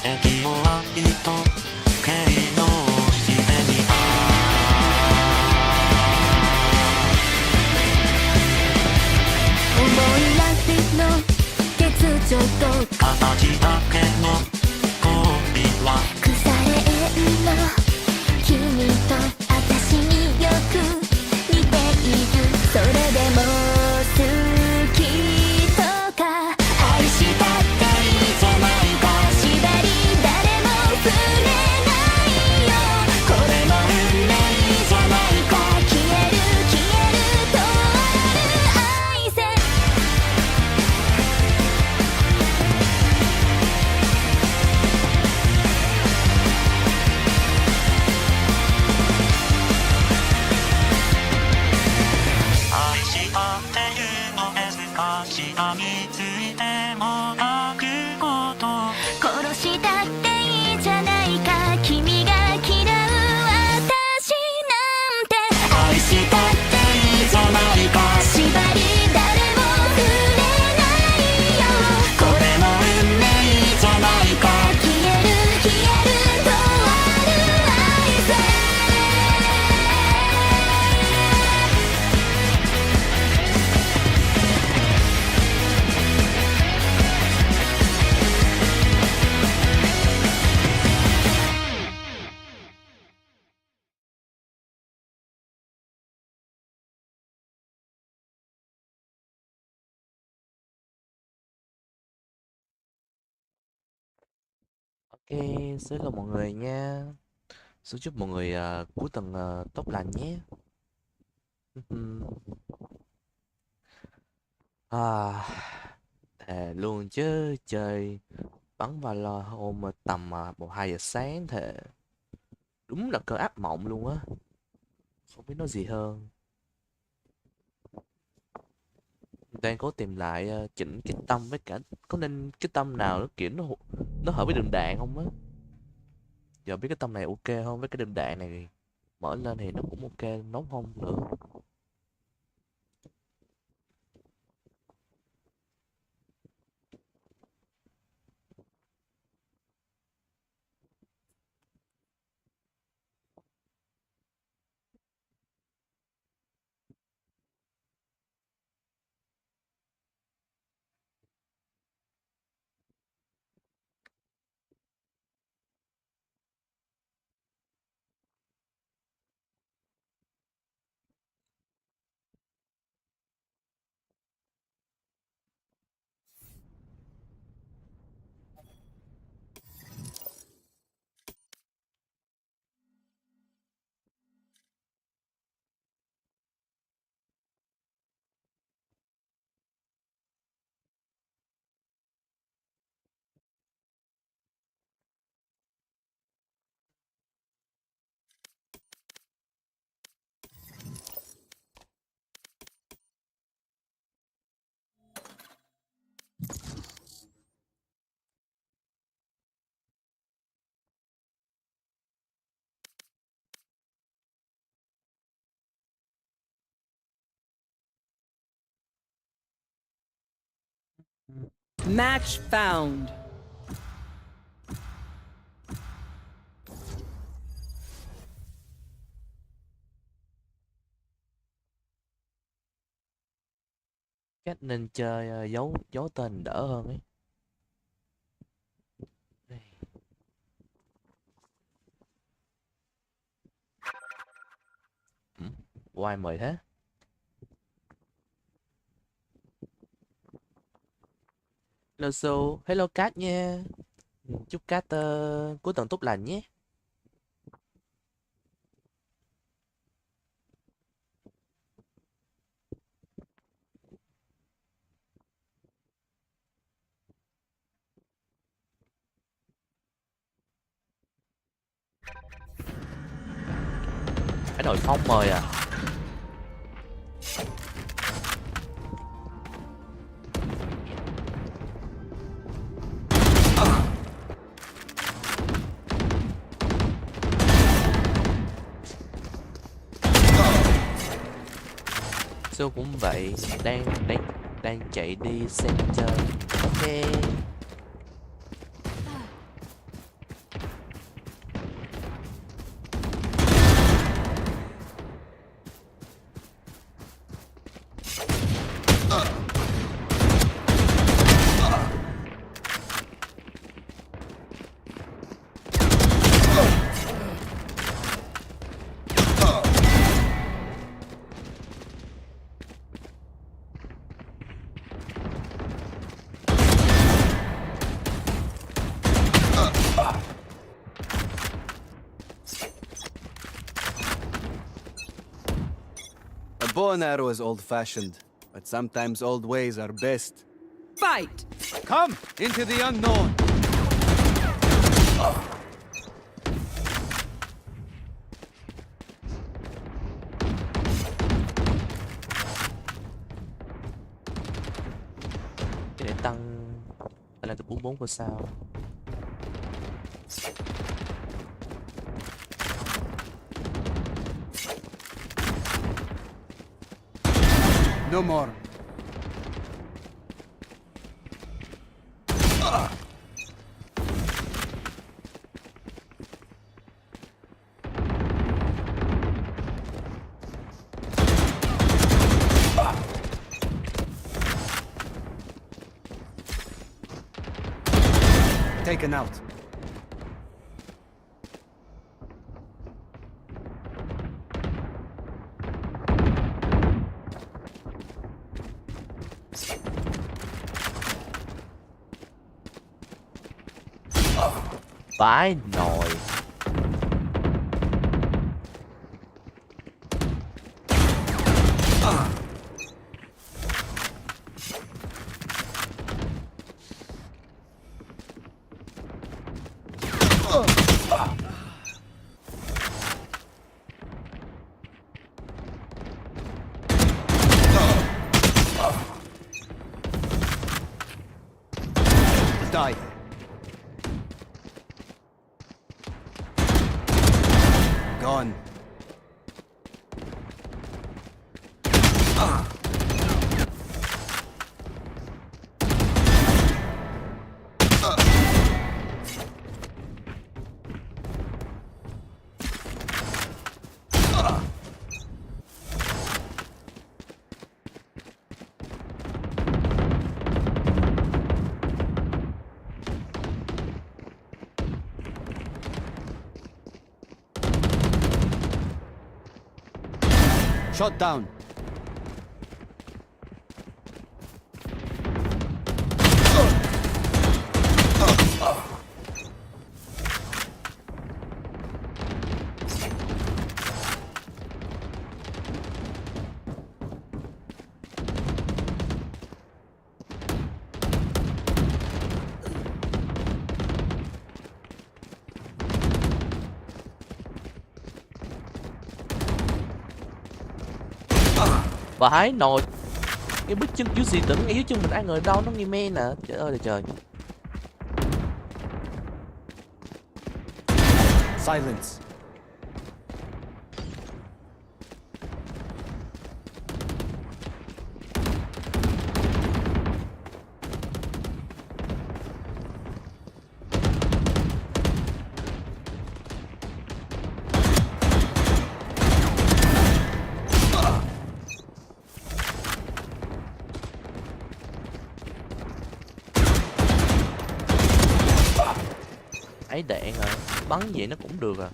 敵をありと形容してみた思いらしの欠如と形だけの恋は腐れ縁の君と私によく似ているそれでも好きとか愛したっていいじゃないか縛り誰も触れないよこれも運命じゃないか消える消えるとある愛せ愛したっていうの難しさについても書くこと殺したっていいじゃないか君が嫌う私なんて愛したっていいじゃないか縛り誰も触れないよこれも運命じゃないか消える消えるとある愛せOk, xin chào mọi người nha. Xin chúc mọi người cuối tuần tốt lành nhé. À, thề luôn chứ chơi bắn vào lo hôm tầm 1-2 giờ sáng thề đúng là cơn ác mộng luôn á. Không biết nói gì hơn. Đang cố tìm lại chỉnh cái tâm với cả có nên cái tâm nào nó kiểu nó hợp với đường đạn không á. Giờ biết cái tâm này ok không với cái đường đạn này mở lên thì nó cũng ok nốt không nữa. Match found. Chắc nên chơi giấu giấu tên đỡ hơn ấy. Oai mời thế. Hello Su, hello Cát nha. Chúc Cát cuối tuần tốt lành nhé. Cái đội Phong mời à. Su cũng vậy, đang chạy đi xem chơi. Ok. bow and arrow is old-fashioned, but sometimes old ways are best. Fight! Come into the unknown. Cái này tăng lên từ 44 vào sao. No more. Taken out. Vãi nồi. Die. Gone. Shot down. Vãi nồi. Cái bức chân dưới xì tưởng ngay dưới chân mình ai ngờ đâu nó nghe men nè. Trời ơi là trời. Silence. Ấy đạn à, bắn vậy nó cũng được à.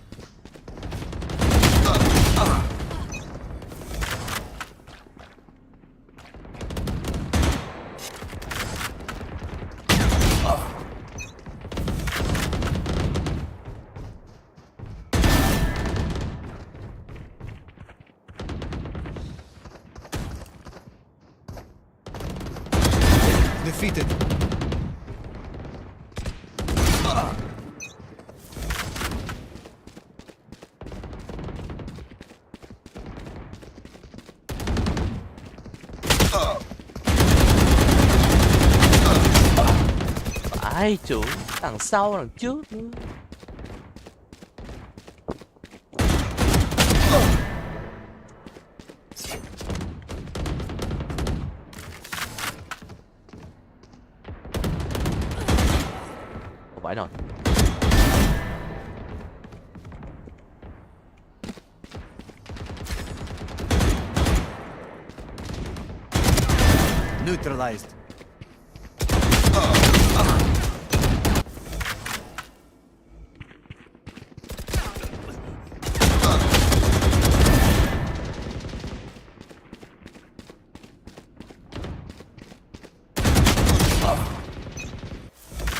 Defeated. Ai chủ, đằng sau đằng trước nữa. Không phải rồi. Neutralized.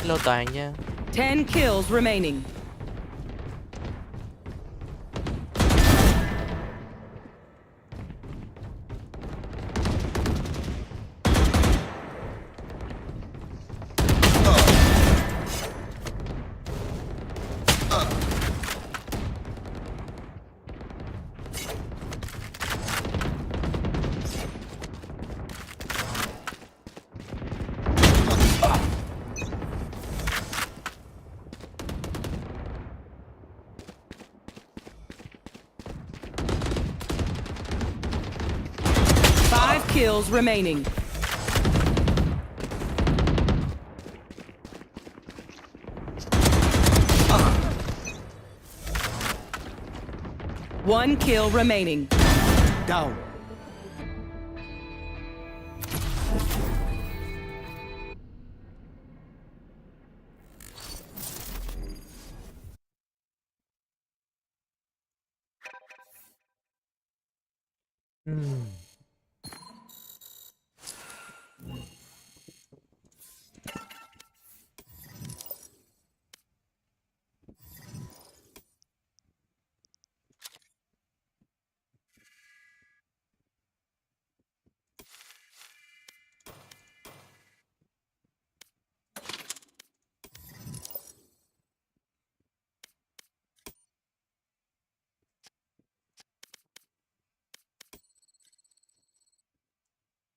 Hello Toàn nha. 10 kills remaining. kills remaining. One kill remaining. Down.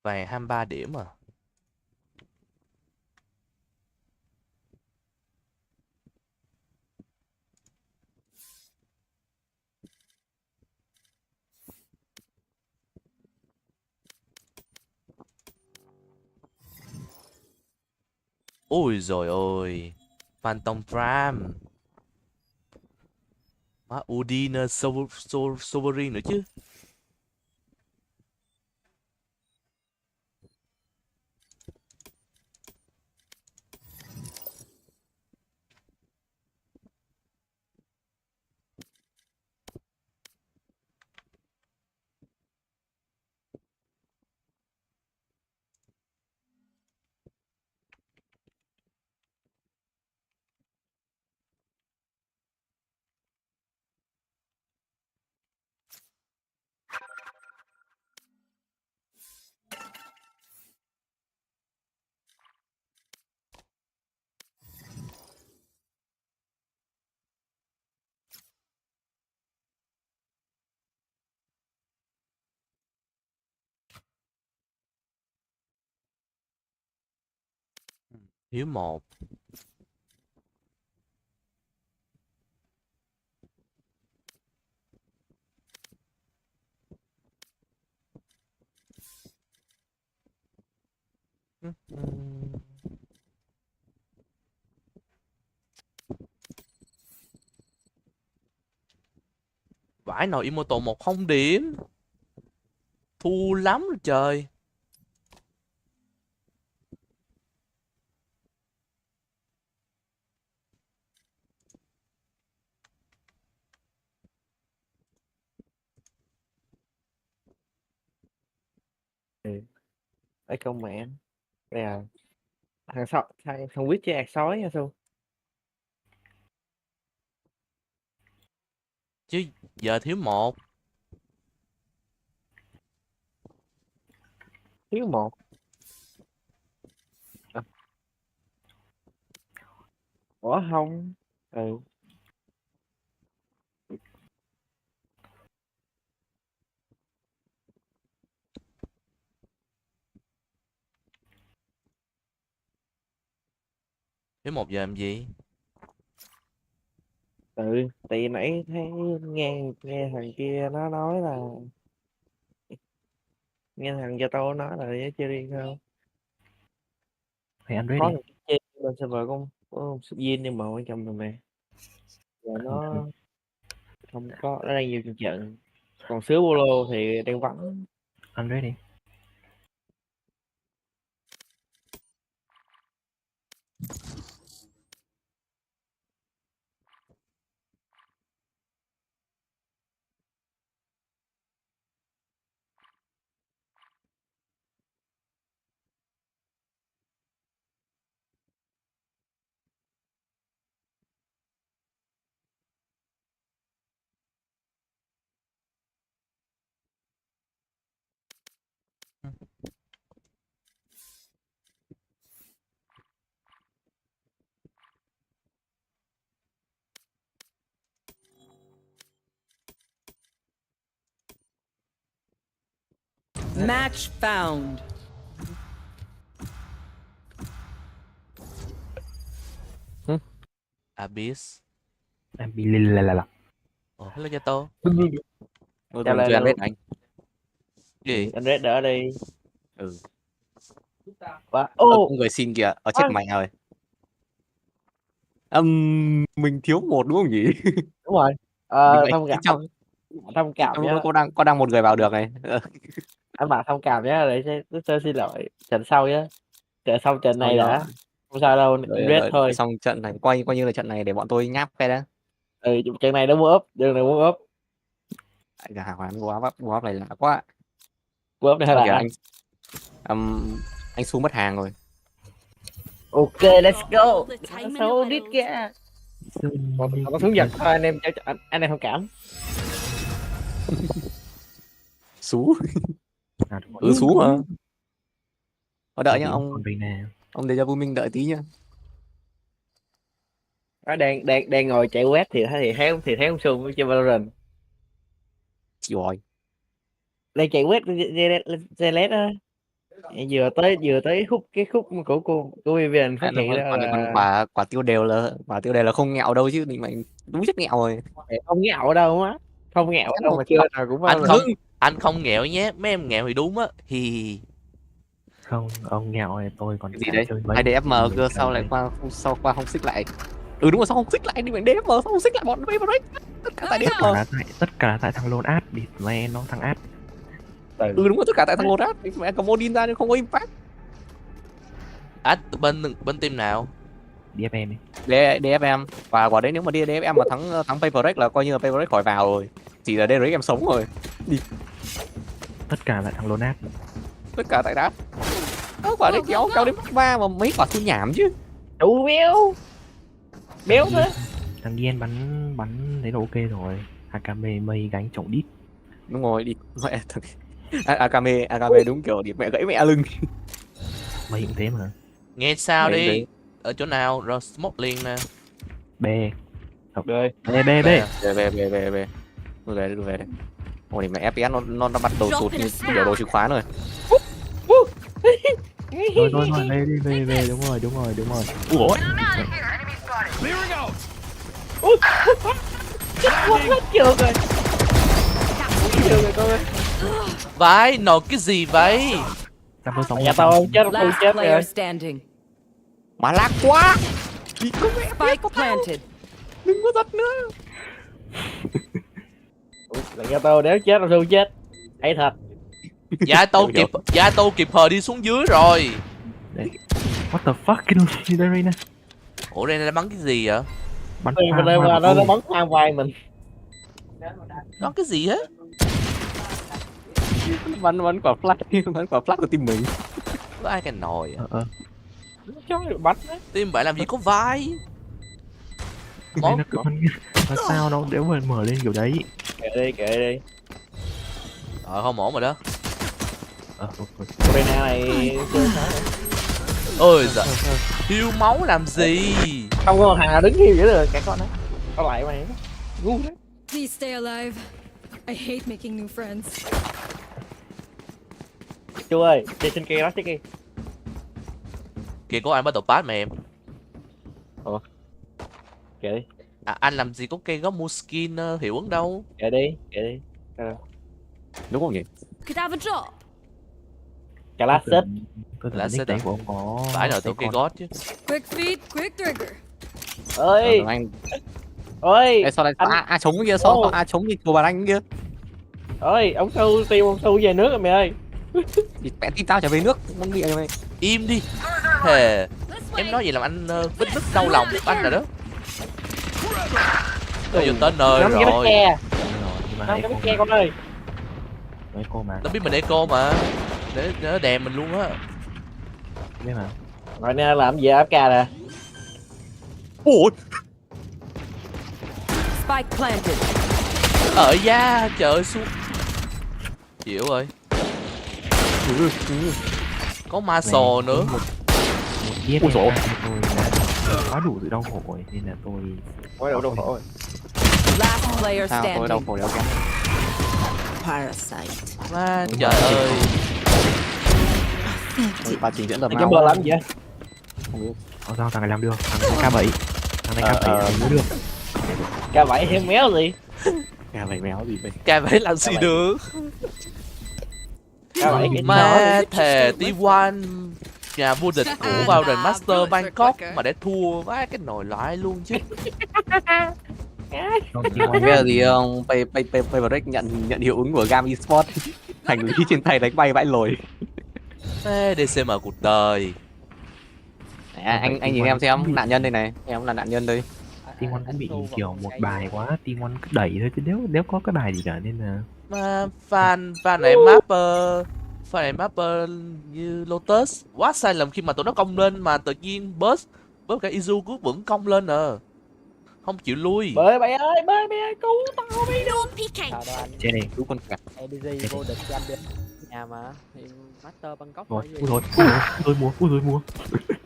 Về 23 điểm à. Ôi rồi ôi, Phantom Prime. Má Udine Sovereign nữa chứ. Thiếu một. Vãi nào Immortal 10 điểm. Thua lắm rồi trời. Ở công mẹ đây là thằng quýt chơi ạc sói nha Su. Chứ giờ thiếu một. Thiếu một. Ủa không. Thiếu một giờ làm gì? Tại nãy thấy nghe thằng kia nó nói là nghe thằng cho tôi nói là để chơi riêng không. Thì anh ready. Có thằng chơi bên server có sub viên nhưng mà quan trọng là mẹ là nó không có, nó đang nhiều trận, còn sứa bolo thì đang vắng. Anh ready. Match found. Abyss. Em bị lì. Hello nha Tô. Chào lại Cho anh luôn. ready anh. Gì? Anh Red đỡ đi. Ừ. Và Có người xin kìa, ở chết mày rồi. Mình thiếu một đúng không nhỉ? đúng rồi. Vậy Thông cảm, trong thông cảm nhá. có đang một người vào được này. Anh bạn thông cảm nhá, để tôi xin lỗi trận sau nhá. Trận sau trận này Rồi, đã. Không sao đâu, invest thôi. xong trận này coi như là trận này để bọn tôi nháp cái đã. Trận này nó mua up, đường này mua up. Nhà hàng quán mua up này lạ quá. Mua up này hơi Kìa, lạ. anh xuống mất hàng rồi. Ok, let's go. Số đít kìa. Có xuống giật thôi anh em, anh em thông cảm. Sú. Sú mà. Đợi nhá ông để cho vui Minh đợi tí nhá. Nó đang ngồi chạy web thì thấy ông Xuân chơi Valorant. Chịu rồi. Đang chạy web Zelet á. Vừa tới cái khúc của Vivian phát hiện ra là quả tiêu đều là không nghẹo đâu chứ mình đúng chất nghẹo rồi. không nghẹo ở đâu á, không nghẹo ở đâu mà chưa nào cũng anh không nghẹo nhé, mấy em nghẹo thì đúng á. Hi. Không, ông nghèo này tôi còn Gì đấy? chơi Hay DFM cơ sao lại qua không xích lại. Đúng rồi, sao không xích lại đi mình DFM, sao không xích lại bọn Favorite. Tất cả tại DFM. Tất cả tại thằng Lone Ad đi mẹ nó thằng Ad. Đúng rồi, tất cả tại thằng Lone Ad. Mẹ có Modin ra nhưng không có impact. Bên team nào? DFM đi. DFM. Và quả đấy nếu mà DFM mà thắng Favorite là coi như là Favorite khỏi vào rồi. Chỉ là Derek em sống rồi. Đi. Tất cả tại thằng Lone Ad. Tất cả tại đát. Quả đấy kéo đến mắc 3 mà mấy quả thu nhảm chứ. đủ béo thế. Thằng Gen bắn thấy là ok rồi. Akame mây gánh chổng đít. Đúng rồi, đi mẹ thật. Akame đúng kiểu đi mẹ gãy mẹ lưng. Mây cũng thế mà. Nghe sao đi. Ở chỗ nào rồi smoke liền nè. B. Rồi. B. Về đây. Ôi mẹ FPS nó bắt đầu sụt như biểu đồ chìa khóa rồi. Rồi về đúng rồi. Ủa. Hết chưa rồi con ơi. Vãi, nồi cái gì vậy? Nhà tao không chết, không Last chết player rồi. standing. Mà lag quá. Spike planted. Đừng có giật nữa. Là nhà tao nếu chết tao không chết. Hay thật. Dạ tôi kịp thời đi xuống dưới rồi. What the fuck cái gì đây Reyna? Ủa đây nó bắn cái gì vậy? Bắn nó bắn sang vai mình. Bắn cái gì hết? Bắn quả flash của team mình. Có ai cành nồi à? Chó bắn đấy. Team bạn làm gì có vai? Nó sao nó đéo mà mở lên kiểu đấy. Kệ đi. Không ổn rồi đó. Ukraine này chơi sao? Ôi giời. Hiêu máu làm gì? Không có thằng nào đứng hiu vậy được, cả con đó. Có lại mày. Ngu đấy. Please stay alive. I hate making new friends. Chú ơi, đi trên kia đó kia. Kìa có anh bắt đầu pass mà em. Kệ đi. Anh làm gì có cây gốc mua skin hiệu ứng đâu. Kệ đi. Đúng không nhỉ? Could have a job. Classic. Tôi tưởng nickname của ông có. Phải là tôi cây gót chứ. Quick feet, quick trigger. Ơi. Anh. Ơi. Sao lại A chống kia sao A chống đi của bà anh kia. Ơi, ông Su về nước rồi mày ơi. Thì mẹ tin tao trở về nước, mong địa mày. Im đi. Hề. Em nói vậy làm anh bít bít đau lòng của anh rồi đó. Tôi vô tới nơi rồi. Năm cái bánh xe con ơi. Echo mà. Nó biết mình eco mà. Để nó đèm mình luôn á. Biết mà. Rồi nè làm gì AFK nè. Ủa. Spike planted. Ở da trời xuống. Chịu rồi. Có ma sò nữa. Một giết này tôi là quá đủ sự đau khổ rồi nên là tôi Quá đủ đau khổ rồi. Last player Sao tôi đau standing. khổ đéo kém. Parasite. Ma trời ơi. Bà trình diễn tập Cái bờ làm gì vậy? Không biết. sao thằng này làm được, thằng này K7. Thằng này K7 mới được. K7 thêm méo gì? K7 méo gì vậy? K7 làm gì được? Mà thề T1 nhà vô địch của Valorant Master Bangkok mà để thua vá cái nồi lại luôn chứ. Bây giờ thì ông Payback nhận hiệu ứng của Gam Esports. Hành lý trên tay đánh bay vãi lồi. DCM cuộc đời. Anh nhìn em xem, nạn nhân đây này, em là nạn nhân đây. T1 cũng bị kiểu một bài quá, T1 cứ đẩy thôi chứ nếu có cái bài gì cả nên là Mà fan này mapper như Lotus quá sai lầm khi mà tụi nó công lên mà tự nhiên bớt cả Izu cũng vẫn công lên không chịu lui. Bơi mày ơi, cứu tao đi. No peeking. trên này Cứu con gà. ADG vô địch champion nhà mà thì Master Bangkok rồi. gì. Ui rồi mua.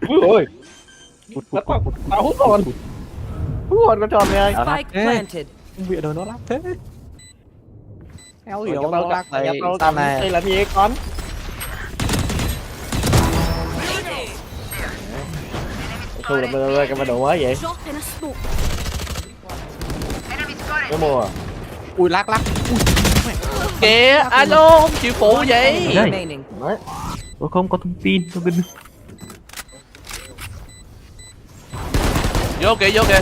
Ui ôi. Tao hút hồn. Hút hồn con tròn này. Spike planted. Viện đời nó lắc thế. Eo hiểu Nhập nó lắc đây. Sao này? Đây làm gì con? Thu là cái đồ mới vậy? Drop in a smoke. Có mua à? Ui lắc. Kìa, alo, không chịu phụ vậy. Remaining. Tôi không có thông tin. Vô kìa.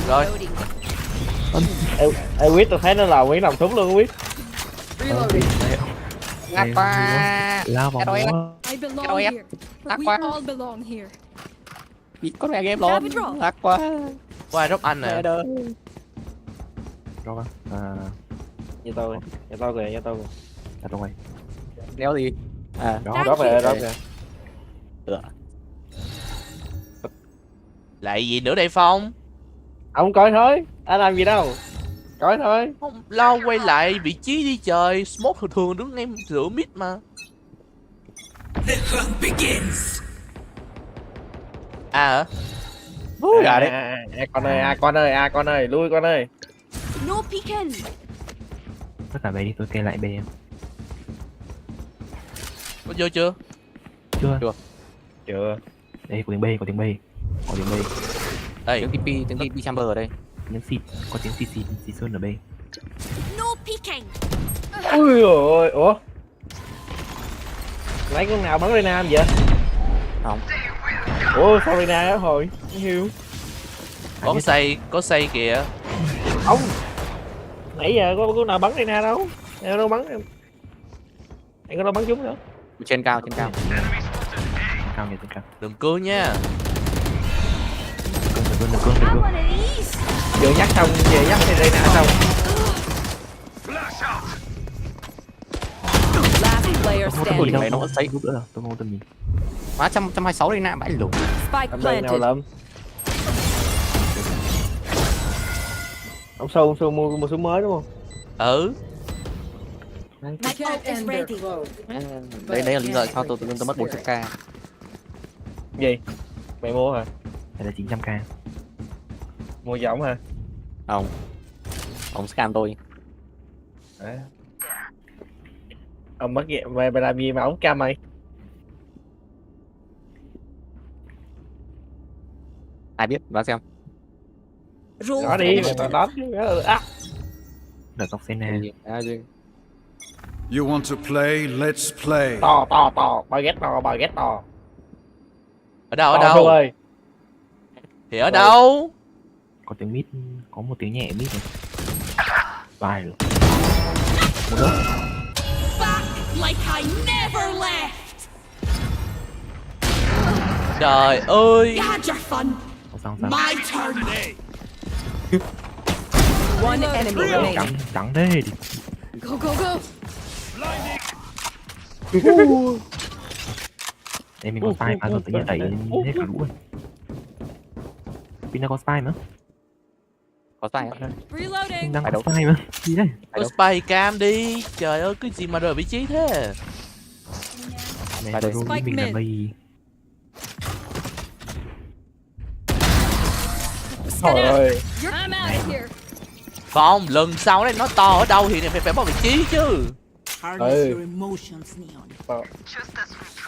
Rồi. Ê Quyết tôi thấy nó là Quyết nằm súng luôn Quyết. Reloading. Lắc quá. Lao vào múa. I belong here. Lắc We quá. all belong here. Có mẹ game luôn. Lắc quá. Có ai drop anh nè. Rồi Nhà tôi kìa. Đặt trong này. Đéo gì? À, Drop rồi. Lại gì nữa đây Phong? Ông coi thôi, anh làm gì đâu. Coi thôi. Không, lao quay lại vị trí đi trời. Smoke thường đứng ngay giữa mid mà. Hả? Gà đấy. Con ơi, lui con ơi. No peeking. Tất cả về đi, tôi kê lại B em. Có vô chưa? Chưa. Đây có tiếng B. Đây. tiếng TP chamber ở đây. Tiếng xịt, có tiếng xịt sơn ở B. No peeking. Ui ôi, ủa? Lấy con nào bắn Reyna em vậy? Không. Ủa sao Reyna đó hồi? Không hiểu. Có xây kìa. Ông. Nãy giờ có con nào bắn Reyna đâu? Em đâu bắn em. Anh có đâu bắn chúng nữa? Trên cao. Cao. Đừng cưa nha. Đừng I cương. want to ease. Vừa nhắc xong, về nhắc thì Reyna xong. Last player Tôi standing. đâu nó xây lúc nữa rồi, tôi không tâm nhìn. Má 126 đây nè, bãi lủng. Spike Em đây nào planted. lắm. Ông Sâu mua súng mới đúng không? Ừ. My ult is ready. Đấy là lý do sao tôi mất 400k. Gì? Mày mua hả? Đây là 900k. Mua giọng hả? Không. Ông scam tôi. À. Ông mất gì? Mày làm gì mà ông cam mày? Ai biết, vào xem. Roll. Đó đi, mày đón chứ. Đợt dọc Sena. You want to play? Let's play. To. Bà ghét to. Ở đâu? Thu ơi. Thì ở đâu? Có tiếng mid, có một tiếng nhẹ mid này. Vài rồi. Back like I never left. Trời ơi. You had your fun. Sao? My turn. One enemy remaining. Trắng thế. Go. Đây mình có spy mà rồi tự nhiên đẩy hết cả lũ rồi. Pin nó có spy mà. Có spy á? Reloading. Đang có spy mà. Gì đây? Có spy cam đi. Trời ơi, cái gì mà rời vị trí thế? Này tôi Spike mình là mid. mây. Trời ơi. I'm out of here. Không, lần sau này nó to ở đâu thì phải bỏ vị trí chứ. Ừ.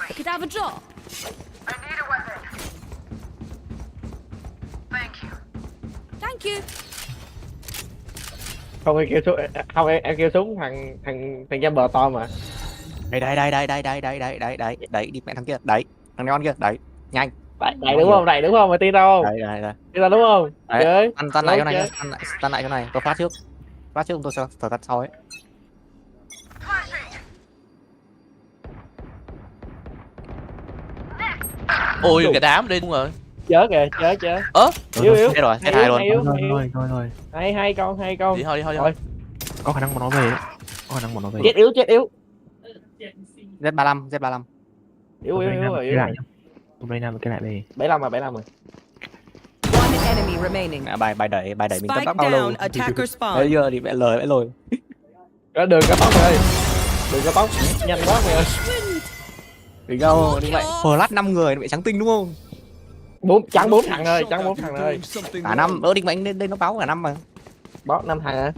Could have a drop. Thank you. Không em kêu súng, không em kêu súng thằng Jumper to mà. Đấy, đi mẹ thằng kia, đấy, thằng neon kia, đấy, nhanh. Đẩy đúng không? Đẩy đúng không? Mày tin tao không? Đấy. Tin tao đúng không? Đấy, Chơi. tan lại Chơi, chỗ này nhá, chơi. tan lại chỗ này, tôi phát trước tôi sẽ tắt sau ấy. Ôi cái đám đi đúng rồi. Chớ kìa, chớ. Yếu. Chết rồi, chết hai luôn. Thôi. Hai con. Đi thôi. Có khả năng bọn nó về đấy. Có khả năng bọn nó về. Chết yếu. Z35. Yếu. Ukraine một cái lại về. 75 rồi. One enemy remaining. Bài đẩy mình Spike tắt tóc bao lâu. down, attacker spawn. Bây giờ thì mẹ lời rồi. Đường có tóc rồi. Đường có tóc. Nhanh quá mày ơi. Đừng đâu, đi vậy. Flash 5 người mẹ trắng tinh đúng không? Trắng 4 thằng ơi. Cả 5, đỡ định mệnh đây nó báo cả 5 mà. Báo 5 thằng hả?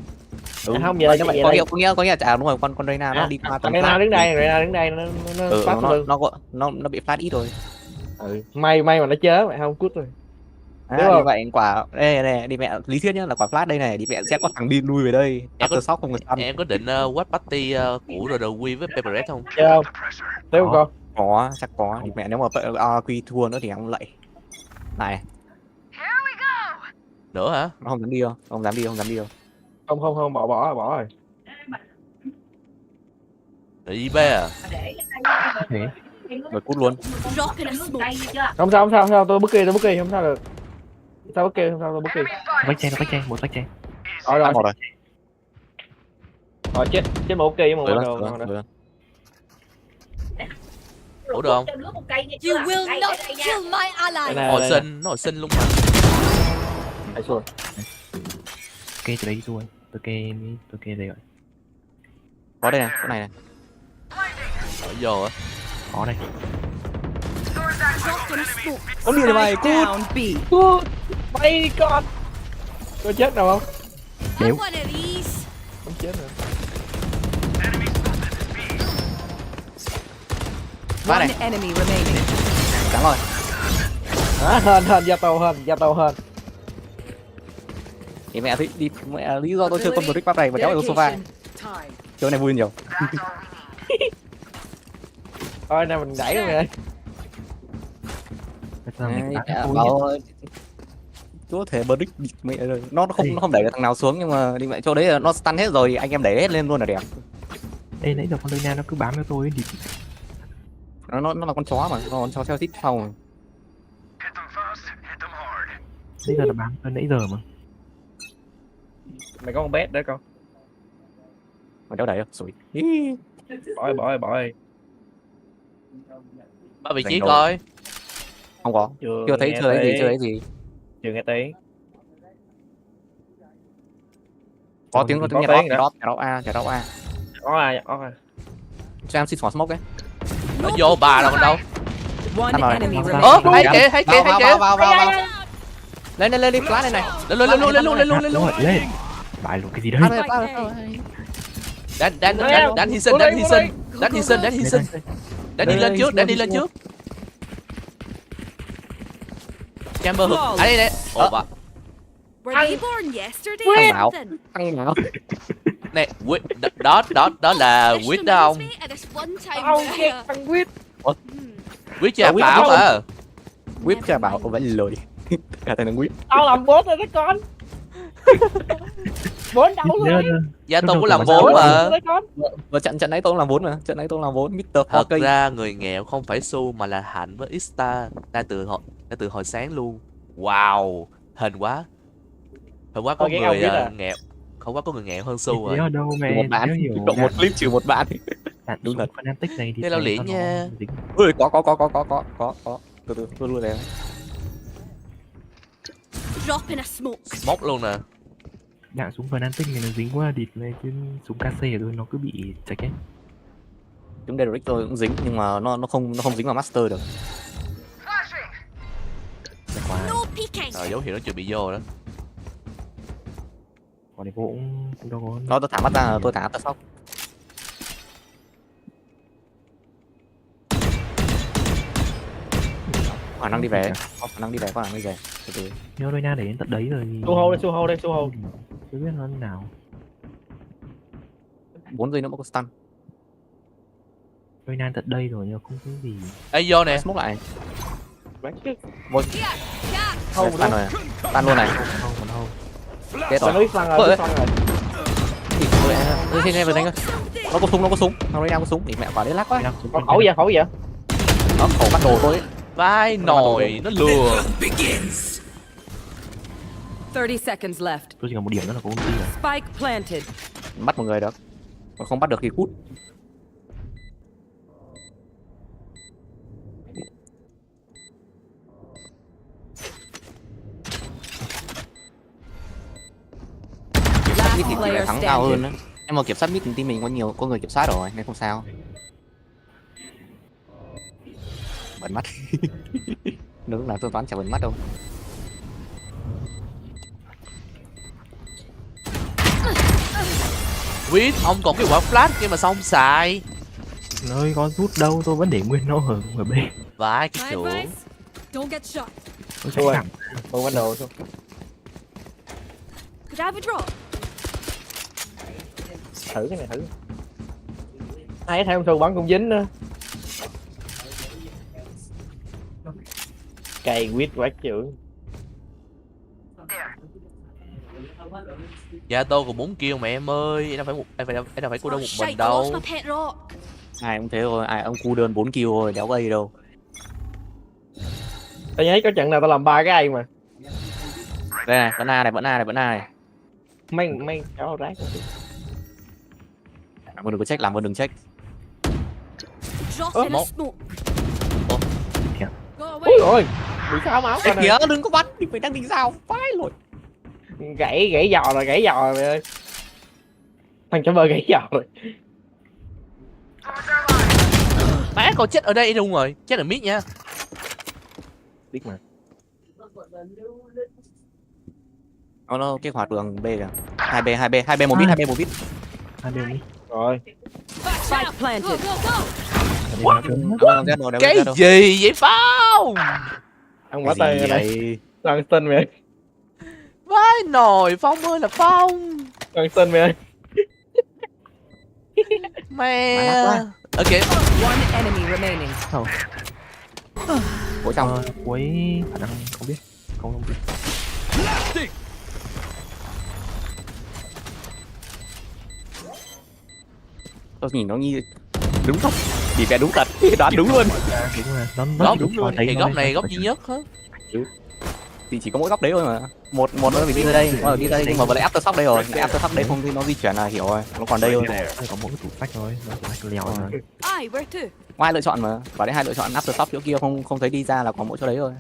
Không giờ giờ vậy có nghĩa đúng rồi, con Reyna nó đi qua tầm Reyna đứng đây nó nó bị flash ít rồi. May mà nó chớ mày không cút rồi. Đi vậy quả đây đi mẹ lý thuyết nhá, là quả flash đây này, đi mẹ sẽ có thằng đi lui về đây. Em có định watch party của RW với Pepper không? Chơi không? Thấy không con? Có, chắc có. Đi mẹ nếu mà quy thua nữa thì em lạy. Này. Nữa hả? Nó không dám đi đâu. Không bỏ rồi. Để IB à? Thế. Rồi cút luôn. Không sao, tôi bất kỳ, không sao được. Sao bất kỳ, tôi bất kỳ. Một vách chen. Rồi. Một rồi. Rồi chết một kỳ với một đồ. Ủa được không? You will not kill my ally. Nó hồi sinh luôn mà. Hãy xuống. Kê từ đấy rồi. Tôi kê đây rồi. Có đây này, chỗ này này. Ở vô á. Có đây. Có đi rồi mày, Down B. Bay đi con. Có chết nào không? Đéo. Không chết rồi. Ba này. One enemy remaining. Trắng rồi. Hên gia tàu hên. Thì mẹ thích đi mẹ lý do tôi chơi con brick bắp này và kéo vào sofa. Chỗ này vui nhiều. Thôi nay mình đẩy rồi mày. Có thể brick mẹ rồi. Nó không đẩy được thằng nào xuống, nhưng mà đi mẹ chỗ đấy nó stun hết rồi, anh em đẩy hết lên luôn là đẹp. Ê nãy giờ con Reyna nó cứ bám theo tôi ấy thì Nó là con chó mà, nó con chó theo thích sau mà. nãy giờ là bám tới nãy giờ mà. Mày có con bet đấy con. Mà đéo đẩy rồi. Bỏ ơi. Ba vị trí coi. Không có. Chưa thấy gì. Chưa nghe tiếng. Có tiếng nhạc drop A. Có à. Cho em xin xóa smoke ấy. Nó vô bà rồi còn đâu. One enemy remaining. Thấy kìa. Vào. Lên đi flash này này. Lên luôn. Lên. Bài luôn cái gì đấy. Đánh hy sinh. Đánh đi lên trước. Chamber hụt. Đây. Ồ bà. Were they born yesterday? Thằng nào. Nè, đó là Quýt đó không? Thằng Quýt. Quýt trà bảo mà. Quýt trà bảo vẫn lười. Cả thằng Quýt. Tao làm boss rồi đó con. Vốn đâu rồi. Gia Tô cũng làm vốn mà. Và trận nãy tôi làm vốn mà. Mr. Thật ra người nghèo không phải xu mà là Hạnh với Ista. Đã từ hồi sáng luôn. Wow, hên quá có người nghèo. Không quá có người nghèo hơn xu rồi. Đâu mẹ. Một bạn, cộng một clip trừ một bạn. Đúng thật. Fanatic này thì thế lao liễn nha. Ui có. Từ luôn này. Drop in a smoke. Móc luôn nè. Đạn súng Fanatic này nó dính quá địt này, chứ súng KC của tôi nó cứ bị chạch ấy. Chúng Derek tôi cũng dính, nhưng mà nó không dính vào master được. No peeking. Dấu hiệu nó chưa bị vô đó. Còn này cũng đâu có. Nó tôi thả mắt ra, tôi thả tật sóc. Khả năng đi về. Từ từ. Nếu đôi nha để đến tận đấy rồi. Su hô đây. Chưa biết nó như nào. 4 giây nữa có stun. Reina tận đây rồi nhưng không có gì. Ê vô nè. Smoke lại. Bán chứ. Một. Tan rồi. Tan luôn này. Còn không. Chết rồi. Nó biết phân rồi, biết phân rồi. Xin vừa thanh nó có súng, thằng Reina có súng, thì mẹ quả đấy lắc quá. Có khẩu vậy? Nó khẩu bắt đồ thôi. Vai nồi nó lừa. 30 seconds left. Tôi chỉ cần một điểm nữa là có công ty rồi. Spike planted. Bắt một người được. Còn không bắt được thì cút. Mid thì tỷ lệ thắng cao hơn đó. Nhưng mà kiểm soát mid team mình có người kiểm soát rồi nên không sao. Bẩn mắt. Nếu là tôi toán chả bẩn mắt đâu. Quýt, ông còn cái quả flash kia mà sao không xài? Nơi có rút đâu, tôi vẫn để nguyên nó ở bên. Vãi cái My chủ. advice: don't get shot. Tôi chạy thẳng. Tôi bắt đầu thôi. Could I have a drop? Thử cái này thử. Ai thấy ông Thu bắn cũng dính nữa. Cày quýt quá chữ. Dạ tôi còn 4 kill mà em ơi, em đâu phải cô đơn một mình đâu. Ai cũng thế thôi, ai ông cu đơn 4 kill thôi, đéo gây đâu. Tao nhớ có trận nào tao làm 3 cái ai mà. Đây này, vẫn A này. Mấy cháu rác. Làm đừng có check, làm đừng check. Drop Ơ, in a một. smoke. Go Ôi away. ôi, bị sao máu Ê rồi kìa, nè. đừng có bắn, mình đang định sao, phái rồi. Gãy giò rồi mày ơi. Thằng chó bơ gãy giò rồi. Má còn chết ở đây đúng rồi, chết ở mid nha. Biết mà. Nó kích hoạt đường B kìa. 2B một bit, 2B một bit. Hai bên đi. Rồi. Spike Go, planted. go, go. Cái gì vậy Phong? Ông bỏ tay rồi này. Thằng Sinh mày ơi. Vai nồi Phong ơi là Phong. Thằng Sinh mày ơi. Mẹ. Ok. One enemy remaining. Của trong. Cuối khả năng không biết. Không biết. Tôi nhìn nó như đúng không? Thì vẽ đúng thật, đoán đúng luôn. Đúng rồi, Góc đúng luôn. Thì góc này góc duy nhất hả? Thì chỉ có mỗi góc đấy thôi mà. Một nó bị đi ra đây, nó đi ra đây nhưng mà vừa lại aftershock đây rồi. Aftershock đấy không thì nó di chuyển là hiểu rồi. Nó còn đây thôi. Có mỗi cái tủ phách thôi, nó tủ phách leo rồi. Aye, where to? Hai lựa chọn mà. Và đấy hai lựa chọn aftershock chỗ kia không thấy đi ra là có mỗi chỗ đấy thôi.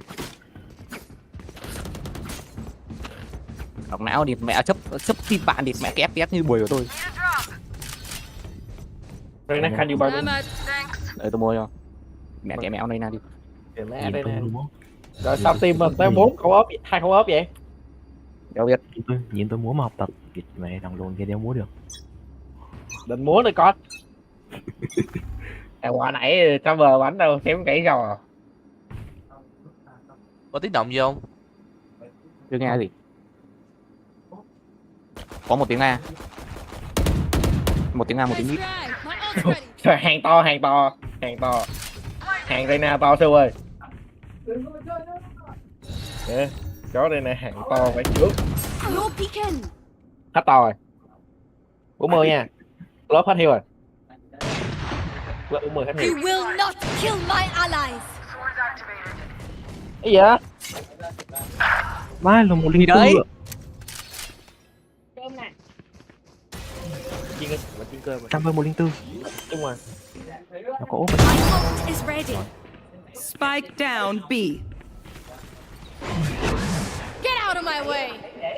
Đọc não đi mẹ chấp tim bạn đi mẹ cái FPS như bùi của tôi. Rồi nó khăn đi bao I'm out. Để tôi mua cho. Mẹ cái mẹo này nào đi. Mẹ đây nè. Rồi sao team mình tới 4 khẩu ốp, 2 khẩu ốp vậy? Đâu biết. Nhìn tôi múa mà học tập. Mẹ thằng lồn kia đéo múa được. Định múa đây con. Quả nãy cho bờ bánh đâu, kém cãi rồi. Có tiếng động gì không? Chưa nghe gì. Có một tiếng A. Một tiếng A, một tiếng mít. My ult's ready. Rồi hàng to. Hàng Reina to siêu ơi. Nè, chó đây nè, hàng to phải trước. No peeking. Hết to rồi. 40 nha. Lớp hết hiêu rồi. Lớp 40 hết hiêu. You will not kill my allies. Cái gì đó? Mai là một linh đấy. Cơm nè. Chiên cơm mà. 104. Đúng rồi. Nó có ốp. My ult is ready. Spike down B. Get out of my way.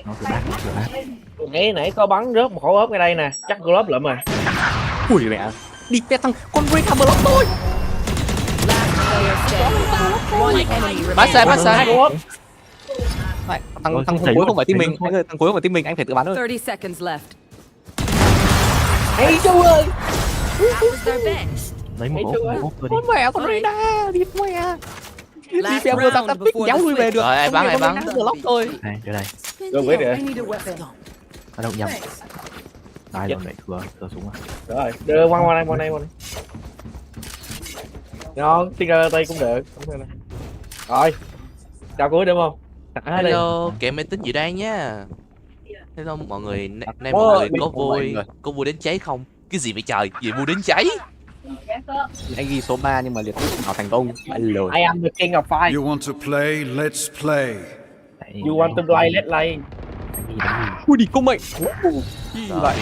Nó từ bác. Nãy có bắn rớt một khẩu ốp ngay đây nè, chắc cô lớp lượm rồi. Ui mẹ. Đi pet thằng con Reina block tôi. Last player standing. One enemy Bắt remaining. sai. Hai khẩu ốp. Thằng cuối không phải team mình, thằng cuối không phải team mình, anh phải tự bắn thôi. 30 seconds left. Hey chú ơi. That was their best. Lấy một ốp thôi đi. Con mẹ con Reina, đi mẹ. Đi Last pet vừa round tắt tít before kéo the lui về được. Rồi ai bắn. Block tôi. Đây, đây. Rồi biết rồi. I need a weapon. Ở đâu nhầm. Đây rồi mẹ thừa súng à. Rồi, đưa qua đây. Ngon, Tiger tay cũng được. Rồi. Chào cuối đúng không? Hello, kẹo máy tính gì đây nhá. Hello mọi người, nay mọi người có vui đến cháy không? Cái gì vậy trời, gì vui đến cháy? Anh ghi số 3 nhưng mà liệt nào thành công. I am the king of fight. You want to play? Let's play. You want to play? Let's play. Ui đi công mệnh. Gì vậy?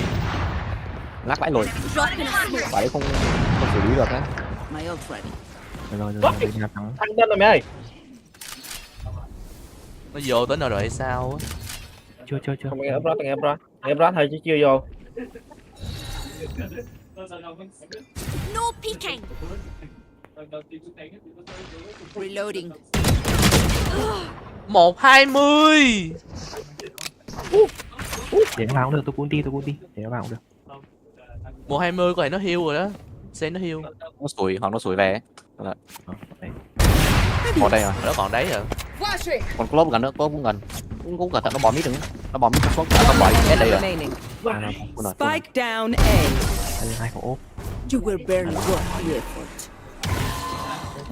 Lắc vãi lồi. Quả đấy không xử lý được á. Rồi thắng. Anh tên rồi mày ơi. Nó vô tới nơi rồi hay sao á? Chưa. Không nghe em rát thôi chứ chưa vô. No peeking. Reloading. 120. Để nó vào cũng được, tôi cũng đi. Để nó vào cũng được. 120 có thể nó heal rồi đó. Xem nó heal. Nó sủi hoặc nó sủi về. Đấy. Còn đây rồi. Nó còn đấy rồi. Còn close gần nữa, cũng gần. Cũng cẩn thận nó bom mít đừng. Nó bom mít nó bom hết đây rồi. Remaining. Rồi. Spike down A. Hai khẩu ốp. You will barely worth the effort.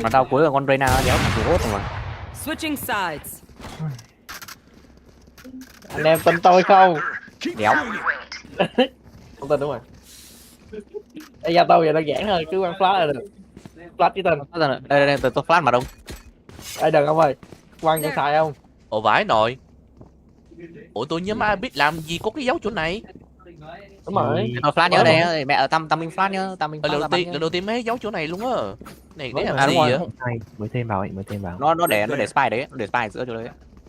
Mà tao cuối là con Reyna đéo thằng hốt rồi mà. Switching sides. Anh em tin tôi không? Đéo. Không tin đúng rồi. Ê, ra tôi vậy đơn giản thôi, cứ quăng flash là được. Flash với tin. Đây tôi flash mà đông. Ê đừng ông ơi, quăng cho xài không? Ồ vãi nội. Ủa tôi nhớ ai biết làm gì có cái dấu chỗ này. Đúng rồi. Tôi flash nhớ đây mẹ ở tâm minh flash nhớ, tâm minh flash. Lần đầu tiên mấy dấu chỗ này luôn á. Này để làm À, gì đúng vậy? Mới thêm vào. Nó để spy đấy, nó để spy giữa chỗ đấy.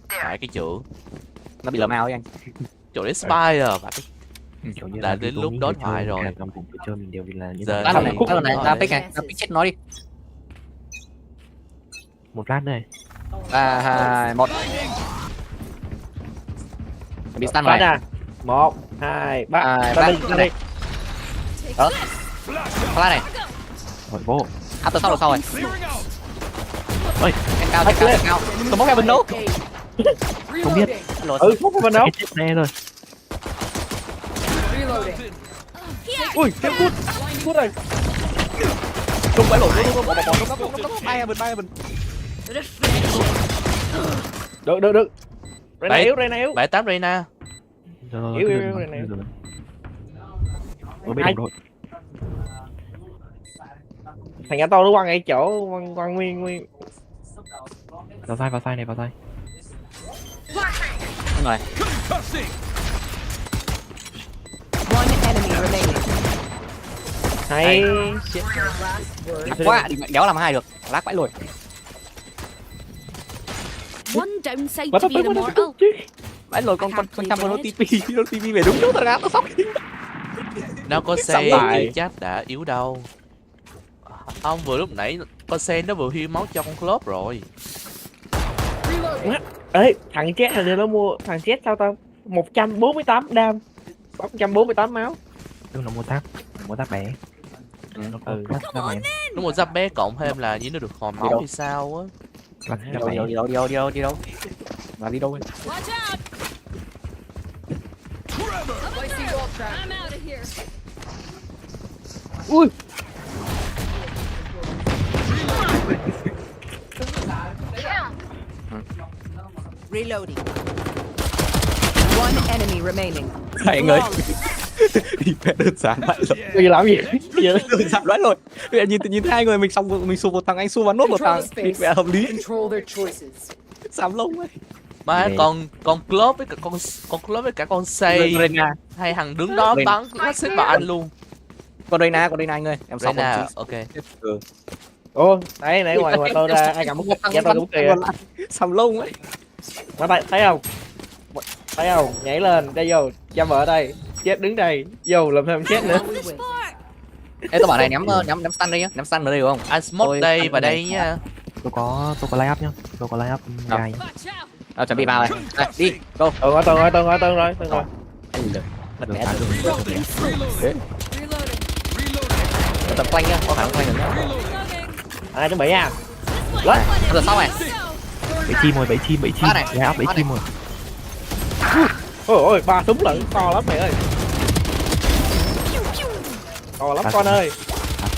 Phải cái chữ. Nó bị lờ mau ấy anh. Chỗ để spy à. Kiểu như là đến lúc đối thoại rồi. Trong cùng chơi mình đều là như Giờ Cái này ra pick này, ra pick chết nó đi. một lát này. 3 2 1. Bị stun rồi. Nè. 1 2 3. Ba Đi. Đó. Flash này. Rồi vô. Từ sau rồi. Ơi, Trên cao. Tôi bóc ra bên đâu? không biết. Không có bên đâu. Chết nè rồi. Ui, cái cút rồi. Không phải lỗi nó bay bên. Được. Reyna yếu. 78 Reyna. Yếu. Ở bên đồng đội. Thằng nhà tôi nó quăng ngay chỗ, quăng nguyên. Vào sai này. Đúng rồi. One enemy remaining. Hay. Quá, đéo làm hai được. Lắc vãi lồi. One downside to being immortal. Vãi lồi con trăm con nó TP về đúng chỗ thằng nó sốc. Nó có xe chưa chắc đã yếu đâu. Không, vừa lúc nãy con xe nó vừa heal máu cho con Club rồi. Ê, thằng chết là nó mua thằng chết sao tao 148 đam, 148 máu. Tức là mua tháp bé. Nó một giáp bé cộng thêm là như nó được hồi máu hay sao á. Đi đâu? Là đi đâu? Watch out! I'm out of here. Ui. Reloading. One enemy remaining. Hai người. Đi mẹ đơn giản vậy rồi. Bây giờ làm gì? Đơn giản vậy rồi. Bây giờ nhìn hai người mình xong mình xù một thằng anh xù vào nốt một thằng. Thì mẹ hợp lý. Sám lông ấy. Mà con Club với cả con Club với cả con Say hai thằng đứng đó bắn nó xếp vào anh luôn. Con Reyna anh ơi, em xong rồi. Ok. Ô, nãy ngoài tôi ra ai cầm dạ tôi đúng kìa. Sám lông ấy. Mà thấy không? Thấy không? Nhảy lên, đây vô, cha vợ đây, chết đứng đây, vô làm thêm chết nữa. Ê tôi bảo này ném stun đây nhá, ném stun ở đây được không? Anh smoke đây và đây nha. Tôi có lay up nhá. Tôi có lay up gai. Chuẩn bị vào này. Đây, đi, go. Tôi rồi. Bật mẹ rồi. Tập quanh nhá, có khả năng quanh được nhá. Ai chuẩn bị nha. Lên, giờ sau này. Bẫy chim. Lay up bẫy chim rồi. Ôi, 3 súng lận, to lắm mày ơi. To lắm con ơi.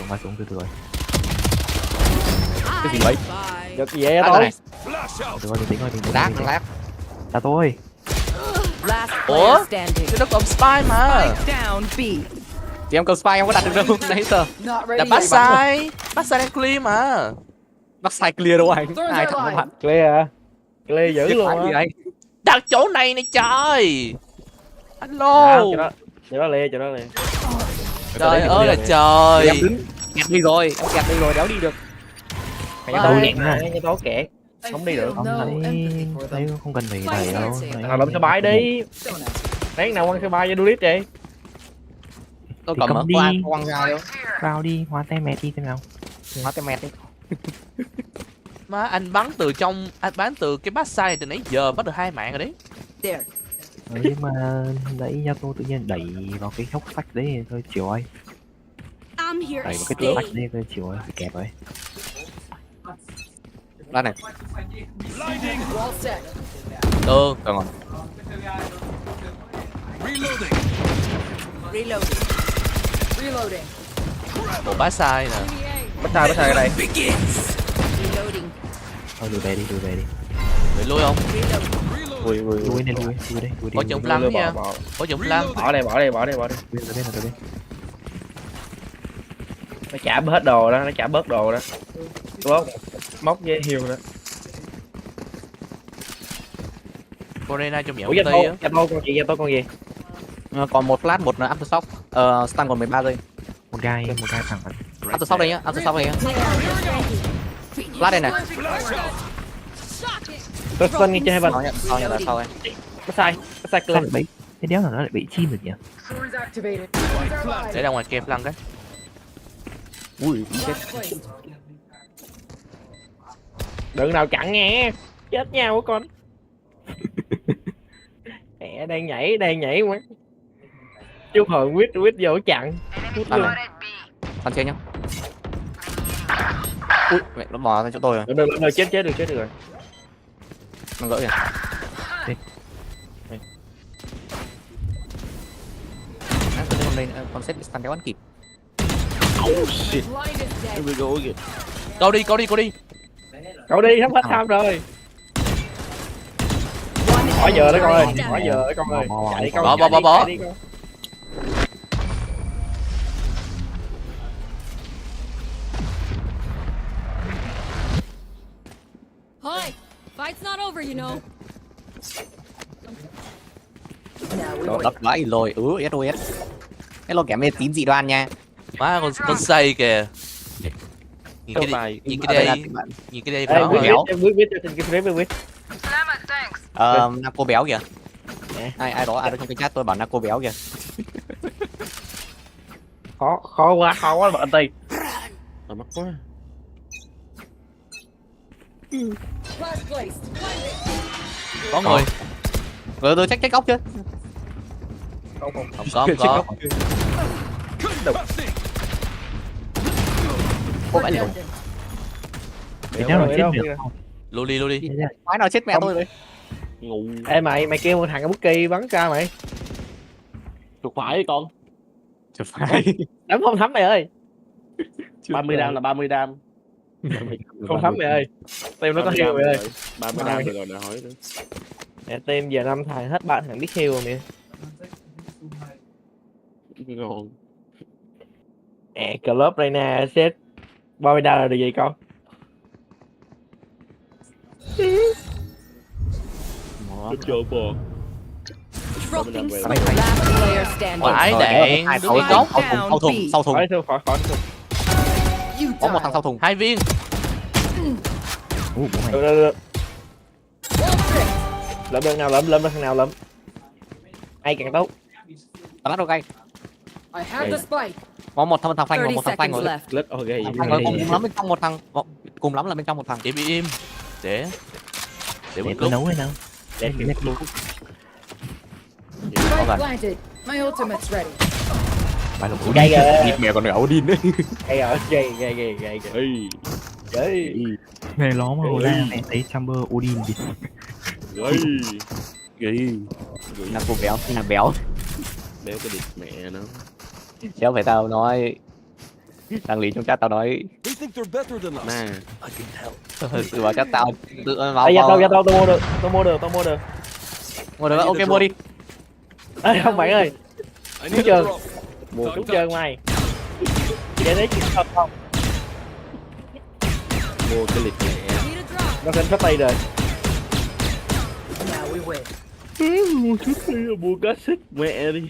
Ba xuống từ từ rồi. Cái gì vậy? Giật gì vậy Lát tôi? này. Được rồi, bình tĩnh rồi, bình tĩnh. Lát, lát. Là tôi. Last Ủa? player standing. Cái đó còn spy mà. Spike down B. Thì em cầm spy em có đặt được đâu. Nãy giờ. Là backside đang clear mà. Backside clear đâu anh? Ai thằng nó bạn. Clear à? Clear dữ luôn Gì á. anh? Đặt chỗ này nè trời. Hello. Chỗ đó lê. Trời ơi là trời. Em đứng kẹt đi rồi, em kẹt đi rồi, đéo đi được. Cái tố kẹt mà, cái tố kẹt. Không đi được. Ông thấy không cần phải đẩy đâu. Nào làm xe bay đi. Đáng nào quăng xe bay cho đu lít vậy? Tôi Thì cầm cầm ở đi. quăng ra đâu. Vào đi, hóa tay mẹ đi xem nào. Hóa tay mẹt đi. Má anh bắn từ cái backside từ nãy giờ bắt được 2 mạng rồi đấy. There. Nhưng mà nãy nha tôi tự nhiên đẩy vào cái hốc sách đấy thôi chiều ơi. I'm here Đẩy to vào cái stay. sách đấy thôi chiều ơi, bị kẹp rồi. Lát này. Wall set. Được. Được rồi. Reloading. Reloading. Một backside nè. Bắt sai cái này. Reloading. Thôi lùi về đi. Bị lui không? Lùi này lùi đây. Có chồng flank nha. Có chồng flank. Bỏ đây. Bên đây. Nó trả hết đồ đó, nó trả bớt đồ đó. Móc với hiêu đó. Corona trong nhậu Ủa, tí á. cho tôi con gì? Còn một flash, một aftershock. Stun còn 13 giây. một gai thẳng vào. Aftershock đây nhá, aftershock đây nhá. Flash đây này. Tôi phân ngay trên hai bên. Sau là sau đây. Nó sai Sao clear. lại bị cái đéo nào nó lại bị chim được nhỉ? Để ra ngoài kẹp flank cái. Ui, chết. Đừng nào chặn nghe. Chết nhau của con. Mẹ đang nhảy quá. Chú hồn quýt vô chặn. Hút luôn. Phân chia nhá. Ui, mẹ nó bò ra chỗ tôi rồi. Được, chết rồi. Nó gỡ kìa. Con set bị stun đéo ăn kịp. Câu đi. Cậu đi, sắp hết time rồi. Bỏ giờ đó con ơi. Chạy đi con. Bỏ. Chạy đi con. Hi. Fight's not over, you know. Đồ đập vãi rồi, SOS. Hello kẻ mê tín dị đoan nha. Má con say kìa. Nhìn cái đây Đó, đó. béo. Viết cho trên cái viết. Naco béo kìa. Ai đó trong cái chat tôi bảo Naco béo kìa. Khó quá bạn Tây. Mắc quá. Có người. Rồi tôi check góc chưa? Không có. Không phải liều. Cái đéo nào chết được không? Lưu đi. Quái nào chết mẹ tôi rồi. Ngủ. Ê mày kêu một thằng ở Bookie bắn ra mày. Chuột phải đi con. Chuột phải. Đấm không thấm mày ơi. 30 đam là 30 đam. Không thấm mày ơi. Team nó có heal mày ơi. 30 đam rồi đã hỏi nữa. Nè team giờ 5 thằng hết 3 thằng biết heal rồi mày. Ngon. Nè club Reina set 30 đam là được gì con? Rất chơi bò. Dropping Last player standing. Quải đạn. Đứng cái góc. Sau thùng. Khỏi. Có một thằng sau thùng. 2 viên. Bố mày. Được. Lượm thằng nào lượm. Ai càng tốt. Tao lát đâu gay. I have the spike. Có một thằng phanh và 30 một thằng phanh seconds rồi. left. Lít ok gì. Phanh rồi cùng lắm bên trong một thằng. Cùng lắm là bên trong một thằng. Chỉ bị im. Để Để bật tôi lúc. nấu hay nào? Để kịp luôn. Spike planted. My ultimate's ready. Bài lục Gây rồi. Nhịp mẹ còn gạo đi đấy. Gây. Ghê. Này nó mà hồi ra mẹ thấy Chamber Odin đi. Ghi. Là cô béo, là béo. Béo cái địt mẹ nó. Chéo phải tao nói. Đang lý trong chat tao nói. They think they're better than us. Nè. Tự vào chat tao tự vào. Ê, dạ tao mua được, mua được. Mua được, ok mua đi. Ê, không bạn ơi, I Đúng need chưa? a drop. mua đúng chơi mày. Để đấy chuyện thật không? Mua cái lịch nhẹ. Need a drop. Nó sinh phát tay rồi. Now we win. Mua chút đi, mua cá xích mẹ đi.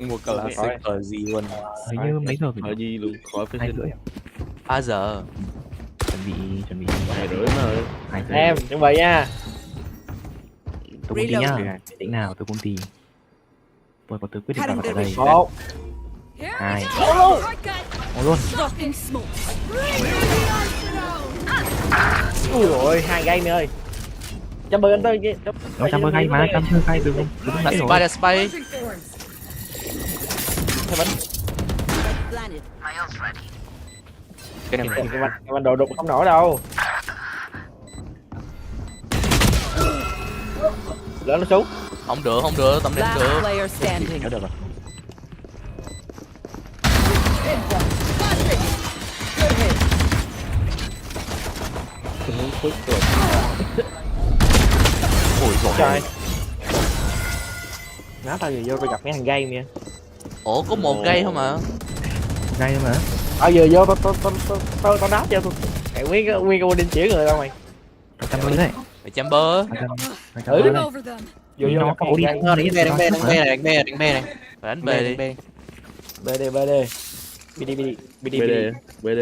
Mua classic ở gì luôn. Hình như mấy giờ Hỏi gì luôn, khỏi phải 2 xin. rưỡi. 3 giờ. Chuẩn bị 2 rưỡi mà. 2 rưỡi. Em chuẩn bị nha. Tôi cũng tí nhá. Tính nào tôi cũng tí. Tôi có tự quyết định vào ở đây. 1 Here 2. we go. Shortcut. Ôi luôn. Dropping smoke. Ui ôi, 2 gây nữa ơi. Chăm bơ anh tôi chứ. Nó trăm bơ ngay mà, trăm bơ ngay đừng nãy rồi. Spider Spy. Planted. Cái này Cái bạn đồ đụng không nổi đâu. Lớn nó xuống. Không được, tầm này không được. Player standing. Nó được rồi. Ôi dồi Trời. Nó tao vừa vô tôi gặp mấy thằng gay nha. Ủa có một gây không mà. Ngay mà. Tao vừa vô tao đáp cho tôi. Mày nguyên cái đinh chỉ người đâu mày. Trăm bơ đấy. Phải chamber. Turn over them. Vô Nó có đi. đánh B này. Phải đánh B đi. BD. BD. BD.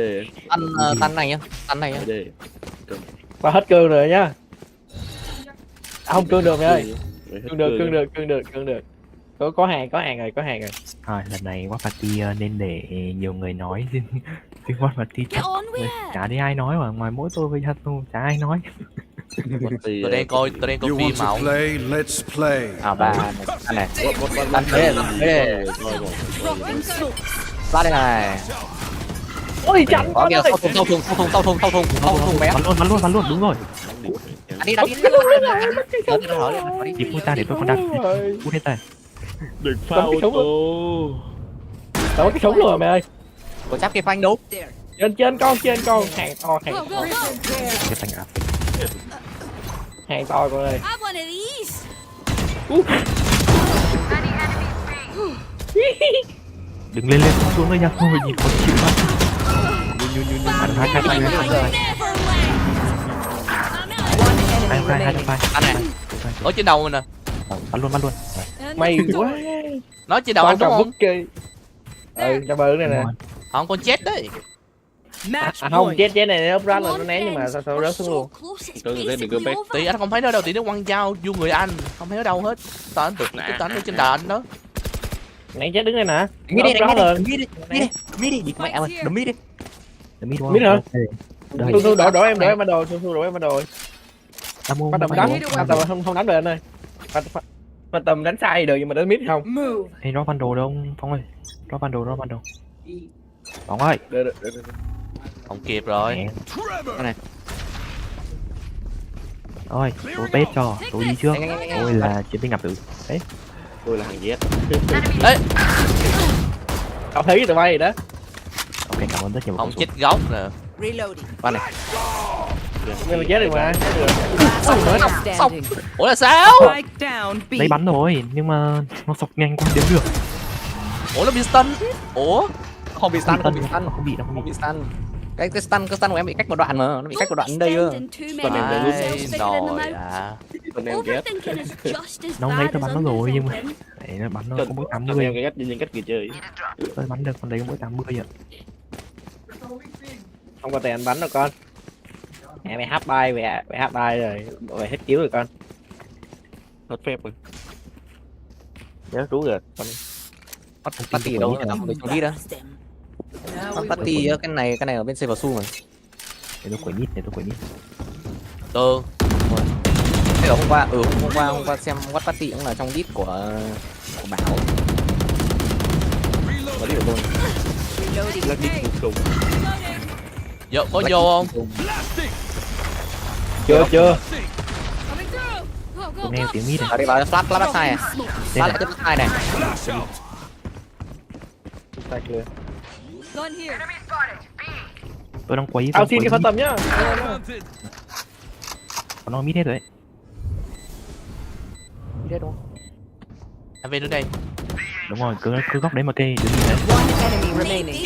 Tan này nhá. BD. Qua hết cương rồi nhá. À, không cương được mày ơi. Mày hết Cương được. Có hàng rồi. Rồi lần này Watch Party nên để nhiều người nói chứ Watch Party Get on with it. chả thấy ai nói mà ngoài mỗi tôi với Hatu chả ai nói. Tôi đang coi You phim want mà to không. play? Let's play. À ba này. Tan thế. Dropping smoke. Ra đây này. Ôi chặn Có con kìa, ơi. sau thùng bé. Bắn luôn đúng rồi. Đi. Đi phu ta để tôi còn đặt. Phu hết tay. Đừng Bấm phao cái súng ô. Tao cái súng luôn rồi mày ơi. Có chắc cái phanh đúng. Trên con hàng to. Go, go, go. Cái tay áp. Hàng to con ơi. Have one of these. Đừng lên xuống đây nha thôi nhìn con chịu quá. Bắn hai Never land. hai tay. Anh này. Ở trên đầu mình nè. Bắn luôn. And Mày the quá. door. Nó trên đầu anh đúng không? Cho bự này nè. Không con chết đấy. À không, chết này nó ra là nó né nhưng mà sao rớt xuống luôn. Tí anh không thấy nó đâu, tí nó quăng dao vô người anh, không thấy ở đâu hết. Sao anh tự cái tánh ở trên đà anh đó. Nãy chết đứng đây nè. Mít đi, đi mẹ ơi, đấm mít đi. Mít hả? Thu đổ em ban đồ, Bắt tầm đánh, không đánh được anh ơi. Bắt tầm đánh sai được nhưng mà đánh mít không. Hey, drop bundle đâu Phong ơi. Drop bundle. Phong ơi. Không kịp rồi. Này. Ôi, tôi test cho, tôi đi trước. Tôi là chiến binh ngập tử. Đấy. Tôi là hàng Z. Ê, Tao thấy tụi bay đó. Ok, cảm ơn rất nhiều. không chết góc nè. Reloading. Qua này. Nhưng mà chết được mà. Xong. Ủa là sao? Strike down B. Đấy bắn rồi, nhưng mà nó sọc nhanh quá đến được. Ủa nó bị stun. Ủa Không bị stun. Không bị. Stun. Cái stun của em bị cách một đoạn mà, nó bị cách một đoạn đến đây cơ. nồi à. Overthinking is just as Nó bad lấy as tôi bắn nó rồi nhưng mà underthinking. đấy, nó bắn nó có mỗi Em 80. cái cách nhìn cách kỳ chơi. Tôi bắn được con đấy có mỗi 80 ạ. Không có tiền bắn đâu con. Mày hát bay rồi, mày hết chiếu rồi con. Hết phép rồi. Nhớ trú rồi con. Hot party đâu người ta không được trong đi đó. Hot party cái này ở bên server su mà. Để tôi quẩy nít. Tương. Thế là hôm qua xem Hot party cũng là trong list của Bảo. Có điều luôn. Lắc đi cùng. Vô có vô không? Chưa. Coming through. Go, go, Tôi nghe go. tiếng mít này. Ở đây bảo flash backside này. Flash lại tiếp backside này. Tay clear. Gun here. Tôi đang quấy. Tao xin cái phân tầm nhá. Nó mít hết rồi đấy. Mít hết đúng không? Anh về đến đây. Đúng rồi, cứ góc đấy mà kê đứng nhìn đấy. One enemy remaining.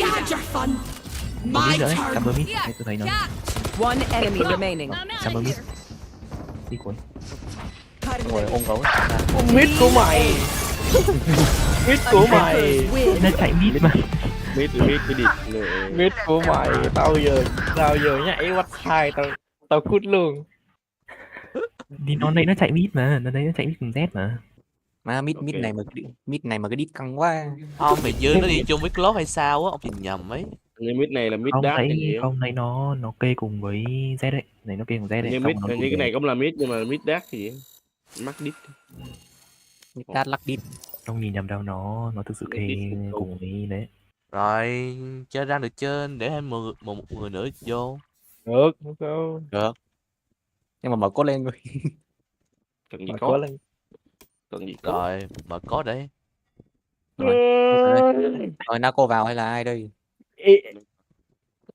Có mít nữa đấy, cam mít. Đấy, tôi thấy nó. One enemy remaining. Cam mít. Đi cuối. Ngồi ôm gấu. Mít của mày. Mít của mày. Nó chạy mít mà. Mít cái địt. Mít của mày. Tao giờ nhảy bắt hai tao cút luôn. Thì nó đấy nó chạy mít mà, nó đấy nó chạy mít cùng Z mà. Má mít này mà cái đít căng quá. Ông mày dư nó đi chung với Close hay sao á, ông nhìn nhầm ấy. Như mít này là mít Không đát thấy không thấy nó kê cùng với Z đấy. Này nó kê cùng Z đấy. như mít như cái này cũng là mít nhưng mà mít đát thì vậy. Mắc đít. Mít đát lắc đít. Không nhìn nhầm đâu, nó thực sự kê cùng với đấy. Rồi chơi ra được chưa, để thêm một người nữa vô. Được, không sao. Được. Nhưng mà mở cốt lên rồi. Cần gì Mở có. cốt lên. Cần gì có. Rồi mở code đấy. Rồi Naco vào hay là ai đây?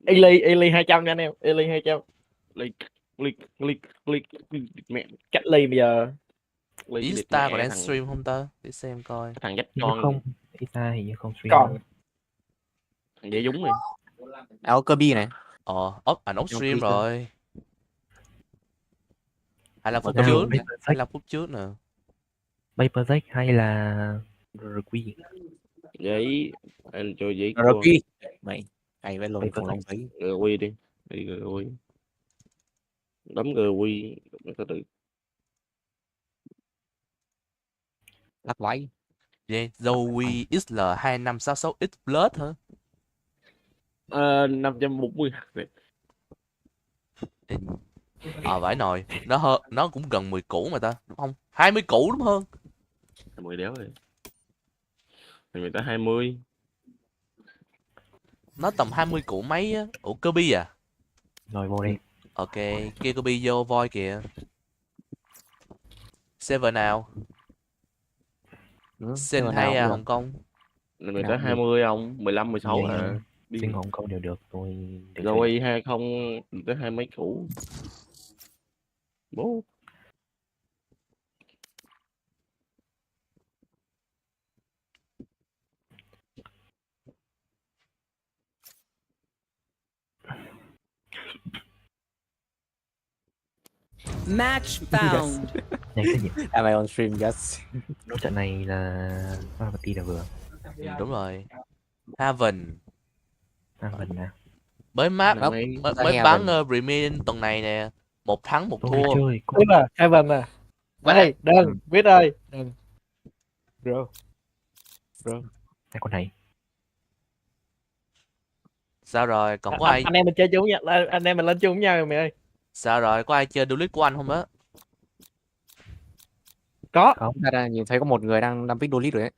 Eli 200 nha anh em. Eli 200. Click mẹ Cách ly bây giờ. Insta còn đang stream không ta? Để xem coi. Thằng dắt Nó con. không, Insta hình như không stream. Còn Thằng dễ dúng này. Áo Kirby này. Ảnh ốc stream Freezer. rồi. 25 phút Nào, trước, Paper Jack. 25 phút trước nè. Paper Jack hay là RQ? Giấy. Anh cho giấy. Rocky. Mày. Hay với lồn Paper cùng lòng giấy. GQ đi. Đi GQ. Đấm GQ. Có tự. Lắc váy. Yeah, Zoe XL2566X Plus hả? 540. Vãi nồi, nó cũng gần 10 củ mà ta, đúng không? 20 củ đúng hơn. 10 đéo rồi. Thì người ta 20. Nó tầm 20 củ mấy á. Ủa Kirby à? Rồi vô đây. Ok, kia Kirby vô voi kìa. Server nào? Xin hay à Hồng Kông? Người ta 20 ông, 15 16 à. Xin Hồng Kông đều được tôi. Rồi 20 tới 20 mấy củ. Bố. Match found. Nhanh thế nhỉ? Am I on stream? Yes. Đối trận này là party là vừa. Đúng rồi. Haven. Haven nè. Mới map Mới mới bắn Remain tuần này nè. 1 thắng 1 Tôi thua. chơi. Đúng là Heaven à. Đây, đơn, viết ơi. Bro. Hai con này. Sao rồi, còn có ai Anh em mình chơi chung nha, anh em mình lên chung với nhau rồi mày ơi. Sao rồi, có ai chơi duelist của anh không á? Có. Không, ra nhìn thấy có một người đang pick duelist rồi đấy.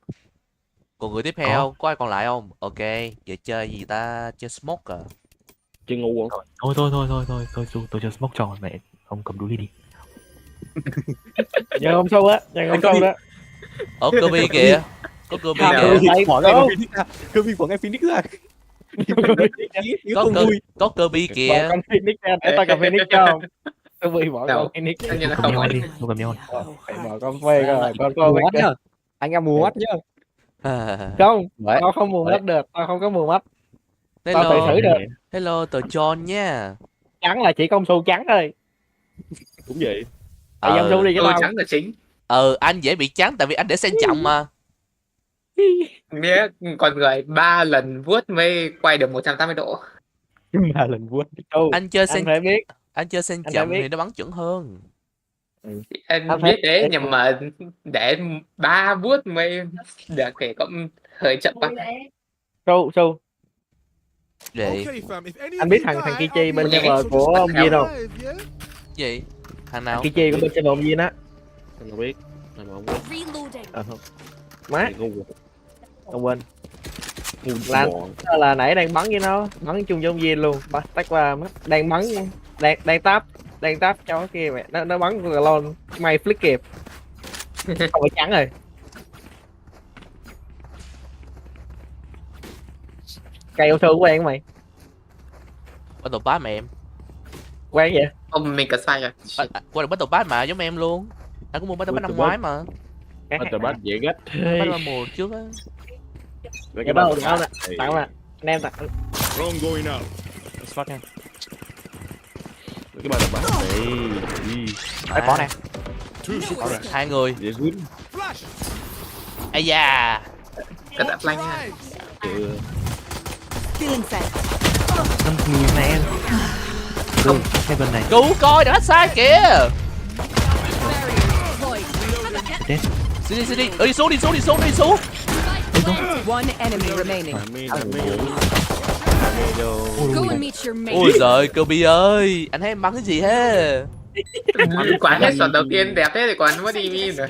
Còn người tiếp theo, có ai còn lại không? Ok, vậy chơi gì ta? Chơi smoke à? chơi ngu không? Thôi, tôi chơi smoke tròn mẹ, ông cầm đuôi đi. Giờ không sâu á, giờ không sâu đó. Ở Kirby kìa. Có Kirby kìa. Bỏ ngay Phoenix ra. Kirby bỏ ngay Phoenix ra. Có Kirby kìa. Bỏ con Phoenix ra để tao cầm Phoenix cho không? Kirby bỏ con Phoenix. Cầm nhau đi, tôi cầm nhau. Phải bỏ con phê rồi, con mắt nhá. Anh em mù mắt nhá. Không, tao không mù mắt được, tao không có mù mắt. Tao tự xử được. Hello, tờ John nha. Trắng là chỉ công su trắng thôi. Cũng vậy. Tại công su đi cho tao. Trắng là chính. Anh dễ bị trắng tại vì anh để sen chậm mà. Nghĩa con người 3 lần vuốt mới quay được 180 độ. 3 lần vuốt. Anh chơi sen phải biết. Anh chơi sen chậm thì nó bắn chuẩn hơn. Anh biết đấy, nhưng mà để 3 vuốt mới được thì cũng hơi chậm quá. Su. Vậy. Anh biết thằng Kichi bên server của ông Viên không? Gì? Thằng nào? Kichi của bên server ông Viên á. Anh không biết. Anh không biết. Không. Má. Ngu. Không quên. Là nãy đang bắn với nó, bắn chung với ông Viên luôn. Tách qua mắt, đang bắn đang táp cho cái kia mẹ. Nó bắn rồi lon, may flick kịp. Không phải trắng rồi. Cây auto của em mày. Battle Pass mà em. Quen vậy? Ông mình cần sai rồi. Qua được Battle Pass mà giống em luôn. Anh cũng mua Battle Pass năm ngoái mà. Battle Pass dễ gắt. Battle Pass mùa trước á. Dạ đâu, tặng mà. Anh em tặng. Drone going out. Spot nha. Cái Battle Pass này. Đấy có nè. Hai người. Dễ quýnh. Ây da. Cẩn thận flank nha. Năm nghìn này em. Không, cái bên này. Cứu coi đã sai kìa. Chết. Đi xuống. One enemy remaining. Go and meet your mate. Ôi giời, Kirby ơi, anh thấy em bắn cái gì thế? Quả hết shot đầu tiên đẹp thế thì còn mất đi min rồi.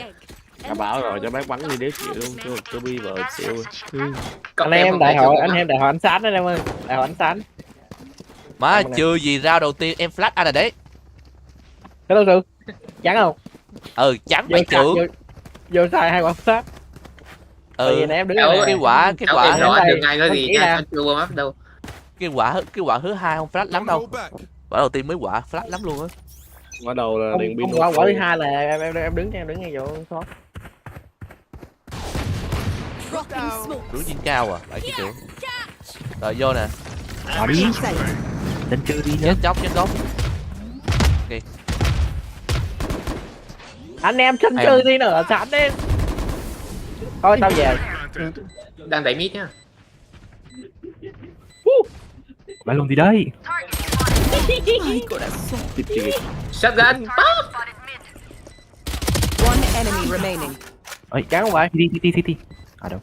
Đã bảo rồi cho bác bắn đi đế chịu luôn, chứ Kirby vợ chịu. Anh em đại hội ánh sáng đấy em ơi. Đại hội ánh sáng. Má chưa gì rao đầu tiên em flash anh rồi đấy. Cái đâu sự? Chắn không? Chắn phải trưởng. Vô xài 2 quả flash. Em đứng cái quả rõ đường ngay nói gì nha, chưa warm up đâu. Cái quả thứ hai không flash lắm đâu. Quả đầu tiên mới quả flash lắm luôn á. Quả đầu là điện pin. Quả thứ hai là em đứng ngay vô shot. Đứng trên cao à, phải chứ trưởng. Rồi vô nè. Đi. Đánh chơi đi nữa. Chết chóc. Ok. Anh em chân chơi đi nữa, sẵn đi. Thôi tao về. Đang đẩy mid nhá. Bạn làm gì đây? Shotgun. One enemy remaining. Ơi, chán không phải. Đi. À đâu?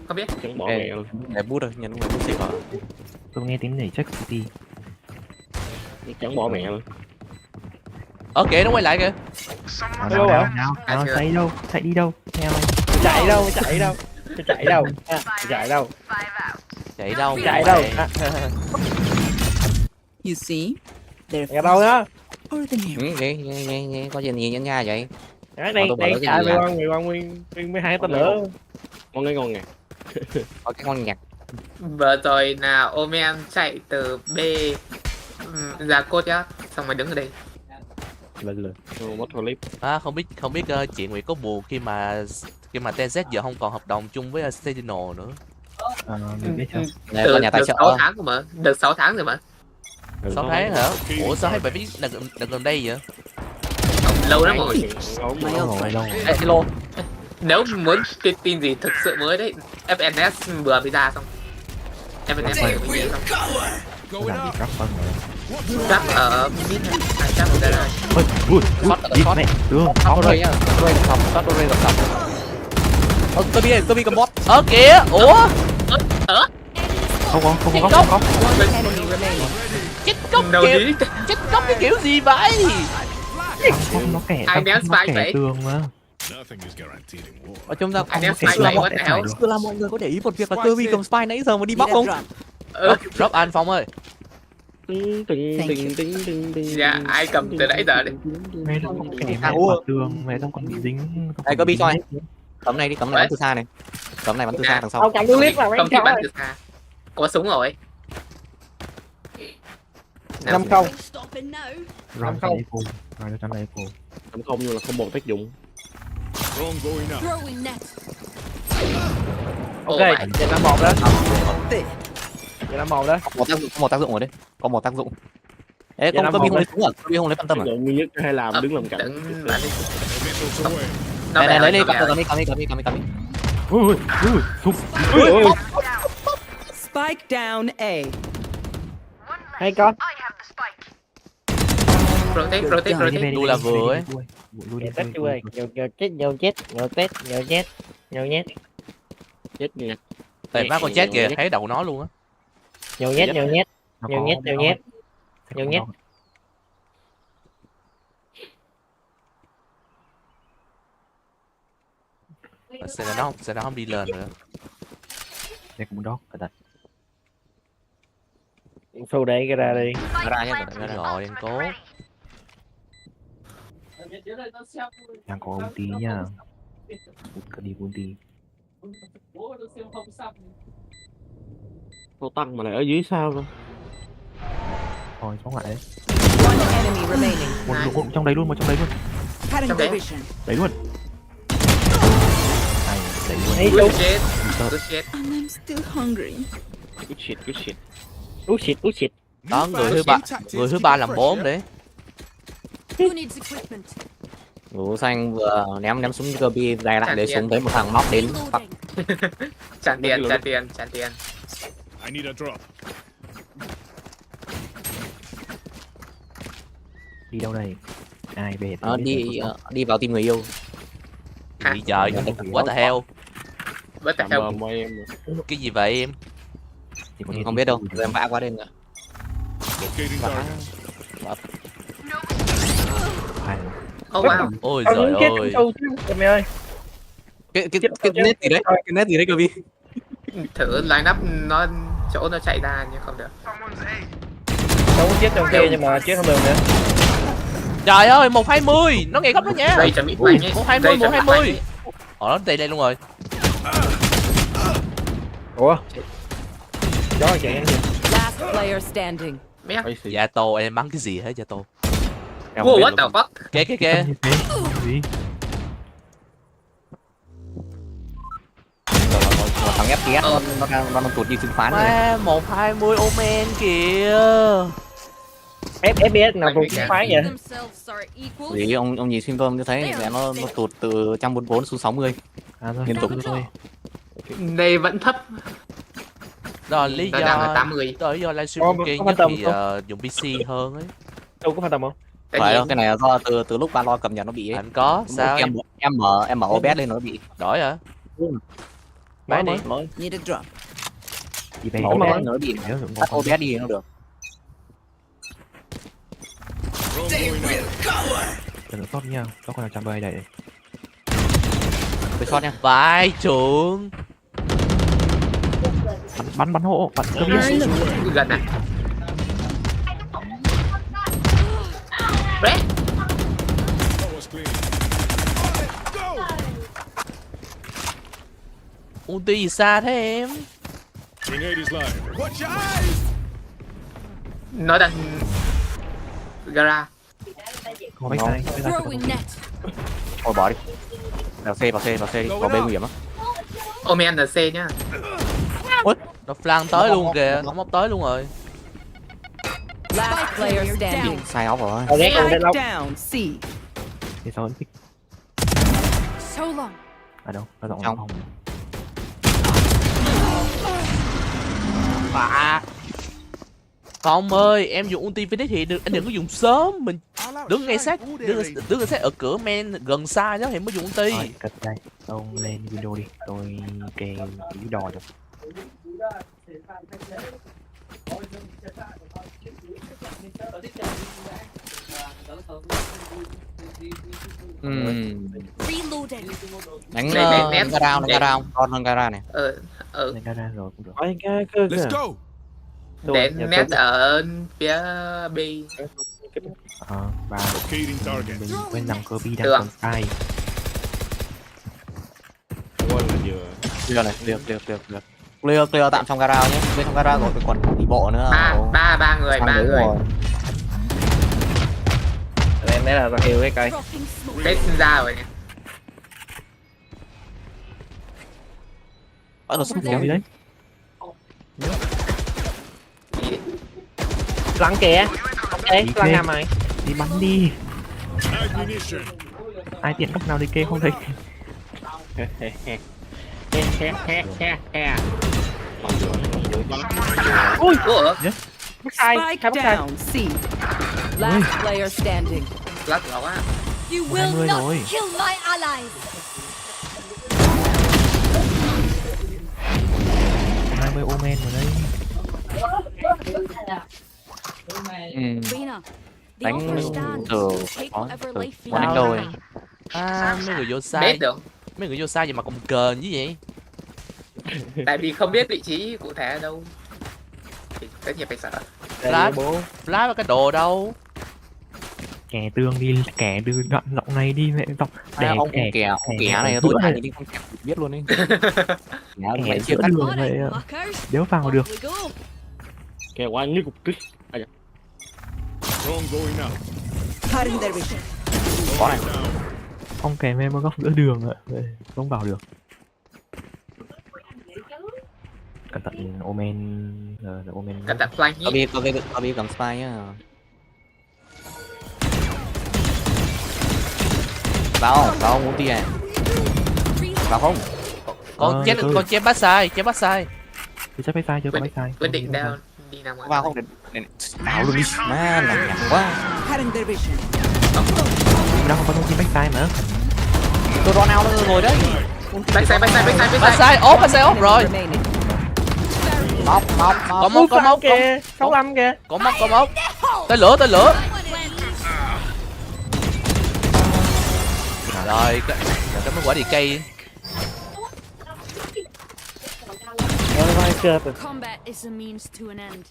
Không biết. Chẳng bỏ mẹ luôn. Để bút rồi, nhấn bút xịt vào. Tôi nghe tiếng này check City. Chẳng bỏ mẹ luôn. Kìa nó quay lại kìa. Nào, chạy đi đâu? Theo anh. Chạy đâu? You see? Ở đâu đó? Nghe có gì nhìn nha vậy? Đang chạy mày quăng nguyên 12 tên lửa. Con cái ngon nè. Có cái con nhạc. Vừa rồi là Omen chạy từ B ra cốt nhá, xong rồi đứng ở đây. Lên. Mất clip. Không biết chuyện Nguyệt có buồn khi mà TZ giờ không còn hợp đồng chung với Sentinel nữa. Từ 6 tháng rồi mà, được 6 tháng rồi mà. 6 tháng hả? Ủa sao thấy bài viết đợt gần đây vậy? Lâu lắm rồi. Hello. Nếu muốn cái tin gì thực sự mới đấy, FNS vừa mới ra xong. FNS vừa mới ra xong. Chắc ở mid hay chắc ở đây. Shot mẹ. Shot nhá. Shot gặp sòng. Tôi bị cầm bot. Kìa. Ủa? Không. One enemy remaining. Chết cốc cái kiểu gì vậy? Không, nó kẻ tường mà. Ở chúng ta anh em spy này what the hell? là mọi người có để ý một việc là Kirby cầm spy nãy giờ mà đi bóc không? Drop anh Phong ơi. Dạ, ai cầm từ nãy giờ đấy. Mẹ nó kẻ mẹ tường, mẹ không còn bị dính. Đây Kirby cho anh. Cấm này đi, cấm này bắn từ xa này. Cấm này bắn từ xa đằng sau. Không cầm clip vào không thì bắn từ xa. Có súng rồi. 5-0. 5-0. Không nhưng là không một tác dụng. Ok, giờ 5-1 đó. Giờ 5-1 đó. Có một tác dụng rồi đấy. Có một tác dụng. Ê, không Kirby không lấy súng à? Kirby không lấy phân tâm à? Duy nhất hay làm đứng làm cạnh. Này lấy đi, cầm đi. Ui, Spike down A. Hay con. Rotate. Đu là vừa ấy. Tết chú ơi, nhiều chết. Chết nha. Tại má con chết kìa, thấy đầu nó luôn á. Nhiều nhét. Sẽ nó không đi lên nữa. Đây cũng đó, cẩn thận. Phù đây cái ra đi. Ra nhá, Rồi, đang cố. Đang có ulti nha. Đi ulti. Tô Tăng mà lại ở dưới sao cơ. Thôi sống lại đấy. One enemy remaining. Một trong đấy luôn, một trong đấy luôn. Trong đấy. Đấy luôn. Này, đấy luôn. Hey, Good shit. Good shit. And I'm still hungry. Good shit, good shit. Út xịt. Đó, người thứ ba làm 4 đấy. Who needs equipment? Ngủ xanh vừa ném súng cơ bi dài lại để súng thấy một thằng móc đến bắt. Trả tiền, trả tiền, trả tiền. I need a drop. Đi đâu đây? Ai về? Đi vào tìm người yêu. Gì trời, quá tà heo. Bất tại Cảm theo. em. Cái gì vậy em? Không biết đâu, rồi em vã qua đây rồi. Locating target. Oh wow. Ôi Tao giời muốn chết ơi. sâu chứ mày ơi. Cái nét gì đấy cơ bi. Thử line up nó chỗ nó chạy ra nhưng không được. Tao muốn chết trong kia nhưng mà chết không được nữa. Trời ơi, 120, nó nghe gấp đó nha. Đây chuẩn bị quay nhé. 120, 120. Nó đây luôn rồi. Ủa? Chó chạy ăn gì? Last player standing. Mẹ. Dạ Tô, em bắn cái gì hết dạ Tô? Wow, what the fuck? Kìa. Gì? Thằng FPS nó tụt như sưng phán rồi. Má, 120 Omen kìa. FPS nào cũng phái vậy? Themselves are equal. Vì ông nhìn stream như thấy nó tụt từ 144 xuống 60. Thôi, Liên tục thôi. Đây vẫn thấp. Đó là lý Nó đang ở do 80. đó là do livestream kia nhất thì dùng PC hơn ấy. Đâu có phantom không? Phải đâu, cái này là do từ lúc ba lo cập nhật nó bị ấy. Anh có sao Em mở OBS lên nó bị. đổi hả? Máy đi. Need a drop. Đi về. Mở OBS nó bị. Tắt OBS đi nó được. Đừng có sót nha, có con nào chạm bơi đây. Tôi shot nha. Vai trưởng. Bắn hộ, bắn cơ bi. Gần này. Red. Ulti gì xa thế em? Grenade is live. Watch your eyes. Nó đang gara. Có bách sai. Throwing net. Thôi bỏ đi. Vào C đi, vào B nguy hiểm á. Omen là C nhá. Nó flank tới luôn kìa, nó móc tới luôn rồi. Last player standing. Sai óc rồi. Tao ghét Spike lóc. down. C. Thì sao vẫn thích. So long. À đâu, nó rộng Trong. không. Không ơi, em dùng ulti Phoenix thì anh đừng có dùng sớm, mình đứng ngay sát ở cửa men gần xa đó thì mới dùng ulti. Rồi, cất đây. Ông lên video đi, tôi kê tí đò được. Reloading. Đánh gara down, con hơn gara này. Lên ra rồi cũng được. Ôi cái cơ kìa. Let's go. Để net ở phía B. Và Locating target. mình quên rằng cơ bi đang Được. còn sai. One là vừa. Clear này, clear. Clear tạm trong gara nhé. Bên trong gara rồi còn đi bộ nữa. Ba người. Em đấy là tao kêu cái cây. Dropping smoke. Cái ra rồi nè. Nó sắp Kéo đi đấy. Lắng kìa. Ê, lắng nằm rồi. Đi bắn đi. Ammunition. Ai tiện lúc nào đi kê không thấy. Ui, Ủa? bắt sai, Spike bắt sai. down. C. Last player standing. Lắc nó quá. You 120 will not rồi. kill my allies. 20 Omen vào đây. Reyna, the Đánh offer stands. từ Take có whatever từ life có đánh you đâu have. rồi. Mấy người vô Biết sai. được. Mấy người vô sai gì mà còn cờn như vậy? Tại vì không biết vị trí cụ thể ở đâu. Thì tất nhiên phải sợ. Flash vào cái đồ đâu? Kẻ tương đi, kẻ đưa đoạn giọng này đi mẹ giọng. Ông kẻ này tôi lại nhìn đi không kẻ biết luôn ấy. Mẹ giữa đường vậy đéo vào được. Kẹo qua như cục kích. Có này. Ông kèm em ở góc giữa đường ạ, không vào được. Cẩn thận Omen, Omen. Cẩn thận flank nhé. Có biết cầm spy nhá. Vào không muốn đi à? Vào không? Con chém bắt sai. Tôi chắc phải sai chưa, có phải sai. Quyết định đâu đi nào Vào không để vào luôn đi. Má làm nhảm quá. Đâu không có thông tin backside mà. Tôi ron out nó ngồi đấy. Backside ốp rồi. Móc. Có móc kìa, 65 kìa. Có móc. Tới lửa. Rồi, cái mấy quả đi cây.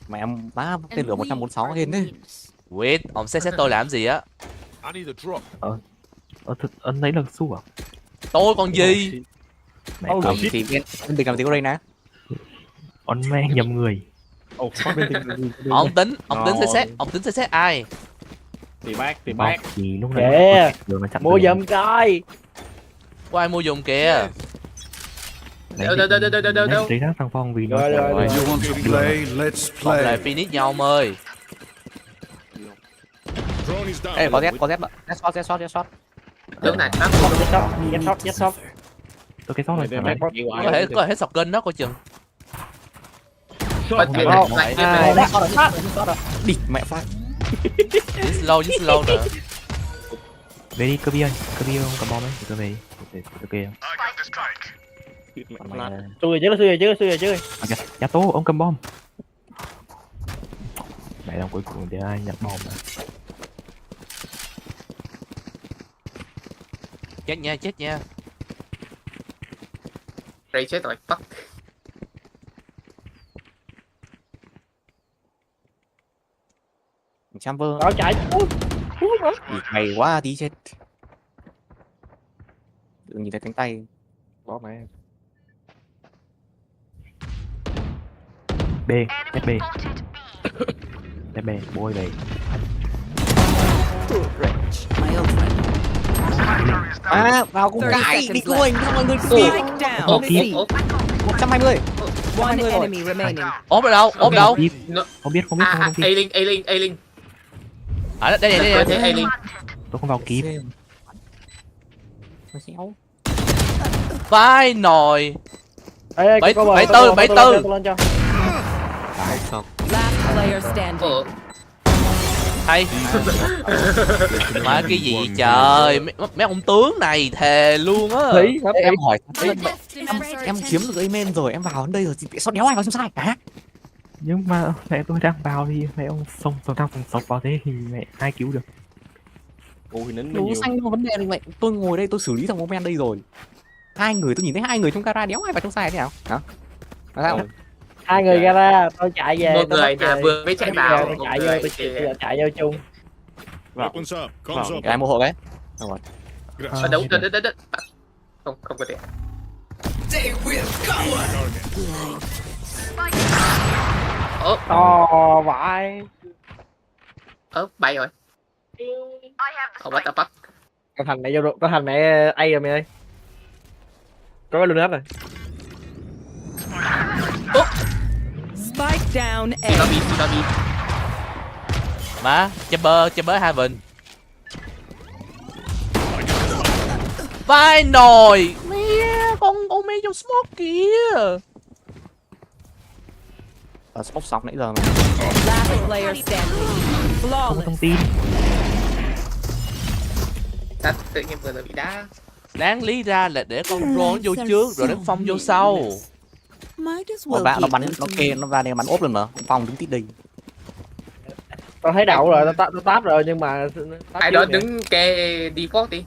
Mẹ em má tên lửa 146 lên đấy. Wait, ông xét tôi làm gì á? Anh lấy là su à? Tôi còn gì? Thì bên tình làm gì có đây nè. Ông mang nhầm người. Ông tính xét ai? Thì bác. Thì lúc này mua giùm coi. Có ai mua dùng kìa? Đâu. Đấy đó thằng Phong vì nó Rồi. Phong lại finish nhau ông ơi. Ê có Z bạn. Z shot. Đứng này, Nhất shot. Tôi cái sót rồi. Có thể sọc kênh đó coi chừng. Địt mẹ phát. Just slow nè. Về đi cơ bi ơi, cơ bi không cầm bom ấy, tôi về. Ok. Xui rồi chứ. Giá tố ông cầm bom. Mẹ đồng cuối cùng thì ai nhặt bom mà. Chết nha. Ray chết rồi, fuck. Chamber. Đó chạy. Mày quá tí chết. Đừng nhìn thấy cánh tay. Bỏ mẹ. B, bôi về. Vào cũng cãi đi của anh, xong mọi người cứ đi. 120. One enemy remaining. Ốp ở đâu? Không biết. A-Link. À đây. Tôi không vào kịp. Vai nồi. Bảy tư. Last player standing. Hay. Mà cái gì trời, mấy ông tướng này thề luôn á. Em hỏi em chiếm được email rồi, em vào đến đây rồi thì sao đéo ai vào xem sai hả? Nhưng mà mẹ tôi đang vào thì mẹ ông xông sọc vào thế thì mẹ ai cứu được? Đủ xanh không có vấn đề gì vậy. Tôi ngồi đây tôi xử lý thằng moment đây rồi. Hai người tôi nhìn thấy hai người trong gara đéo ai vào trong sai thế nào? Hả? Sao? Hai người gara, tôi chạy về. Một người vừa mới chạy vào, tôi chạy vô chung. Ai mua hộ đấy? Đúng. Không có tiền. To vãi. Bay rồi. What the fuck? Con thành mẹ vô rồi, con thành mẹ A rồi mẹ ơi. Có cái luôn hết rồi. Spike down A. Lobby. Má, chamber Heaven. Vai nồi. Mẹ, con mẹ trong smoke kìa. Smoke sọc nãy giờ mà. Last player standing. Không có Flawless. thông tin. Tự nhiên vừa rồi bị đá. Đáng lý ra là để con drone vô trước rồi đến Phong vô sau. Nó bắn nó kê nó ra đây bắn ốp lên mà. Phong đứng tít đây. Tao thấy đậu rồi, tao táp rồi nhưng mà Ai đó đứng kê default đi.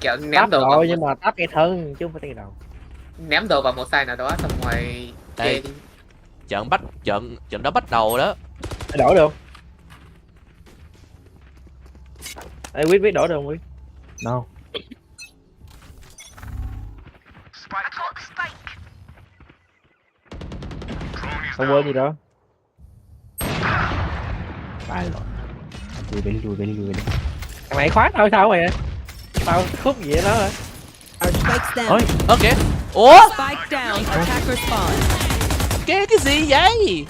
Kiểu ném đồ rồi nhưng mà táp cây thân chứ không phải cây đầu. Ném đồ vào một side nào đó xong rồi kê đi. Trận đó bắt đầu đó. Đổi được. Ê quyết đổi được không Quyết? No. Không quên gì đâu. Phải rồi. Lùi về đi. Thằng này khoát thôi sao mày? Tao khúc gì vậy đó hả? Ôi, Ok. Ủa? Spike down. Attacker spawn. Cái gì vậy?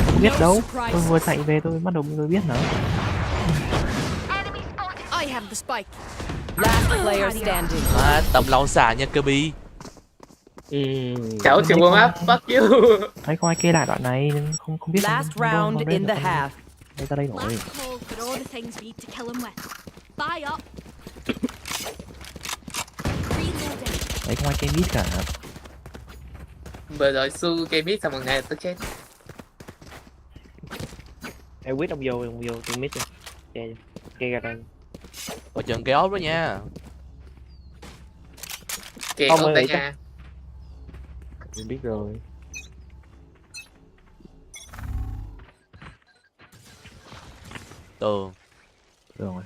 không biết đâu. Tôi vừa chạy về tôi bắt đầu mới biết nữa. I have the spike. Last player standing. Tầm lâu xà nha Kirby. Cháu chịu warm up, fuck you. Thấy không ai kê lại đoạn này nên không biết. Last round in the half. Đây ra đây rồi. Last call for all the things we need to kill him with. Buy up. Reloading. Đấy không ai kê biết cả. Vừa rồi su cây mít xong một ngày tôi chết. Em quyết ông vô tôi mít rồi. Kê ra đây. Ở trận cái ốp đó nha. Kê Ông ốp ơi, tại chắc- nhà. Em biết rồi. Tường. Được rồi.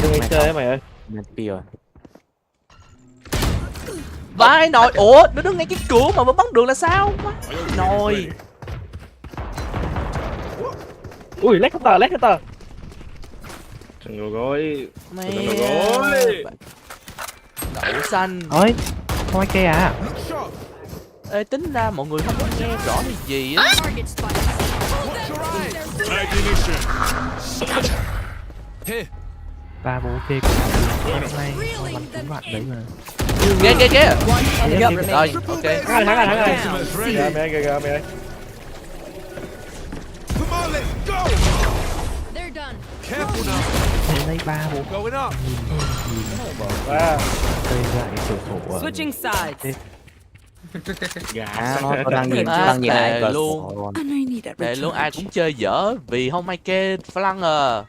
Đừng đi chơi á mày ơi. rồi. Vai nồi. Ủa nó đứng ngay cái cửa mà vẫn bắn được là sao? Nồi. Ui lét cutter. Thằng rồi. Mẹ. Rồi. Đậu xanh. Ôi, không ai kê à. Ê, tính ra mọi người không có nghe rõ cái gì á. Target spike. Ba bố kê của hôm nay bắn trúng đoạn đấy mà. Ghê. One enemy Rồi, remaining. ok. Thắng rồi. Down. Kìa mày ơi. They're done. Hôm nay ba bố Wow. cây lại cửa sổ. Switching sides. Nó đang nhìn ai cờ luôn. And I need a Để luôn ai cũng chơi dở vì không ai kê flank.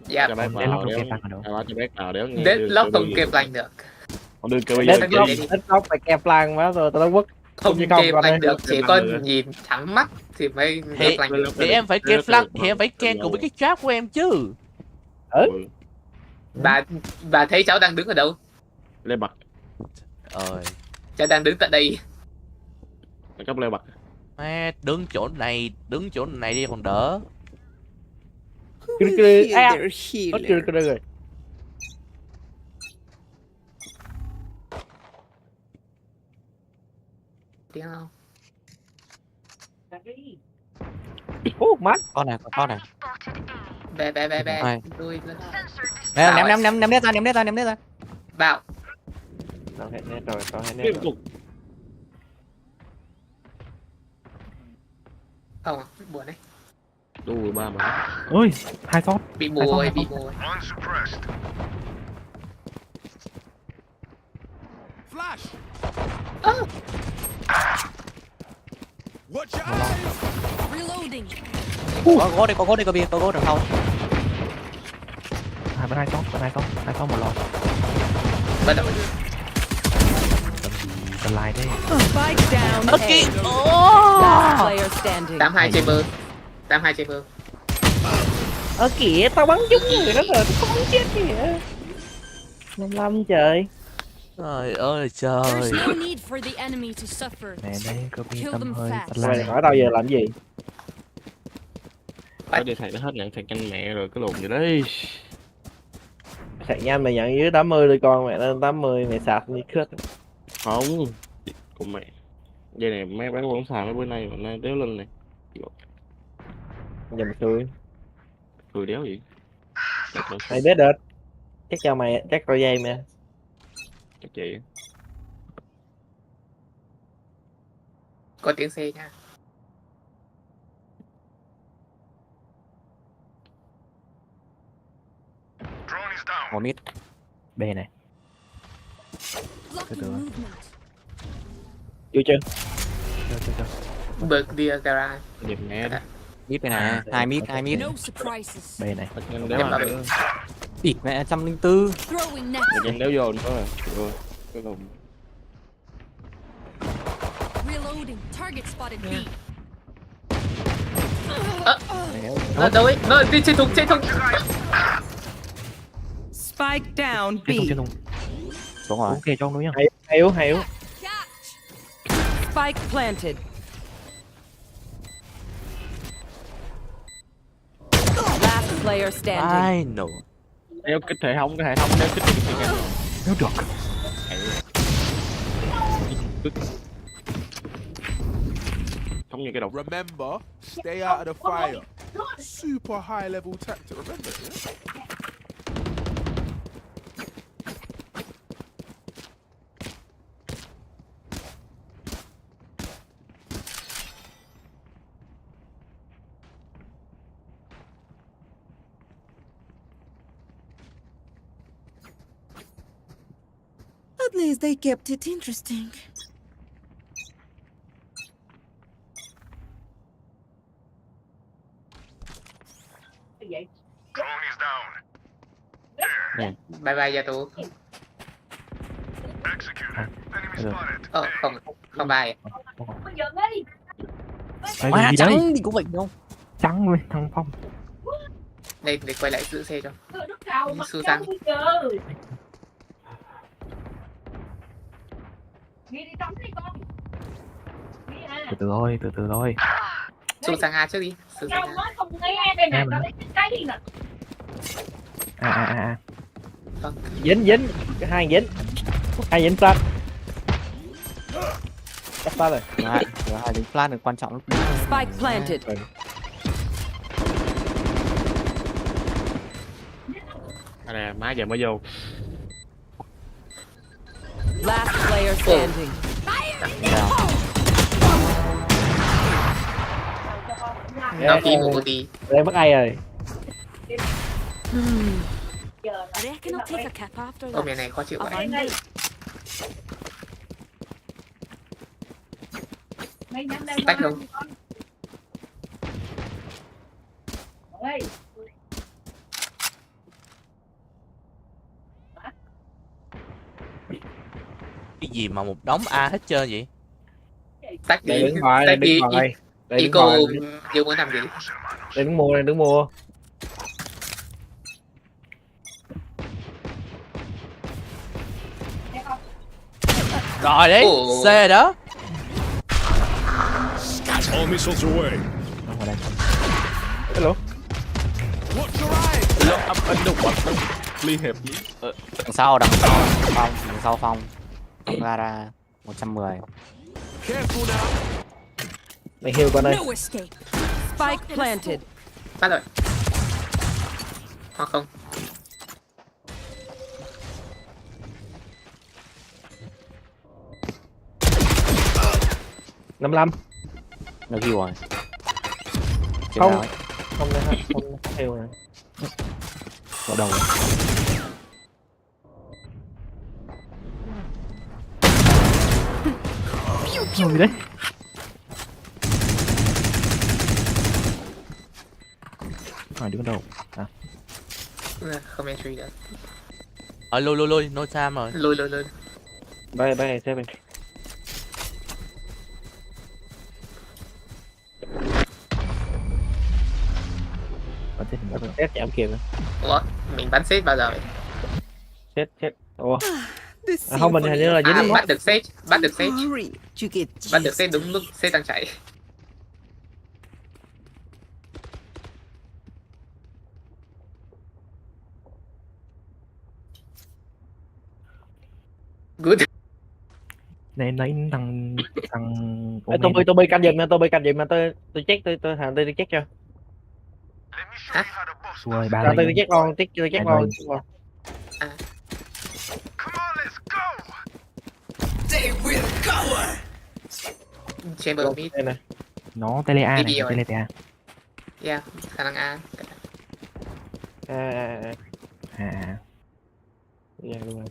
Dạ. Cho bác Để lóc vào được đéo. kê tăng ở đâu. Cho bác vào đéo nghe. Deadlock không kịp lành được. Không đưa cơ bây Đến giờ. góc phải kẹp lang quá rồi tao đã quất. Không như không, kịp con lành ơi. được, chỉ Kịp có lành được. nhìn thẳng mắt thì mới Thì, kịp lành được. thì em phải kê flank, thì em phải kê cùng với cái trap của em chứ. Bà thấy cháu đang đứng ở đâu? Lê bật. Cháu đang đứng tại đây. Cấp lê bật. Mẹ, đứng chỗ này đi còn đỡ. Nó chưa rồi. Tiếng không? Mắt. Con này. Bè. Hai. Đuôi lên. Ném đét ra. Vào. Tao hết nét rồi. Tiếp tục. Không, buồn đấy. Đu 3 mà. Ôi, hai shot. Bị mù rồi. Reloading. Có gốt đây, có gốt đằng sau. Hai shot một lọt. Bắt đầu. Cần lại đấy. Spike down. A. Last player standing. 82 chamber. Kìa tao bắn trúng người đó rồi, tao không bắn chết kìa. 55 trời. Trời ơi trời. There's no need for the enemy to suffer. Nè đây, cơ Kill tâm them hơi fast. thật Mày là. hỏi tao giờ làm gì? Phải đi thầy nó hết nhận thằng canh mẹ rồi cái lùn gì đấy. Thằng nhanh mày nhận dưới 80 đi con, mẹ lên 80 mày sạc như khớt. Không. Cùng mẹ. Vậy này mấy bán bóng xài mấy bữa nay mà nay đéo lên này. Giờ mày xui. Cười đéo gì. Mày biết được. Chắc cho mày, chắc coi dây mày. Chắc chị. Có tiếng xe nha. Một mít. B này. Blocking movement. Chưa chưa? Bực đi gara. Đẹp mẹ đó. Mít bên này, hai mít. No surprises. B này. Đéo Em bảo lại. bị. Ịt mẹ 104. Throwing net. Em đéo vô nữa rồi. Cái lùn. Reloading. Target spotted B. Đâu ấy? Nó đi trên thùng. Spike down B. Trên thùng. Xuống rồi. Ok cho ông đúng không? Hay yếu. Catch. Spike planted. Last player standing. I know. Đeo kích hệ thống, cái hệ thống đeo kích thì kìa. Nếu được. Không như cái đầu. Remember, stay out of the fire. Super high level tactic. Remember, yeah? At least they kept it interesting. Bye bye gia tu. Không, không bye. Quá Trắng thì cũng vậy đâu. Trắng với thằng Phong. Đây, để quay lại giữ xe cho. Su răng. Từ từ thôi, từ từ thôi. Su răng A trước đi. Su răng A. Vâng. Dính hai dính flash. Chắc flash rồi. Hai lính flash là quan trọng lúc đấy. Spike planted. Nè, má giờ mới vô. Last player standing. Nó đi một đi. Đây mất ai rồi. Ôm này khó chịu vậy. Tách không? Cái gì mà một đống A hết trơn vậy? Tách đi. Đứng ngoài, Tách đi. Ý cô yêu muốn làm gì? Đây đứng mua. Rồi đấy, C đó. All missiles away. Hello. Liên hiệp. Đằng sau Phong. Ra 110. Careful now. Mày heal con ơi. Spike planted. Bắt rồi. Hoặc không? Năm 55. Nó ghi rồi. Không heal nè. Vào đầu. Gì đấy? Hỏi đứng đầu. À. Không entry được. Lui, no time rồi. Lui. Bay xe bên. Bắn chết chạm kìa. Ủa, mình bắn xếp bao giờ vậy? Chết. Ủa. Không, mình hình như là dính. Bắt được xếp. Bắt được xếp đúng lúc xếp đang chạy. Good. Này lấy thằng Tôi bay canh giùm nha, tôi check tôi check cho. Hả? Rồi ba Tôi check on, check on. Chamber mid. Đây nè. nó tele A này, tele A. Yeah, khả năng A. Dạ luôn rồi.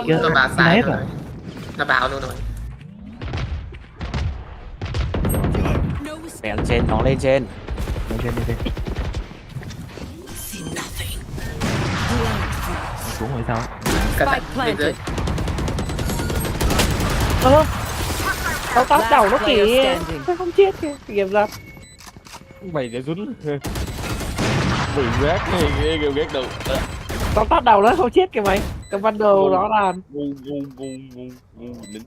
Nó vào sai rồi. Nó vào luôn rồi. Bèo trên, nó lên trên. Lên trên. Xuống rồi sao? Spike planted. Tao tát đầu nó kìa. Sao không chết kìa. Game ra. Mày để dính. Bị gác hay ghét đâu. Tao tát đầu nó không chết kìa mày. Cái ban đầu đó là ngu nín.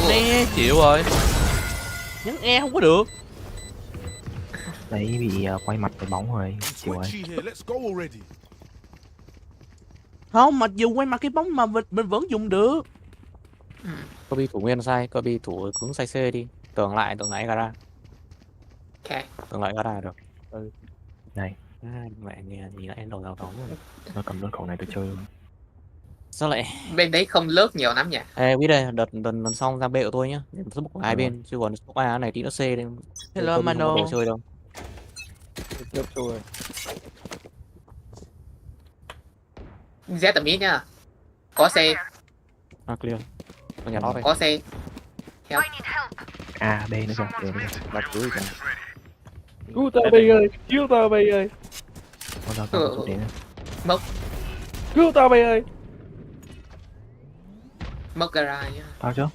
Nè chịu rồi. Nhấn E không có được. Đấy bị quay mặt cái bóng rồi, chịu rồi. Twitchy here. Let's go already. Không, mặc dù quay mặt cái bóng mà mình vẫn dùng được. Copy thủ nguyên sai, copy thủ cứng sai C đi. Tưởng lại gara. Ok. Tưởng lại gara được. Này, Mẹ nghe nhìn lại đầu đóng rồi. nó cầm luôn khẩu này tôi chơi luôn. Sao lại? Bên đấy không lướt nhiều lắm nhỉ? Ê, biết đây, đợt xong ra B của tôi nhá. Để số của hai bên, chứ còn số A này tí nó C lên. Hello Tôi không Mano. có đồ chơi đâu. Z tầm ít nhá. Có C, À, clear. Tôi nhà nó đây. có C. A, B nữa kìa, B nữa kìa. Đặt cứ kìa. cứu tao bây ơi, cứu tao bây ơi, Con dao tao rút đến nữa. cứu tao bây ơi. Mốc gara nhá. Tao chưa?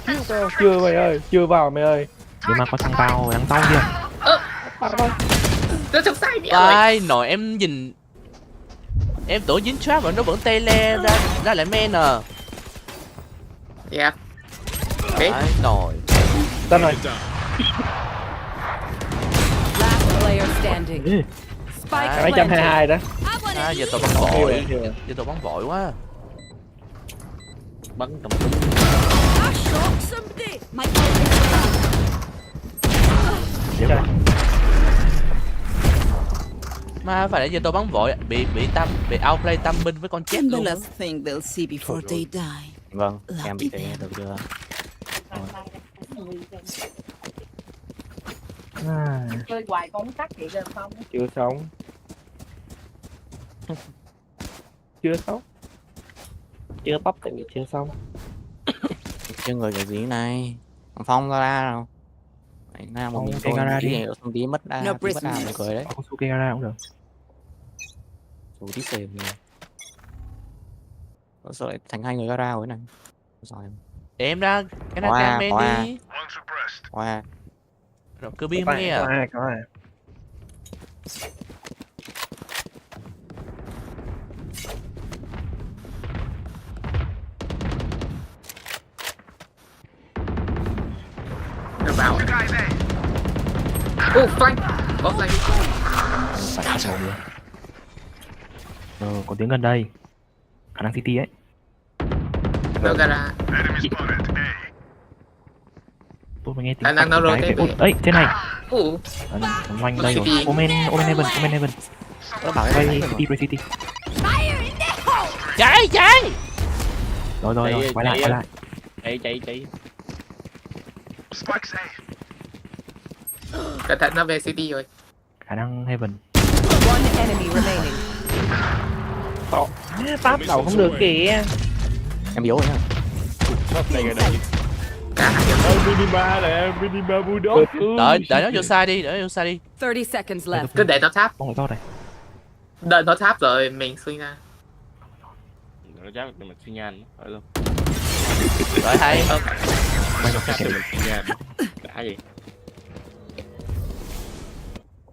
Cứu tao, chưa mày ơi, chưa vào mày ơi. Nhưng mà có thằng tao đằng sau kia. Tôi trong sai mẹ ơi. Ai nội em nhìn. Em tưởng dính trap mà nó vẫn tê le ra lại men à. Dạ. Biết. Ai nội. Tao rồi. Last player standing. Ê, Spike 222 đó. À, giờ tao bắn vội. Giờ tao bắn vội quá. Bắn tầm súng. chết rồi. Mà phải để giờ tôi bắn vội bị outplay tâm binh với con chết luôn. thing they'll see before they die. Vâng, em bị thế được chưa? Chơi hoài con cắt vậy được không? Chưa xong. Chưa xong. Chưa bắp tại vì chưa xong. Chưa người cái gì này? Thằng Phong ra đâu? Mày ra một Phong mình cái tôi gara tí đi. này xong tí mất đa, tí mất đa mày cười đấy. Có Suke gara cũng được. Dù tí xềm rồi. Sao lại thành hai người gara rồi này? Rồi Em ra cái này Hoa, men hoa. đi. qua Rồi cứ biết nghe à. Có à. Được vào. Flank. Có flank. Phải bắt đầu luôn. Có tiếng gần đây. Khả năng City ấy. Được gara. Tôi mới nghe tiếng Khả năng nó cái rotate. ấy, trên này. Loanh đây rồi. City. Omen Heaven. nó bảo Play City. Chạy. Rồi, quay lại. chạy. Cẩn thận nó về City rồi. Khả năng Heaven. One enemy remaining. Táp đầu không được kìa. Em yếu rồi nhá. Cả hai đều. Minima bulldog. Đợi nó vô sai đi, 30 seconds left. Cứ để nó tháp. Bóng lại to này. Đợi nó tháp rồi mình xuyên ra. Nó chắc để mình xi nhan phải luôn. Rồi hay. Quay vào Chắc cái để mình xi nhan. Đã gì?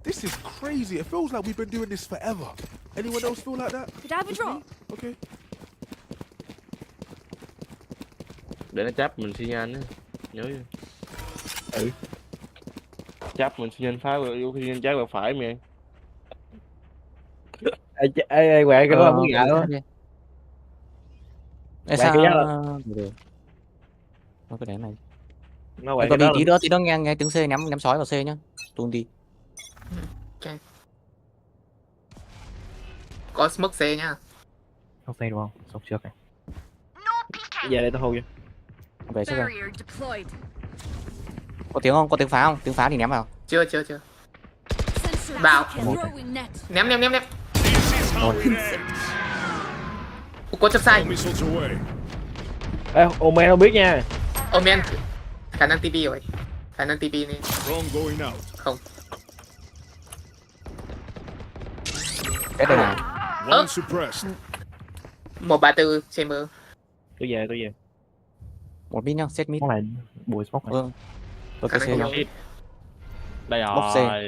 This is crazy. It feels like we've been doing this forever. Anyone else feel like that? Did I have a drop? Okay. Để nó chấp mình xi nhan á. Nhớ chưa? Chấp mình xi nhan phá vô xi nhan trái vào phải mày. Ê, quẹ cái đó không gạ đó. Ê, Quẹt sao? cái giá là- Được. Nó cái đèn này. Nó quẹ Tôi cái đi đó. tí nữa nghe tiếng C nhắm sói vào C nhá. Tuôn đi. Có smoke C nhá. Sốc đây đúng không? Sốc trước này. Giờ đây tao hold vô. Về trước đây. Barrier deployed. Có tiếng không? Có tiếng phá không? Tiếng phá thì ném vào. Chưa. Sensor Bảo. throwing net. Ném. Có chấp sai. Ê, Omen không biết nha. Omen. Khả năng TP rồi. Khả năng TP này. Không. Cái đây này. 134 chamber. Tôi về. Một mid nhá, set mid. Bóng này bùi smoke này. Tôi Khả cái C năng nhá. TP. Đây Bốc C. rồi.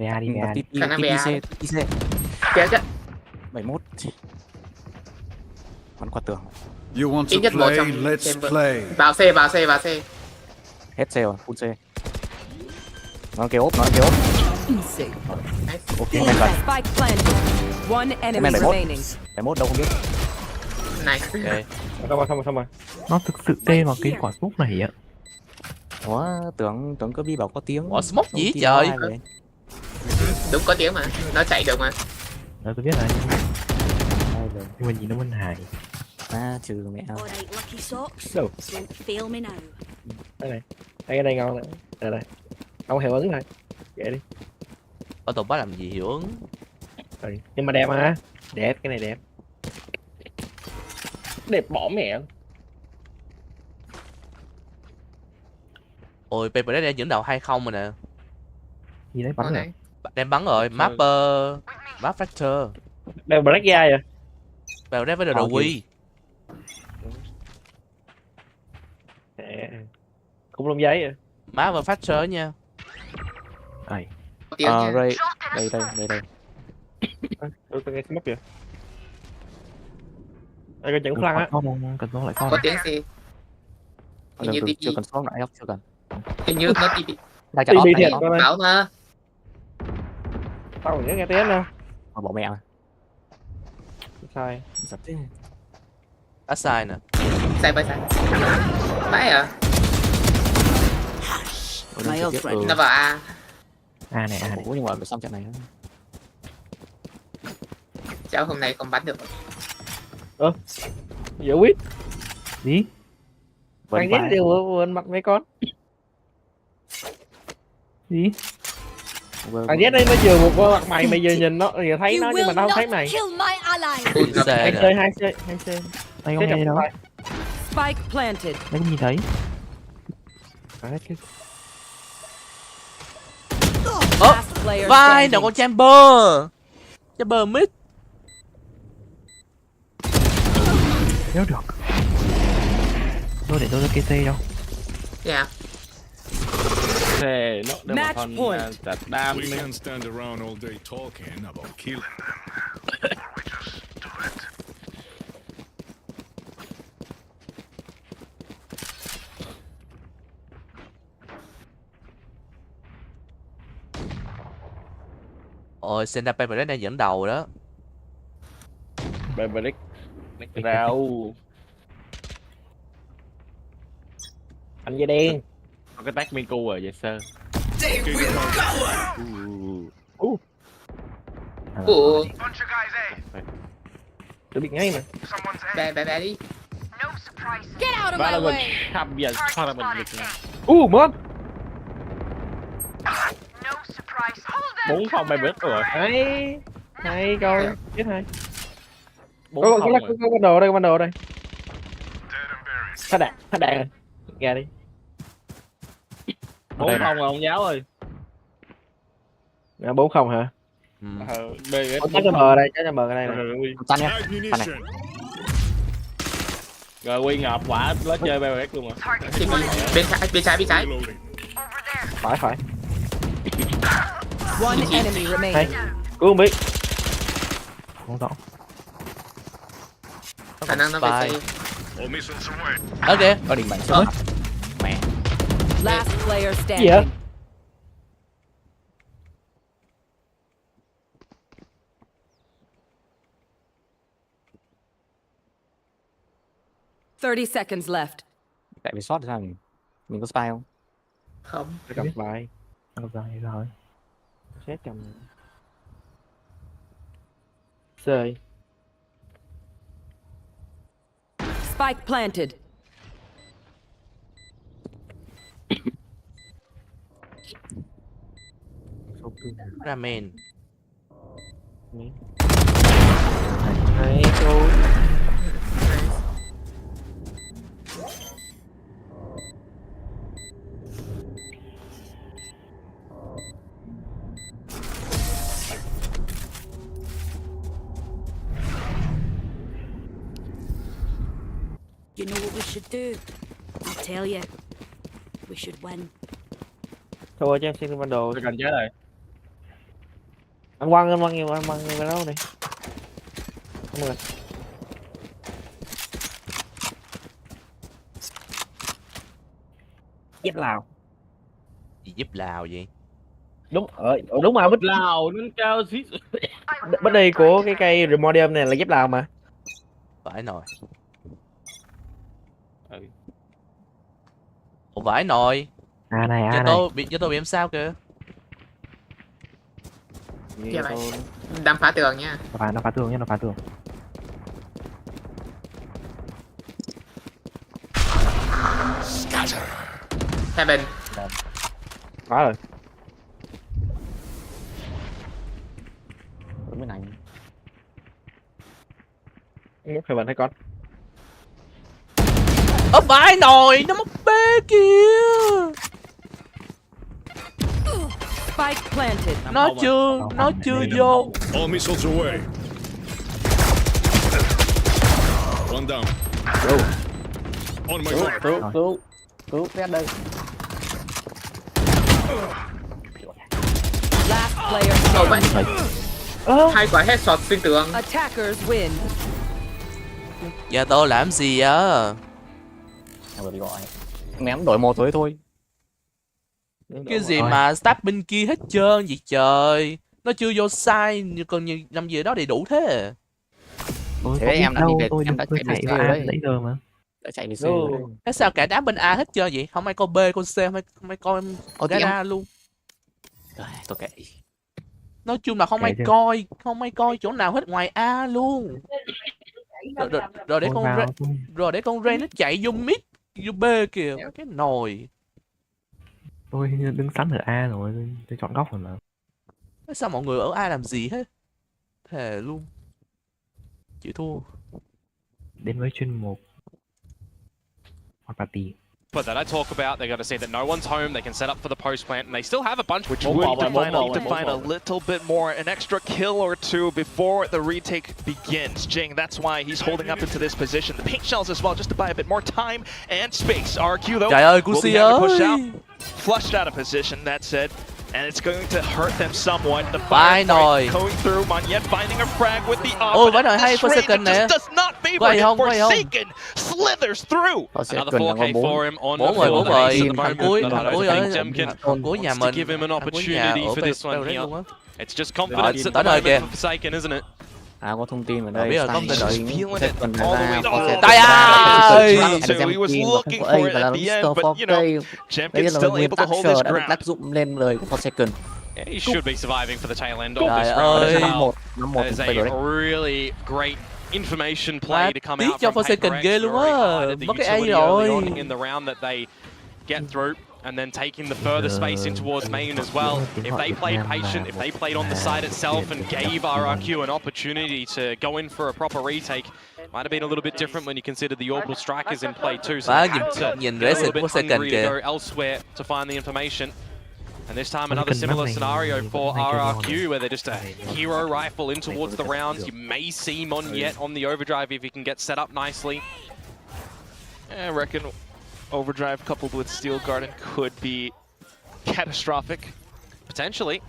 VA đi, VA đi. Khả năng VA đấy. TPC. Kìa kìa. 71. Bắn qua tường. You want Ít to nhất một play? trong Let's chamber. play. Vào C, vào C, vào C. Hết C rồi, full C. Nó kêu ốp, nó kêu ốp. Ok, men vào. Spike planted. One enemy Men 71. remaining. 71 đâu không biết. Nice. Ok. Xong rồi. Nó thực sự tê vào cái quả smoke này ạ. Ủa, tưởng Kirby bảo có tiếng. Ủa smoke gì Tiếng trời? ai vậy? Đúng có tiếng mà, nó chạy được mà. Đó tôi biết rồi. Nhưng mà nhìn nó vẫn hài. Trừ mẹ. Alright, lucky socks. Đâu? Don't fail me now. Đây này. Cái này ngon này. Đây. Không hiệu ứng thôi. Vậy đi. Ở tụi bác làm gì hiệu ứng? Ừ. Nhưng mà đẹp mà. Đẹp, cái này đẹp. Đẹp bỏ mẹ. Ôi Paper đấy đang dẫn đầu 2-0 rồi nè. Gì đấy bắn rồi. Đem bắn rồi, map fracture. Đây black guy à? Vào đấy với đồ quy. Cũng lông giấy à. Map và fracture nha. Đây. Đây. Tôi nghe smoke kìa. Đây có chẩn flank á. Cần nó lại phong. Có tiếng gì? Hình như TP. Chưa cần xuống lại không, chưa cần. Hình như nó TP. Đang chặt TP thiệt off. con ơi. Bảo mà. Tao còn nhớ nghe tiếng nè. Bỏ mẹ mà. Sai. Giật thế. Á sai nè. Sai bay sai. Bãi à? Nó vào A. A này. Ủa nhưng mà phải xong trận này. Cháu hôm nay không bắn được. Dễ quyết. Gì? Thằng ghét đều quên mặt mấy con. Gì? Thằng ghét đây nó vừa một qua mặt mày mày vừa nhìn nó vừa thấy nó nhưng mà nó không thấy mày. Kill my ally. Hai C. Đây không nghe đâu. Spike planted. Đấy cũng nhìn thấy. Last player Vai standing. nào con Chamber mid. Nếu được. Tôi để tôi ra KT đâu. Dạ. Thế nó để mà Match con point. chặt đam We lên. can't stand around all day talking about killing. Ôi Senda Paper đấy đang dẫn đầu đó. Beverly rau. Anh da đen. Có cái tag Miku rồi vậy sơ. Ủa. Tôi biết ngay mà. Bé đi. Get out of Ba my là mình way. tham giờ sao là mình việc này. Mất. 4-0 Beverly rồi. Hay câu. Chết hay. 4-0 Có ban đồ đây. Phát đạn rồi. Ra đi. 4-0 rồi ông giáo ơi. 4-0 hả? BS. Chắc cho bờ đây, ở đây này. Tan nha. Ammunition. Rồi Quy ngợp quả nó chơi BS luôn mà. Bên trái. Reloading. Phải. One enemy remaining. Cứu không biết. Không rõ. Khả năng nó phải xây. All missiles away. Ok. Có đỉnh mạnh sớm. Mẹ. Last player Gì vậy? standing. Thirty seconds left. Tại vì shot thì sao mình có spy không? Không. Cầm bài. Đâu dài rồi. Xét cầm. Sơi. Spike planted. Ramen. Hay cô. You know what we should do? I'll tell you. We should win. Thôi cho em xin ban đồ. Tôi cần chết rồi. Anh quăng về đâu này. Không được. Giúp Lào. Gì giúp Lào vậy? Đúng đúng mà bích Lào nâng cao xí. bích đi của cái cây remodium này là giúp Lào mà. Vãi nồi. Ừ. Ủa vãi nồi. Này Cho tôi bị em sao kìa. Dạ vậy. Đang phá tường nha. Nó phá tường nhá, nó phá tường. Heaven. Có rồi. Cái này. Mất Heaven hay con. Ơ vãi nồi, nó mất bê kìa. Spike planted. Nó chưa vô. All missiles away. One down. On my mark. Cứu Red đây. Last player standing. Hai quả headshot xuyên tường. Attackers win. Giờ tôi làm gì á? Vừa bị gọi. Ném đổi một thôi. Cái gì mà stack bên kia hết trơn vậy trời. Nó chưa vô sai, còn làm gì đó đầy đủ thế. Thế em đã đi về, em đã chạy về đấy. Nãy giờ mà. Đã chạy về rồi. Thế sao cả đám bên A hết trơn vậy? Không ai coi B, coi C, không ai coi gara luôn. Rồi, tôi kệ. Nói chung là không ai coi chỗ nào hết ngoài A luôn. Rồi để con Ray nó chạy vô mid, vô B kìa, cái nồi. Tôi đứng sẵn ở A rồi, tôi chọn góc rồi mà. Sao mọi người ở A làm gì hết? Thề luôn. Chịu thua. Đến với chuyên mục party. But that I talk about, they're going to say that no one's home, they can set up for the post plant, and they still have a bunch which would define a little bit more, an extra kill or two before the retake begins. Jing, that's why he's holding up into this position. The pink shells as well, just to buy a bit more time and space. RQ though, trời ơi, will be having to push out, flushed out of position, that said. And it's going to hurt them somewhat. The fire going through. Monyet finding a frag with the up. Ôi, hay this for second just does not favor him. Forsaken slithers through. Another 4K for him on the bốn rồi. Thằng cuối nhà mình. To give him an opportunity for this one here. It's just confidence at the Tới moment kìa. for Forsaken, isn't it? Có thông tin ở đây. Biết rồi, có thông tin rồi. Tay ơi! He was looking for it at the end, but you know, Champion's still able to hold his ground. Tác dụng lên lời của Forsaken. He should be surviving for the tail end of this Trời round as ơi. well. That is a really great information play to come tiếc out cho from Forsaken HyperX. ghê luôn Very á. highlighted the Mất cái A utility early rồi. on in the round that they get through. And then taking the further space in towards main as well. If they played patient, if they played on the side itself and gave RRQ an opportunity to go in for a proper retake, might have been a little bit different when you consider the orbital strikers in play too. So they had to get a little bit hungry to go elsewhere to find the information. And this time another similar scenario for RRQ where they're just a hero rifle in towards the rounds. You may see Monyet on the overdrive if he can get set up nicely. I reckon overdrive coupled with Steel Garden could be catastrophic. Potentially.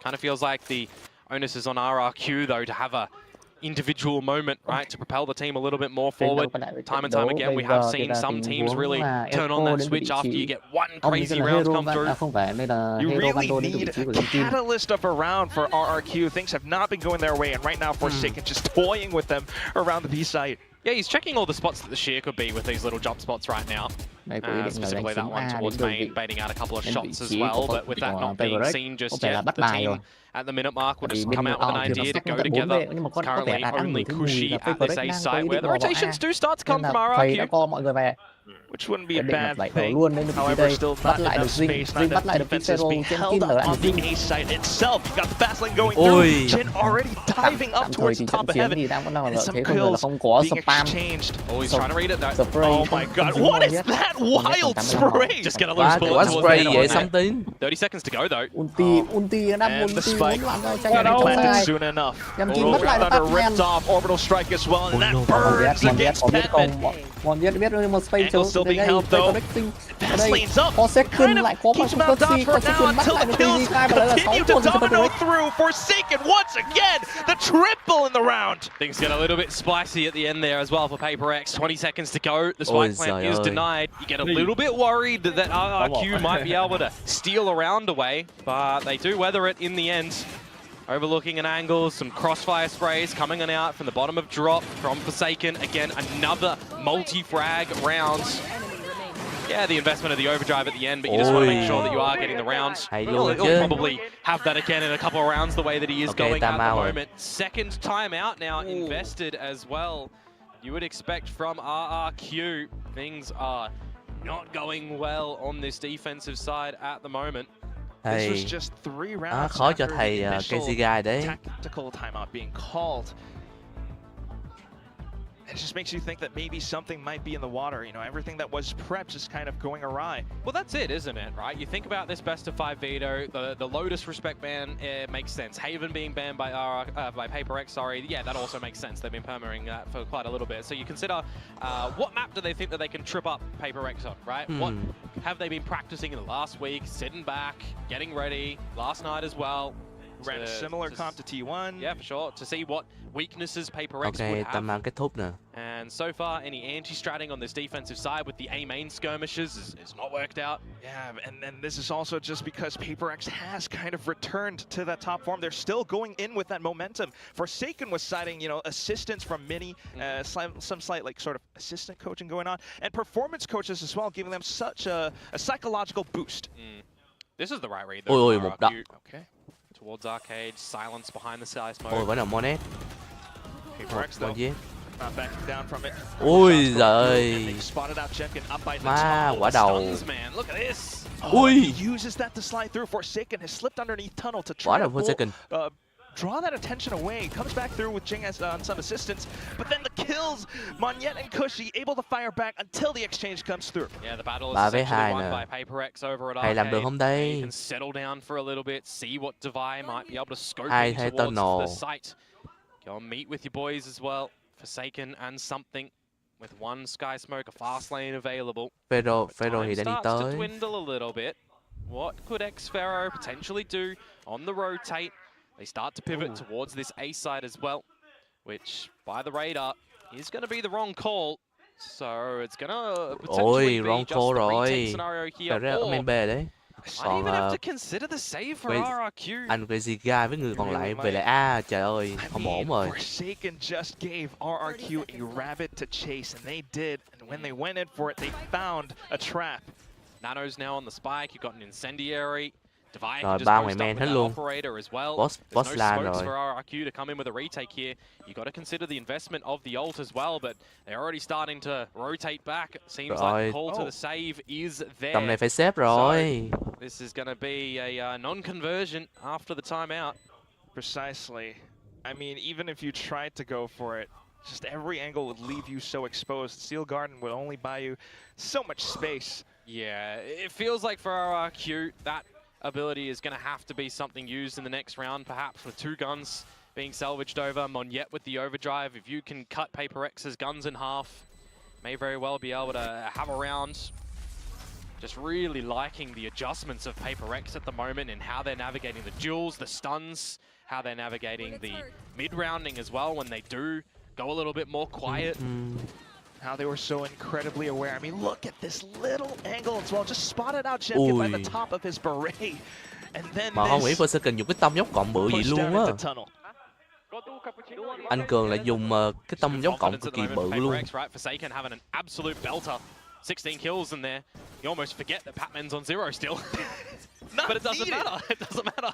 Kind of feels like the onus is on RRQ though to have a individual moment, right, to propel the team a little bit more forward. Time and time again, we have seen some teams really turn on that switch after you get one crazy round come through. You really need a catalyst of a round for RRQ. Things have not been going their way, and right now Forsaken just toying with them around the B site. Yeah, he's checking all the spots that the shear could be with these little jump spots right now. Specifically that one towards main, baiting out a couple of shots as well, but with that not being seen just yet, the team at the minute mark will just come out with an idea to go together. It's currently only Kushi at this A site where the rotations do start to come from RRQ. Which wouldn't be a bad thing. However, still not enough space, not enough defenses being held up on the A site itself. You got the fast lane going through. Jin already diving up towards the top of heaven. And some kills being exchanged. Oh, he's trying to read it. Oh my god, what is that? wild spray. Just get a loose bullet Quá towards spray the head vậy on sống that. tín. 30 seconds to go though. Ulti đâm And the ulti spike muốn loạn rồi tranh giành trong planted sai. soon enough. Nhằm chín mất lại là Thunder Batman. ripped off orbital strike as well, and that Mon burns biết against không? Batman. Mon biết nhưng mà space Angle still đây being held though. ở đây Lane's up. có second lại có Keeps một him out con dodge for now second bắt until lại the được kills easy và là 6 continue to con cho domino through. Forsaken once again, the triple in the round. Things get a little bit spicy at the end there as well for Paper X. 20 seconds to go. The Ôi spike plant giời is ơi. denied. You get a little bit worried that RRQ might be able to steal a round away, but they do weather it in the end. Overlooking an angle, some crossfire sprays coming on out from the bottom of drop from Forsaken. Again, another multi-frag round. Yeah, the investment of the overdrive at the end, but you just want to make sure that you are getting the rounds. Hay He'll luôn chứ. probably have that again in a couple of rounds the way that he is Okay, going at the timeout rồi. moment. Second timeout now invested as well. You would expect from RRQ. Things are not going well on this defensive side at the moment. This Thầy was just 3 rounds khó cho after thầy the initial Casey Guy đấy. tactical timeout being called. It just makes you think that maybe something might be in the water. You know, everything that was prepped is kind of going awry. Well, that's it, isn't it, right? You think about this best of 5 veto, the Lotus respect ban makes sense. Haven being banned by Paper X, sorry. Yeah, that also makes sense. They've been permaing that for quite a little bit. So you consider what map do they think that they can trip up Paper X on, right? What have they been practicing in the last week, sitting back, getting ready, last night as well? Ran a similar comp to T1. Yeah, for sure. To see what weaknesses Paper X would Ok, have. tầm nào kết thúc nè. And so far, any anti-stratting on this defensive side with the A main skirmishes is not worked out. Yeah, and then this is also just because Paper X has kind of returned to that top form. They're still going in with that momentum. Forsaken was citing, you know, assistance from Mini, some slight like sort of assistant coaching going on, and performance coaches as well, giving them such a psychological boost. This is the right read. Ôi ôi, một đập. Okay. Towards Arcade, silence behind the sky smoke. Ôi vẫn là Monet. Paper X though, not backing down from it. Ôi giời. Spotted out Jenkin up by the Má top. quả đầu. Stuns, man. Look at this. Ui. He uses that to slide through. Forsaken has slipped underneath tunnel to Quả try đầu to Forsaken. draw that attention away. Comes back through with Jing as on some assistance, but then the kills. Mong, Những, and Cushy able to fire back until the exchange comes through. Yeah, the battle is 3 với essentially 2 won nè. by Paper X over at Thầy làm được Arcade. không You đây? can settle down for a little bit, see what Devi might be able to scope Hai in hay towards tunnel. the site. Go and meet with your boys as well. Forsaken and something with one sky smoke, a fast lane available. Pharaoh thì Time đã đi starts to tới. dwindle a little bit. What could X-Pharaoh potentially do on the rotate? They start to pivot towards this A side as well, which by the radar is going to be the wrong call. So it's going to potentially Ôi, be wrong just call the rồi. retake scenario here. Pharaoh ở Or main B đấy. might Còn even have to consider the save for RRQ. anh Crazy Guy với người còn lại về lại A, trời ơi, không ổn rồi. Forsaken just gave RRQ a rabbit to chase, and they did. And when they went in for it, they found a trap. Nano's now on the spike. You've got an incendiary. Devi Rồi can just ba post ngoài up main with hết that luôn. operator as well. Boss There's no lan smokes rồi. for RRQ to come in with a retake here. You got to consider the investment of the ult as well, but they're already starting to rotate back. It seems like the call to the save is there. Tầm này phải xếp rồi. So, this is going to be a non-conversion after the timeout. Precisely. I mean, even if you tried to go for it, just every angle would leave you so exposed. Steel Garden would only buy you so much space. Yeah, it feels like for RRQ, that ability is going to have to be something used in the next round, perhaps with 2 guns being salvaged over. Mong, Những with the overdrive. If you can cut Paper X's guns in half, may very well be able to have a round. Just really liking the adjustments of Paper X at the moment and how they're navigating the duels, the stuns, how they're navigating the mid-rounding as well when they do go a little bit more quiet. How they were so incredibly aware. I mean, look at this little angle as well. Just spotted out Jenkin by the top of his beret. And then Mà không nghĩ Forsaken dùng cái tông dốc cộng bự vậy luôn á. Anh Cường lại dùng cái tông dốc cộng cực kỳ bự luôn. Forsaken having an absolute belter. 16 kills in there. You almost forget that Patman's on 0 still. But it doesn't matter. It doesn't matter.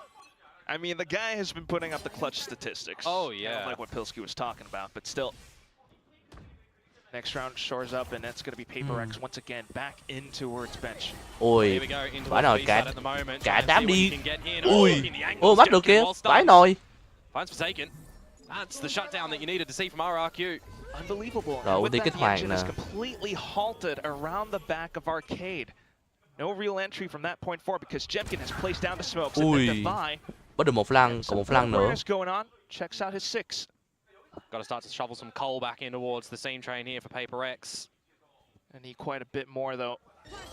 I mean, the guy has been putting up the clutch statistics. Oh, yeah. Like what Pilsky was talking about, but still. Next round shores up, and that's going to be Paper X once again back in towards bench. Ôi, phải rồi, cả đám đi. Ui, bắt được kìa, phải rồi. Finds Forsaken. That's the shutdown that you needed to see from RRQ. Unbelievable. Rồi And with ulti that, kích the hoạt engine is nè. completely halted around the back of Arcade. No real entry from that point forward because Jemkin has placed down the smokes. And Ui, then Devi, bắt được một lăng, còn some một lăng nữa. awareness going on. Checks out his 6. Got to start to shovel some coal back in towards the seam train here for Paper X. I need quite a bit more though.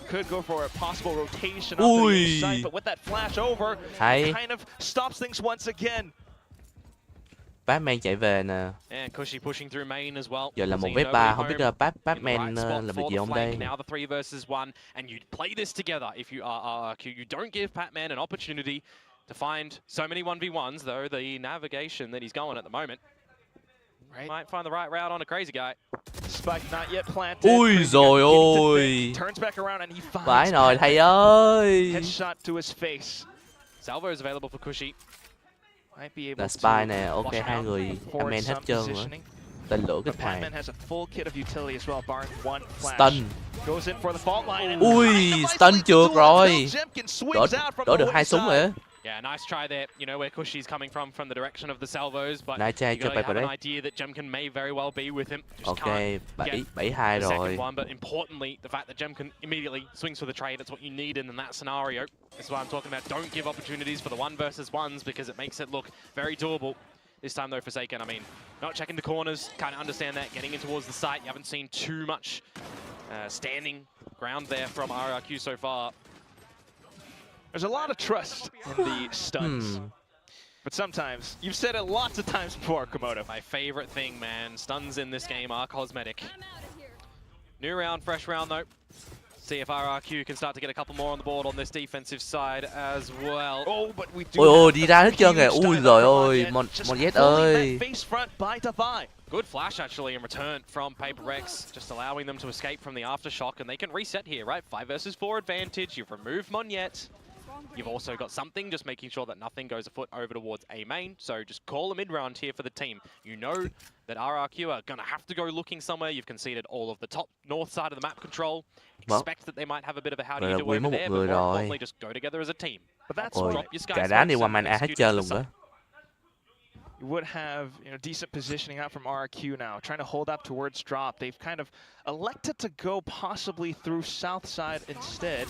Could go for a possible rotation off to the side, but with that flash over, Hay. kind of stops things once again. Batman chạy về nè. And Cushy pushing through main as well. Giờ là một Seeing với nobody ba, không biết home. Batman Right spot làm for gì the không flank. đây. Now the 3 versus 1, and you play this together. If you are RRQ, you don't give Batman an opportunity to find so many 1v1s, though the navigation that he's going at the moment. Right. Might find the right route on a crazy guy. Spike not yet planted. Ui rồi ôi. Turns back around and he finds Vãi nồi thầy Batman. ơi. Headshot to his face. Salvo is available for Cushy. Might be able Là to spy nè, ok flush hai out người forward amen hết some trơn rồi. positioning. Tên lửa But kích hoạt. Batman has a full kit of utility as well, barring one flash. Stun. Goes in for the fault line and Ui, stun trượt rồi. Đỡ được 2 súng rồi á. Yeah, nice try there. You know where Cushy's coming from the direction of the salvos, but Nice try you cho gotta have Paper an idea that Jemkin may very well be with him. Just Ok, can't 7-2 the second rồi. one, but importantly, the fact that Jemkin immediately swings for the trade, that's what you need in that scenario. That's why I'm talking about don't give opportunities for the 1 versus 1s because it makes it look very doable. This time though, Forsaken, I mean, not checking the corners, kind of understand that, getting in towards the site. You haven't seen too much standing ground there from RRQ so far. There's a lot of trust in the stuns. But sometimes, you've said it lots of times before, Komodo. My favorite thing, man. Stuns in this game are cosmetic. New round, fresh round though. See if RRQ can start to get a couple more on the board on this defensive side as well. Oh, but we do Ôi đi ra hết trơn kìa. Ui rồi ôi, Mon Z ơi. face front by Devi. Good flash actually in return from Paper X, just allowing them to escape from the aftershock, and they can reset here, right? 5 versus 4 advantage. You've removed Mong, Yet. You've also got something, just making sure that nothing goes afoot over towards A main. So just call a mid-round here for the team. You know that RRQ are going to have to go looking somewhere. You've conceded all of the top north side of the map control. Expect that they might have a bit of a how do you do over there, but more importantly, just go together as a team. But that's Ôi, drop your sky cả đám đi smokes qua and man A hết execute trơn the luôn side. đó. You would have, decent positioning out from RRQ now, trying to hold up towards drop. They've kind of elected to go possibly through south side instead.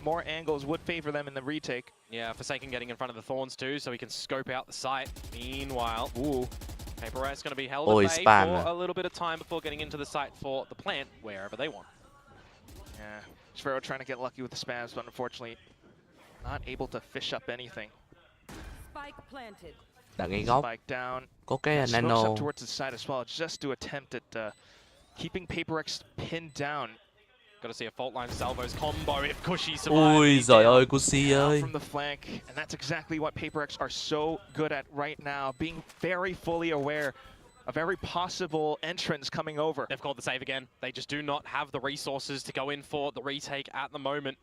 More angles would favor them in the retake. Yeah, Forsaken getting in front of the Thorns too, so he can scope out the site. Meanwhile, Paper Rat's going to be held at bay for a little bit of time before getting into the site for the plant, wherever they want. Yeah, Sphero trying to get lucky with the spams, but unfortunately not able to fish up anything. Spike planted. Đặt ngay góc. Spike down. Có cái Smokes nano. up towards the side as well, just to attempt at keeping Paper X pinned down. Got to see a fault line salvos combo if Cushy survives. Ui giời ơi, Cushy ơi. From the flank, and that's exactly what Paper X are so good at right now, being very fully aware of every possible entrance coming over. They've called the save again. They just do not have the resources to go in for the retake at the moment.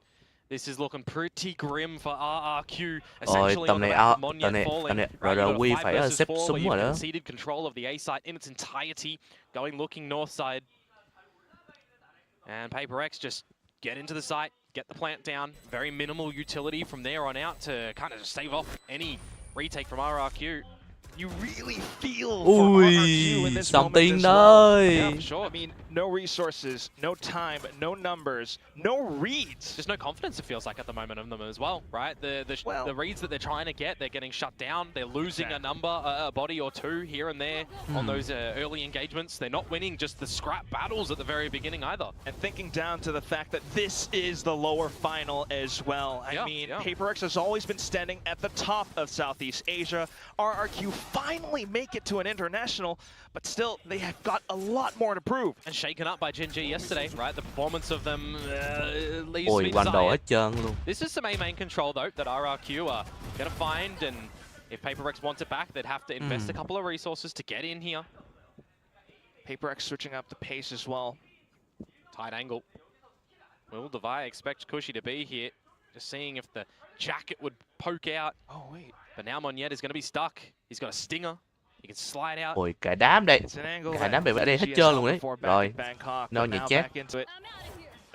This is looking pretty grim for RRQ. Essentially on the back of Mong falling. Right, you've got a 5 versus 4 where you've conceded control of the A site in its entirety, going looking north side. And Paper X just get into the site, get the plant down. Very minimal utility from there on out to kind of just stave off any retake from RRQ. You really feel for RRQ in this moment as well. Yeah, sure. I mean, no resources, no time, no numbers, no reads. There's no confidence, it feels like, at the moment of them as well, right? The reads that they're trying to get, they're getting shut down. They're losing a number, a body or two here and there on those early engagements. They're not winning just the scrap battles at the very beginning either. And thinking down to the fact that this is the lower final as well. I mean, Paper X has always been standing at the top of Southeast Asia. RRQ finally make it to an international, but still, they have got a lot more to prove. And shaken up by Gen G yesterday, right? The performance of them leaves Ôi, me quanh đầu desired. hết trơn luôn. This is some A main control though that RRQ are gonna find, and if Paper X wants it back, they'd have to invest a couple of resources to get in here. Paper X switching up the pace as well. Tight angle. Will Devi expect Cushy to be here? Just seeing if the jacket would poke out. Oh wait. But now Mong is gonna be stuck. He's got a stinger. He can slide out. Ôi cả đám đây. Cả đám bị ở đây hết trơn luôn đấy. Rồi. No nhảy chết.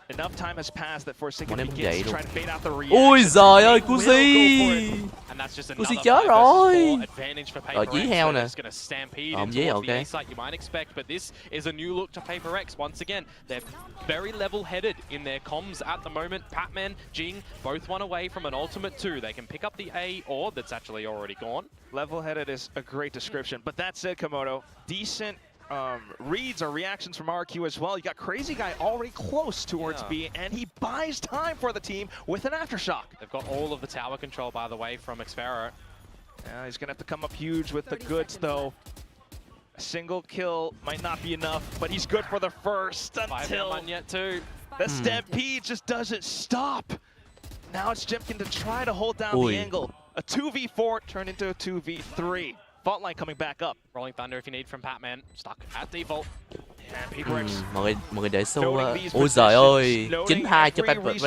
enough time has passed that Forsaken Bọn em cũng begins vậy to luôn. try to bait out the Ôi reaction. giời ơi, They Cusi! will go for it. And that's just Cusi another chết 5 rồi. versus 4 advantage for Rồi, Paper dí X. heo They're nè. just going to stampede Ông in dí, towards the ok. A site you might expect, but this is a new look to Paper X. Once again, they're very level-headed in their comms at the moment. Patman, Jing, both one away from an ultimate 2. They can pick up the A orb that's actually already gone. Level-headed is a great description, but that said, Komodo, decent reads or reactions from RQ as well. You got Crazy Guy already close towards B, and he buys time for the team with an aftershock. They've got all of the tower control, by the way, from Xfero. Yeah, he's gonna have to come up huge with the goods, though. A single kill might not be enough, but he's good for the first until yet too. The stampede just doesn't stop. Now it's Jemkin to try to hold down the angle. A 2v4 turned into a 2v3. Fault line coming back up. Rolling Thunder if you need from Patman. Stuck at default. And Paper X mọi người để xu. Ôi giời ơi, 9-2 cho Paper X.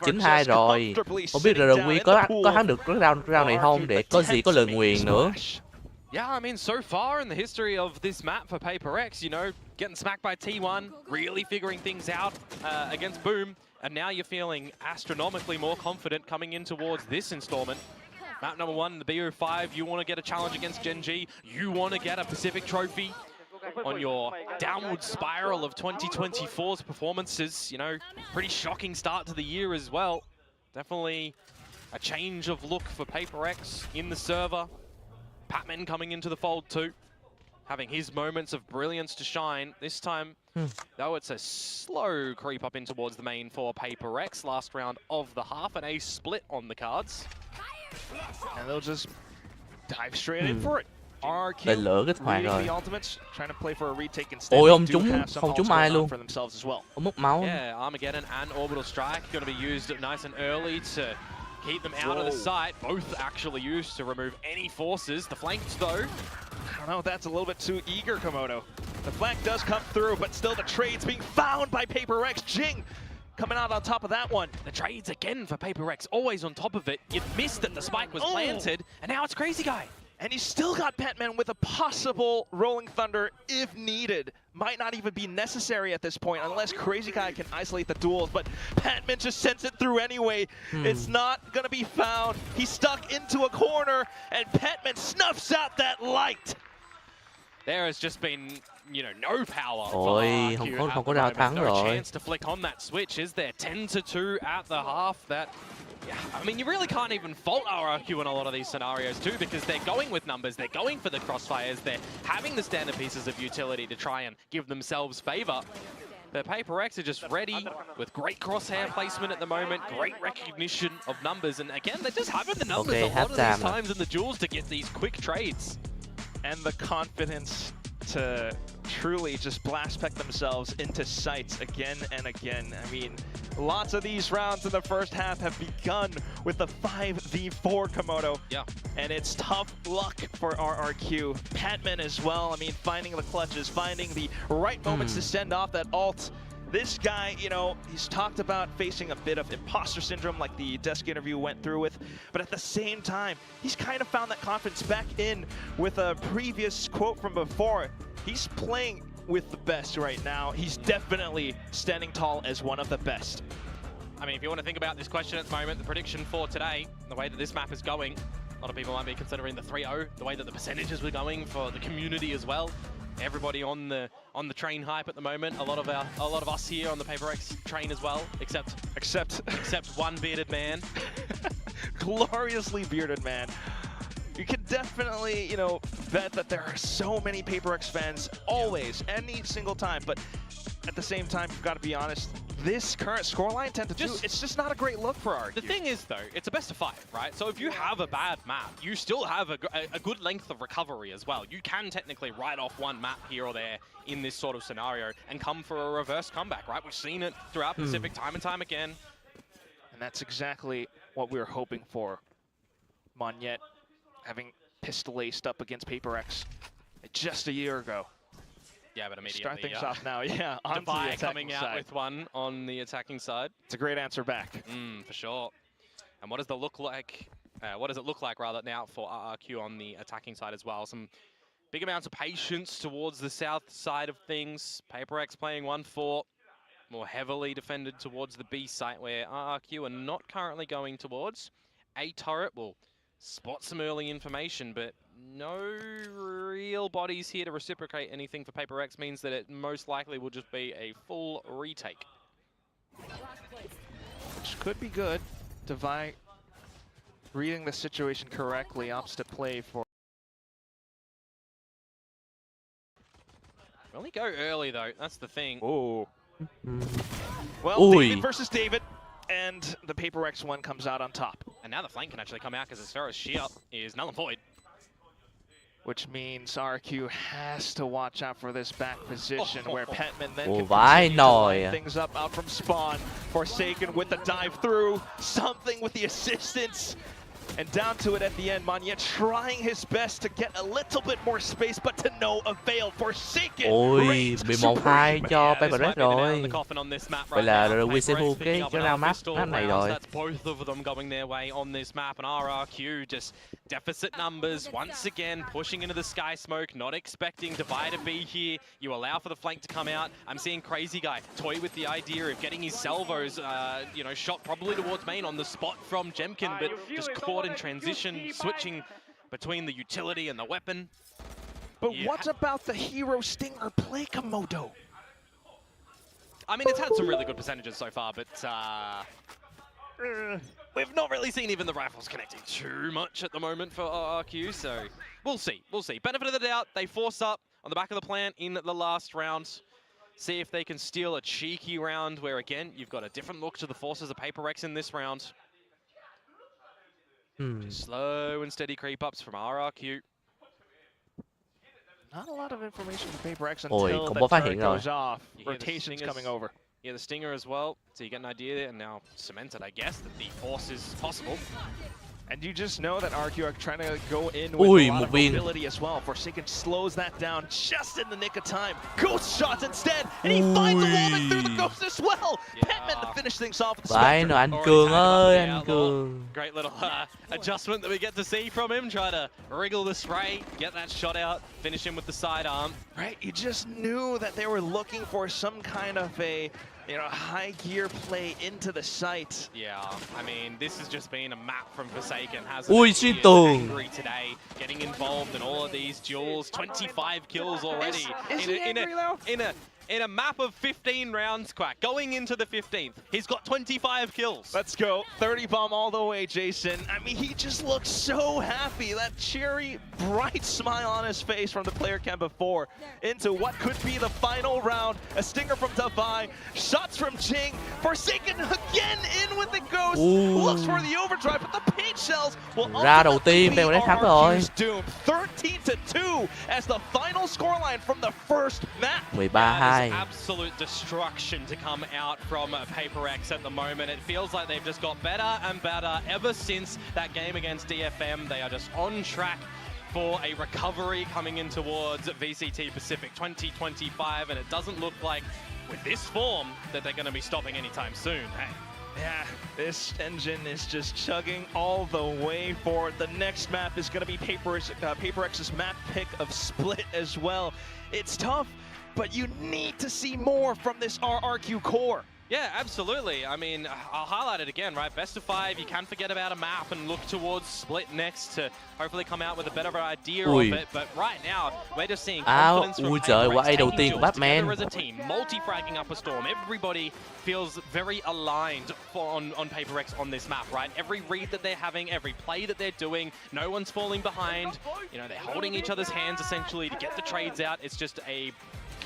9-2 rồi. Không biết RW có thắng được cái round này không để có gì có lời nguyền nữa. Yeah, I mean, so far in the history of this map for Paper X, you know, getting smacked by T1, really figuring things out against Boom, and now you're feeling astronomically more confident coming in towards this installment. Map number 1, the BO5, you want to get a challenge against Gen G, you want to get a Pacific trophy on your downward spiral of 2024's performances. You know, pretty shocking start to the year as well. Definitely a change of look for Paper X in the server. Patman coming into the fold too, having his moments of brilliance to shine. This time, though, it's a slow creep up in towards the main for Paper X. Last round of the half, an A split on the cards. And they'll just dive straight in for it. Để lỡ kích hoạt rồi. Ôi ông không trúng ai luôn. Ông mất máu. Yeah, Armageddon and Orbital Strike going to be used nice and early to keep them out of the site. Both actually used to remove any forces. The flanks, though. I don't know, that's a little bit too eager, Komodo. The flank does come through, but still the trade's being found by Paper X. Jing coming out on top of that one. The trades again for Paper X, always on top of it. You missed that the spike was planted, and now it's Crazy Guy. And he's still got Patman with a possible Rolling Thunder if needed. Might not even be necessary at this point unless Crazy Guy can isolate the duels, but Patman just sends it through anyway. It's not gonna be found. He's stuck into a corner, and Patman snuffs out that light. There has just been, you know, no power. Ôi, không có ra thắng no rồi. chance to flick on that switch, is there? 10-2 at the half. That, yeah, I mean, you really can't even fault RRQ in a lot of these scenarios too, because they're going with numbers, they're going for the crossfires, they're having the standard pieces of utility to try and give themselves favor. But Paper X are just ready with great crosshair placement at the moment, great recognition of numbers, and again, they're just having the numbers a lot of these times in the duels to get these quick trades. And the confidence to truly just blast peck themselves into sights again and again. I mean, lots of these rounds in the first half have begun with the 5v4 Komodo. Yeah. And it's tough luck for RRQ. Patman as well, I mean, finding the clutches, finding the right moments to send off that ult. This guy, you know, he's talked about facing a bit of imposter syndrome like the desk interview went through with, but at the same time, he's kind of found that confidence back in with a previous quote from before. He's playing with the best right now. He's definitely standing tall as one of the best. I mean, if you want to think about this question at the moment, the prediction for today, the way that this map is going, a lot of people might be considering the 3-0, the way that the percentages were going for the community as well. Everybody on the train hype at the moment. A lot of us here on the Paper X train as well, except one bearded man, gloriously bearded man. You can definitely, you know, bet that there are so many Paper X fans always, any single time. But at the same time, you've got to be honest. This current scoreline, 10-2, it's just not a great look for RQ. The thing is, though, it's a best of 5, right? So if you have a bad map, you still have a good length of recovery as well. You can technically write off one map here or there in this sort of scenario and come for a reverse comeback, right? We've seen it throughout Pacific time and time again. And that's exactly what we were hoping for. Monyet having pistol-aced up against Paper X just a year ago. Yeah, but immediately start things off now. Yeah, on Devi coming out with one on the attacking side. It's a great answer back. For sure. And what does it look like? What does it look like rather now for RRQ on the attacking side as well? Some big amounts of patience towards the south side of things. Paper X playing 1-4. more heavily defended towards the B site where RRQ are not currently going towards. A turret will spot some early information, but no real bodies here to reciprocate anything for Paper Rex means that it most likely will just be a full retake. Which could be good. Devi reading the situation correctly, opts to play for. Only go early though, that's the thing. Oh. Well, Ui. David versus David, and the Paper Rex one comes out on top. And now the flank can actually come out because Asfero's shear is null and void. Which means RQ has to watch out for this back position where Petman then can vãi continue to line nồi. things up out from spawn. Forsaken with the dive through, something with the assistance. And down to it at the end, Manya trying his best to get a little bit more space, but to no avail. Forsaken. Ôi, 11-2 cho Paper Rex rồi. Vậy là Wisehu cái round map này rồi. That's both of them going their way on this map, and RRQ just deficit numbers once again, pushing into the sky smoke, not expecting Devi to be here. You allow for the flank to come out. I'm seeing Crazy Guy toy with the idea of getting his salvos, shot probably towards main on the spot from Jemkin, but just caught in transition, switching between the utility and the weapon. But what about the hero Stinger play, Komodo? I mean, it's had some really good percentages so far, but we've not really seen even the rifles connecting too much at the moment for RRQ, so we'll see, we'll see. Benefit of the doubt, they force up on the back of the plant in the last round. See if they can steal a cheeky round where, again, you've got a different look to the forces of Paper Rex in this round. Just slow and steady creep ups from RRQ. Not a lot of information from Paper Rex until Ôi, the turret rồi. goes off. Rotation's coming over. Yeah, the Stinger as well, so you get an idea there, and now cemented, I guess, that the force is possible. And you just know that RQ are trying to go in with Ui, a lot một of viên. mobility as well. Forsaken slows that down just in the nick of time. Ghost shots instead, and he finds a wallbang through the ghost as well. Petman to finish things off with the Vãi Spectre. nồi anh Cường ơi, anh Cường. Great little adjustment that we get to see from him. Try to wriggle the spray, get that shot out, finish him with the sidearm. Right, you just knew that they were looking for some kind of a high gear play into the site. Yeah, I mean, this has just been a map from Forsaken. Ui, xuyên tường. Angry today, getting involved in all of these duels. 25 kills already. Is he angry though? In a map of 15 rounds, Quack, going into the 15th, he's got 25 kills. Let's go. 30 bomb all the way, Jason. I mean, he just looks so happy. That cheery, bright smile on his face from the player cam before into what could be the final round. A stinger from Devi, shots from Jing. Forsaken again in with the ghost. Looks for the overdrive, but the paint shells will Ra đầu tiên, Paper Rex thắng rồi. doom. 13-2 as the final scoreline from the first map. 13-2. Absolute destruction to come out from Paper Rex at the moment. It feels like they've just got better and better ever since that game against DFM. They are just on track for a recovery coming in towards VCT Pacific 2025, and it doesn't look like with this form that they're going to be stopping anytime soon. Hey. Yeah, this engine is just chugging all the way forward. The next map is going to be Paper X's map pick of Split as well. It's tough, but you need to see more from this RRQ core. Yeah, absolutely. I mean, I'll highlight it again, right? Best of 5, you can forget about a map and look towards Split next to hopefully come out with a better idea of it. But right now, we're just seeing confidence from trời, Paper quả Rex A đầu taking tiên của duels Batman. together as a team, multi-fragging up a storm. Everybody feels very aligned on Paper Rex on this map, right? Every read that they're having, every play that they're doing, no one's falling behind. You know, they're holding each other's hands essentially to get the trades out. It's just a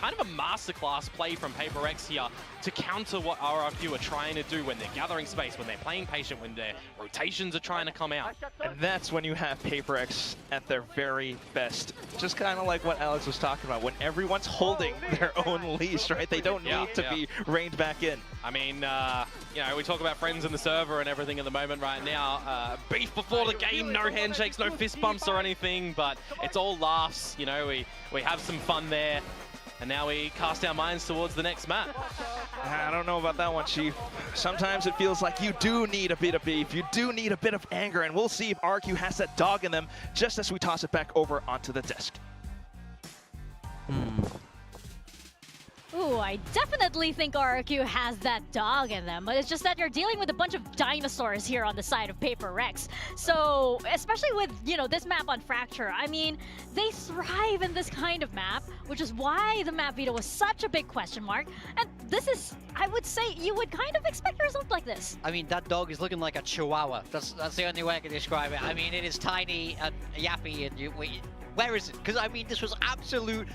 kind of a masterclass play from Paper Rex here to counter what RRQ are trying to do when they're gathering space, when they're playing patient, when their rotations are trying to come out. And that's when you have Paper Rex at their very best. Just kind of like what Alex was talking about, when everyone's holding their own leash, right? They don't need to be reined back in. I mean, you know, we talk about friends in the server and everything at the moment right now. Beef before the game, no handshakes, no fist bumps or anything, but it's all laughs. You know, we have some fun there. And now we cast our minds towards the next map. I don't know about that one, Chief. Sometimes it feels like you do need a bit of beef. You do need a bit of anger, and we'll see if RQ has that dog in them just as we toss it back over onto the desk. Ooh, I definitely think RRQ has that dog in them, but it's just that you're dealing with a bunch of dinosaurs here on the side of Paper Rex. So, especially with, you know, this map on Fracture, I mean, they thrive in this kind of map, which is why the map veto was such a big question mark. And this is, I would say, you would kind of expect a result like this. I mean, that dog is looking like a chihuahua. That's the only way I can describe it. I mean, it is tiny and yappy, and where is it? Because I mean, this was absolute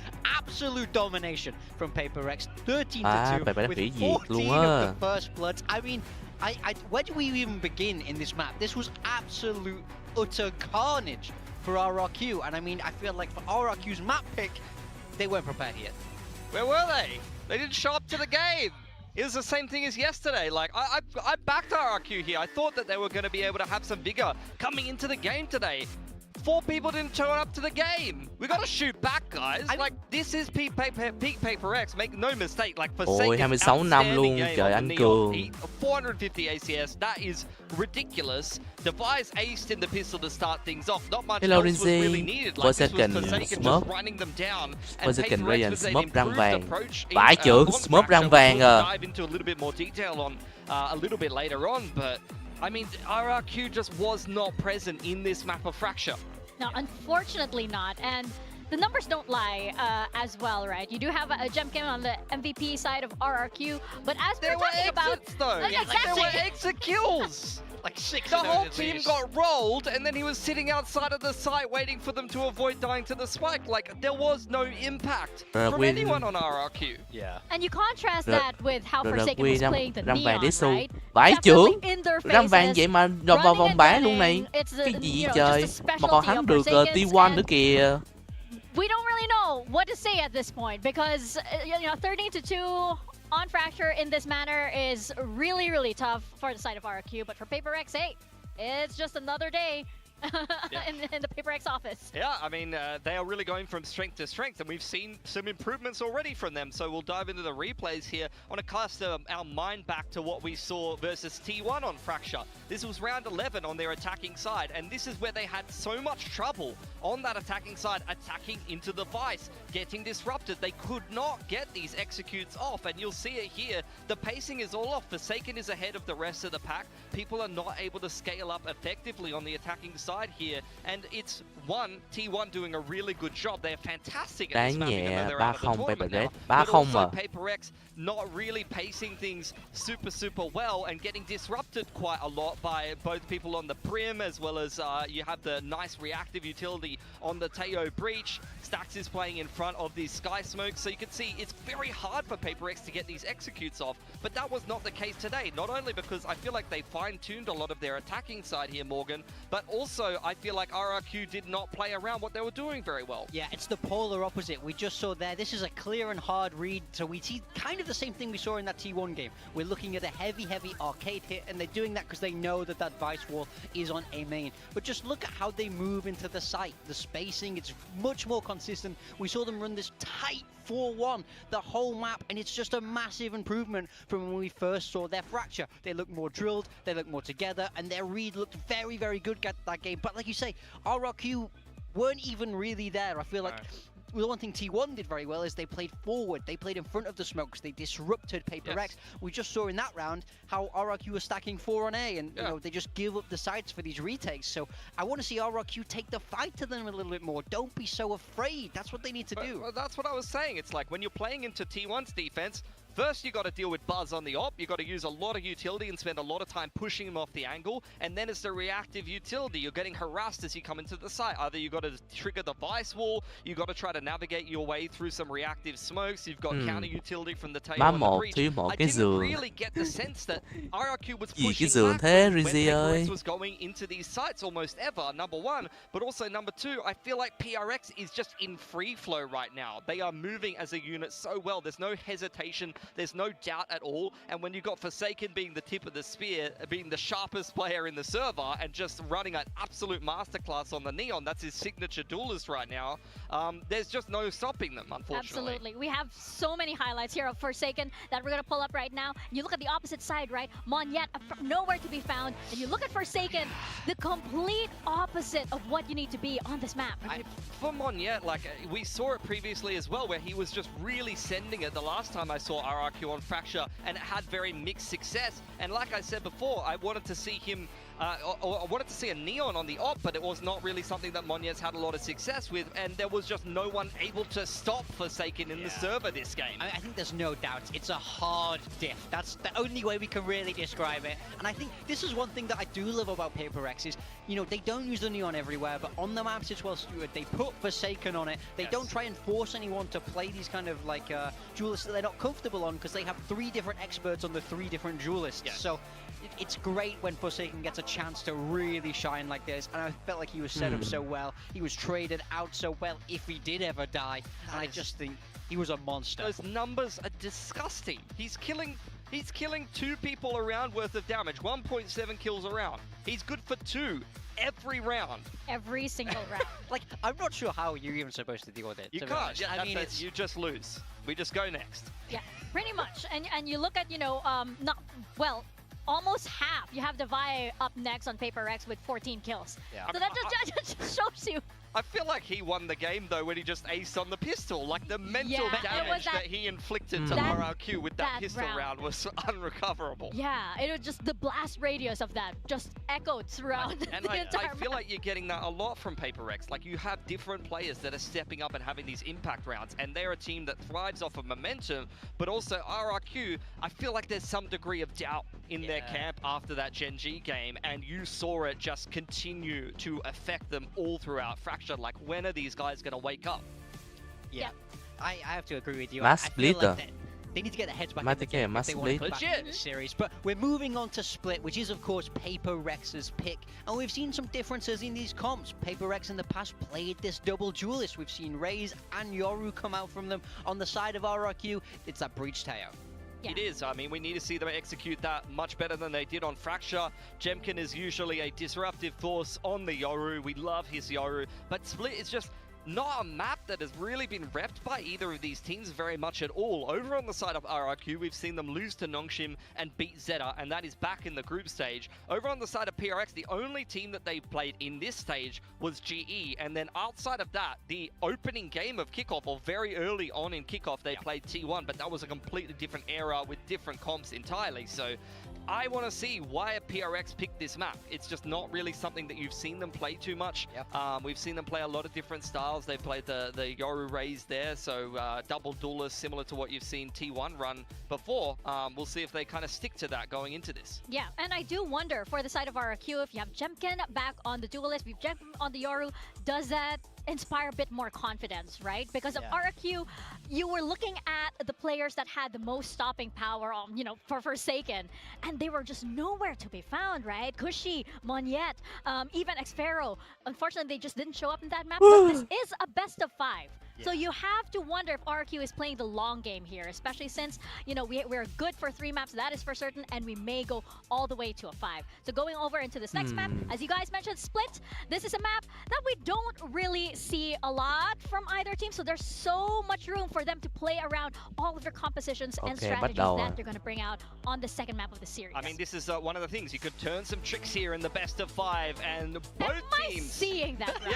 domination from Paper Rex. 13-2 with 14 of the first bloods. I mean, where do we even begin in this map? This was absolute, utter carnage for RRQ. And I mean, I feel like for RRQ's map pick, they weren't prepared yet. Where were they? They didn't show up to the game. It was the same thing as yesterday. Like, I backed RRQ here. I thought that they were going to be able to have some vigor coming into the game today. 4 people didn't turn up to the game. We gotta shoot back, guys. Like, this is peak Paper X. Make no mistake. Like, for Ôi, 26 năm luôn, trời anh Cường. 450 ACS, that is ridiculous. Device aced in the pistol to start things off. Not much else was really needed. Like, this was Forsaken just running them down. And Paper X with an improved approach. Vãi trưởng, Smoke răng vàng à. Dive into a little bit more detail on a little bit later on, but I mean, RRQ just was not present in this map of Fracture. No, unfortunately not. And the numbers don't lie as well, right? You do have a gem cam on the MVP side of RRQ, but as we're talking about... There were exit kills! Like 6 The whole team got rolled, and then he was sitting outside of the site waiting for them to avoid dying to the spike. Like, there was no impact from anyone on RRQ. Yeah. And you contrast that with how Forsaken was playing the Neon, right? Vãi trưởng, răng vàng vậy mà lọt vào vòng bảng luôn này. Cái gì trời, mà còn thắng được T1 nữa kìa. We don't really know what to say at this point because, you know, 13-2 on Fracture in this manner is really, really tough for the side of RRQ. But for Paper X, hey, it's just another day in the Paper X office. Yeah, I mean, they are really going from strength to strength, and we've seen some improvements already from them. So we'll dive into the replays here. I want to cast our mind back to what we saw versus T1 on Fracture. This was round 11 on their attacking side, and this is where they had so much trouble on that attacking side, attacking into the Vice, getting disrupted. They could not get these executes off, and you'll see it here. The pacing is all off. Forsaken is ahead of the rest of the pack. People are not able to scale up effectively on the attacking side here, and it's T1 doing a really good job. They're fantastic at this map, even though they're out of the tournament now. But also Paper X not really pacing things super well and getting disrupted quite a lot by both people on the Brim, as well as you have the nice reactive utility on the Teo Breach. Stax is playing in front of these Sky Smokes, so you can see it's very hard for Paper X to get these executes off, but that was not the case today. Not only because I feel like they fine-tuned a lot of their attacking side here, Morgan, but also I feel like RRQ did not play around what they were doing very well. Yeah, it's the polar opposite. We just saw there, this is a clear and hard read, so we see kind of the same thing we saw in that T1 game. We're looking at a heavy arcade hit, and they're doing that because they know that that Vice wall is on A main. But just look at how they move into the site. The spacing, it's much more consistent. We saw them run this tight 4-1 the whole map, and it's just a massive improvement from when we first saw their Fracture. They look more drilled, they look more together, and their read looked very good at that game. But like you say, RRQ weren't even really there. I feel like the one thing T1 did very well is they played forward. They played in front of the smokes. They disrupted Paper X. We just saw in that round how RRQ was stacking 4 on A, and you know, they just give up the sites for these retakes. So I want to see RRQ take the fight to them a little bit more. Don't be so afraid. That's what they need to do. Well, that's what I was saying. It's like when you're playing into T1's defense, first, you got to deal with Buzz on the op. You got to use a lot of utility and spend a lot of time pushing him off the angle. And then it's the reactive utility. You're getting harassed as you come into the site. Either you got to trigger the Vice wall, you got to try to navigate your way through some reactive smokes. You've got counter utility from the tail on the breach. I didn't really get the sense that RRQ was pushing back when Paper X was going into these sites almost ever. Number one, but also number two, I feel like PRX is just in free flow right now. They are moving as a unit so well. There's no hesitation There's no doubt at all. And when you've got Forsaken being the tip of the spear, being the sharpest player in the server, and just running an absolute masterclass on the Neon, that's his signature duelist right now. There's just no stopping them, unfortunately. Absolutely. We have so many highlights here of Forsaken that we're going to pull up right now. You look at the opposite side, right? Mong, Nyet, nowhere to be found. And you look at Forsaken, the complete opposite of what you need to be on this map. For Mong, Nyet, like we saw it previously as well, where he was just really sending it the last time I saw RRQ on Fracture, and it had very mixed success. And like I said before, I wanted to see him I wanted to see a Neon on the op, but it was not really something that Mong, Nyet's had a lot of success with, and there was just no one able to stop Forsaken in the server this game. I think there's no doubt. It's a hard diff. That's the only way we can really describe it. And I think this is one thing that I do love about Paper Rex is, you know, they don't use the Neon everywhere, but on the maps it's well stewarded. They put Forsaken on it. They don't try and force anyone to play these kind of like duelists that they're not comfortable on, because they have 3 different experts on the 3 different duelists. So it's great when Forsaken gets a chance to really shine like this, and I felt like he was set up so well. He was traded out so well if he did ever die, and I just think he was a monster. Those numbers are disgusting. He's killing 2 people a round worth of damage, 1.7 kills a round. He's good for 2 every round. Every single round. Like, I'm not sure how you're even supposed to deal with it. You can't. I mean, you just lose. We just go next. Yeah, pretty much. And you look at, you know, almost half. You have Devi up next on Paper Rex with 14 kills. Yeah. So that just shows you. I feel like he won the game though when he just aced on the pistol. Like the mental damage that he inflicted to RRQ with that pistol round was unrecoverable. Yeah, it was just the blast radius of that just echoed throughout the entire I feel like you're getting that a lot from Paper Rex. Like you have different players that are stepping up and having these impact rounds, and they're a team that thrives off of momentum, but also RRQ, I feel like there's some degree of doubt in their camp after that Gen G game, and you saw it just continue to affect them all throughout Fracture. Like, when are these guys going to wake up? Yeah, I have to agree with you. Mass I feel splitter. like they need to get their heads back in the game if they want to come back into the series. But we're moving on to Split, which is, of course, Paper Rex's pick. And we've seen some differences in these comps. Paper Rex in the past played this double duelist. We've seen Raze and Yoru come out from them. On the side of RRQ, it's that Breach Teo. It is. I mean, we need to see them execute that much better than they did on Fracture. Jemkin is usually a disruptive force on the Yoru. We love his Yoru. But Split is just not a map that has really been repped by either of these teams very much at all. Over on the side of RRQ, we've seen them lose to Nongshim and beat Zeta, and that is back in the group stage. Over on the side of PRX, the only team that they played in this stage was GE, and then outside of that, the opening game of Kickoff, or very early on in Kickoff, they played T1, but that was a completely different era with different comps entirely. So I want to see why PRX picked this map. It's just not really something that you've seen them play too much. We've seen them play a lot of different styles. They played the Yoru Raze there, so double duelist, similar to what you've seen T1 run before. We'll see if they kind of stick to that going into this. Yeah, and I do wonder for the side of RRQ, if you have Jemkin back on the duelist, we've Jemkin on the Yoru, does that inspire a bit more confidence, right? Because of RRQ, you were looking at the players that had the most stopping power on, you know, for Forsaken, and they were just nowhere to be found, right? Kushi, Mong, Nyet, even Xpharaoh. Unfortunately, they just didn't show up in that map, but this is a best of 5. So you have to wonder if RRQ is playing the long game here, especially since, you know, we're good for 3 maps, that is for certain, and we may go all the way to a 5. So going over into this next map, as you guys mentioned, Split, this is a map that we don't really see a lot from either team, so there's so much room for them to play around all of their compositions and strategies that they're going to bring out on the second map of the series. I mean, this is one of the things. You could turn some tricks here in the best of 5, and both teams... seeing that, right?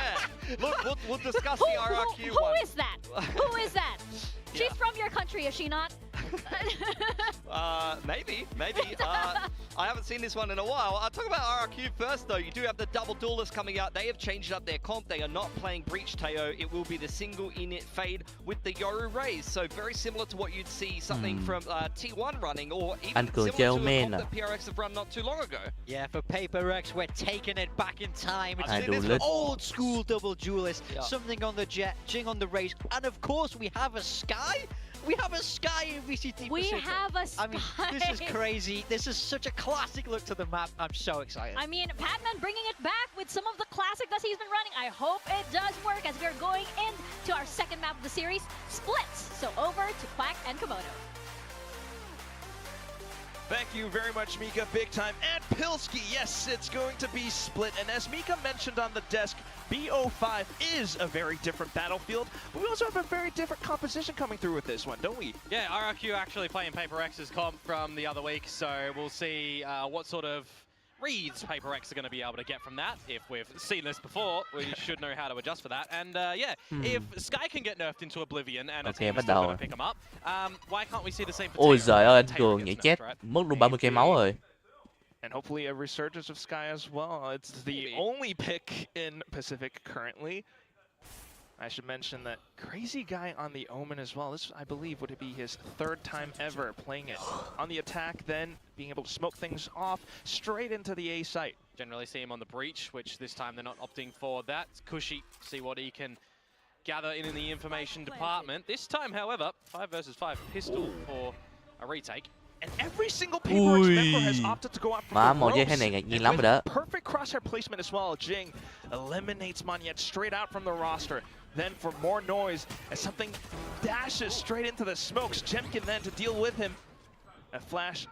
Yeah. Look, we'll discuss the RRQ who one. Is that? Who is that? She's from your country, is she not? Maybe. I haven't seen this one in a while. I'll talk about RRQ first, though. You do have the double duelist coming out. They have changed up their comp. They are not playing Breach Teo. It will be the single init fade with the Yoru Raze. So very similar to what you'd see something from T1 running, or even similar to a comp that PRX have run not too long ago. Yeah, for Paper Rex, we're taking it back in time. It's old school double duelist. Something on the Jet, Jing on the Raze, and of course we have a Sky. We have a Sky in VCT. We have a Sky. I mean, this is crazy. This is such a classic look to the map. I'm so excited. I mean, Patman bringing it back with some of the classic that he's been running. I hope it does work as we're going into our second map of the series, Splits. So over to Quack and Komodo. Thank you very much, Mika. Big time. And Pilsky, yes, it's going to be split. And as Mika mentioned on the desk, BO5 is a very different battlefield, but we also have a very different composition coming through with this one, don't we? Yeah, RRQ actually playing Paper X's comp from the other week, so we'll see what sort of reads Paper X are going to be able to get from that. If we've seen this before, we should know how to adjust for that. And yeah, if Sky can get nerfed into Oblivion and a team is still going to pick him up, why can't we see the same for Ôi Taylor? giời ơi, anh Taylor Cường gets nhảy nerfed, chết, right? mất luôn 30k máu rồi. And hopefully a resurgence of Sky as well. It's the only pick in Pacific currently. I should mention that Crazy Guy on the Omen as well. This, I believe, would be his third time ever playing it. On the attack, then being able to smoke things off straight into the A site. Generally see him on the breach, which this time they're not opting for that. Cushy, see what he can gather in the information department. This time, however, 5 versus 5 pistol for a retake. And every single Paper X member has opted to go out from Má the màu dây ropes. thế này ngạc nhiên And lắm rồi đó. with perfect crosshair placement as well, Jing eliminates Monyet straight out from the roster. Then for more noise, as something dashes straight into the smokes, Jemkin then to deal with him. A flash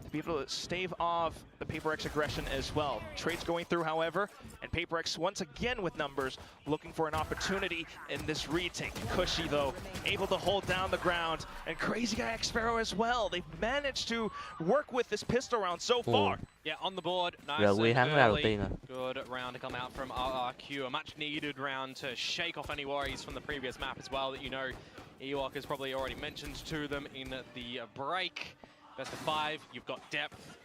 to be able to stave off the Paper X aggression as well. Trades going through, however, and Paper X once again with numbers, looking for an opportunity in this retake. Cushy, though, able to hold down the ground, and Crazy Guy X Sparrow as well. They've managed to work with this pistol round so far. Yeah, on the board, nice Rồi quy and thắng ra đầu early. tiên rồi. Good round to come out from RRQ, a much needed round to shake off any worries from the previous map as well that you know Ewok has probably already mentioned to them in the break. Best of 5, you've got depth.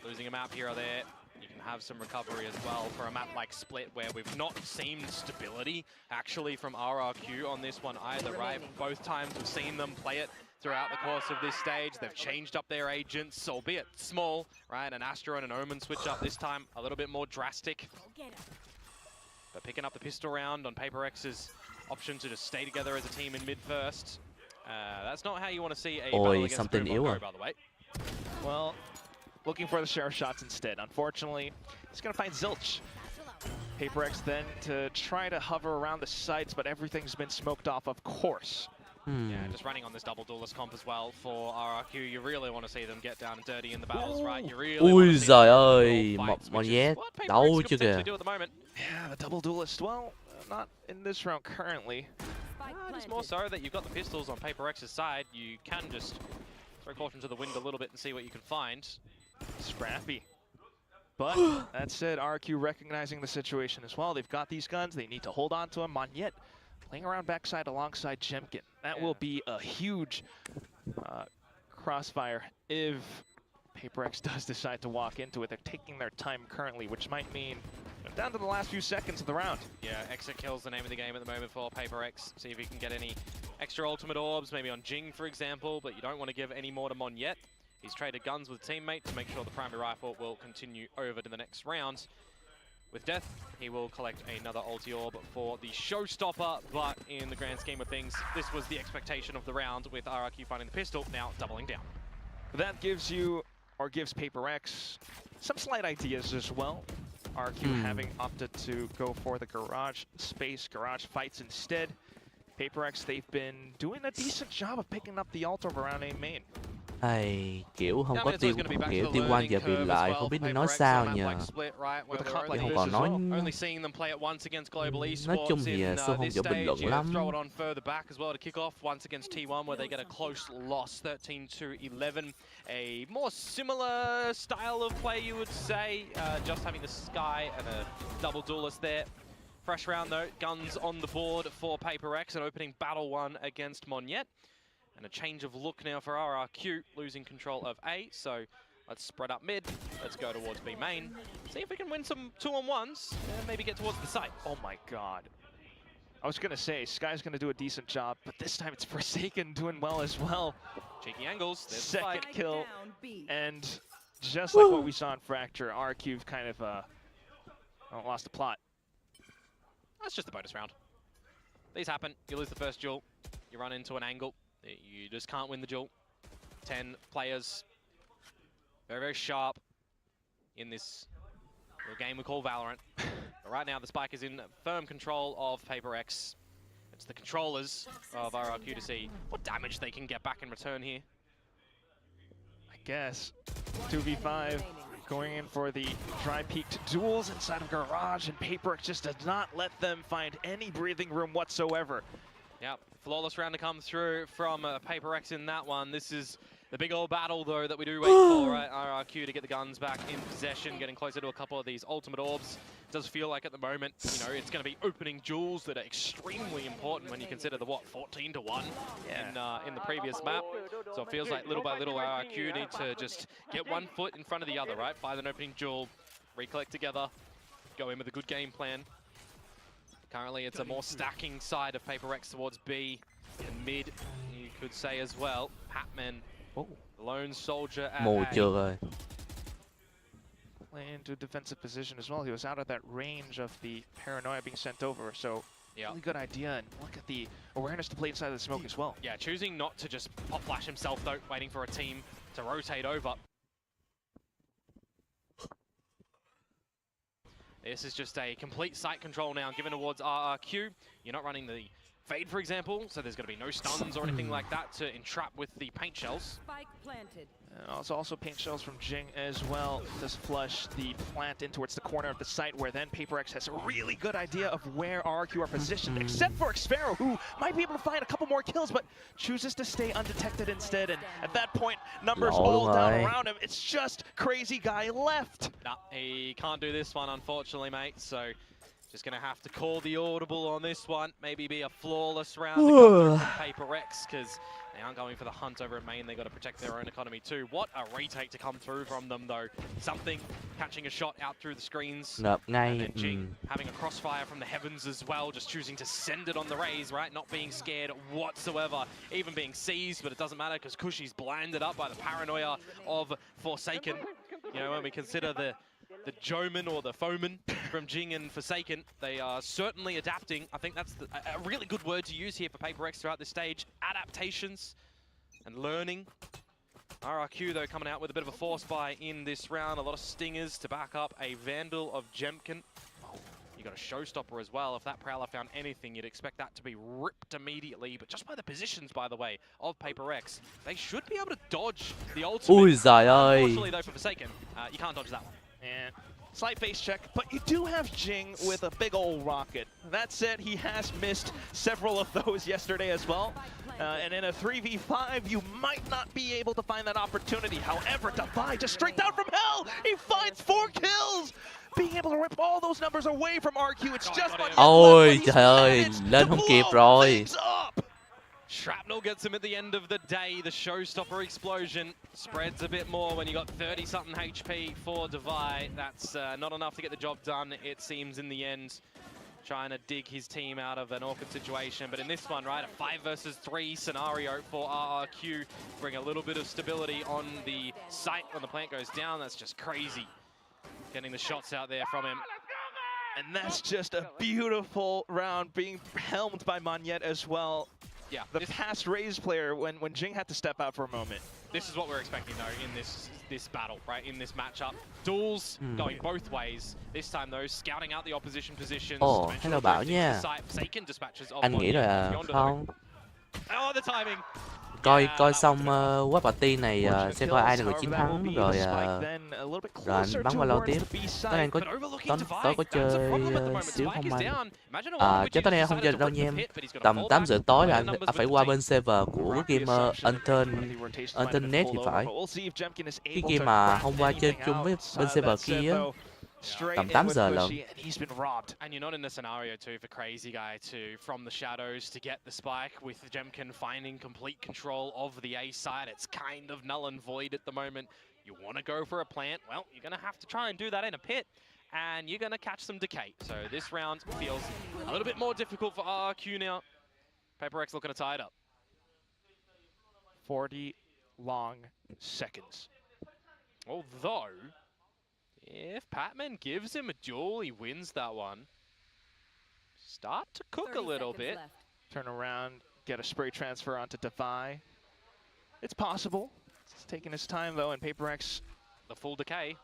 Losing a map here or there, you can have some recovery as well for a map like Split where we've not seen stability actually from RRQ on this one either, right? Both times we've seen them play it throughout the course of this stage. They've changed up their agents, albeit small, right? An Astro and an Omen switch up this time, a little bit more drastic. But picking up the pistol round on Paper X's option to just stay together as a team in mid first. That's not how you want to see a battle against something Pokemon yếu go, à. by the way. Well, looking for the share shots instead. Unfortunately, he's going to find Zilch. Paper X then to try to hover around the sites, but everything's been smoked off, of course. Yeah, just running on this double duelist comp as well for RRQ. You really want to see them get down and dirty in the battles, right? You really want Ui to see giời them ơi, all fights, một which is nhé what Paper đấu X chứ could potentially kìa. do at the moment. Yeah, the double duelist, well, not in this round currently. It's more so that you've got the pistols on Paper X's side. You can just throw caution to the wind a little bit and see what you can find. Scrappy. But that said, RQ recognizing the situation as well. They've got these guns. They need to hold on to them. Monyet playing around backside alongside Jemkin. That will be a huge crossfire if Paper X does decide to walk into it. They're taking their time currently, which might mean down to the last few seconds of the round. Yeah, exit kills the name of the game at the moment for Paper X. See if he can get any extra ultimate orbs, maybe on Jing, for example, but you don't want to give any more to Mon yet. He's traded guns with a teammate to make sure the primary rifle will continue over to the next round. With death, he will collect another ulti orb for the showstopper, but in the grand scheme of things, this was the expectation of the round with RRQ finding the pistol, now doubling down. That gives you, or gives Paper X, some slight ideas as well. RQ having opted to go for the garage space, garage fights instead. Paper X, they've been doing a decent job of picking up the ult over around A main. Ai, kiểu không Yeah, I có mean, it's tiêu always going to be back to kiểu the tiêu quan learning giờ bị curve as lại well không biết for nên Paper nói X sao on a map nhờ. like Split, right, where With a we're comp like Không this còn as nói well. only seeing them play it once against Global nói chung Esports thì in Xuân không this dễ bình stage. luận You lắm. throw it on further back as well to kick off once against T1 where they get a close loss, 13-11. A more similar style of play, you would say, just having the Sky and a double duelist there. Fresh round though, guns on the board for Paper X, an opening battle one against Monyet. And a change of look now for RRQ, losing control of A, so let's spread up mid, let's go towards B main, see if we can win some 2-on-1s, and maybe get towards the site. Oh my god. I was gonna say, Sky's gonna do a decent job, but this time it's Forsaken doing well as well. Cheeky angles, there's the Second fight. kill, and just like what we saw in Fracture, RQ've kind of lost the plot. That's just the bonus round. These happen, you lose the first duel, you run into an angle, you just can't win the duel. 10 players, very, very sharp in this little game we call Valorant. But right now the Spike is in firm control of Paper X. It's the controllers of RRQ to see what damage they can get back in return here. I guess. 2v5 going in for the dry peaked duels inside of Garage, and PaperX just does not let them find any breathing room whatsoever. Yep, flawless round to come through from PaperX in that one. This is the big old battle, though, that we do wait for, right? RRQ to get the guns back in possession, getting closer to a couple of these ultimate orbs. It does feel like at the moment, you know, it's going to be opening duels that are extremely important when you consider the, what, 14 to 1 in the previous map. So it feels like little by little RRQ need to just get one foot in front of the other, right? Find an opening duel, recollect together, go in with a good game plan. Currently, it's a more stacking side of PaperX towards B and mid, you could say as well. Patman, lone soldier at Mù A. chưa rồi. Playing into a defensive position as well. He was out of that range of the paranoia being sent over, so really good idea. And look at the awareness to play inside the smoke as well. Yeah, choosing not to just pop flash himself though, waiting for a team to rotate over. This is just a complete sight control now given towards RRQ. You're not running the fade, for example, so there's going to be no stuns or anything like that to entrap with the paint shells. Spike planted. And also paint shells from Jing as well. Does flush the plant in towards the corner of the site, where then PaperX has a really good idea of where RRQ are positioned, except for Xfero, who might be able to find a couple more kills, but chooses to stay undetected instead. And at that point, numbers all down around him. It's just Crazy Guy left. Nah, he can't do this one, unfortunately, mate. So just going to have to call the audible on this one. Maybe be a flawless round to come from PaperX, because they aren't going for the hunt over in main. They got to protect their own economy too. What a retake to come through from them, though. Something catching a shot out through the screens. Ngợp ngay. And then Jing having a crossfire from the heavens as well, just choosing to send it on the raise, right? Not being scared whatsoever, even being seized, but it doesn't matter because Cushy's blinded up by the paranoia of Forsaken. You know, when we consider the Joman or the Foeman from Jing and Forsaken, they are certainly adapting. I think that's a really good word to use here for PaperX throughout this stage. Adaptations and learning. RRQ, though, coming out with a bit of a force buy in this round. A lot of stingers to back up a Vandal of Jemkin. You got a Showstopper as well. If that Prowler found anything, you'd expect that to be ripped immediately. But just by the positions, by the way, of PaperX, they should be able to dodge the ultimate. Ui giời ơi. Unfortunately, though, for Forsaken, you can't dodge that one. And slight face check, but you do have Jing with a big old rocket. That said, he has missed several of those yesterday as well. And in a 3v5, you might not be able to find that opportunity. However, Defy just straight down from hell, he finds 4 kills! Being able to rip all those numbers away from RQ, it's just like Ôi trời ơi, lên không kịp rồi. Shrapnel gets him at the end of the day. The Showstopper explosion spreads a bit more when you got 30-something HP for Devi. That's not enough to get the job done, it seems, in the end. Trying to dig his team out of an awkward situation. But in this one, right, a 5 versus 3 scenario for RRQ. Bring a little bit of stability on the site when the plant goes down. That's just crazy. Getting the shots out there from him. And that's just a beautiful round being helmed by Monyet as well. Yeah, the past Raze player when Jing had to step out for a moment. This is what we're expecting, though, in this battle, right? In this matchup. Duels going both ways. This time, though, scouting out the opposition positions. Ồ, hello Bảo nha. Anh nghĩ là không. Oh, the timing. Coi xong web party này xem coi ai là người chiến thắng rồi anh bắn vào lâu tiếp. Tối nay tối có chơi xíu không anh. Chắc tối nay không chơi được đâu nha em. Tầm 8 giờ tối là anh phải qua bên server của cái game internet thì phải. Cái game mà hôm qua chơi chung với bên server kia á. Tầm 8 giờ lận. And you're not in the scenario too for Crazy Guy to from the shadows to get the spike with Jemkin finding complete control of the A side. It's kind of null and void at the moment. You want to go for a plant? Well, you're going to have to try and do that in a pit. And you're going to catch some decay. So this round feels a little bit more difficult for RRQ now. PaperX looking to tie it up. 40 long seconds. Although, if Patman gives him a duel, he wins that one. Start to cook a little bit. Turn around, get a spray transfer onto Defy. It's possible. It's taking his time, though, and PaperX... The full decay.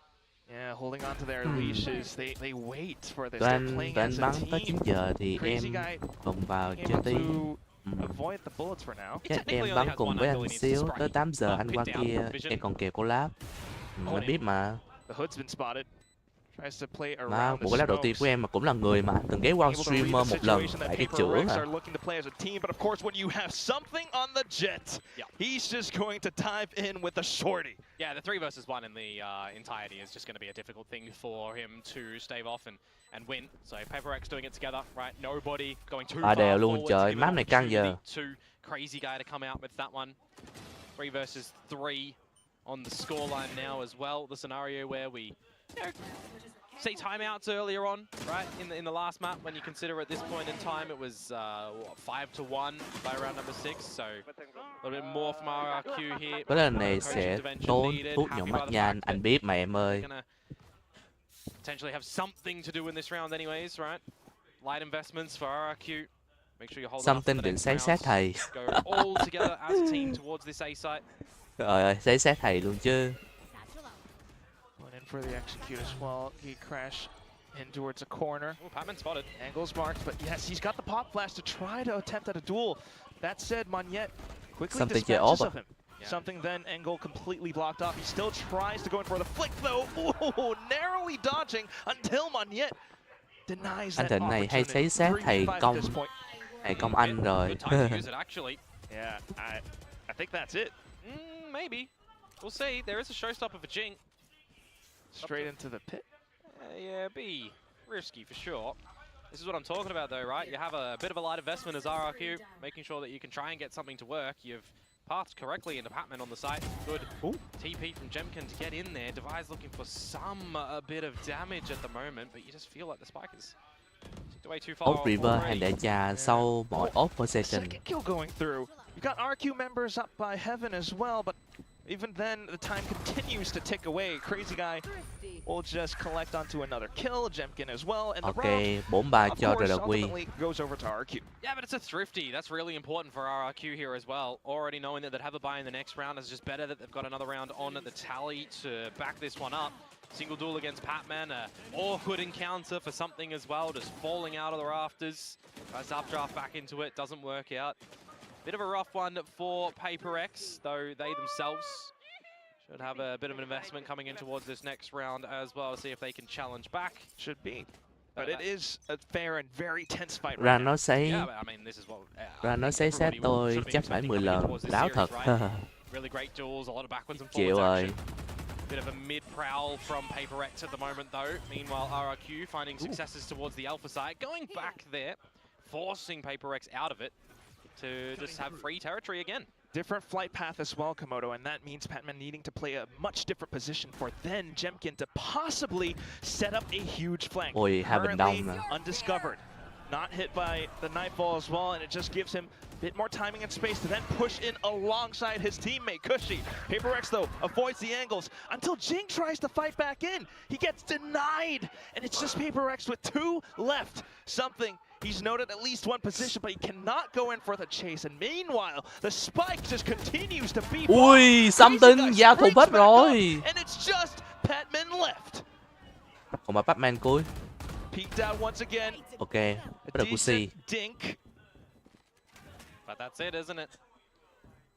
Yeah, holding on to their leashes. They wait for this. Tụi anh bắn tới 9 giờ thì em cùng vào chơi tí. avoid the bullets for now. Chắc em bắn cùng với anh xíu, tới 8 giờ anh qua kia, em còn kèo collab. Anh biết mà. The hood's been spotted. Tries to play Mà around buổi the collab đầu tiên của em mà cũng là người mà từng ghé qua streamer một lần, tại cái chửi à. are looking to play as a team, but of course when you have something on the jet, he's just going to dive in with a shorty. Yeah, the 3 versus 1 in the entirety is just going to be a difficult thing for him to stave off and win. So Paper X doing it together, right? Nobody going too far đều luôn forward trời, to give map an này căng giờ. opportunity to Crazy Guy to come out with that one. 3 versus 3 on the scoreline now as well. The scenario where we, you know, see timeouts earlier on, right? In the last map, when you consider at this point in time, it was 5-1 by round number 6. So a little bit more from RRQ here. Cái lần này sẽ tốn phút nhỏ mắt nha, anh biết mà em ơi. Potentially have something to do in this round, anyways, right? Light investments for RRQ. Make sure you hold Something định sáng sát thầy. Go all together as a team towards this A site. Trời ơi, sáng sát thầy luôn chứ. Went in for the execute as well. He crashed in towards a corner. Oh, Patman spotted. Angles marked, but yes, he's got the pop flash to try to attempt at a duel. That said, Monyet quickly dispatches of him. Something then Engel completely blocked off. He still tries to go in for the flick though. Ooh, narrowly dodging until Monyet denies that Anh Thịnh này hay sáng sát thầy công anh rồi. Yeah, I think that's it. Maybe. We'll see. There is a showstopper for Jing. Straight into the pit. Yeah, be risky for sure. This is what I'm talking about though, right? You have a bit of a light investment as RRQ, making sure that you can try and get something to work. You've passed correctly into Patman on the site. Good TP from Jemkin to get in there. Devi's looking for some bit of damage at the moment, but you just feel like the spike is way too far. Off River hành đại trà sau mọi off possession. Second kill going through. You got RQ members up by Heaven as well, but even then, the time continues to tick away. Crazy Guy will just collect onto another kill. Jemkin as well, and the round, 4-3 cho ultimately goes over to RQ. Yeah, but it's a thrifty. That's really important for RRQ here as well. Already knowing that they'd have a buy in the next round is just better that they've got another round on at the tally to back this one up. Single duel against Patman, a awkward encounter for something as well, just falling out of the rafters. Tries to updraft back into it, doesn't work out. Bit of a rough one for Paper X, though they themselves should have a bit of an investment coming in towards this next round as well, see if they can challenge back. Should be. But it is a fair and very tense fight Ra right nó now. sấy, ra nó sấy sát tôi chắc phải 10 lần, láo thật. Really great duels, a lot of backwards and Chịu forwards rồi. action. Bit of a mid-prowl from Paper X at the moment though. Meanwhile, RRQ finding successes towards the alpha side, going back there, forcing Paper X out of it to just have free territory again. Different flight path as well, Komodo, and that means Patman needing to play a much different position for then Jemkin to possibly set up a huge flank. Ôi, hai bình đông Currently nè. undiscovered. Not hit by the Nightfall as well, and it just gives him a bit more timing and space to then push in alongside his teammate, Cushy. Paper X, though, avoids the angles until Jing tries to fight back in. He gets denied, and it's just Paper X with 2 left. Something he's noted at least one position, but he cannot go in for the chase. And meanwhile, the spike just continues to be. Ui, something giao thủ hết rồi. And it's just Patman left. Còn mà Batman cuối. Peeked out once again. Ok, bắt đầu Pussy. Dink. But that's it, isn't it?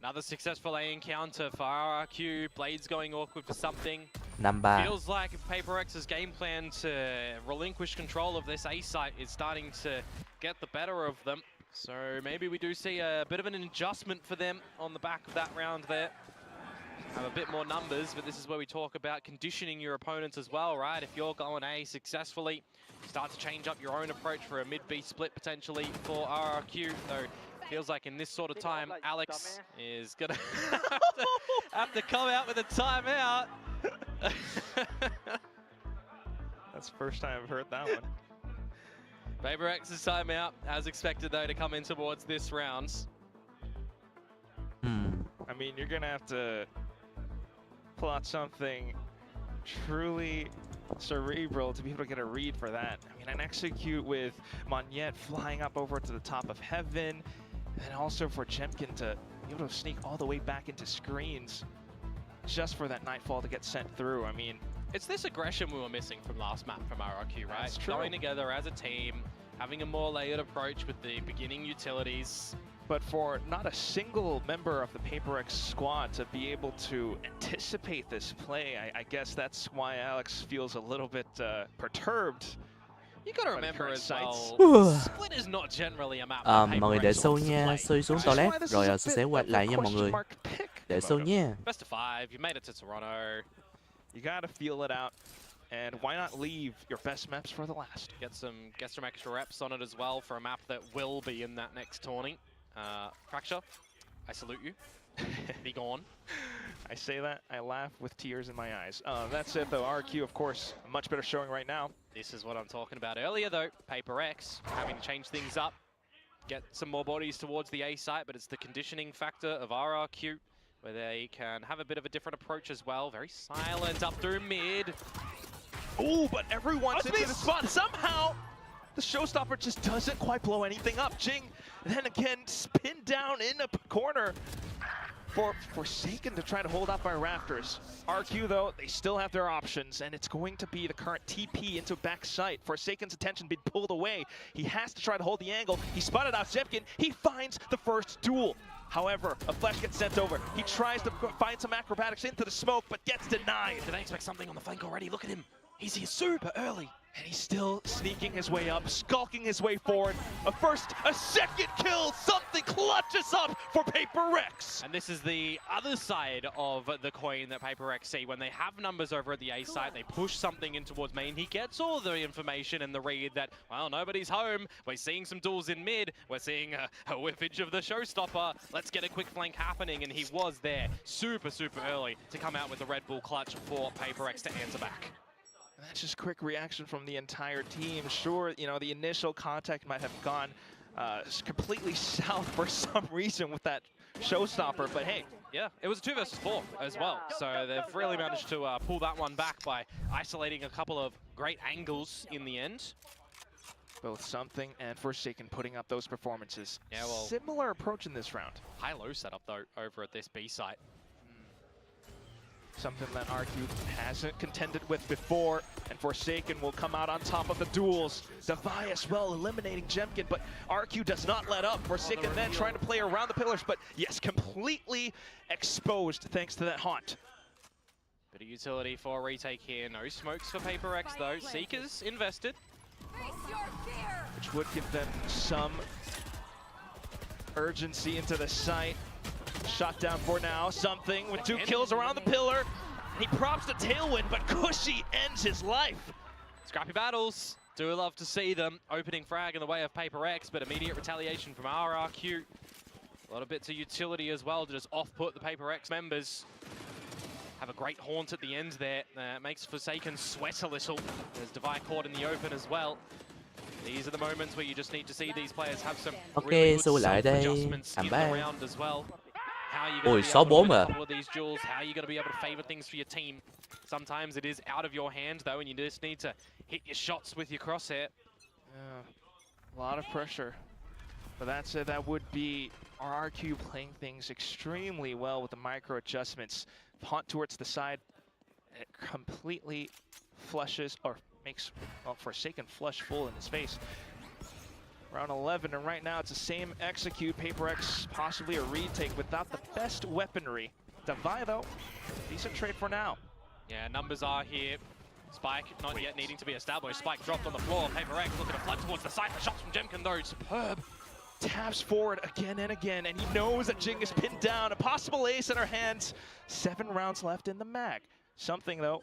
Another successful A encounter for RRQ. Blades going awkward for something. 5-3. Feels like if Paper X's game plan to relinquish control of this A site is starting to get the better of them. So maybe we do see a bit of an adjustment for them on the back of that round there. Have a bit more numbers, but this is where we talk about conditioning your opponents as well, right? If you're going A successfully, start to change up your own approach for a mid-B split potentially for RRQ. Though feels like in this sort of time, Alex is gonna have to come out with a timeout. That's the first time I've heard that one. Paper X's timeout, as expected though, to come in towards this round. I mean, you're gonna have to pull out something truly cerebral to be able to get a read for that. I mean, an execute with Monyet flying up over to the top of Heaven, and also for Jemkin to be able to sneak all the way back into screens just for that Nightfall to get sent through. I mean, it's this aggression we were missing from last map from RRQ, right? That's true. Going together as a team, having a more layered approach with the beginning utilities. But for not a single member of the PaperX squad to be able to anticipate this play, I guess that's why Alex feels a little bit perturbed. You gotta remember as well, Split is not generally a map Mọi người để sâu nha, Suy xuống toilet rồi sẽ quay lại nha mọi người. Để sâu nha. Best of 5, you made it to Toronto. You gotta feel it out. And why not leave your best maps for the last? Get some extra reps on it as well for a map that will be in that next tourney. Fracture, I salute you. Be gone. I say that, I laugh with tears in my eyes. That's it though, RQ of course, a much better showing right now. This is what I'm talking about earlier though, PaperX having to change things up. Get some more bodies towards the A site, but it's the conditioning factor of RRQ where they can have a bit of a different approach as well. Very silent up through mid. Oh, but everyone's into the spot. Somehow, the showstopper just doesn't quite blow anything up. Jing, then again, pinned down in a corner for Forsaken to try to hold up by Raptors. RQ, though, they still have their options, and it's going to be the current TP into back sight. Forsaken's attention being pulled away. He has to try to hold the angle. He spotted out Zemkin. He finds the first duel. However, a flash gets sent over. He tries to find some acrobatics into the smoke, but gets denied. Do they expect something on the flank already? Look at him. He's here super early. And he's still sneaking his way up, skulking his way forward. A first, a second kill, something clutches up for PaperX. And this is the other side of the coin that PaperX see. When they have numbers over at the A site, they push something in towards main. He gets all the information and the read that, well, nobody's home. We're seeing some duels in mid. We're seeing a whiffage of the showstopper. Let's get a quick flank happening. And he was there super early to come out with the Red Bull clutch for PaperX to answer back. That's just quick reaction from the entire team. Sure, you know, the initial contact might have gone completely south for some reason with that showstopper, but hey. Yeah, it was a 2 versus 4 as well. So they've really managed to pull that one back by isolating a couple of great angles in the end. Both Something and Forsaken putting up those performances. Yeah, well, similar approach in this round. High-low setup though over at this B site. Something that RQ hasn't contended with before, and Forsaken will come out on top of the duels. Devi as well eliminating Zemkin, but RQ does not let up. Forsaken then trying to play around the pillars, but yes, completely exposed thanks to that haunt. Bit of utility for a retake here. No smokes for PaperX though. Seekers invested. Which would give them some urgency into the site. Shot down for now. Something with 2 kills around the pillar. He props the tailwind, but Cushy ends his life. Scrappy battles. Do love to see them. Opening frag in the way of PaperX, but immediate retaliation from RRQ. A lot of bits of utility as well to just off-put the PaperX members. Have a great haunt at the end there. Makes Forsaken sweat a little. There's Devi caught in the open as well. These are the moments where you just need to see these players have some really good self-adjustments in the round as well. How are you going to be able to win a couple of these duels? How are you going to be able to favor things for your team? Sometimes it is out of your hands though, and you just need to hit your shots with your crosshair. A lot of pressure. But that's it. That would be RRQ playing things extremely well with the micro adjustments. Haunt towards the side. It completely flushes, or makes, well, Forsaken flush full in his face. Round 11, and right now it's the same execute. PaperX possibly a retake without the best weaponry. Devi though, decent trade for now. Yeah, numbers are here. Spike not yet needing to be established. Spike dropped on the floor. PaperX looking to flood towards the side. The shots from Zemkin though, superb. Taps forward again and again, and he knows that Jing is pinned down. A possible ace in our hands. 7 rounds left in the mag. Something though,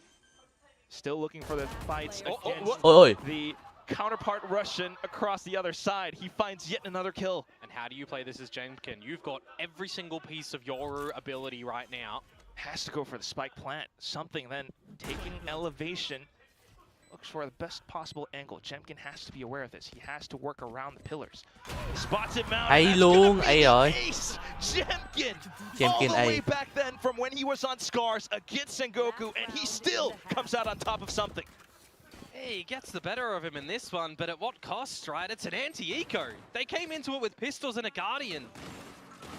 still looking for the fights against the counterpart Russian across the other side. He finds yet another kill. And how do you play this as Zemkin? You've got every single piece of your ability right now. Has to go for the spike plant. Something then taking elevation. Looks for the best possible angle. Zemkin has to be aware of this. He has to work around the pillars. Spots him out. Hay luôn, ấy rồi. Zemkin all the way back then from when he was on Scars against Sengoku, and he still comes out on top of Something. He gets the better of him in this one, but at what cost, right? It's an anti-eco. They came into it with pistols and a Guardian.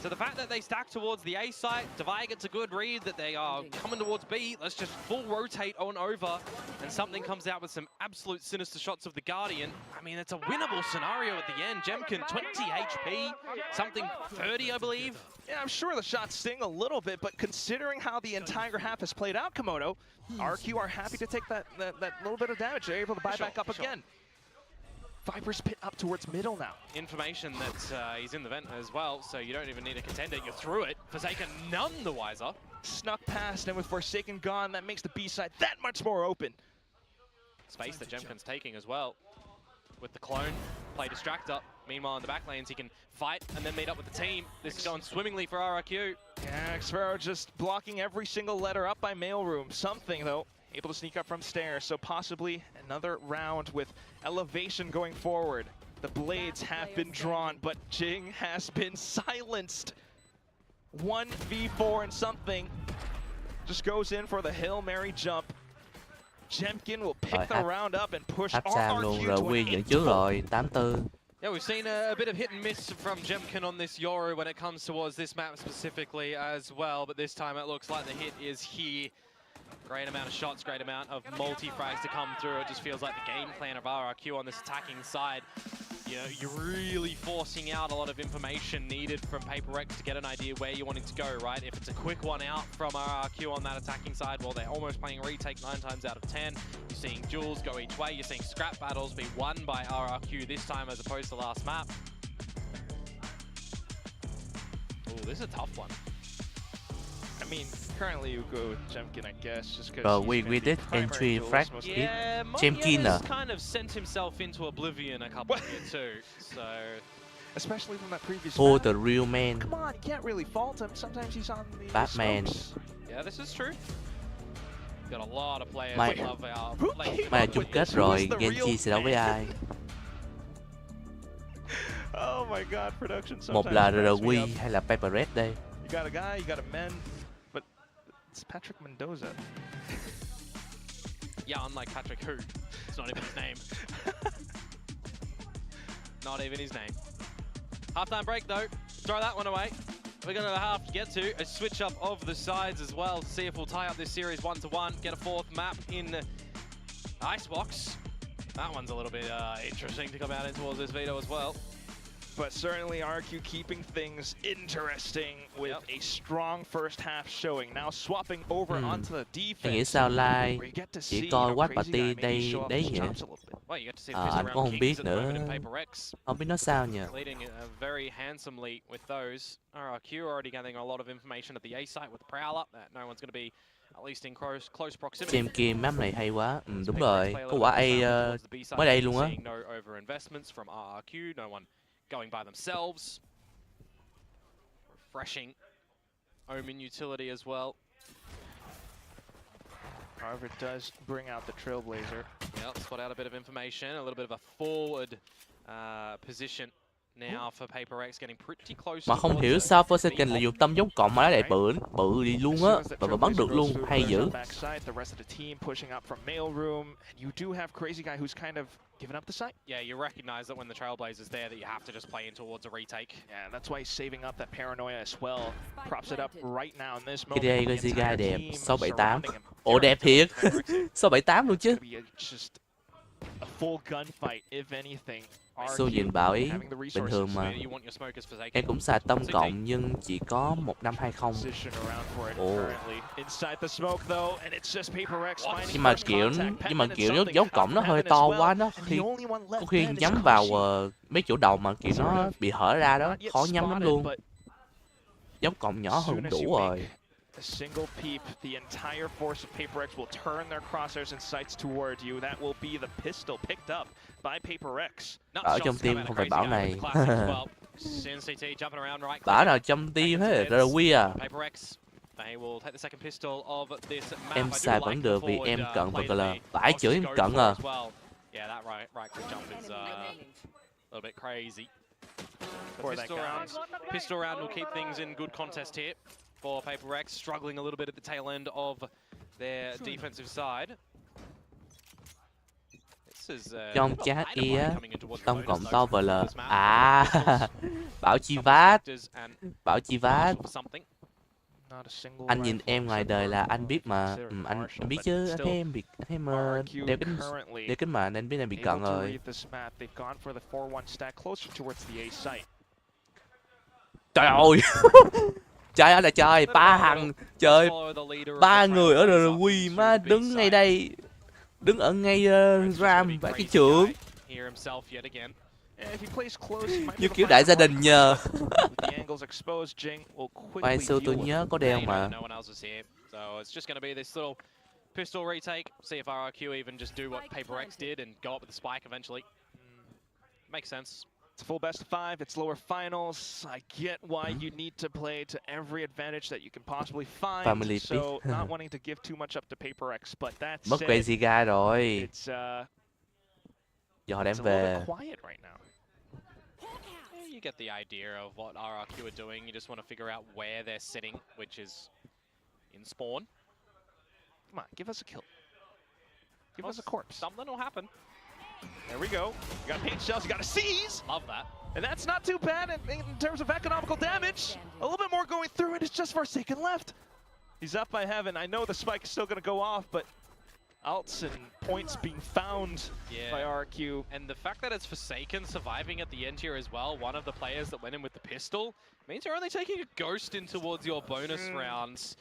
So the fact that they stack towards the A site, Devi gets a good read that they are coming towards B. Let's just full rotate on over, and something comes out with some absolute sinister shots of the Guardian. I mean, it's a winnable scenario at the end. Jemkin, 20 HP, something 30, I believe. Yeah, I'm sure the shots sting a little bit, but considering how the entire half has played out, Komodo, RQ are happy to take that little bit of damage. They're able to buy back up again. Viper's pit up towards middle now. Information that he's in the vent as well, so you don't even need a contender. You're through it. Forsaken none the wiser. Snuck past, and with Forsaken gone, that makes the B side that much more open. Space that Jemkin's taking as well. With the clone, play distractor. Meanwhile, in the back lanes, he can fight and then meet up with the team. This is going swimmingly for RRQ. Yeah, Xfero just blocking every single letter up by mailroom. Something, though, able to sneak up from stairs, so possibly another round with elevation going forward. The blades have been drawn, but Jing has been silenced. 1v4 and something just goes in for the Hail Mary jump. Jemkin will pick the round up and push RRQ to an 8-4. Yeah, we've seen a bit of hit and miss from Jemkin on this Yoru when it comes towards this map specifically as well, but this time it looks like the hit is here. Great amount of shots, great amount of multi-frags to come through. It just feels like the game plan of RRQ on this attacking side. You know, you're really forcing out a lot of information needed from PaperX to get an idea where you want it to go, right? If it's a quick one out from RRQ on that attacking side, well, they're almost playing retake 9 times out of 10. You're seeing duels go each way. You're seeing scrap battles be won by RRQ this time as opposed to last map. Oh, this is a tough one. I mean, currently you go with Jemkin, I guess, just because we did entry frag. Yeah, Jemkin has kind of sent himself into oblivion a couple here too, so... Especially from that previous For map. the real man. Come on, you can't really fault him. Sometimes he's on the Batman. scopes. Yeah, this is true. Got a lot of players Mày, that love our mày chung kết rồi, Genji sẽ đấu với ai? Oh my god, production Một sometimes là cracks me RW up. hay là Paper Red đây? You got a guy, you got a man, but it's Patrick Mendoza. Yeah, unlike Patrick who. It's not even his name. Not even his name. Halftime break though. Throw that one away. We're going to have to get to a switch up of the sides as well. See if we'll tie up this series 1-1. Get a fourth map in Icebox. That one's a little bit interesting to come out in towards this Vito as well. But certainly RQ keeping things interesting with a strong first half showing. Now swapping over onto the defense. Anh nghĩ sao Lai chỉ coi Watch Party đây đấy nhỉ? Anh cũng không biết nữa. Không biết nó sao nhỉ? Leading very handsomely with those. RRQ already gathering a lot of information at the A site with the Prowler that no one's going to be at least in close proximity. Team Kim map này hay quá. Đúng rồi. Có quả A mới đây luôn á. No over investments from RRQ. No one going by themselves. Refreshing Omen utility as well. However, it does bring out the Trailblazer. Yep, spot out a bit of information, a little bit of a forward position now for PaperX, getting pretty close. Mà không hiểu sao Forsaken là dùng tâm dấu cộng mà nó lại bự đi luôn á, và bắn được luôn, hay dữ. The rest of the team pushing up from mailroom, and you do have Crazy Guy who's kind of given up the site. Yeah, you recognize that when the Trailblazer's there that you have to just play in towards a retake. Yeah, that's why he's saving up that paranoia as well. Props it up right now in this moment. Cái đây Crazy Guy đẹp, 678. Ồ đẹp thiệt. 678 luôn chứ. Just a full gunfight if anything. Xô nhìn bảo ý, bình thường mà. Em cũng xài tâm cộng nhưng chỉ có 1520. Ồ. Nhưng mà kiểu dấu cộng nó hơi to quá đó. Có khi nhắm vào mấy chỗ đầu mà kiểu nó bị hở ra đó, khó nhắm lắm luôn. Dấu cộng nhỏ hơn cũng đủ rồi. A single peep, the entire force of PaperX will turn their crosshairs and sights toward you. That will be the pistol picked up by PaperX. Ở trong team không phải Bảo này. Bảo nào trong team hết, RW à. Em xài vẫn được vì em cận VGL. Phải chửi em cận à. Pistol round will keep things in good contest here for PaperX, struggling a little bit at the tail end of their defensive side. It Trong chat y á, tông cộng to vl. À, bảo chi vát. Bảo chi vát. Anh nhìn em ngoài đời là anh biết mà. Anh biết chứ. Anh thấy em đeo kính mà nên biết em bị cận rồi. Trời ơi. Trời ơi là trời, ba thằng. Trời, ba người ở RQ má đứng ngay đây. Đứng ở ngay Ram và cái chưởng. Như kiểu đại gia đình nhờ. Quay xưa tôi nhớ có đeo mà. Pistol retake, see if RRQ even just do what Paper X did and go up with the spike eventually. Makes sense. It's a full best of 5, it's lower finals. I get why you need to play to every advantage that you can possibly find. So not wanting to give too much up to Paper X, but that said, mất crazy guy rồi. Giờ họ đem về. You get the idea of what RRQ are doing. You just want to figure out where they're sitting, which is in spawn. Come on, give us a kill. Give us a corpse. Something will happen. There we go. You got paint shells, you got a seize. Love that. And that's not too bad in terms of economical damage. A little bit more going through, and it's just Forsaken left. He's up by heaven. I know the spike is still going to go off, but ults and points being found by RQ. And the fact that it's Forsaken surviving at the end here as well, one of the players that went in with the pistol, means you're only taking a ghost in towards your bonus rounds.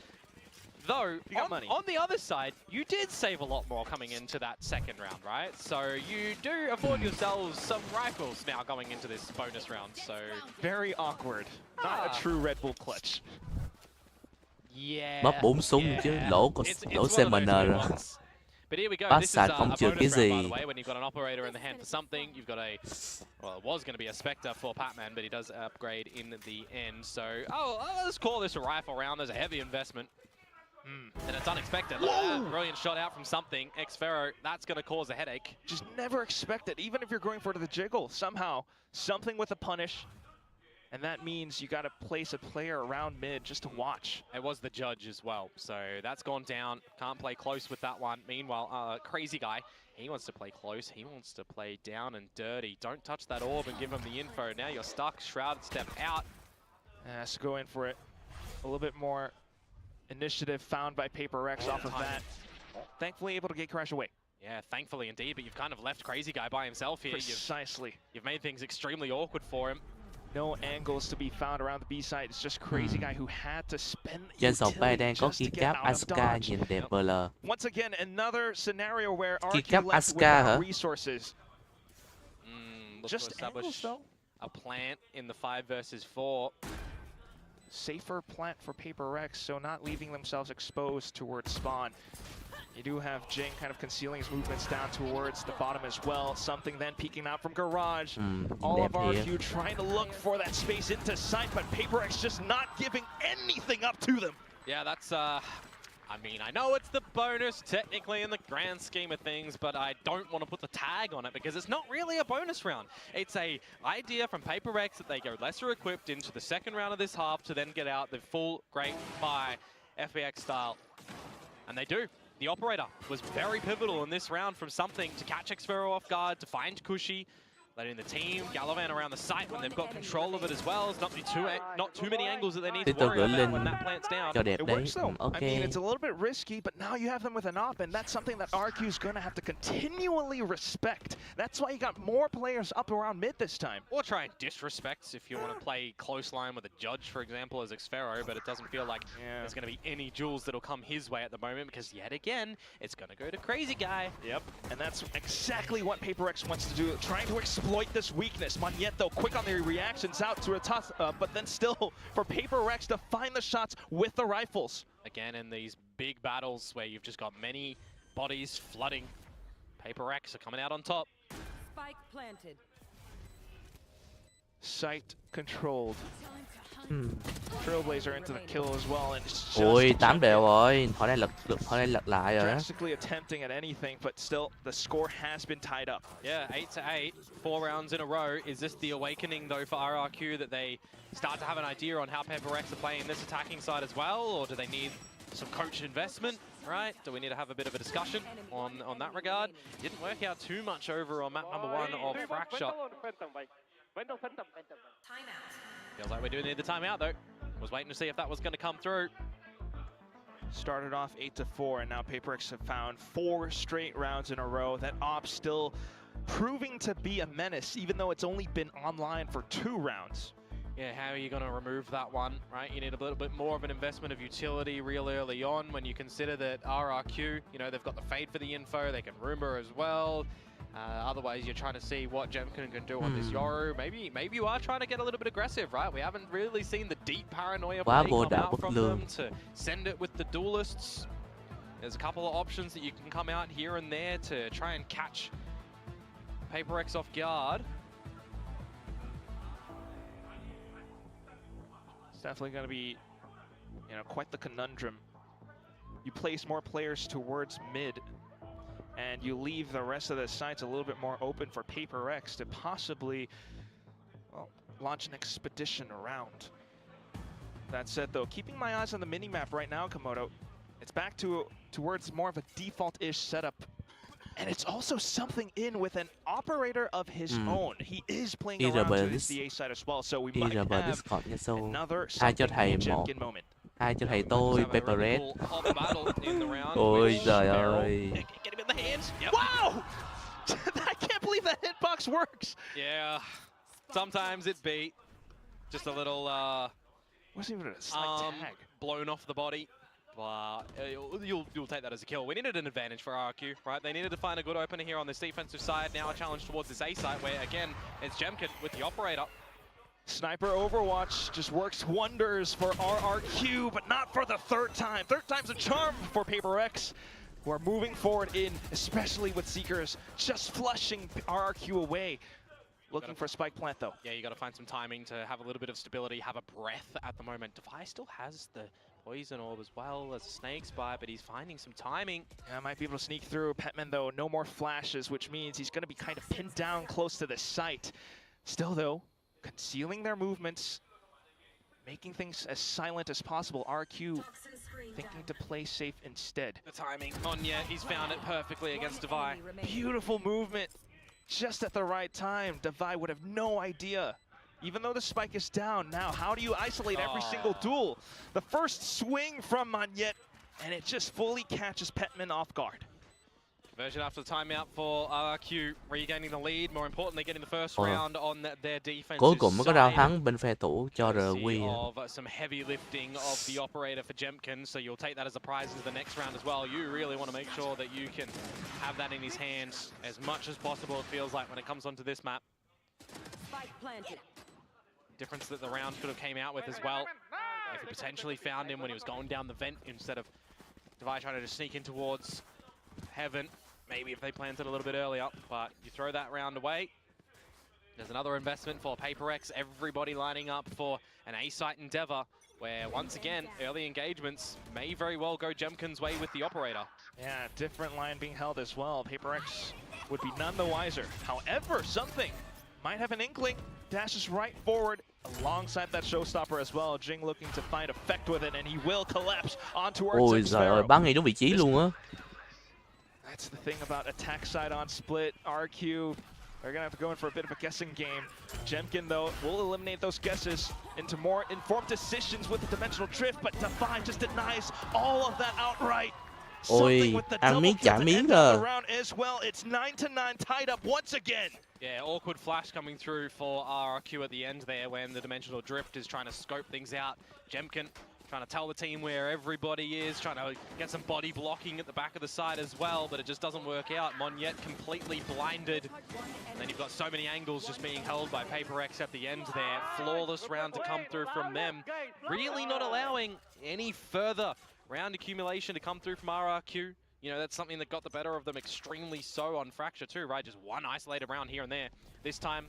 Though, on the other side, you did save a lot more coming into that second round, right? So you do afford yourselves some rifles now going into this bonus round, so... Very awkward. Not a true Red Bull clutch. Yeah. Mất 4 súng chứ, lỗ CMN rồi. But here we go. Bát This is sạch a không chừa bonus cái round, gì. by the way, when you've got an operator in the hand for something, you've got a... Well, it was going to be a Spectre for Patman, but he does upgrade in the end. So, let's call this a rifle round. There's a heavy investment. And it's unexpected. Brilliant shot out from something. Xfero, that's going to cause a headache. Just never expect it, even if you're going for the jiggle. Somehow, something with a punish. And that means you got to place a player around mid just to watch. It was the judge as well, so that's gone down. Can't play close with that one. Meanwhile, Crazy Guy, he wants to play close. He wants to play down and dirty. Don't touch that orb and give him the info. Now you're stuck. Shrouded step out. Has to go in for it. A little bit more initiative found by Paper X off of that. Thankfully able to get Crash away. Yeah, thankfully indeed, but you've kind of left Crazy Guy by himself here. Precisely. You've made things extremely awkward for him. No angles to be found around the B side. It's just Crazy Guy who had to spend Trên sòng bay đang có just to key get cap out of Asuka dodge. nhìn đẹp VL. Once again, another scenario where Key RQ cap left Asuka hả? without resources. Just to establish a plant in the 5 versus 4. Safer plant for Paper X, so not leaving themselves exposed towards spawn. You do have Jing kind of concealing his movements down towards the bottom as well. Something then peeking out from Garage. All of RQ trying to look for that space into sight, but Paper X just not giving anything up to them. Yeah, that's, I mean, I know it's the bonus technically in the grand scheme of things, but I don't want to put the tag on it because it's not really a bonus round. It's a idea from Paper X that they go lesser equipped into the second round of this half to then get out the full great buy FBX style. And they do. The operator was very pivotal in this round from something to catch Xfero off guard, to find Cushy, letting the team Galavan around the site when they've got control of it as well. It's not too many angles that they need to worry about when that plant's down. It works though. I mean, it's a little bit risky, but now you have them with an op, and that's something that RQ is going to have to continually respect. That's why you got more players up around mid this time. Or try and disrespect if you want to play close line with a judge, for example, as Xfero, but it doesn't feel like there's going to be any jewels that'll come his way at the moment because yet again, it's going to go to Crazy Guy. Yep, and that's exactly what Paper X wants to do, trying to exploit this weakness. Magneto quick on the reactions out to a toss, but then still for Paper X to find the shots with the rifles. Again, in these big battles where you've just got many bodies flooding, Paper X are coming out on top. Spike planted. Sight controlled. Trailblazer into the kill as well, and it's just Ui, 8 đều rồi. Họ đang lật lại rồi. drastically attempting at anything, but still the score has been tied up. Yeah, 8-8, 4 rounds in a row. Is this the awakening though for RRQ that they start to have an idea on how Paper X are playing this attacking side as well, or do they need some coach investment? right? Do we need to have a bit of a discussion on that regard? Didn't work out too much over on map number 1 of Fracture. Feels like we do need the timeout though. Was waiting to see if that was going to come through. Started off 8-4, and now PaperX have found 4 straight rounds in a row. That op still proving to be a menace, even though it's only been online for 2 rounds. Yeah, how are you going to remove that one, right? You need a little bit more of an investment of utility real early on when you consider that RRQ, you know, they've got the fade for the info, they can rumor as well. Otherwise, you're trying to see what Jemkin can do on this Yoru. Maybe you are trying to get a little bit aggressive, right? We haven't really seen the deep paranoia play come out from them to send it with the duelists. There's a couple of options that you can come out here and there to try and catch PaperX off guard. It's definitely going to be, you know, quite the conundrum. You place more players towards mid, and you leave the rest of the sites a little bit more open for PaperX to possibly, well, launch an expedition around. That said, though, keeping my eyes on the minimap right now, Komodo, it's back towards more of a default-ish setup. And it's also something in with an operator of his own. He is playing around to the A side as well, so we might have another something moment. Hai cho thầy tôi, Pepperette. Ôi giời ơi. Get him in the hands. Wow! I can't believe that hitbox works. Yeah. Sometimes it beat. Just a little wasn't even a slight tag. Blown off the body. But you'll take that as a kill. We needed an advantage for RRQ, right? They needed to find a good opener here on this defensive side. Now a challenge towards this A site where, again, it's Jemkin with the operator. Sniper Overwatch just works wonders for RRQ, but not for the 3rd time. 3rd time's a charm for PaperX, who are moving forward in, especially with Seekers, just flushing RRQ away. Looking for a spike plant, though. Yeah, you got to find some timing to have a little bit of stability, have a breath at the moment. Devi still has the poison orb as well as a snake's bite, but he's finding some timing. Yeah, might be able to sneak through. Petman, though, no more flashes, which means he's going to be kind of pinned down close to the site. Still, though, concealing their movements, making things as silent as possible. RQ thinking to play safe instead. The timing on yet, he's found it perfectly against Devi. Beautiful movement, just at the right time. Devi would have no idea. Even though the spike is down now, how do you isolate every single duel? The first swing from Monyet, and it just fully catches Petman off guard. Conversion after the timeout for RRQ, regaining the lead, more importantly getting the first round on their defense. Cuối cùng mới có round thắng bên phe thủ cho RQ. Of some heavy lifting of the operator for Jemkin, so you'll take that as a prize into the next round as well. You really want to make sure that you can have that in his hands as much as possible, it feels like, when it comes onto this map. Spike planted. Difference that the round could have came out with as well. If you potentially found him when he was going down the vent instead of Devi trying to just sneak in towards Heaven. Maybe if they planted a little bit earlier, but you throw that round away. There's another investment for PaperX, everybody lining up for an A-site endeavor, where once again, early engagements may very well go Jemkin's way with the operator. Yeah, different line being held as well. PaperX would be none the wiser. However, something might have an inkling, dashes right forward alongside that showstopper as well. Jing looking to find effect with it, and he will collapse onto our Ôi giời ơi, bắn ngay đúng vị trí luôn á. That's the thing about attack side on split. RQ, they're gonna have to go in for a bit of a guessing game. Jemkin, though, will eliminate those guesses into more informed decisions with the dimensional drift, but Devi just denies all of that outright. Ôi, ăn miếng chả miếng rồi. Around as well. It's 9-9 tied up once again. Yeah, awkward flash coming through for RRQ at the end there when the dimensional drift is trying to scope things out. Jemkin trying to tell the team where everybody is, trying to get some body blocking at the back of the side as well, but it just doesn't work out. Monyet completely blinded. And then you've got so many angles just being held by PaperX at the end there. Flawless round to come through from them. Really not allowing any further round accumulation to come through from RRQ. You know, that's something that got the better of them extremely so on Fracture too, right? Just one isolated round here and there. This time,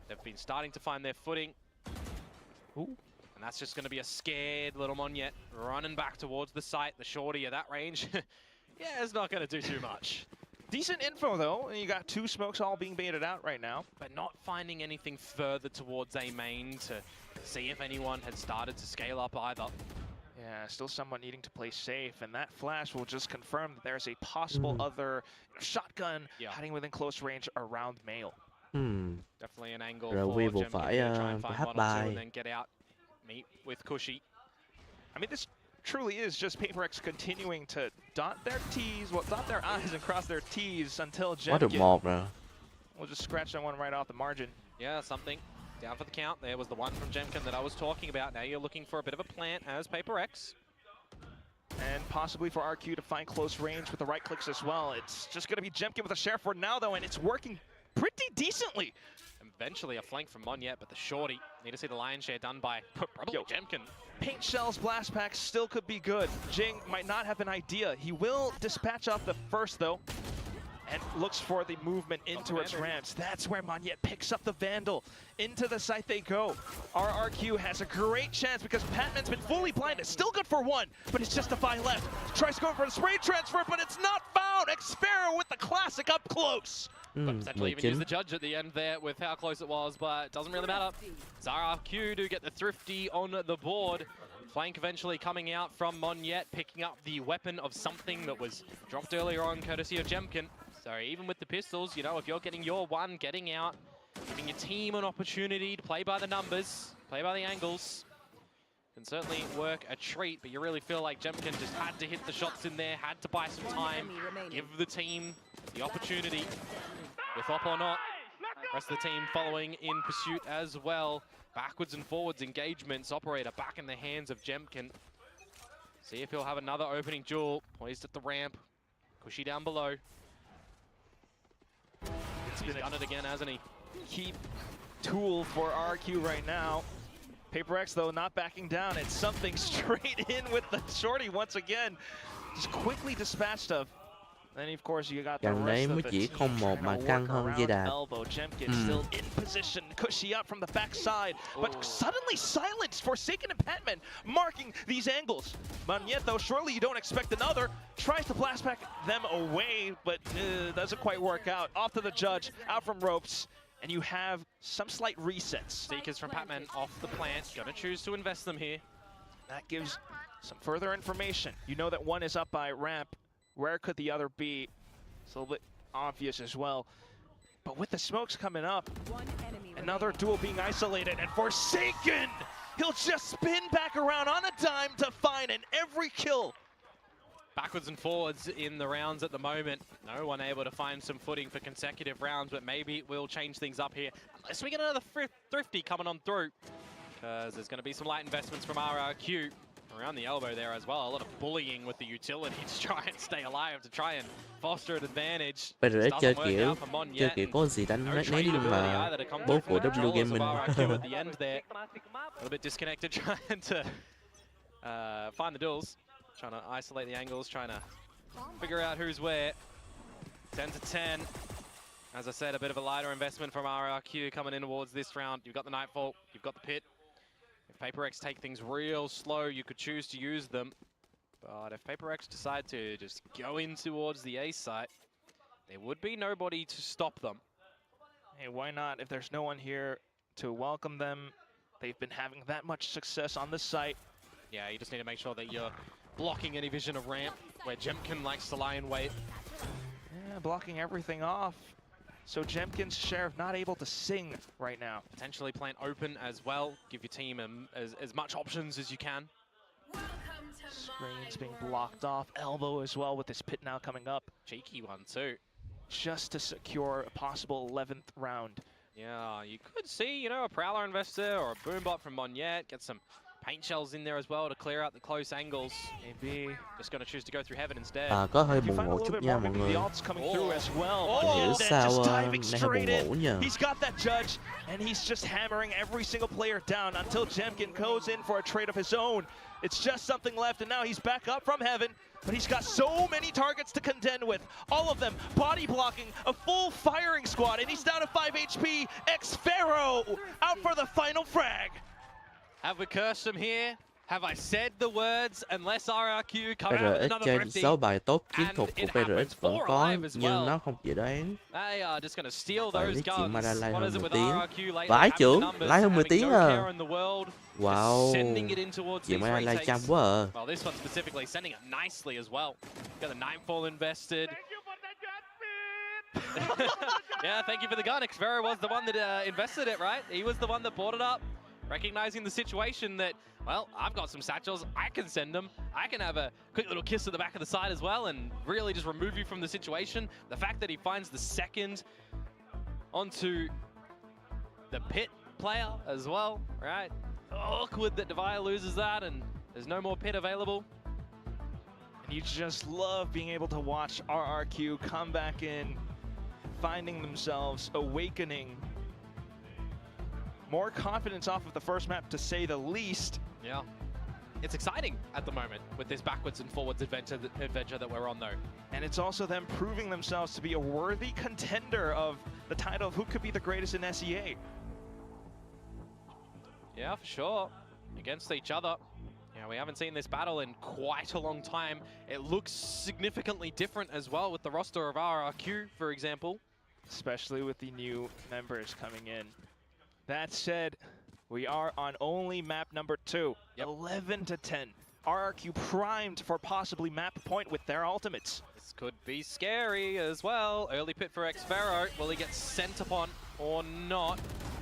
they've been starting to find their footing. Ooh. And that's just going to be a scared little Monyet running back towards the site. The shorty at that range, yeah, it's not going to do too much. Decent info, though. You got 2 smokes all being baited out right now. But not finding anything further towards A main to see if anyone had started to scale up either. Yeah, still someone needing to play safe, and that flash will just confirm that there's a possible other shotgun hiding within close range around male. Definitely an angle Rồi for Quy buộc Jemkin phải here, try and phải find hát one or two bài. and then get out, meet with Cushy. I mean, this truly is just PaperX continuing to dot their T's, dot their I's and cross their T's until Quá được Jemkin một rồi. will just scratch that one right off the margin. Yeah, something. Down for the count. There was the one from Jemkin that I was talking about. Now you're looking for a bit of a plant as PaperX. And possibly for RQ to find close range with the right clicks as well. It's just going to be Jemkin with a share for now, though, and it's working pretty decently. Eventually a flank from Mong, but the shorty. Need to see the lion's share done by probably Jemkin. Paint shells, blast packs still could be good. Jing might not have an idea. He will dispatch off the first, though, and looks for the movement into its ramps. That's where Mong picks up the Vandal. Into the site they go. RRQ has a great chance because Patman's been fully blinded. Still good for one, but it's just a 5 left. Tries to go for the spray transfer, but it's not found. Xfero with the classic up close. Potentially even use the judge at the end there with how close it was, but it doesn't really matter. RRQ do get the thrifty on the board. Flank eventually coming out from Mong, picking up the weapon of something that was dropped earlier on, courtesy of Jemkin. So even with the pistols, you know, if you're getting your one, getting out, giving your team an opportunity to play by the numbers, play by the angles, can certainly work a treat, but you really feel like Jemkin just had to hit the shots in there, had to buy some time, give the team the opportunity, with op or not. Rest of the team following in pursuit as well. Backwards and forwards engagements, operator back in the hands of Jemkin. See if he'll have another opening duel, poised at the ramp. Cushy down below. He's done it again, hasn't he? Key tool for RQ right now. PaperX, though, not backing down. It's something straight in with the shorty once again. Just quickly dispatched of. Then, of course, you got the Gần rest đây of mới the chỉ team không một trying mà to căng work hơn around dây đạp. elbow. Jemkin still in position. Cushy up from the backside, but suddenly silenced. Forsaken and Patman marking these angles. Mong, though, surely you don't expect another. Tries to blast back them away, but doesn't quite work out. Off to the judge, out from ropes. And you have some slight resets. Seekers from Patman off the plant. Gonna choose to invest them here. That gives some further information. You know that one is up by ramp. Where could the other be? It's a little bit obvious as well. But with the smokes coming up, another duel being isolated, and Forsaken! He'll just spin back around on a dime to find an every kill. Backwards and forwards in the rounds at the moment. No one able to find some footing for consecutive rounds, but maybe we'll change things up here. Unless we get another thrifty coming on through. Because there's going to be some light investments from RRQ around the elbow there as well. A lot of bullying with the utility to try and stay alive, to try and foster an advantage. PaperX chơi kiểu có gì đánh nấy nhưng mà bố của W Gaming. At the end there. A little bit disconnected, trying to find the duels. Trying to isolate the angles, trying to figure out who's where. 10 to 10. As I said, a bit of a lighter investment from RRQ coming in towards this round. You've got the Nightfall, you've got the Pit. If PaperX take things real slow, you could choose to use them. But if PaperX decide to just go in towards the A site, there would be nobody to stop them. Hey, why not? If there's no one here to welcome them, they've been having that much success on the site. Yeah, you just need to make sure that you're blocking any vision of ramp, where Jemkin likes to lie in wait. Yeah, blocking everything off. So Jemkin's Sheriff not able to sing right now. Potentially plant open as well. Give your team as much options as you can. Screens being blocked off. Elbow as well with this Pit now coming up. Cheeky one too. Just to secure a possible 11th round. Yeah, you could see, you know, a Prowler Investor or a Boombot from Mong, get some paint shells in there as well to clear out the close angles. Maybe just going to choose to go through Heaven instead. Có hơi buồn ngủ chút nha mọi người. Hiểu sao nay hơi buồn ngủ nhờ. He's got that judge and he's just hammering every single player down until Jemkin goes in for a trade of his own. It's just something left, and now he's back up from Heaven, but he's got so many targets to contend with. All of them body blocking, a full firing squad, and he's down to 5 HP. Xfero out for the final frag. Have we cursed him here? Have I said the words unless RRQ come out with PRX another chơi thrifty? 6 bài tốt, chiến And thuật của it PRX happens. vẫn Four có alive as nhưng well. nó không dễ đoán. They are just going to steal Phải those lấy chị guns. Mara lai What hơn is it 1 with tiếng. RRQ lately? Vãi Having trưởng, the numbers, lai hơn 10 having tiếng no à. care in the world, Wow. sending it in towards Chị these Mara lai chăm retakes. quá à. Well, this one specifically sending it nicely as well. Got the Nightfall invested. Yeah, thank you for the gun. Xvero was the one that invested it, right? He was the one that bought it up, recognizing the situation that, well, I've got some satchels, I can send them, I can have a quick little kiss at the back of the side as well and really just remove you from the situation. The fact that he finds the second onto the pit player as well, right? Awkward that Devire loses that and there's no more pit available. And you just love being able to watch RRQ come back in, finding themselves, awakening. More confidence off of the first map, to say the least. Yeah. It's exciting at the moment with this backwards and forwards adventure that we're on, though. And it's also them proving themselves to be a worthy contender of the title of who could be the greatest in SEA. Yeah, for sure. Against each other. Yeah, we haven't seen this battle in quite a long time. It looks significantly different as well with the roster of RRQ, for example. Especially with the new members coming in. That said, we are on only map number 2. Yep. 11 to 10. RRQ primed for possibly map point with their ultimates. This could be scary as well. Early pit for Xvero. Will he get sent upon or not?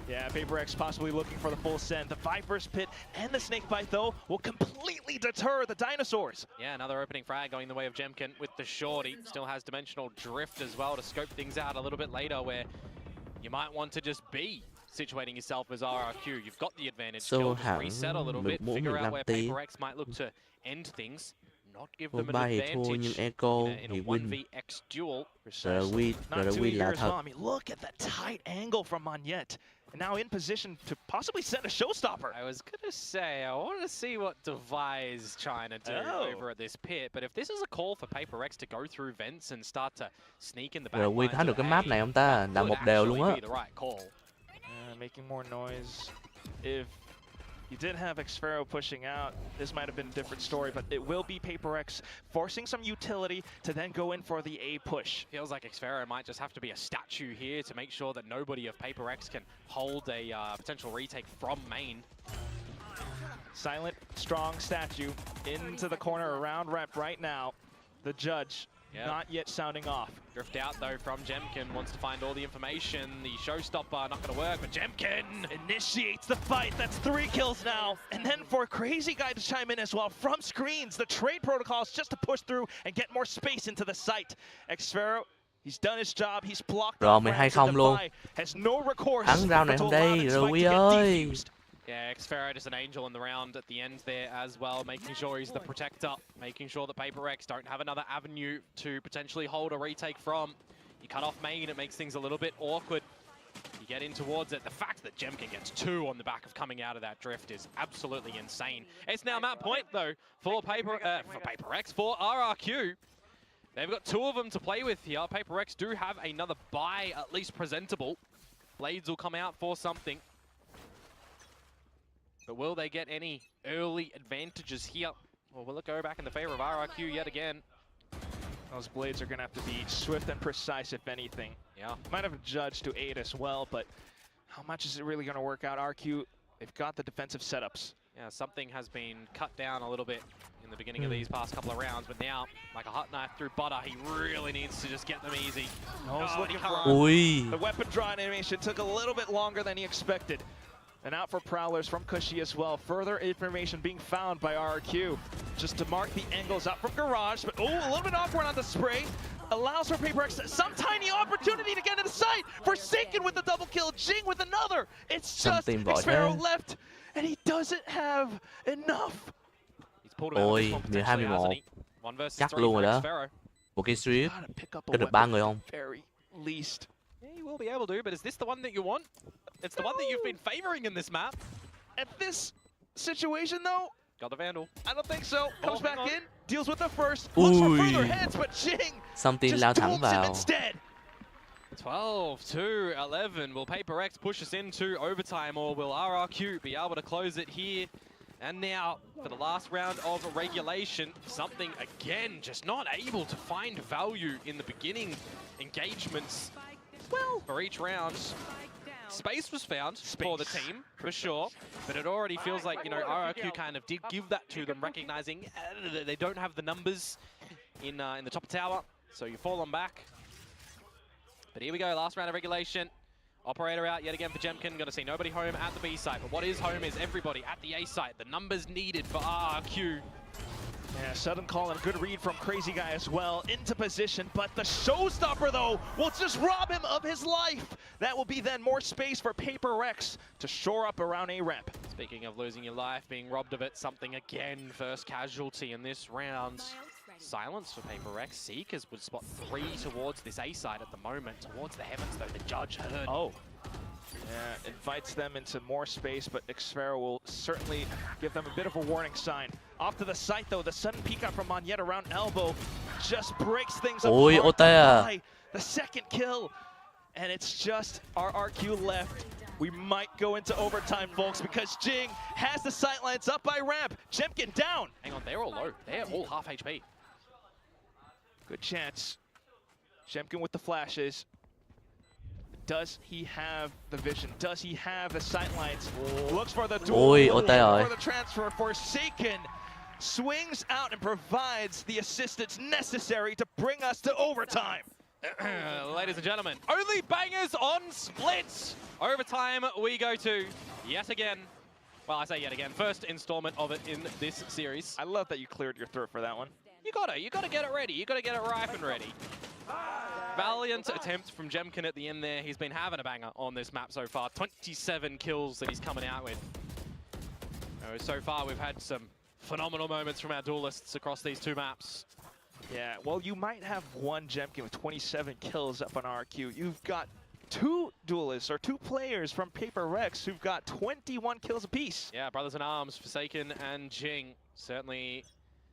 Yeah, PaperX possibly looking for the full send. The Viper's Pit and the Snake Bite, though, will completely deter the dinosaurs. Yeah, another opening frag going the way of Jemkin with the shorty. Still has dimensional drift as well to scope things out a little bit later, where you might want to just be situating yourself as RRQ. You've got the advantage. Số Just reset a little bit, 14, figure out 15 where tí. PaperX might look to end things. Not give Thua them an 3 thì thua nhưng advantage Eco in thì a win. 1vx duel. Not too win là eager as thật. well. I mean, look at that tight angle from Monyet. And now in position to possibly send a showstopper. I was gonna say, I want to see what Devi is trying to do over at this pit, but if this is a call for PaperX to go through vents and start to sneak in the back Rồi Quy thắng được cái map này không ta? Là một đều luôn á. Making more noise. If you did have Xvero pushing out, this might have been a different story, but it will be PaperX forcing some utility to then go in for the A push. Feels like Xvero might just have to be a statue here to make sure that nobody of PaperX can hold a potential retake from main. Silent, strong statue into the corner around rep right now. The judge not yet sounding off. Drift out though from Jemkin, wants to find all the information. The showstopper not going to work, but Jemkin initiates the fight. That's 3 kills now. And then for Crazy Guy to chime in as well from screens. The trade protocols just to push through and get more space into the site. Xvero, he's done his job. He's blocked. Rồi 12-0 luôn. Has no recourse. Thắng round này không đây, rồi Quy ơi. Yeah, Xvero just an angel in the round at the end there as well, making sure he's the protector, making sure that PaperX don't have another avenue to potentially hold a retake from. You cut off main, it makes things a little bit awkward. You get in towards it. The fact that Jemkin gets 2 on the back of coming out of that drift is absolutely insane. It's now map point though for PaperX, for RRQ. They've got 2 of them to play with here. PaperX do have another buy at least presentable. Blades will come out for something. But will they get any early advantages here? Or will it go back in the favor of RRQ yet again? Those blades are going to have to be swift and precise, if anything. Yeah. Might have a judge to aid as well, but how much is it really going to work out? RQ, they've got the defensive setups. Yeah, something has been cut down a little bit in the beginning of these past couple of rounds, but now, like a hot knife through butter, he really needs to just get them easy. Looking for Ui. the weapon draw animation took a little bit longer than he expected. And out for Prowlers from Cushy as well. Further information being found by RRQ. Just to mark the angles out from Garage, but a little bit awkward on the spray. Allows for PaperX some tiny opportunity to get into sight. Forsaken with the double kill, Jing with another. It's just Xvero left, and he doesn't have enough. Ôi, 12-11. Chắc luôn rồi đó. Một cái strip. Có được 3 người không? Very least. Yeah, you will be able to, but is this the one that you want? It's the one that you've been favoring in this map. At this situation, though, got the Vandal. I don't think so. Comes back in, deals with the first, looks for further hits, but Jing just dooms him instead. 12-11. Will PaperX push us into overtime, or will RRQ be able to close it here And now, for the last round of regulation, something again, just not able to find value in the beginning engagements. Well, for each round, space was found for the team, for sure. But it already feels like, you know, RRQ kind of did give that to them, recognizing they don't have the numbers in the top tower. So you fall on back. But here we go, last round of regulation. Operator out yet again for Jemkin. Going to see nobody home at the B site. But what is home is everybody at the A site. The numbers needed for RRQ. Yeah, sudden call and a good read from Crazy Guy as well. Into position, but the showstopper, though, will just rob him of his life. That will be then more space for Paper Rex to shore up around A ramp. Speaking of losing your life, being robbed of it, something again, first casualty in this round. Silence for Paper Rex. Seekers would spot 3 towards this A side at the moment. Towards the heavens, though, the judge heard. Oh. Yeah, invites them into more space, but Xfero will certainly give them a bit of a warning sign. Off to the site, though, the sudden peek out from Monyet around elbow just breaks things apart. The second kill, and it's just RRQ left. We might go into overtime, folks, because Jing has the sightlines up by ramp. Jemkin down. Hang on, they're all low. They're all half HP. Good chance. Jemkin with the flashes. Does he have the vision? Does he have the sightlines? Looks for the duel. For the transfer. Forsaken swings out and provides the assistance necessary to bring us to overtime. Ladies and gentlemen, only bangers on splits. Overtime we go to yet again. Well, I say yet again. First installment of it in this series. I love that you cleared your throat for that one. You gotta get it ready. You gotta get it ripe and ready. Valiant attempt from Jemkin at the end there. He's been having a banger on this map so far. 27 kills that he's coming out with. So far, we've had some phenomenal moments from our duelists across these 2 maps. Yeah, well, you might have one Jemkin with 27 kills up on RQ. You've got 2 duelists, or 2 players from Paper Rex who've got 21 kills apiece. Yeah, brothers in arms, Forsaken and Jing. Certainly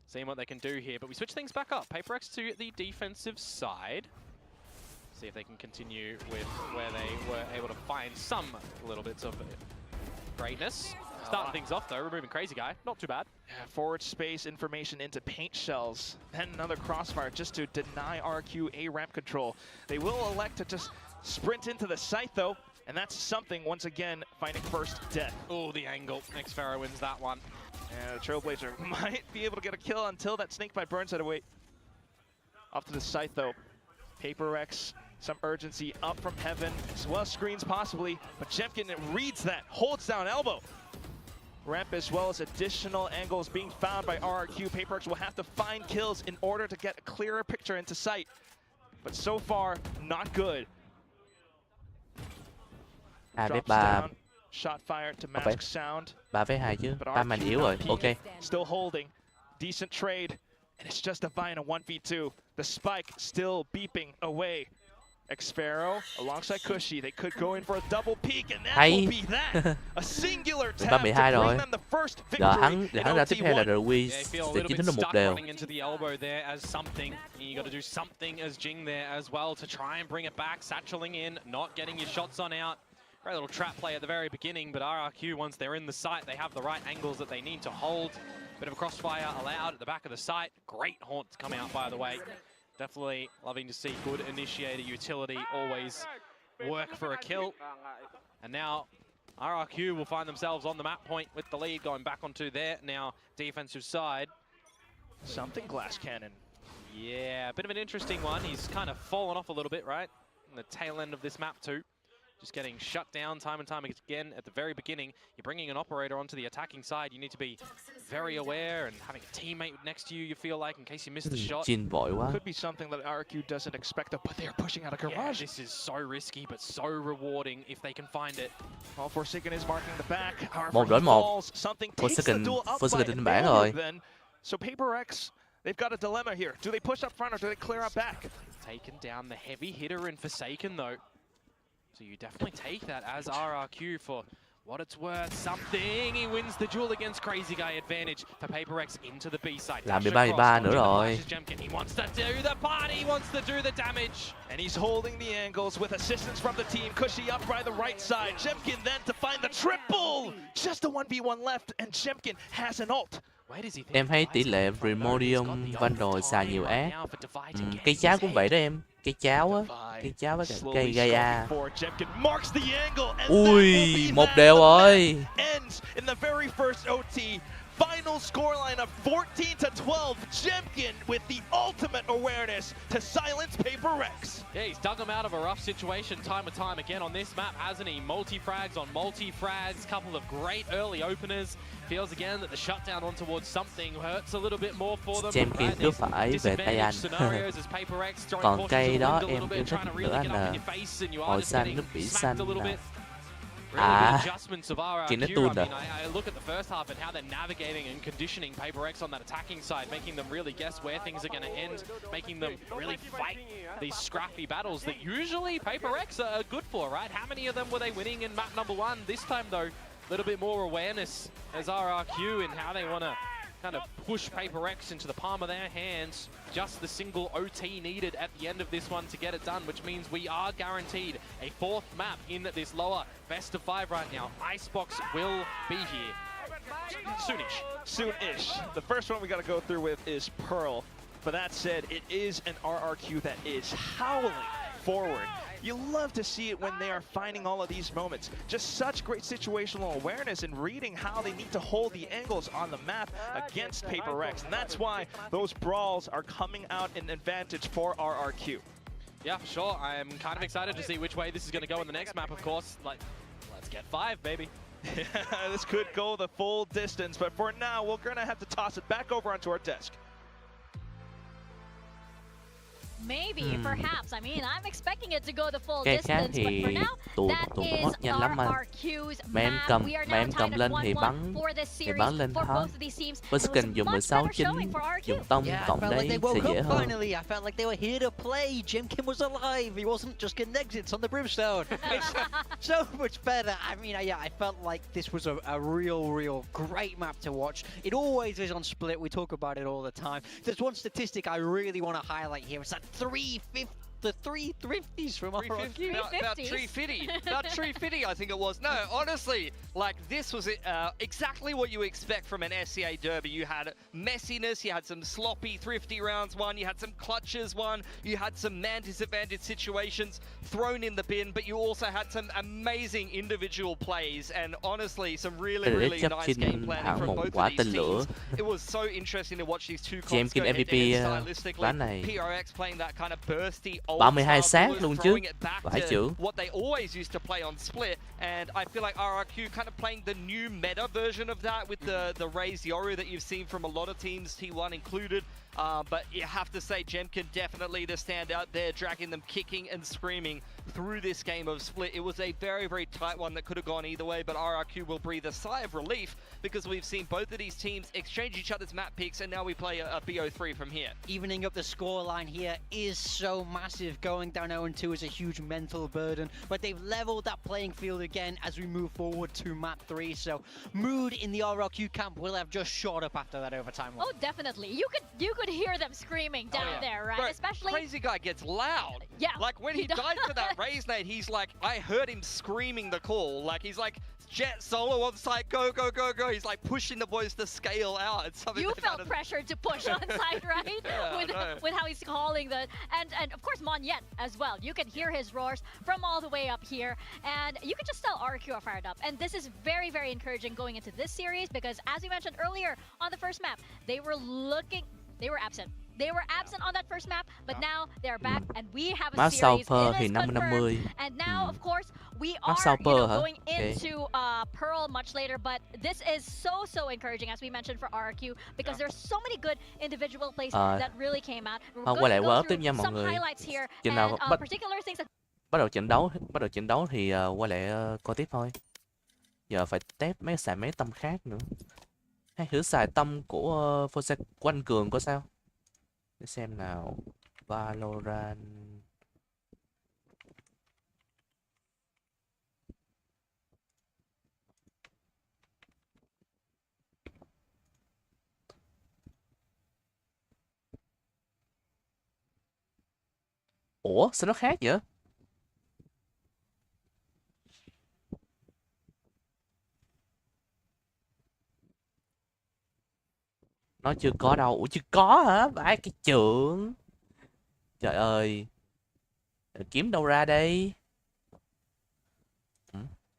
seeing what they can do here. But we switch things back up. Paper Rex to the defensive side. See if they can continue with where they were able to find some little bits of greatness. Starting things off, though, removing Crazy Guy. Not too bad. Yeah, forward space information into paint shells. Then another crossfire just to deny RQ A ramp control. They will elect to just sprint into the site, though. And that's something, once again, finding first death. Oh, the angle. Xfero wins that one. And the Trailblazer might be able to get a kill until that Snakebite burns it away. Up to the site, though. Paper Rex, some urgency up from heaven, as well as screens possibly. But Jemkin reads that, holds down elbow. Ramp as well as additional angles being found by RRQ. Paper Rex will have to find kills in order to get a clearer picture into sight. But so far, not good. Drops down, shot fire to mask sound. 3-2 chứ, 3 màn yếu rồi, ok. Still holding, decent trade, and it's just a Vine on 1v2. The spike still beeping away. Xfero alongside Cushy, they could go in for a double peek, and that will be that. A singular tap to bring them the first victory in ra tiếp theo là OT1. RW sẽ chiến thắng 1 đều. Into the elbow there as something. You got to do something as Jing there as well to try and bring it back. Satcheling in, not getting your shots on out. Great little trap play at the very beginning, but RRQ, once they're in the site, they have the right angles that they need to hold. Bit of a crossfire allowed at the back of the site. Great haunt to come out, by the way. Definitely loving to see good initiator utility always work for a kill. And now RRQ will find themselves on the map point with the lead going back onto their now defensive side. Something glass cannon. Yeah, a bit of an interesting one. He's kind of fallen off a little bit, right? In the tail end of this map too. Just getting shut down time and time again at the very beginning. You're bringing an operator onto the attacking side. You need to be very aware and having a teammate next to you, you feel like, in case you miss the shot. Could be something that RQ doesn't expect, but they're pushing out a garage. Yeah, this is so risky, but so rewarding if they can find it. All Forsaken is marking the back. 1-1. Something takes the duel up by trên bảng rồi. then. So Paper Rex, they've got a dilemma here. Do they push up front or do they clear up back? Taken down the heavy hitter in Forsaken, though. So you definitely take that as RRQ for what it's worth, something. He wins the duel against Crazy Guy. Advantage for Paper Rex into the B side. Làm 13-13 nữa rồi. He wants to do the party, he wants to do the damage. And he's holding the angles with assistance from the team. Cushy up by the right side. Jemkin then to find the triple. Just a 1v1 left, and Jemkin has an ult. Em thấy tỷ lệ Primordium Vandal xài nhiều ác. Cây cháo cũng vậy đó em. Cây cháo á. Cây cháo với cả cây Gaia. Ui, một đều rồi. In the very first OT, final scoreline of 14-12. Jemkin with the ultimate awareness to silence Paper Rex. Yeah, he's dug him out of a rough situation time and time again on this map, hasn't he? Multi-frags on multi-frags, couple of great early openers. Feels again that the shutdown on towards something hurts a little bit more for them. Jemkin cứ phải về tay anh. Còn cây đó em yêu thích nữa là màu xanh, nước biển xanh là... À, chị nói tuôn rồi. I look at the first half and how they're navigating and conditioning Paper X on that attacking side, making them really guess where things are going to end, making them really fight these scrappy battles that usually Paper X are good for, right? How many of them were they winning in map number 1? This time though, a little bit more awareness as RRQ and how they want to kind of push Paper X into the palm of their hands. Just the single OT needed at the end of this one to get it done, which means we are guaranteed a 4th map in this lower best of 5 right now. Icebox will be here. Soonish. Soon-ish. The first one we got to go through with is Pearl. But that said, it is an RRQ that is howling forward. You love to see it when they are finding all of these moments. Just such great situational awareness and reading how they need to hold the angles on the map against Paper Rex. And that's why those brawls are coming out in advantage for RRQ. Yeah, for sure. I am kind of excited to see which way this is going to go in the next map, of course. Like, let's get 5, baby. This could go the full distance, but for now, we're going to have to toss it back over onto our desk. Maybe, perhaps. I mean, I'm expecting it to go the full distance, but for now, that is RRQ's map. We are now tied at 1-1 for this series for both of these teams. Với skin dùng 16-9, dùng tông cộng đấy sẽ dễ hơn. Finally, I felt like they were here to play. Jemkin was alive. He wasn't just getting exits on the brimstone. It's so much better. I mean, I felt like this was a real great map to watch. It always is on Split. We talk about it all the time. There's one statistic I really want to highlight here. It's that 350s from RRQ. About 350. About 350, I think it was. No, honestly, like this was exactly what you expect from an SCA derby. You had messiness, you had some sloppy, thrifty rounds won, you had some clutches won, you had some man disadvantaged situations thrown in the bin, but you also had some amazing individual plays and honestly some really nice game planning from both of these teams. It was so interesting to watch these two comps go MVP stylistically. PRX playing that kind of bursty 32 sát luôn chứ. Phải chữ. What they always used to play on Split, and I feel like RRQ kind of playing the new meta version of that with the raised Yoru that you've seen from a lot of teams, T1 included. But you have to say Jemkin definitely the standout there, dragging them kicking and screaming through this game of Split. It was a very tight one that could have gone either way, but RRQ will breathe a sigh of relief because we've seen both of these teams exchange each other's map picks, and now we play a BO3 from here. Evening up the scoreline here is so massive. Going down 0-2 is a huge mental burden, but they've leveled that playing field again as we move forward to map 3. So mood in the RRQ camp will have just shot up after that overtime one. Oh, definitely. You could hear them screaming down there, right? Bro, Especially Crazy Guy gets loud. Yeah. Like when he died for that raise nade, he's like, I heard him screaming the call. Like he's like jet solo on site, go. He's like pushing the boys to scale out. It's something you felt pressured to push on site, right? Yeah, with how he's calling that, and of course Mong, những as well. You can hear his roars from all the way up here, and you can just tell RRQ are fired up. And this is very encouraging going into this series because, as you mentioned earlier on the first map, they were absent. They were absent on that first map, but now they're back, and we have a series. It is confirmed. And now, of course, we are going into Pearl much later, but this is so encouraging, as we mentioned, for RRQ, because there's so many good individual plays that really came out. We're going to go through some highlights here, and particular things that... Bắt đầu trận đấu thì quay lại coi tiếp thôi. Giờ phải test xài mấy tâm khác nữa. Hay thử xài tâm của của anh Cường có sao? Để xem nào. Valorant. Ủa sao nó khác vậy? Nó chưa có đâu. Ủa chưa có hả? Vãi cái chưởng. Trời ơi. Kiếm đâu ra đây?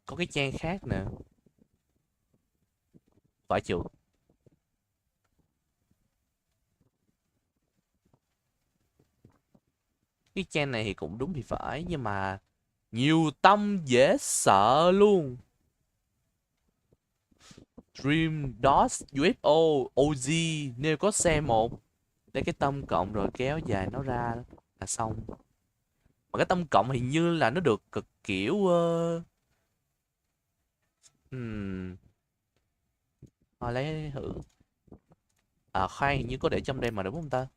Có cái trang khác nè. Phải chưởng. Cái trang này thì cũng đúng thì phải, nhưng mà nhiều tâm dễ sợ luôn. Dream DOS UFO OG nếu có xe một. Lấy cái tâm cộng rồi kéo dài nó ra là xong. Mà cái tâm cộng hình như là nó được cực kiểu thôi lấy thử. À khoan, hình như có để trong đây mà đúng không ta?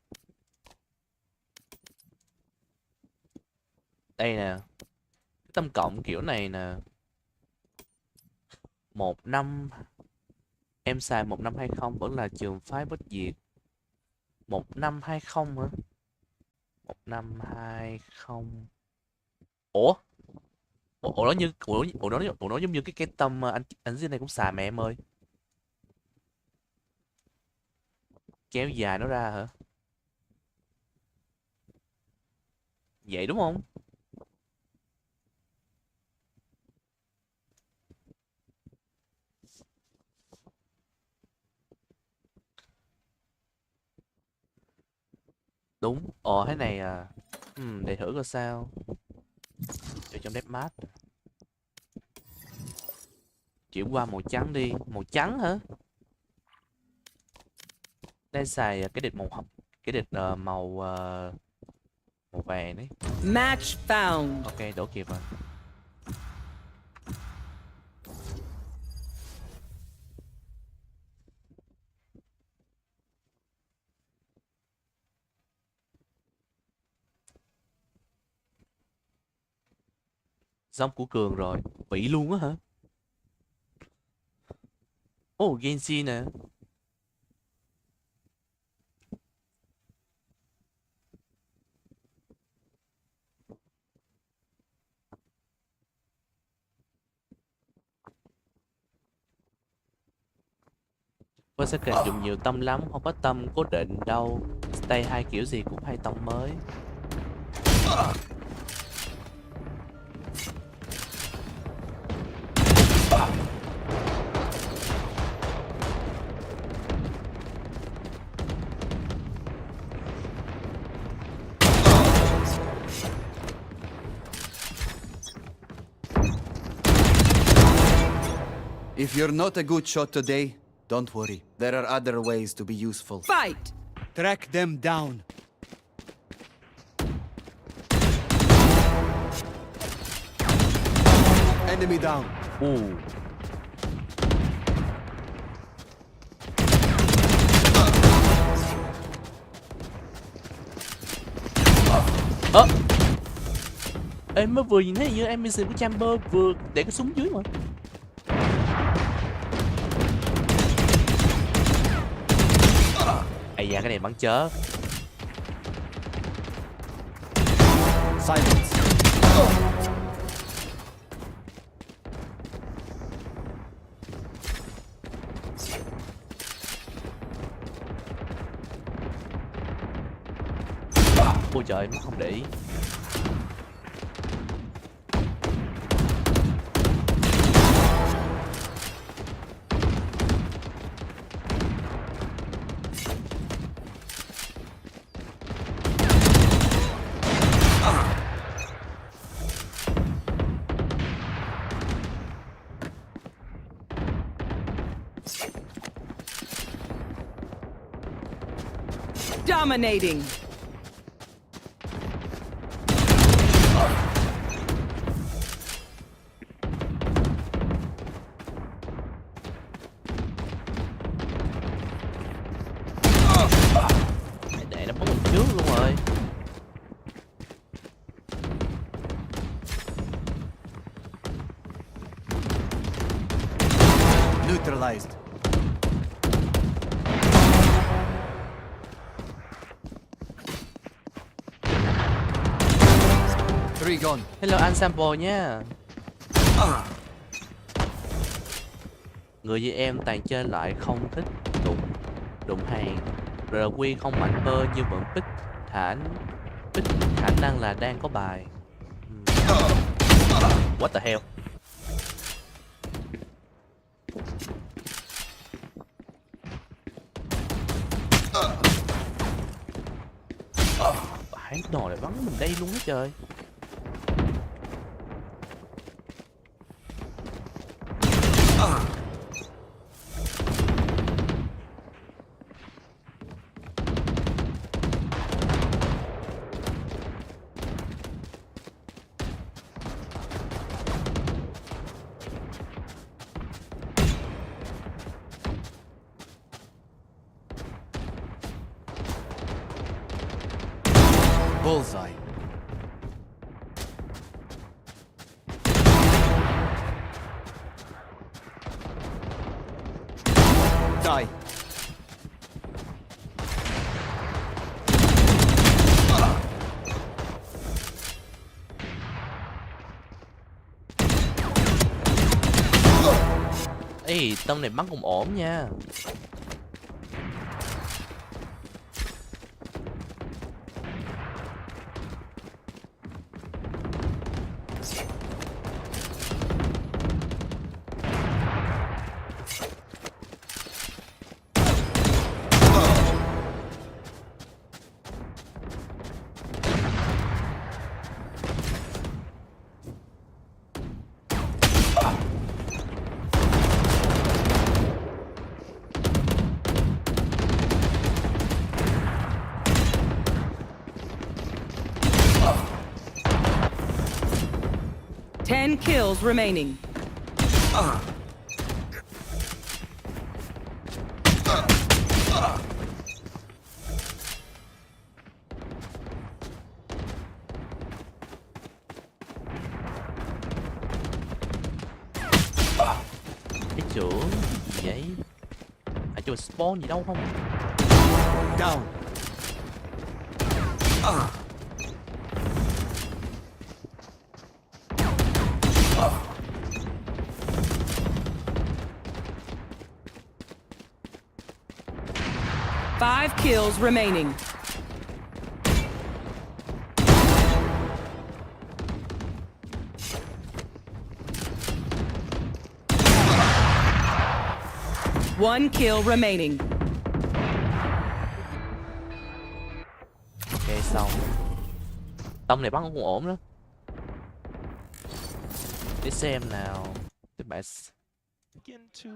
Đây nè. Cái tâm cộng kiểu này nè. 15 em xài 1520 vẫn là trường phái bất diệt. 1520 hả? 1520. Ủa? Ủa nó như ủa nó giống như cái tâm anh dưới này cũng xài mà em ơi. Kéo dài nó ra hả? Vậy đúng không? Đúng. Ồ thế này à. Để thử coi sao. Để trong deathmatch. Chuyển qua màu trắng đi. Màu trắng hả? Đây xài cái địch màu hồng. Cái địch màu vàng đấy. Match found. Ok, đổ kịp rồi. Giống của Cường rồi. Bị luôn á hả? Ồ, Genji nè. Với sẽ cần dùng nhiều tâm lắm, không có tâm cố định đâu. Stay hai kiểu gì cũng hay tâm mới. If you're not a good shot today, don't worry. There are other ways to be useful. Fight! Track them down. Enemy down. Em mới vừa nhìn thấy như animation của Chamber vừa để cái súng dưới mà. Ây da, cái này bắn chớ. Silence. Ôi trời, nó không để ý. Dominating. Để nó bắn mình trước luôn rồi. Neutralized. Three gone. Hello Ensemble nha. Người như em toàn chơi lại không thích đụng hàng. RQ không mạnh bơ nhưng vẫn bích khả năng là đang có bài. What the hell? Phải nồi lại bắn mình đây luôn á trời. Bullseye. Die. Ê, tông này bắn cũng ổn nha. Ten kills remaining. Cái chỗ gì vậy? À chỗ spawn gì đâu không? Down. 5 kills remaining. One kill remaining. Ok xong. Tông này bắn cũng ổn đó. Để xem nào. Các bạn begin to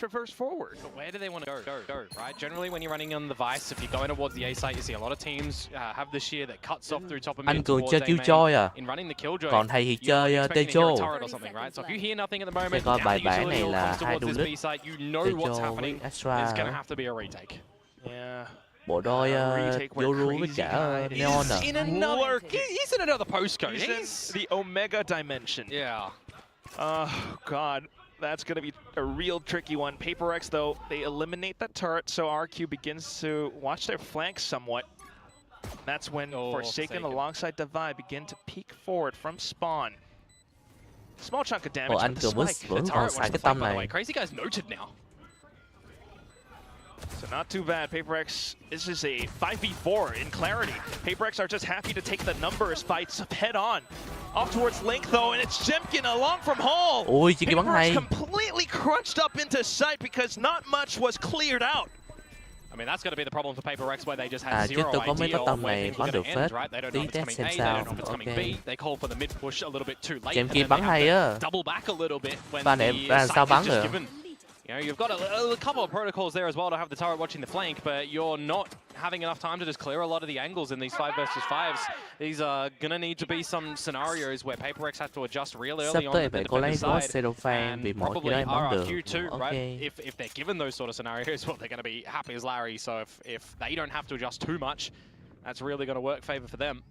traverse forward. But where do they want to go, right? Generally, when you're running on the Vice, if you're going towards the A site, you see a lot of teams have the shear that cuts off through top of mid. Anh Cường towards chơi A Killjoy à? In running the Killjoy, Còn thầy thì you're chơi expecting to hear a Tejo. turret or something, right? So if you hear nothing at the moment, coi down bài the bản utility này all là comes hai towards this duelist. B site, you know what's Tejo happening. với It's gonna Astra. have to be a retake. Yeah. Bộ đôi Yoru với cả Neon à? In another, he's in another postcode. He's in the Omega dimension. Yeah. Oh, God. That's going to be a real tricky one. Paper X, though, they eliminate that turret, so RQ begins to watch their flanks somewhat. That's when Forsaken alongside Divide begin to peek forward from spawn. Small chunk of damage anh with the Cường spike. vẫn còn xài cái tâm này. Crazy guy's noted now. So not too bad. Paper X, this is a 5v4 in clarity. Paper X are just happy to take the numbers fights head on. Off towards Link though, and it's Jemkin along from Hall. Ui, chỉ cái bắn Paper X hay. completely crunched up into sight because not much was cleared out. I mean, that's going to be the problem for Paper X, where they just have chứ zero tôi có mấy idea cái of tâm where này things bắn are được going to end, phết. right? They don't Tí know if it's test coming xem A, they sao. don't know if it's coming Ok. B. They call for the mid push a little bit too late, Game and kia then they bắn have hay to á. double back a little bit when Pha này the ra sao site bắn is just được? given. You know, you've got a couple of protocols there as well to have the turret watching the flank, but you're not having enough time to just clear a lot of the angles in these 5 versus 5s. These are gonna need to be some scenarios where Paper X have to adjust real early on to the defender side, and probably RRQ too, right? If they're given those sort of scenarios, well, they're gonna be happy as Larry. So if they don't have to adjust too much, that's really gonna work favor for them.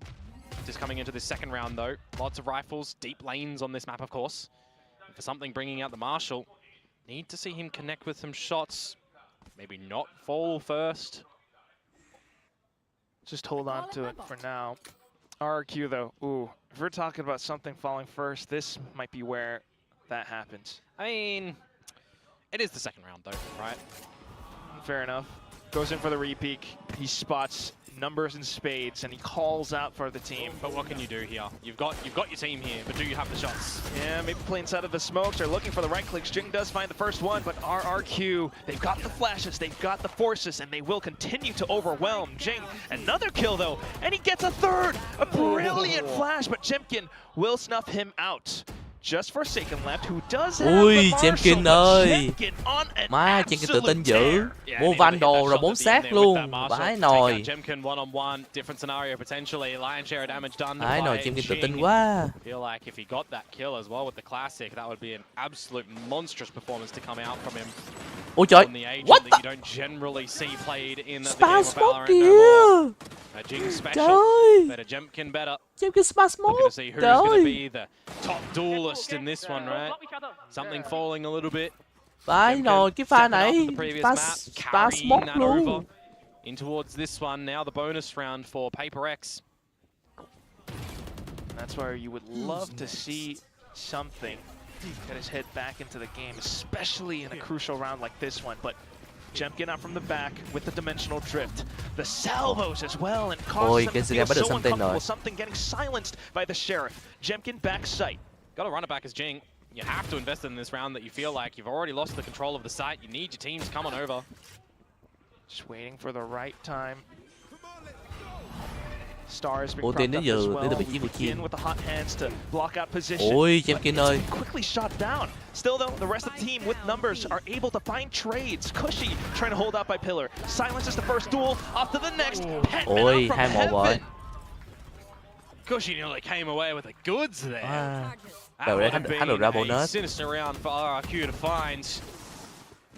Just coming into this second round though, lots of rifles, deep lanes on this map, of course. And for something bringing out the Marshal, need to see him connect with some shots. Maybe not fall first. Just hold on to it for now. RQ though, ooh, if we're talking about something falling first, this might be where that happens. I mean, it is the second round though, right? Fair enough. Goes in for the re-peek. He spots numbers and spades, and he calls out for the team. But what can you do here? You've got your team here, but do you have the shots? Yeah, maybe play inside of the smokes. They're looking for the right clicks. Jing does find the first one, but RRQ, they've got the flashes, they've got the forces, and they will continue to overwhelm Jing. Another kill though, and he gets a third! A brilliant flash, but Jemkin will snuff him out. Just Forsaken left, who does have the Marshall, but Jemkin on an Má, Jemkin tự tin dữ. Yeah, Mua Vandal rồi 4 xác luôn. Vãi nồi. Jemkin one-on-one, different scenario potentially. Lion share damage done Vãi nồi, by Jemkin tự tin Jing. quá. Feel like if he got that kill as well with the classic, that would be an absolute monstrous performance to come out from him. Ôi trời, what the? You don't generally see played in the game of Valorant kìa. no more. Jing special, Trời. better Jemkin better. Jemkin smash smoke. Looking to see who's going to be the top duelist in this one, right? Something falling a little bit. Vãi nồi, cái pha này. Pha Carrying smoke that luôn. over in towards this one. Now the bonus round for Paper X. That's where you would love to see something get his head back into the game, especially in a crucial round like this one. But Jemkin out from the back with the dimensional drift. The salvos as well, and causes him to feel so uncomfortable. Something getting silenced by the Sheriff. Jemkin back sight. Got to run it back as Jing. You have to invest in this round that you feel like you've already lost the control of the site. You need your teams coming over. Just waiting for the right time. Stars been Ủa tiền đến giờ để được vị trí của in with the hot hands to block out position. Ôi, Jemkin ơi. Quickly shot down. Still though, the rest of the team with numbers are able to find trades. Cushy trying to hold out by Pillar. Silences the first duel, off to the next. Ôi, 2-1 rồi. Cushy nearly came away with the goods there. Đầu đấy hắn được ra bonus. Sinister round for RRQ to find.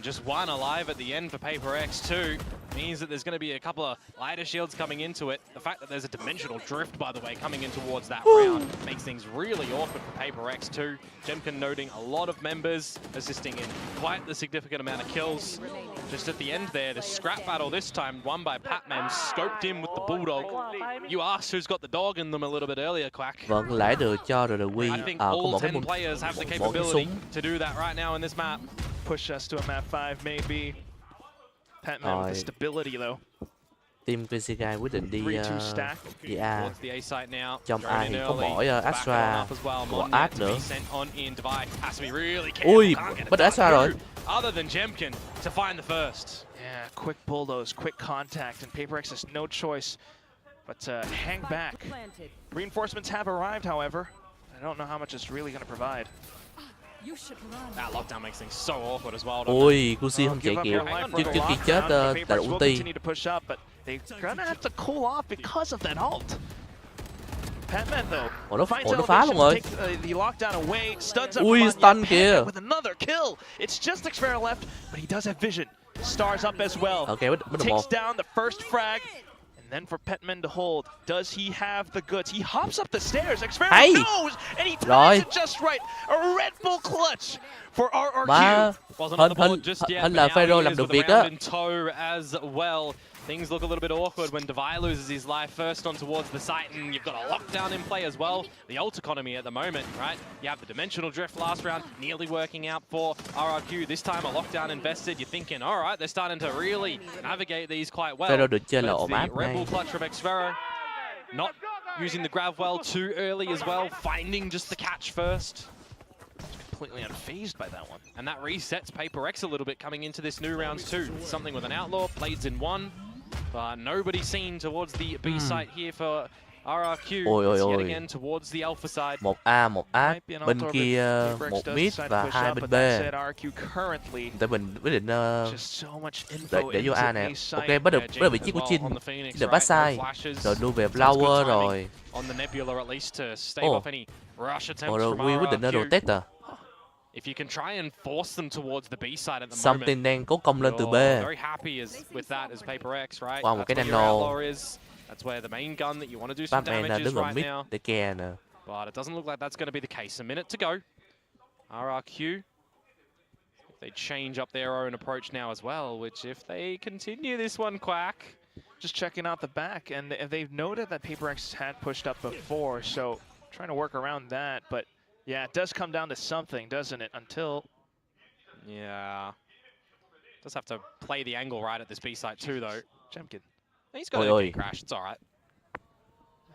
Just one alive at the end for Paper X too. Means that there's going to be a couple of lighter shields coming into it. The fact that there's a dimensional drift, by the way, coming in towards that round makes things really awkward for Paper X too. Jemkin noting a lot of members assisting in quite the significant amount of kills. Just at the end there, the scrap battle this time won by Patman, scoped in with the Bulldog. You asked who's got the dog in them a little bit earlier, Quack. Vẫn lại được cho rồi Quy. I think Có all một 10 cái players have the capability to do that right now in this map. Push us to a map 5 maybe. Patman with the stability though. Team Kisigai quyết định đi A. Trong A thì có mỗi Astra của Ad nữa. Ui, bắt được Astra rồi. Other than Jemkin to find the first. Yeah, quick bulldoze, quick contact, and Paper X has no choice but to hang back. Reinforcements have arrived, however. I don't know how much it's really going to provide. That lockdown makes things so awkward as well. Ôi, Kusi không chạy kịp. Trước khi chết tại ulti. They're gonna have to cool off because of that ult. Patman though. Nó phá luôn rồi. The lockdown away, stuns up. Ui, stun kìa. With another kill. It's just Xfera left, but he does have vision. Stars up as well. Okay, bắt được Takes một. down the first frag. And then for Petman to hold, does he have the goods? He hops up the stairs. Xfera knows, and he times it just right. A Red Bull clutch for RRQ. Má, hình là Pharaoh làm được việc á. As well. Things look a little bit awkward when Devi loses his life first on towards the site, and you've got a lockdown in play as well. The ult economy at the moment, right? You have the dimensional drift last round, nearly working out for RRQ. This time a lockdown invested. You're thinking, all right, they're starting to really navigate these quite well. Pharaoh được chơi là But ổn the áp Red Bull này. clutch from Xfera, not using the grab well too early as well, finding just the catch first. Completely unfazed by that one. And that resets Paper X a little bit coming into this new rounds too. Something with an outlaw, plays in one. But nobody seen towards the B site here for RRQ. It's yet again towards the alpha side. Một A, một A, bên kia một mid và hai bên B. Để mình quyết định để vô A nè. Ok, bắt được vị trí của Chin. Chin được backside. Rồi đu về Flower rồi. Rồi Quy quyết định rotate à. If you can try and force them towards the B side at the Something đang cố công lên từ B. Very happy with that as Paper X, right? Wow, một cái That's where nano. your outlaw is. That's where the main gun that you want to do some Batman damage is đứng ở right mid now. để kè nè. But it doesn't look like that's going to be the case. A minute to go. RRQ. If they change up their own approach now as well, which if they continue this one, Quack, just checking out the back, and they've noted that PaperX had pushed up before, so trying to work around that. But yeah, it does come down to something, doesn't it? Until yeah, does have to play the angle right at this B site too, though. Jemkin, he's got a crash. It's all right.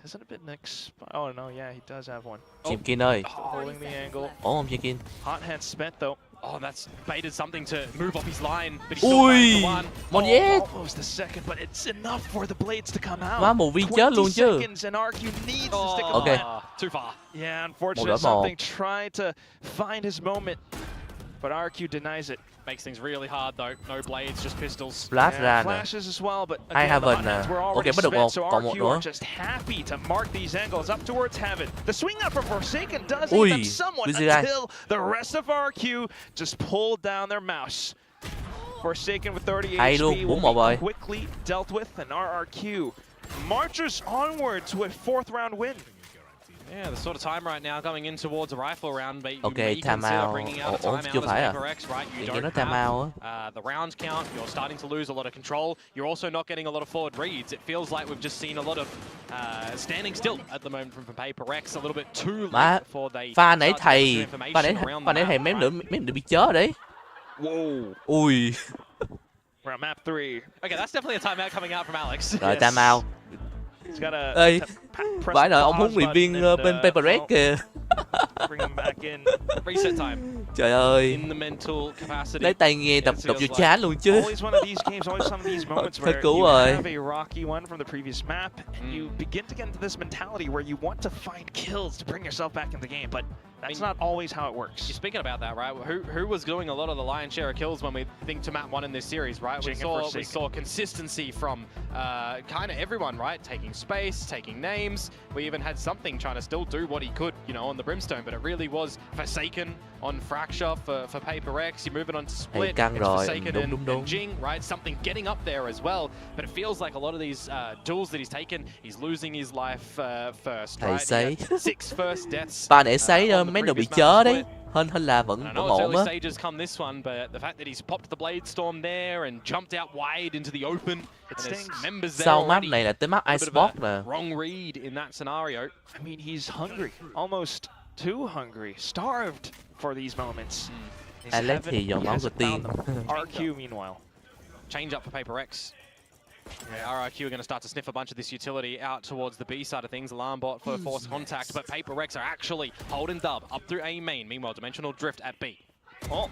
Hasn't it been next? Oh no, yeah, he does have one. Jemkin ơi. Holding the angle. Ổn không Jemkin? Hot hand spent though. Oh, that's baited something to move off his line, but he's still going for one. Mon nhét. Almost the second, but it's enough for the blades to come out. Má một viên chết luôn chứ. 20 seconds and RQ needs to stick Okay. alive. Too far. Yeah, unfortunately, something tried to find his moment, but RQ denies it. Makes things really hard though. No blades, just pistols. Flash ra nè. Flashes as well, but I again, have the an, hot hands were ok, already bắt được spent, một, so còn một RQ nữa. are just happy to mark these angles up towards heaven. The swing out from Forsaken does Ui, eat them somewhat Lucy Rai. until the rest of RQ just pulled down their mouse. Forsaken with 30 Hay luôn, HP 4-1 will rồi. be quickly dealt with, and RRQ marches onward to a 4th round win. Yeah, the sort of time right now going in towards a rifle round, but you Ok, may time consider out. bringing out a Ủa, timeout chưa as phải à? PaperX, right? You Tự nhiên nó don't time out have the round count. You're starting to lose a lot of control. You're also not getting a lot of forward reads. It feels like we've just seen a lot of standing still at the moment from PaperX. A little bit too Má, late before they pha nãy start to get some thầy, information around pha nãy the thầy map, mém được bị chớ đấy. Whoa. Ui. We're at map 3. Okay, that's definitely a timeout coming out from Alex. Rồi time out. He's got a Ê, press vãi rồi the ông huấn pause luyện viên button and, bên PaperX kìa. bring him back in. Reset time. Trời ơi. In the mental capacity. Lấy tai nghe đập vô chán luôn chứ. Always one of these games, always some of these moments Thôi where cứu you rồi. have a rocky one from the previous map, and you begin to get into this mentality where you want to find kills to bring yourself back in the game, but that's not always how it works. You're speaking about that, right? Who was doing a lot of the lion's share of kills when we think to map 1 in this series, right? We saw consistency from kind of everyone, right? Taking space, taking names. We even had something trying to still do what he could, you know, on the Brimstone, but it really was Forsaken on Fracture for PaperX. You're moving on to Split. Căng It's rồi, Forsaken đúng. and Jing, right? Something getting up there as well, but it feels like a lot of these duels that he's taken, he's losing his life first, Thầy right? sấy. 6 first deaths. Pha nãy sấy on the mấy đồ bị previous chớ map đấy. split. Hên là I vẫn know vẫn it's ổn early á. stages come this one, but the fact that he's popped the blade storm there and jumped out wide into the open, and there's members there Sau map already. này là tới map A bit of iSport a nè. wrong read in that scenario. I mean, he's hungry, almost too hungry, starved for these moments. Alex thì dọn máu đầu tiên. RQ meanwhile. Change up for PaperX. Yeah, RRQ are going to start to sniff a bunch of this utility out towards the B side of things. Alarm bot for force contact, but PaperX are actually holding dub up through A main. Meanwhile, Dimensional Drift at B. Oh,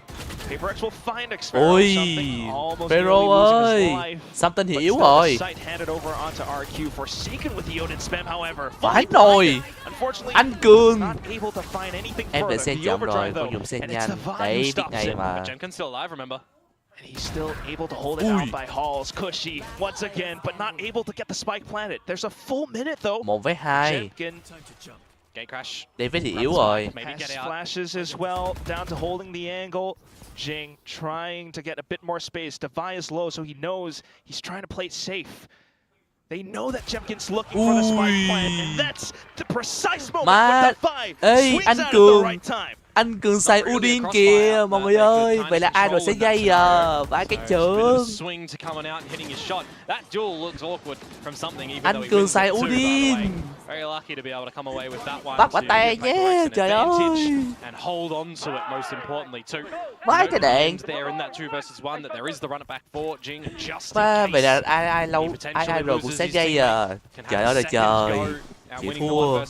PaperX will find Xpero. Ôi, Something almost Pero nearly losing ơi, his life. something thì But yếu still, rồi. the sight handed over onto RQ. Forsaken with the Odin spam, however. Phải rồi. Unfortunately, Anh Cường. not able to find anything Em để further. xe The chậm rồi, overdrive, con though, dùng xe and it's nhanh. the Vine who Đấy, biết stops ngay it. mà. Jemkin's still alive, remember? And he's still able to hold it out by Halls. Cushy once again, but not able to get the spike planted. There's a full minute though. 1v2. Jemkin Gate crash. David thì yếu rồi. has flashes as well, down to holding the angle. Jing trying to get a bit more space. Devi is low, so he knows he's trying to play it safe. They know that Jemkin's looking for the spike plant, and that's the precise moment Má, when Devi ê, swings anh out at Cường. the right time. Anh Cường xài Udin kìa mọi người ơi. Vậy là ai rồi sẽ dây à? Vãi cái chưởng. Swing to coming out and hitting his shot. That duel looks awkward from something even Anh though he Cường wins xài it too, by the Udin. way. Very lucky to be able to come away with that one. Bắt quả to tay give nhé, PaperX an trời advantage ơi. and hold on to it most importantly too. Vãi cái đạn. There in that 2 versus 1 that there is the run it back for Jing just Má, in vậy case. là ai lâu ai rồi cũng sẽ dây à. Trời ơi là trời. Chịu thua.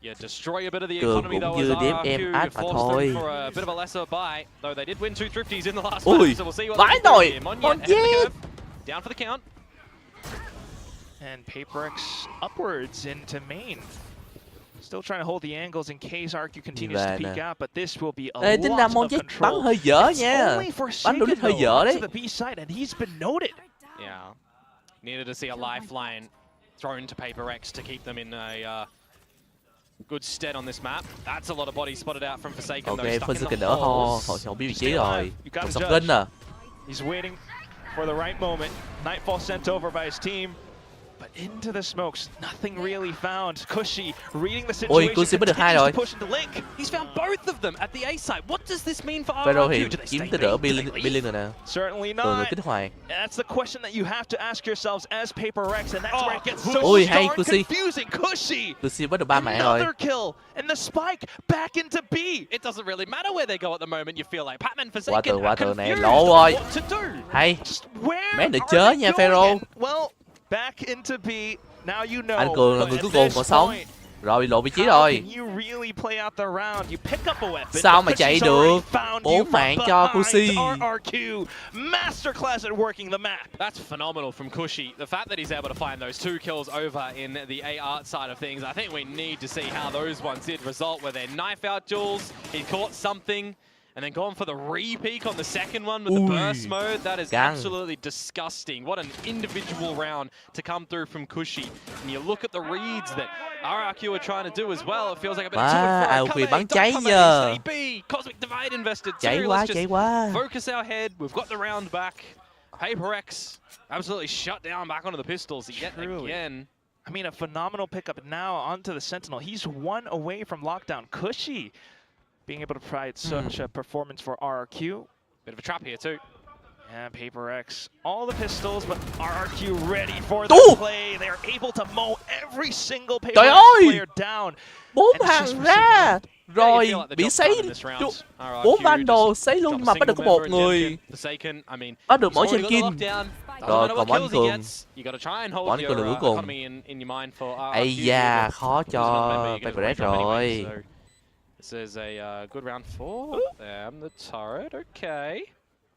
Yeah, destroy a bit of the Cường economy cũng though như as đếm RRQ em át mà forced thôi. them for a bit of a lesser buy, though they did win 2 thrifties in the last Ui, match, so we'll see what vãi they can do rồi. here. Mong, Mon ahead of the nhét. curve. Down for the count. And PaperX upwards into main. Still trying to hold the angles in case RQ continues to peek out, but this will be a Ê, tính ra lot Mon of nhét control. bắn hơi dở It's nha. only Bắn đồ Forsaken đít hơi though, dở onto đấy. the B side, and he's been noted. Yeah, needed to see a lifeline thrown to PaperX to keep them in a good stead on this map. That's a lot of bodies spotted out from Forsaken. Ok, though, stuck in Forsaken the đỡ ho, holes. họ không biết vị trí rồi. You got Còn to sọc judge. kinh à. He's waiting for the right moment. Nightfall sent over by his team. But into the smokes, nothing really found. Cushy reading the Ôi, situation, Cushy mới được 2 rồi. push into Link. He's found both of them at the A site. What does this mean for Pharaoh RRQ? thì Do they kiếm stay tới đỡ B? Do they Billion leave? rồi nè. Certainly Từ người not. kích hoạt. That's the question that you have to ask yourselves as Paper Rex, and that's where it gets so Ôi, hay darn Cushy. confusing. Cushy, Cushy bắt được 3 mạng rồi. another kill, and the spike back into B. It doesn't really matter where they go at the moment. You feel like Batman Qua từ Forsaken nè, confused lỗ rồi. what to do. Hay. Where Mấy đừng are chớ they nha going? Pharaoh. And, well, back into B. Now you know. Anh Cường là but người at cuối cùng this còn sống. point, Rồi bị lộ vị trí how rồi. can you really play out the round? You pick up a weapon. Sao but mà chạy Cushy's already được? found you 4 from mạng cho behind. Cushy. RRQ masterclass at working the map. That's phenomenal from Cushy. The fact that he's able to find those 2 kills over in the A art side of things, I think we need to see how those ones did result. Were they knife out duels? He caught something. And then going for the re-peek on the second one with the burst mode. That is absolutely disgusting. What an individual round to come through from Cushy. And you look at the reads that RRQ are trying to do as well. It feels like a bit of to and fro. bắn cháy giờ. Cosmic Divide invested Chạy too. quá, Let's chạy just quá. focus our head. We've got the round back. Paper X absolutely shut down back onto the pistols yet again. I mean, a phenomenal pickup now onto the Sentinel. He's 1 away from lockdown. Cushy being able to provide such a performance for RRQ. Bit of a trap here too. Yeah, Paper X, all the pistols, but RRQ ready for the play. They are able to mow every single Paper Trời X ơi! player down. 4 And it's hàng just ra. Rồi feel like the bị job's sấy. done in this round. 4 van đồ just sấy luôn drop a mà bắt được có single 1 member in người. Jemkin. Forsaken, I mean, Bắt được mỗi he's trên already kim. got the lockdown. Doesn't Rồi matter còn what mỗi anh kills he Cường. gets, you gotta try and hold Bọn anh Cường là cuối cùng. economy in your mind for RRQ. Ây da, khó cho Paper X rồi. This is a good round for them. The turret, okay.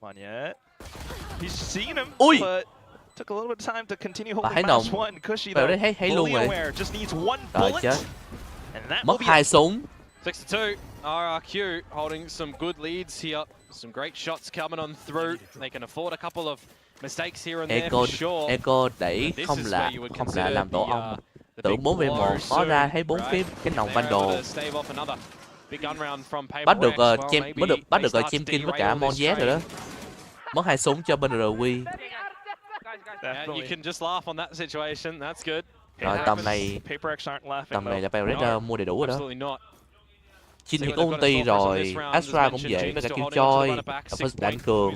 Come on yet. He's seen him, Ui! but took a little bit of time to continue holding Phải mouse nồng. one. Cushy Paper though, X thấy luôn fully rồi. aware, just needs 1 Rồi bullet. chết. And that will Mất be 2 súng. 6-2, RRQ holding some good leads here. Some great shots coming on through. They can afford a couple of mistakes here and there for sure. Echo đẩy không là làm tổ ong. Tưởng 4v1 có ra thấy 4 cái nòng van đồ. Bắt được bắt được Chemkin với cả Mong với rồi đó. Mất 2 súng cho bên RQ. You can just laugh on that situation. That's good. Rồi tầm này là Paper X mua đầy đủ rồi đó. Chin thì có ulti rồi, Astra cũng dễ với cả Killjoy, đánh Cường.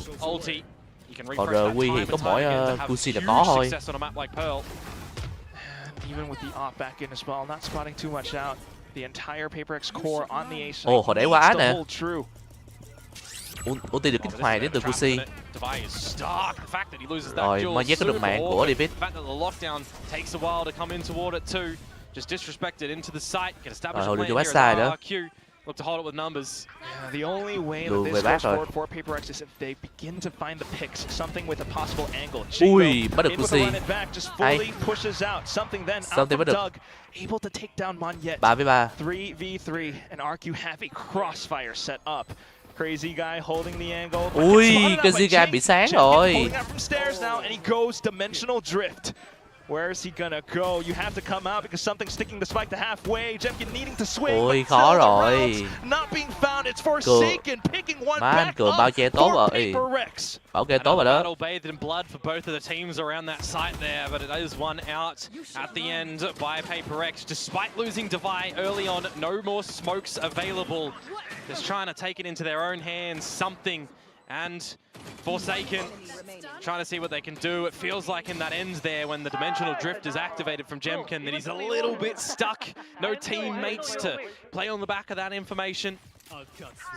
Còn RQ thì có mỗi Cushy là có thôi. Even with the off back in as well, not spotting too much out. The entire Paper X core on the A side. Ồ, họ đẩy quá needs to nè. hold true. Ulti được kích hoạt đến từ Cushy. Rồi, Mong có được mạng của David. Hồi đưa cho bát side đó. Look to hold it with numbers. Yeah, the only way that this goes forward for Paper X is if they begin to find the picks, something with a possible angle. Ui, bắt được in with Cushy. a run it back, just fully pushes out. Something then out Something from bắt được. Doug, able to take down Monyet. 3v3. 3v3, and RQ have a crossfire set up. Crazy guy holding the angle. Ui, Crazy guy bị sáng rồi. Pulling out from stairs now, and he goes dimensional drift. Where is he gonna go? You have to come out because something's sticking the spike to halfway. Jemkin needing to swing. Ôi, khó rồi. Not being found. It's Forsaken picking one back Cường bao che tốt rồi. Paper X. Bảo kê tốt rồi đó. Battle bathed in blood for both of the teams around that site there, but it is one out at the end by Paper X. Despite losing Divide early on, no more smokes available. Just trying to take it into their own hands. Something. And Forsaken trying to see what they can do. It feels like in that end there when the dimensional drift is activated from Jemkin that he's a little bit stuck. No teammates to play on the back of that information.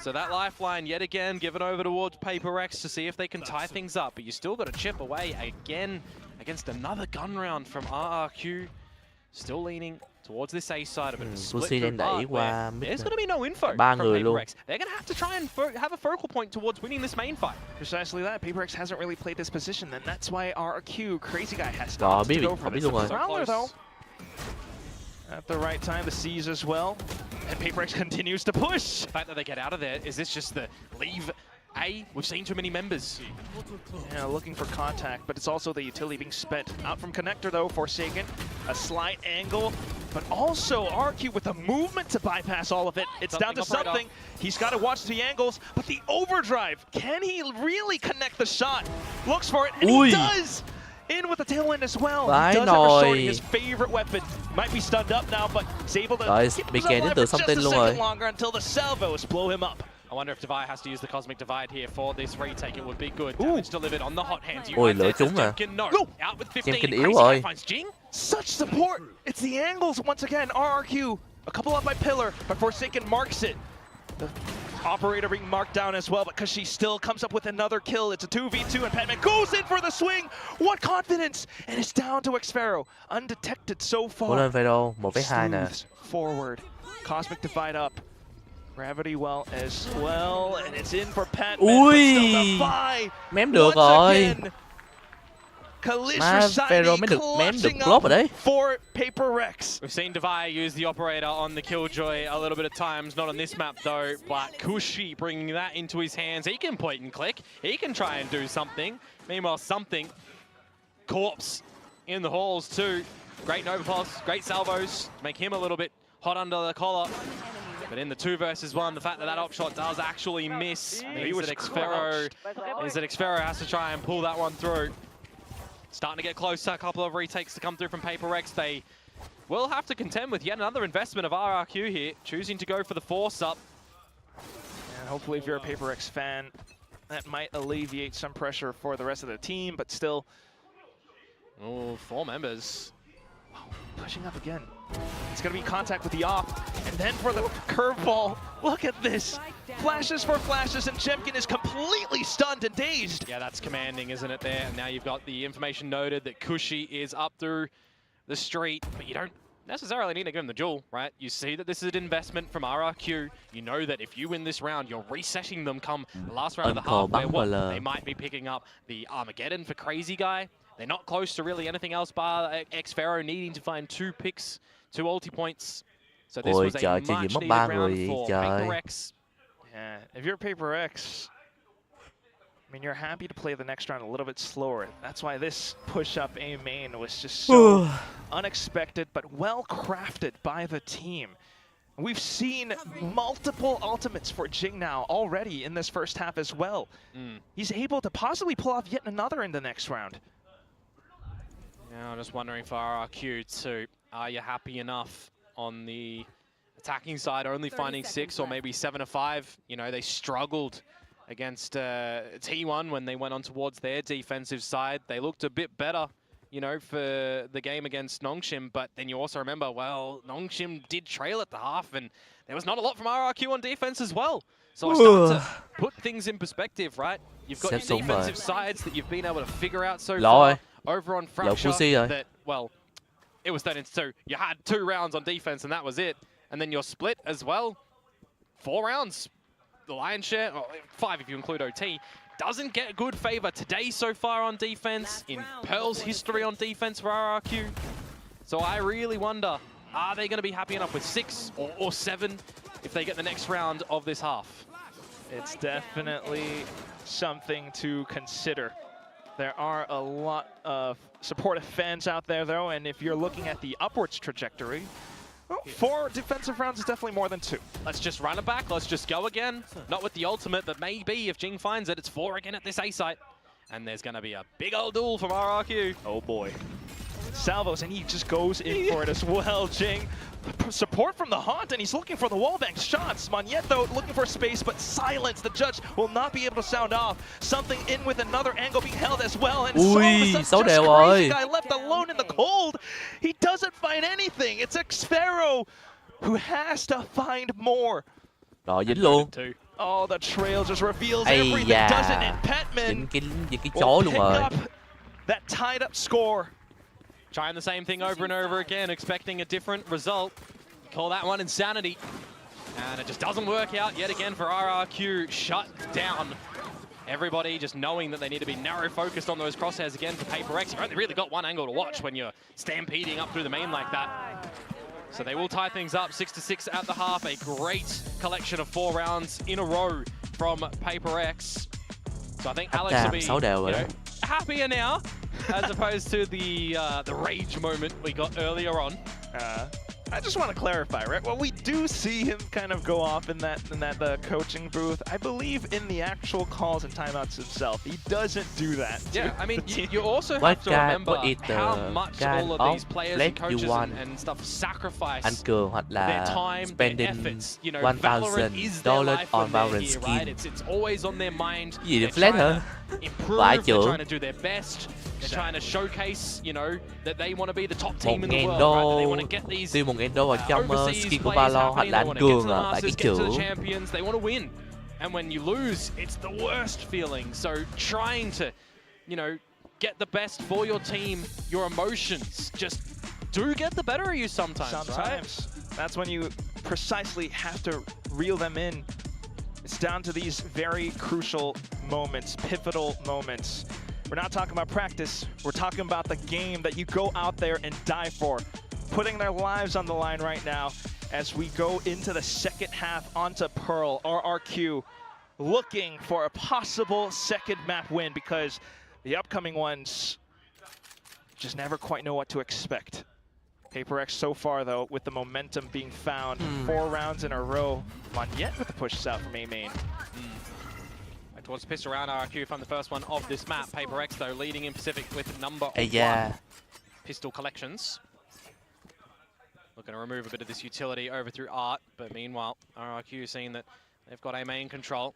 So that lifeline yet again given over towards Paper X to see if they can tie things up. But you still got to chip away again against another gun round from RRQ. Still leaning towards this A side of it. Cushy đang đẩy qua There's going to be no info from Paper X. They're going to have to try and have a focal point towards winning this main fight. Precisely that. Paper X hasn't really played this position, and that's why RRQ, Crazy Guy, has to go for this. Prowler, though, at the right time, the C's as well. And Paper X continues to push. The fact that they get out of there, is this just the leave A? We've seen too many members. Yeah, looking for contact, but it's also the utility being spent. Out from connector, though, Forsaken. A slight angle, but also RQ with the movement to bypass all of it. It's down to something. He's got to watch the angles, but the overdrive. Can he really connect the shot? Looks for it, and he does! in with the tailwind as well. Vãi He does have a shorty, nồi. his favorite weapon. Might be stunned up now, but he's able to Rồi, keep bị himself kèm đến alive từ for thông just tin a luôn second rồi. longer until the salvos blow him up. I wonder if Divide has to use the Cosmic Divide here for this retake. It would be good. Damage delivered on the hot hands. Ôi, lửa trúng à. No. Out with 15. Chemkin yếu Crazy rồi. guy finds Jing. Such support! It's the angles once again. RRQ, a couple up by Pillar, but Forsaken marks it. The operator being marked down as well, because she still comes up with another kill. It's a 2v2, and Patman goes in for the swing. What confidence! And it's down to Xfero, undetected so Cố far. lên Vero, 1v2 nè. Smooths forward, Cosmic Divide up. Gravity well as well, and it's in for Patman. Ui, mém được rồi. Má Vero mới được mém được glove rồi đấy. For Paper Rex. We've seen Divide use the operator on the Killjoy a little bit of times, not on this map though, but Kushi bringing that into his hands. He can point and click, he can try and do something. Meanwhile, something, Corpse in the halls too. Great Nova Pulse, great salvos, make him a little bit hot under the collar. But in the 2 versus 1, the fact that that op shot does actually miss means that Xfero has to try and pull that one through. Starting to get closer, a couple of retakes to come through from Paper Rex. They will have to contend with yet another investment of RRQ here, choosing to go for the force up. And hopefully if you're a Paper Rex fan, that might alleviate some pressure for the rest of the team, but still. Oh, 4 members. Pushing up again. It's going to be contact with the op. And then for the curveball, look at this. Flashes for flashes, and Chemkin is completely stunned and dazed. Yeah, that's commanding, isn't it, there? And now you've got the information noted that Kushi is up through the street, but you don't necessarily need to give him the duel, right? You see that this is an investment from RRQ. You know that if you win this round, you're resetting them come the last round of the half, where what, they might be picking up the Armageddon for Crazy Guy. They're not close to really anything else bar Xfero needing to find 2 picks, 2 ulti points. So this was a much needed round for Paper Rex. Yeah, if you're Paper Rex, I mean, you're happy to play the next round a little bit slower. That's why this push-up A main was just so unexpected, but well-crafted by the team. We've seen multiple ultimates for Jing now already in this first half as well. He's able to possibly pull off yet another in the next round. Yeah, I'm just wondering for RRQ too, are you happy enough on the attacking side, only finding 6 or maybe 7 or 5? You know, they struggled against T1 when they went on towards their defensive side. They looked a bit better, you know, for the game against Nongshim, but then you also remember, well, Nongshim did trail at the half, and there was not a lot from RRQ on defense as well. So I start to put things in perspective, right? You've got your defensive sides that you've been able to figure out so far. Over on Fracture, that, well, it was 13-2. You had 2 rounds on defense, and that was it. And then you're split as well. 4 rounds, the lion's share, well, 5 if you include OT, doesn't get good favor today so far on defense, in Pearl's history on defense for RRQ. So I really wonder, are they going to be happy enough with 6 or 7 if they get the next round of this half? It's definitely something to consider. There are a lot of supportive fans out there, though, and if you're looking at the upwards trajectory, well, 4 defensive rounds is definitely more than 2. Let's just run it back. Let's just go again. Not with the ultimate, but maybe if Jing finds it, it's 4 again at this A site. And there's going to be a big old duel from RRQ. Oh, boy. Salvos, and he just goes in for it as well, Jing. Support from the Haunt, and he's looking for the wallbang shots. Monyet, though, looking for space, but silence. The judge will not be able to sound off. Something in with another angle being held as well. And so just Crazy Guy left alone in the cold. He doesn't find anything. It's Xfero who has to find more. Rồi, dính luôn. Oh, the trail just reveals everything, doesn't it? Petman will pick up that tied-up score. Trying the same thing over and over again, expecting a different result. Call that one insanity. And it just doesn't work out yet again for RRQ. Shut down. Everybody just knowing that they need to be narrow-focused on those crosshairs again for Paper Rex. You've only really got one angle to watch when you're stampeding up through the main like that. So they will tie things up, 6-6 at the half. A great collection of 4 rounds in a row from Paper Rex. So I think Alex will be, you know, happier now, as opposed to the rage moment we got earlier on. I just want to clarify, right? Well, we do see him kind of go off in that coaching booth. I believe in the actual calls and timeouts himself, he doesn't do that. Yeah, I mean, you also have to remember how much all of these players and coaches and stuff sacrifice Anh Cường hoặc their là time, their spending efforts. You know, Valorant is their $1,000 life on when they're Valorant here, skin. right? It's always on their mind. Gì được They're flat trying hả? to improve, Vãi they're chưởng. trying to do their best. They're trying to showcase, you know, that they want to be the top team in the 1.000 world, right? That they đô, want to get these tiêu 1.000 đô vào trong overseas skin của plays Valorant hoặc happening. là They anh want to get to Cường the à, tại cái Masters, get to the chữ. champions. They want to win. And when you lose, it's the worst feeling. So trying to, you know, get the best for your team, your emotions just do get the better of you sometimes. Sometimes. Right? That's when you precisely have to reel them in. It's down to these very crucial moments, pivotal moments. We're not talking about practice. We're talking about the game that you go out there and die for. Putting their lives on the line right now as we go into the second half onto Pearl, RRQ, looking for a possible second map win because the upcoming ones just never quite know what to expect. PaperX so far, though, with the momentum being found, 4 rounds in a row. Nyet with the pushes out from A main. Towards the pistol round, RRQ from the first one of this map. PaperX, though, leading in Pacific with number 1 pistol collections. Looking to remove a bit of this utility over through Art, but meanwhile, RRQ seeing that they've got A main control.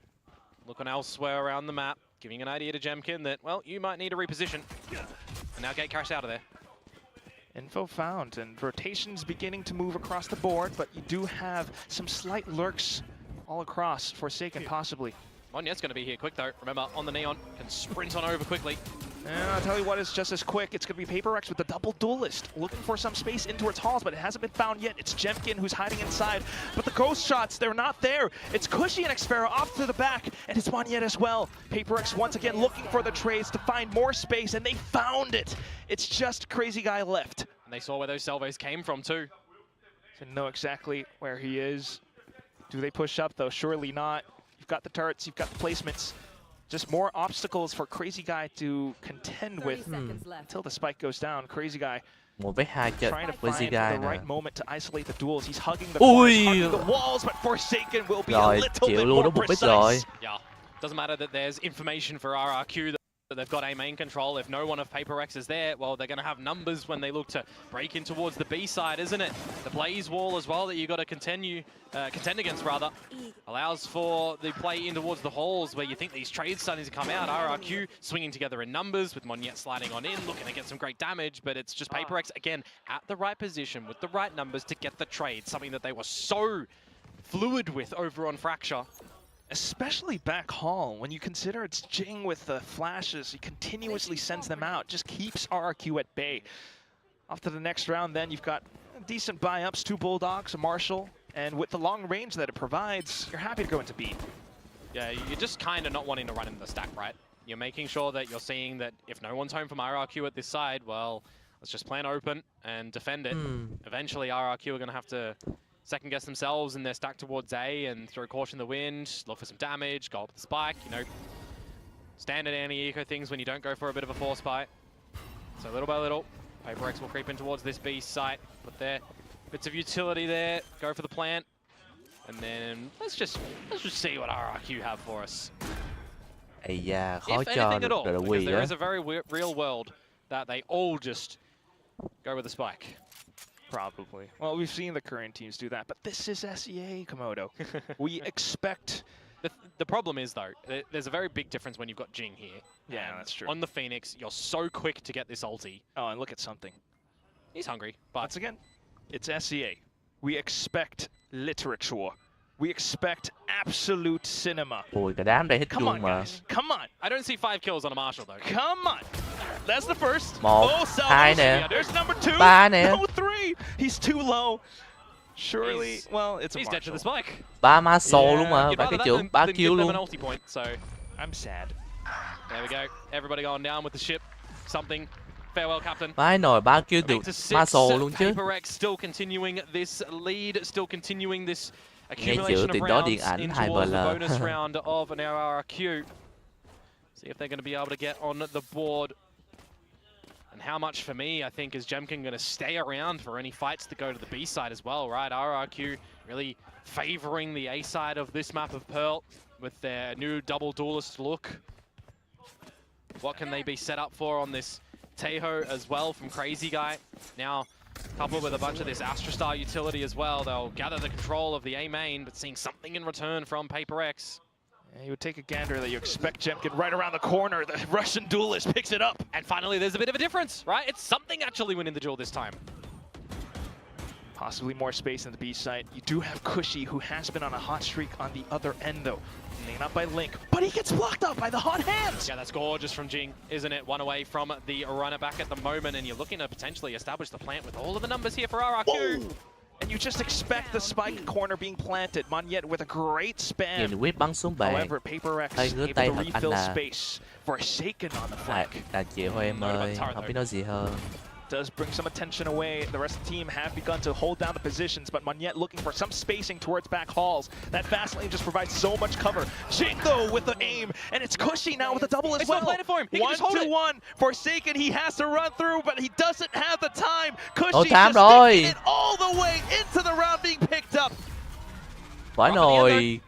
Looking elsewhere around the map, giving an idea to Jemkin that, well, you might need a reposition. And now Gate crashed out of there. Info found, and rotations beginning to move across the board, but you do have some slight lurks all across, Forsaken possibly. Nyet's going to be here quick, though. Remember, on the Neon, can sprint on over quickly. And I'll tell you what, it's just as quick. It's going to be PaperX with the double duelist, looking for some space in towards halls, but it hasn't been found yet. It's Jemkin who's hiding inside, but the ghost shots, they're not there. It's Cushy and Xpera off to the back, and it's Nyet as well. PaperX once again looking for the trades to find more space, and they found it. It's just Crazy Guy left. And they saw where those salvos came from, too. To know exactly where he is. Do they push up, though? Surely not. You've got the turrets, you've got the placements. Just more obstacles for Crazy Guy to contend with until the spike goes down. Crazy Guy trying to find the right moment to isolate the duels. He's hugging the corners, hugging the walls, but Forsaken will be a little bit more precise. Yeah, doesn't matter that there's information for RRQ that they've got A main control. If no one of PaperX is there, well, they're going to have numbers when they look to break in towards the B side, isn't it? The Blaze wall as well that you've got to contend against, rather. Allows for the play in towards the halls where you think these trades starting to come out. RRQ swinging together in numbers with Nyet sliding on in, looking to get some great damage, but it's just PaperX, again, at the right position with the right numbers to get the trade, something that they were so fluid with over on Fracture. Especially back hall, when you consider it's Jing with the flashes, he continuously sends them out, just keeps RRQ at bay. Off to the next round then, you've got decent buy-ups, 2 Bulldogs, a Marshall, and with the long range that it provides, you're happy to go into B. Yeah, you're just kind of not wanting to run in the stack, right? You're making sure that you're seeing that if no one's home from RRQ at this side, well, let's just plan open and defend it. Eventually, RRQ are going to have to second guess themselves in their stack towards A and throw caution in the wind, look for some damage, go up the spike, you know, standard anti-eco things when you don't go for a bit of a force fight. So little by little, PaperX will creep in towards this B site, put their bits of utility there, go for the plant, and then let's just see what RRQ have for us. Ây da, khó If cho anything at all, được là because Quỳ there á. is a very real world that they all just go with the spike. Probably. Well, we've seen the current teams do that, but this is SEA, Komodo. We expect... The problem is, though, there's a very big difference when you've got Jing here. Yeah, that's true. On the Phoenix, you're so quick to get this ulti. Oh, and look at something. He's hungry, but... Once again, it's SEA. We expect literature. We expect absolute cinema. Ui, cả đám đây hết Come chuông on, mà. guys. Come on. I don't see 5 kills on a Marshall, though. Come on. That's the first. 1, Oh, 2 nè. Yeah, there's number 2. 3 nè. No, 3. He's too low. Surely, well, it's a He's dead to the Marshall. spike. 3 Marshall luôn mà, You'd 3 rather cái that trưởng, 3 than kill give them luôn. an ulti point, so I'm sad. there we go. Everybody going down with the ship. Something. Farewell, Captain. Mãi nồi 3 kill được Marshall luôn chứ. PaperX still continuing this lead, still continuing this Nghe accumulation chữ of từ đó điện rounds ảnh in 2 towards the VL. bonus round of an RRQ. See if they're going to be able to get on the board. And how much for me, I think, is Jemkin going to stay around for any fights that go to the B side as well, right? RRQ really favoring the A side of this map of Pearl with their new double duelist look. What can they be set up for on this Tejo as well from Crazy Guy? Now, coupled with a bunch of this Astrostar utility as well, they'll gather the control of the A main, but seeing something in return from Paper X. Yeah, you would take a gander that you expect Jemkin right around the corner. The Russian duelist picks it up. And finally, there's a bit of a difference, right? It's something actually winning the duel this time. Possibly more space in the B site. You do have Cushy, who has been on a hot streak on the other end, though. Taken up by Link, but he gets blocked up by the hot hands! Yeah, that's gorgeous from Jing, isn't it? One away from the runner back at the moment, and you're looking to potentially establish the plant with all of the numbers here for RRQ. Whoa! And you just expect the spike corner being planted. Monyet with a great spam. However, Paper X able to refill space. Forsaken on the flank. Đạt chịu thôi em ơi, không biết nói gì hơn. Does bring some attention away. The rest of the team have begun to hold down the positions, but Monyet looking for some spacing towards back halls. That fast lane just provides so much cover. Jing though with the aim, and it's Cushy now with a double as well. For him. 1-2-1. Forsaken, he has to run through, but he doesn't have the time. Cushy just rồi. it all the way into the round being picked up. Phải rồi,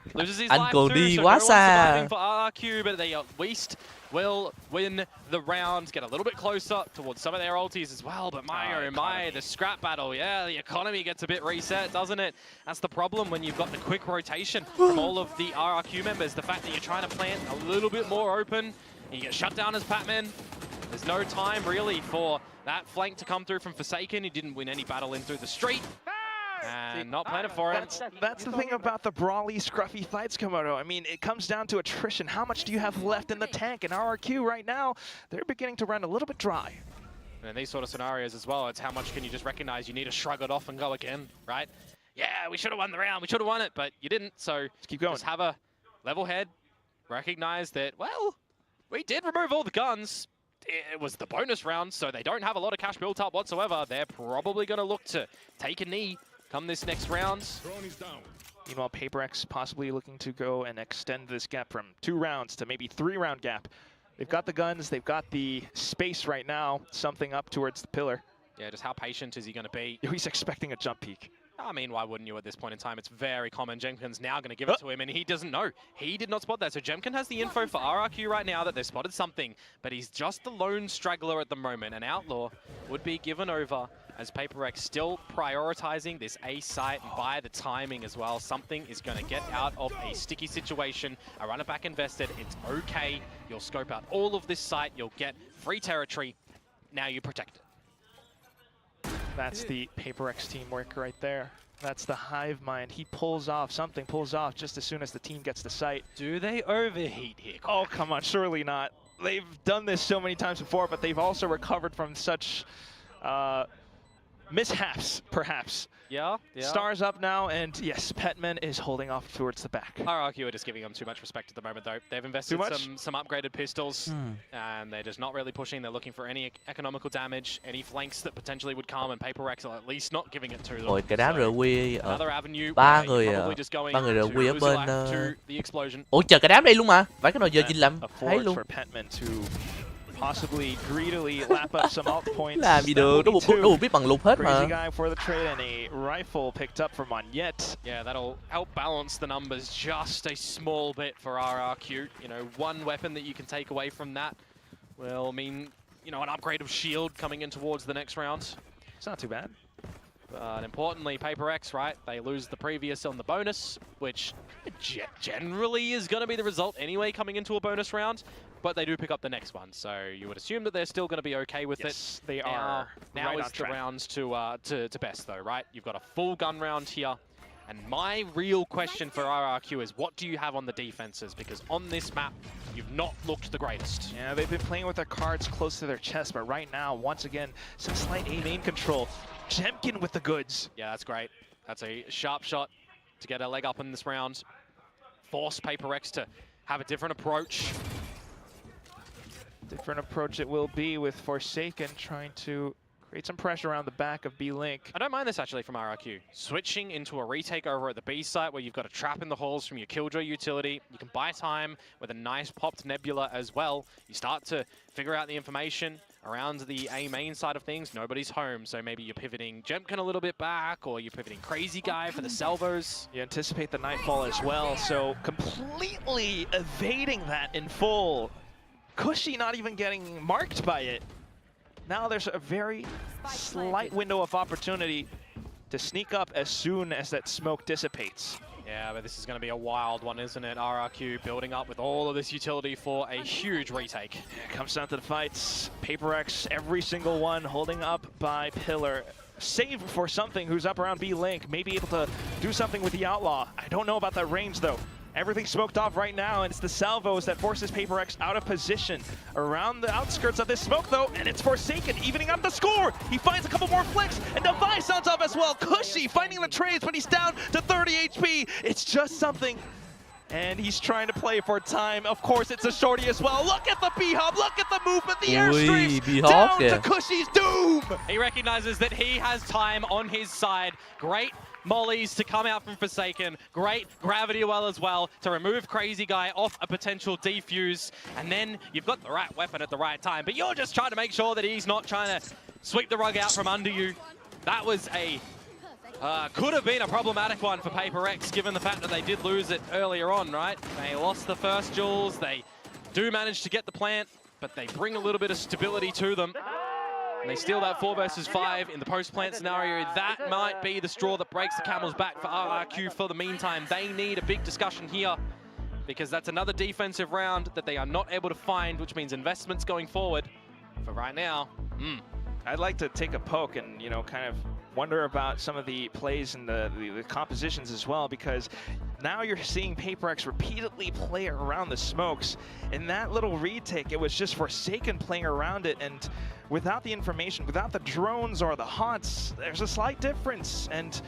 anh còn đi quá xa. RRQ, but they at least will win the round, get a little bit closer towards some of their ultis as well. But my, the scrap battle, yeah, the economy gets a bit reset, doesn't it? That's the problem when you've got the quick rotation from all of the RRQ members. The fact that you're trying to plant a little bit more open, you get shut down as Patman. There's no time really for that flank to come through from Forsaken. He didn't win any battle in through the street. And not planted for him. That's the thing about the brawly, scruffy fights, Komodo. I mean, it comes down to attrition. How much do you have left in the tank? And RRQ right now, they're beginning to run a little bit dry. And in these sort of scenarios as well, it's how much can you just recognize you need to shrug it off and go again, right? Yeah, we should have won the round. We should have won it, but you didn't. So just keep going. Just have a level head. Recognize that, well, we did remove all the guns. It was the bonus round, so they don't have a lot of cash built up whatsoever. They're probably going to look to take a knee come this next round. Meanwhile, Paper X possibly looking to go and extend this gap from 2 rounds to maybe 3-round gap. They've got the guns, they've got the space right now, something up towards the pillar. Yeah, just how patient is he going to be? He's expecting a jump peek. I mean, why wouldn't you at this point in time? It's very common. Jemkin's now going to give it to him, and he doesn't know. He did not spot that. So Jemkin has the info for RRQ right now that they've spotted something, but he's just the lone straggler at the moment. An Outlaw would be given over as Paper X still prioritizing this A site by the timing as well. Something is going to get out of a sticky situation. A runner back invested. It's okay. You'll scope out all of this site. You'll get free territory. Now you protect it. That's the Paper X teamwork right there. That's the hive mind. He pulls off, something pulls off just as soon as the team gets to site. Do they overheat here? Oh, come on, surely not. They've done this so many times before, but they've also recovered from such mishaps, perhaps. Yeah. Stars up now, and yes, Petman is holding off towards the back. RRQ are just giving them too much respect at the moment, though. They've invested some upgraded pistols, and they're just not really pushing. They're looking for any economical damage, any flanks that potentially would come, and Paper X are at least not giving it to them. Rồi cái đám RQ Another avenue. ba người RQ ở bên Ủa chờ cái đám đây luôn mà. Phải cái nồi giờ Jin làm thấy luôn. Possibly greedily lap up some alt points. Làm gì được, nó biết bằng lục hết mà. Crazy Guy for the trade and a rifle picked up from Monyet. Yeah, that'll help balance the numbers just a small bit for RRQ. You know, one weapon that you can take away from that will mean, you know, an upgrade of shield coming in towards the next round. It's not too bad. But importantly, Paper X, right? They lose the previous on the bonus, which generally is going to be the result anyway coming into a bonus round. But they do pick up the next one, so you would assume that they're still going to be okay with it. They are. Now is the rounds to best, though, right? You've got a full gun round here. And my real question for RRQ is, what do you have on the defenses? Because on this map, you've not looked the greatest. Yeah, they've been playing with their cards close to their chest, but right now, once again, some slight A main control. Jemkin with the goods. Yeah, that's great. That's a sharp shot to get a leg up in this round. Force Paper X to have a different approach. Different approach it will be with Forsaken trying to create some pressure around the back of B-Link. I don't mind this actually from RRQ. Switching into a retake over at the B site where you've got a trap in the halls from your Killjoy utility. You can buy time with a nice popped Nebula as well. You start to figure out the information. around the A main side of things, nobody's home. So maybe you're pivoting Jemkin a little bit back, or you're pivoting Crazy Guy for the salvos. You anticipate the Nightfall as well, so completely evading that in full. Cushy not even getting marked by it. Now there's a very slight window of opportunity to sneak up as soon as that smoke dissipates. Yeah, but this is going to be a wild one, isn't it? RRQ building up with all of this utility for a huge retake. It comes down to the fights. Paper X, every single one holding up by Pillar. Save for something who's up around B-Link, maybe able to do something with the Outlaw. I don't know about that range though. Everything's smoked off right now, and it's the salvos that forces Paper X out of position. Around the outskirts of this smoke, though, and it's Forsaken evening up the score. He finds a couple more flicks, and Device sounds off as well. Cushy finding the trades, but he's down to 30 HP. It's just something, and he's trying to play for time. Of course, it's a shorty as well. Look at the B-Hop, look at the movement, the airstreams, down to Cushy's doom. He recognizes that he has time on his side. Great mollies to come out from Forsaken. Great gravity well as well to remove Crazy Guy off a potential defuse. And then you've got the right weapon at the right time, but you're just trying to make sure that he's not trying to sweep the rug out from under you. That was a could have been a problematic one for Paper X, given the fact that they did lose it earlier on, right? They lost the first Jules. They do manage to get the plant, but they bring a little bit of stability to them. And they steal that 4 versus 5 in the post-plant scenario. That might be the straw that breaks the camel's back for RRQ for the meantime. They need a big discussion here, because that's another defensive round that they are not able to find, which means investments going forward. For right now, I'd like to take a poke and, you know, kind of wonder about some of the plays and the compositions as well, because now you're seeing Paper X repeatedly play around the smokes. In that little retake, it was just Forsaken playing around it, and without the information, without the drones or the haunts, there's a slight difference. And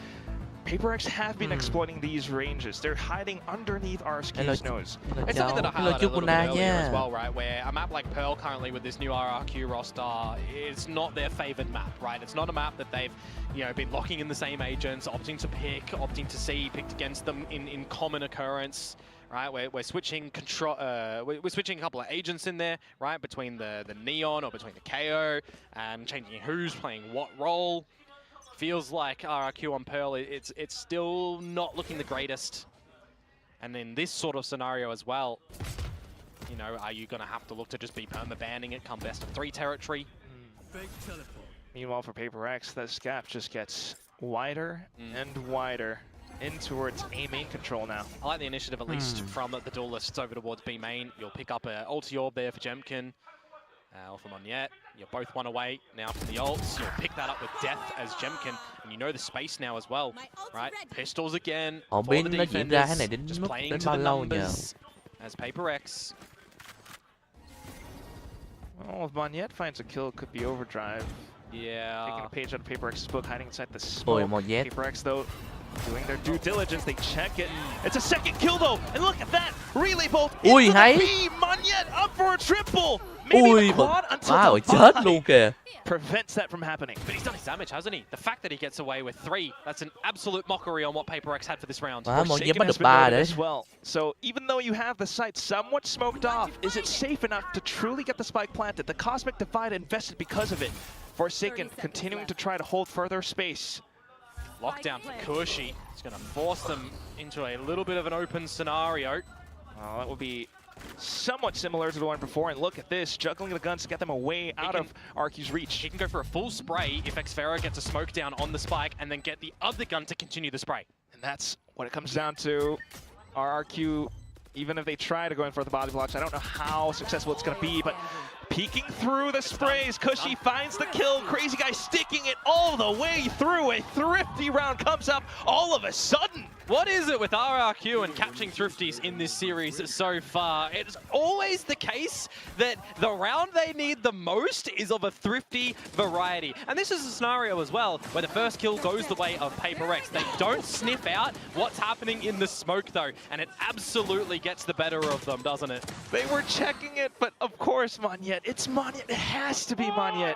Paper X have been exploiting these ranges. They're hiding underneath RSQ's nose. It's something that I highlighted a little bit earlier as well, right? Where a map like Pearl currently with this new RRQ roster, it's not their favored map, right? It's not a map that they've, you know, been locking in the same agents, opting to pick, opting to see picked against them in common occurrence. Right, we're switching control. We're switching a couple of agents in there, right, between the Neon or between the KO, and changing who's playing what role. Feels like RRQ on Pearl, it's still not looking the greatest. And in this sort of scenario as well, you know, are you going to have to look to just be perma-banning it come best of 3 territory? Meanwhile, for Paper X, this gap just gets wider and wider in towards A main control now. I like the initiative, at least from the duelists over towards B main. You'll pick up an ulti orb there for Jemkin. Or for Mong, những. You're both one away now from the ults. You'll pick that up with Death as Jemkin, and you know the space now as well, right? Pistols again for the defenders, just playing to the numbers as Paper X. Well, if Mong, những finds a kill, it could be overdrive. Yeah. Taking a page out of Paper X's book, hiding inside the smoke. Paper X, though, doing their due diligence. They check it. It's a second kill, though, and look at that! Relay bolt into the B! Mong, những up for a triple! Maybe the quad until chết luôn kìa. Prevents that from happening. But he's done his damage, hasn't he? The fact that he gets away with 3, that's an absolute mockery on what Paper X had for this round. Mong những bắt được 3 đấy. As well. So even though you have the site somewhat smoked off, is it safe enough to truly get the spike planted? The Cosmic Divide invested because of it. Forsaken continuing to try to hold further space. Lockdown for Cushy. It's going to force them into a little bit of an open scenario. Well, that would be somewhat similar to the one before, and look at this, juggling the guns to get them away out of RQ's reach. He can go for a full spray if Xfera gets a smoke down on the spike, and then get the other gun to continue the spray. And that's what it comes down to. RRQ, even if they try to go in for the body blocks, I don't know how successful it's going to be, but peeking through the sprays, Cushy finds the kill. Crazy Guy sticking it all the way through. A thrifty round comes up all of a sudden. What is it with RRQ and catching thrifties in this series so far? It's always the case that the round they need the most is of a thrifty variety. And this is a scenario as well where the first kill goes the way of Paper X. They don't sniff out what's happening in the smoke though, and it absolutely gets the better of them, doesn't it? They were checking it, but of course Mong những. It's Mong những. It has to be Mong những.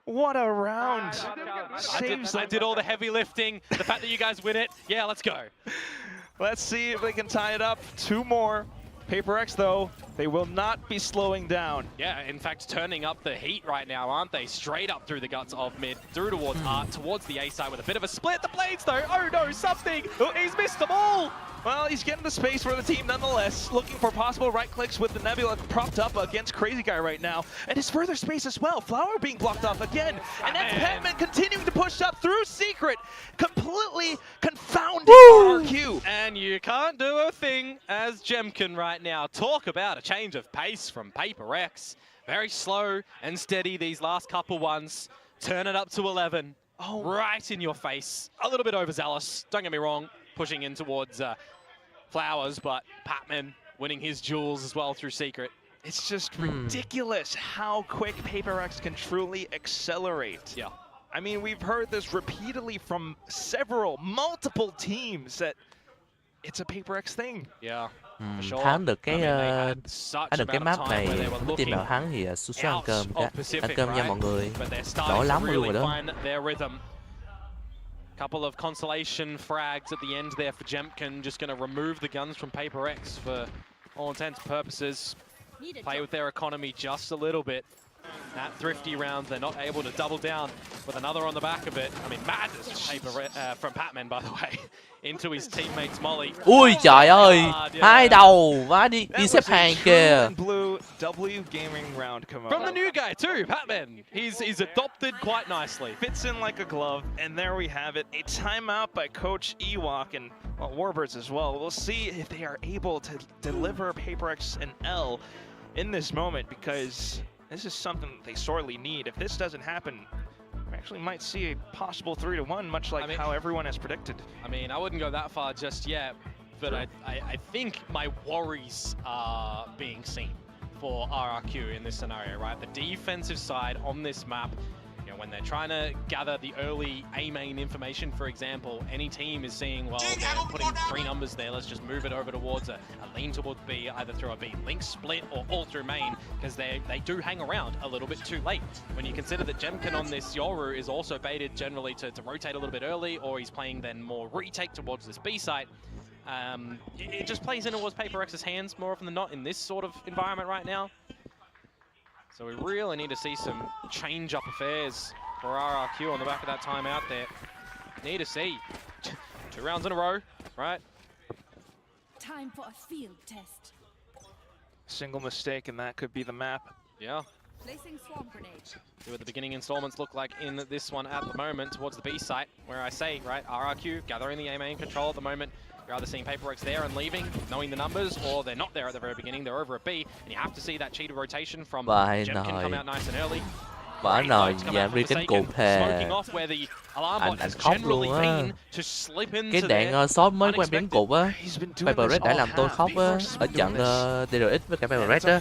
What a round. I did all the heavy lifting. The fact that you guys win it, yeah, let's go. Let's see if they can tie it up. 2 more. Paper X, though, they will not be slowing down. Yeah, in fact, turning up the heat right now, aren't they? Straight up through the guts of mid, through towards Art, towards the A side with a bit of a split. The blades, though, oh no, something! Oh, he's missed them all! Well, he's getting the space for the team nonetheless, looking for possible right clicks with the Nebula propped up against Crazy Guy right now. And his further space as well. Flower being blocked off again. And that's Patman continuing to push up through Secret, completely confounding RQ. And you can't do a thing as Jemkin right now. Talk about a change of pace from Paper X. Very slow and steady these last couple ones. Turn it up to 11. Oh, right in your face. A little bit overzealous, don't get me wrong. Pushing in towards Flowers, but Patman winning his jewels as well through Secret. It's just ridiculous how quick Paper X can truly accelerate. Yeah. I mean, we've heard this repeatedly from multiple teams that it's a Paper X thing. Yeah. Thắng được cái map này, mấy team nào thắng thì số ăn cơm nha mọi người. Đỏ lắm luôn rồi đó. Couple of consolation frags at the end there for Jemkin, just going to remove the guns from Paper X for all intents and purposes. Play with their economy just a little bit. That thrifty round, they're not able to double down with another on the back of it. I mean, madness from Patman, by the way, into his teammate's Molly. Ui trời ơi, hai đầu, má đi xếp hàng kìa. Blue W gaming round come From the new guy too, Patman. He's adopted quite nicely. Fits in like a glove, and there we have it. A timeout by Coach Ewok and Warbirds as well. We'll see if they are able to deliver Paper X an L in this moment, because this is something that they sorely need. If this doesn't happen, we actually might see a possible 3-1, much like how everyone has predicted. I mean, I wouldn't go that far just yet, but I think my worries are being seen for RRQ in this scenario, right? The defensive side on this map, you know, when they're trying to gather the early A main information, for example, any team is seeing, well, they're putting 3 numbers there, let's just move it over towards a lean towards B, either through a B link split or all through main, because they do hang around a little bit too late. When you consider that Jemkin on this Yoru is also baited generally to rotate a little bit early, or he's playing then more retake towards this B site, it just plays in towards Paper X's hands more often than not in this sort of environment right now. So we really need to see some change-up affairs for RRQ on the back of that timeout there. Need to see 2 rounds in a row, right? Time for a field test. Single mistake, and that could be the map. Yeah. Placing swamp grenade. See what the beginning installments look like in this one at the moment towards the B site, where I say, right, RRQ gathering the A main control at the moment. You're either seeing Paper X there and leaving, knowing the numbers, or they're not there at the very beginning, they're over at B, and you have to see that cheater rotation from Jemkin come out nice and early. Vãi nồi, giảm đi cánh cụt hè. Anh khóc luôn á. Cái đạn shot mới của em đánh cụt á. Paper Red đã làm tôi khóc á. Ở trận DRX với cả Paper Red á.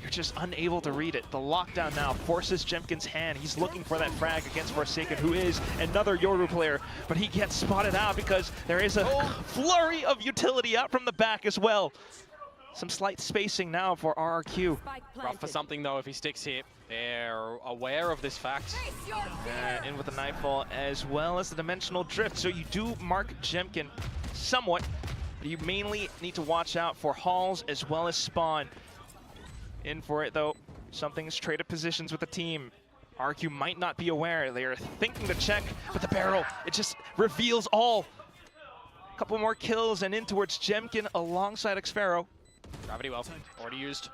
You're just unable to read it. The lockdown now forces Jemkin's hand. He's looking for that frag against Forsaken, who is another Yoru player, but he gets spotted out because there is a flurry of utility out from the back as well. Some slight spacing now for RRQ. Rough for something though if he sticks here. They're aware of this fact. In with the nightfall as well as the dimensional drift. So you do mark Jemkin somewhat, but you mainly need to watch out for Halls as well as Spawn. In for it though, something's traded positions with the team. RQ might not be aware. They are thinking to check, but the barrel, it just reveals all. Couple more kills and in towards Jemkin alongside Xpharaoh. Gravity well, already used.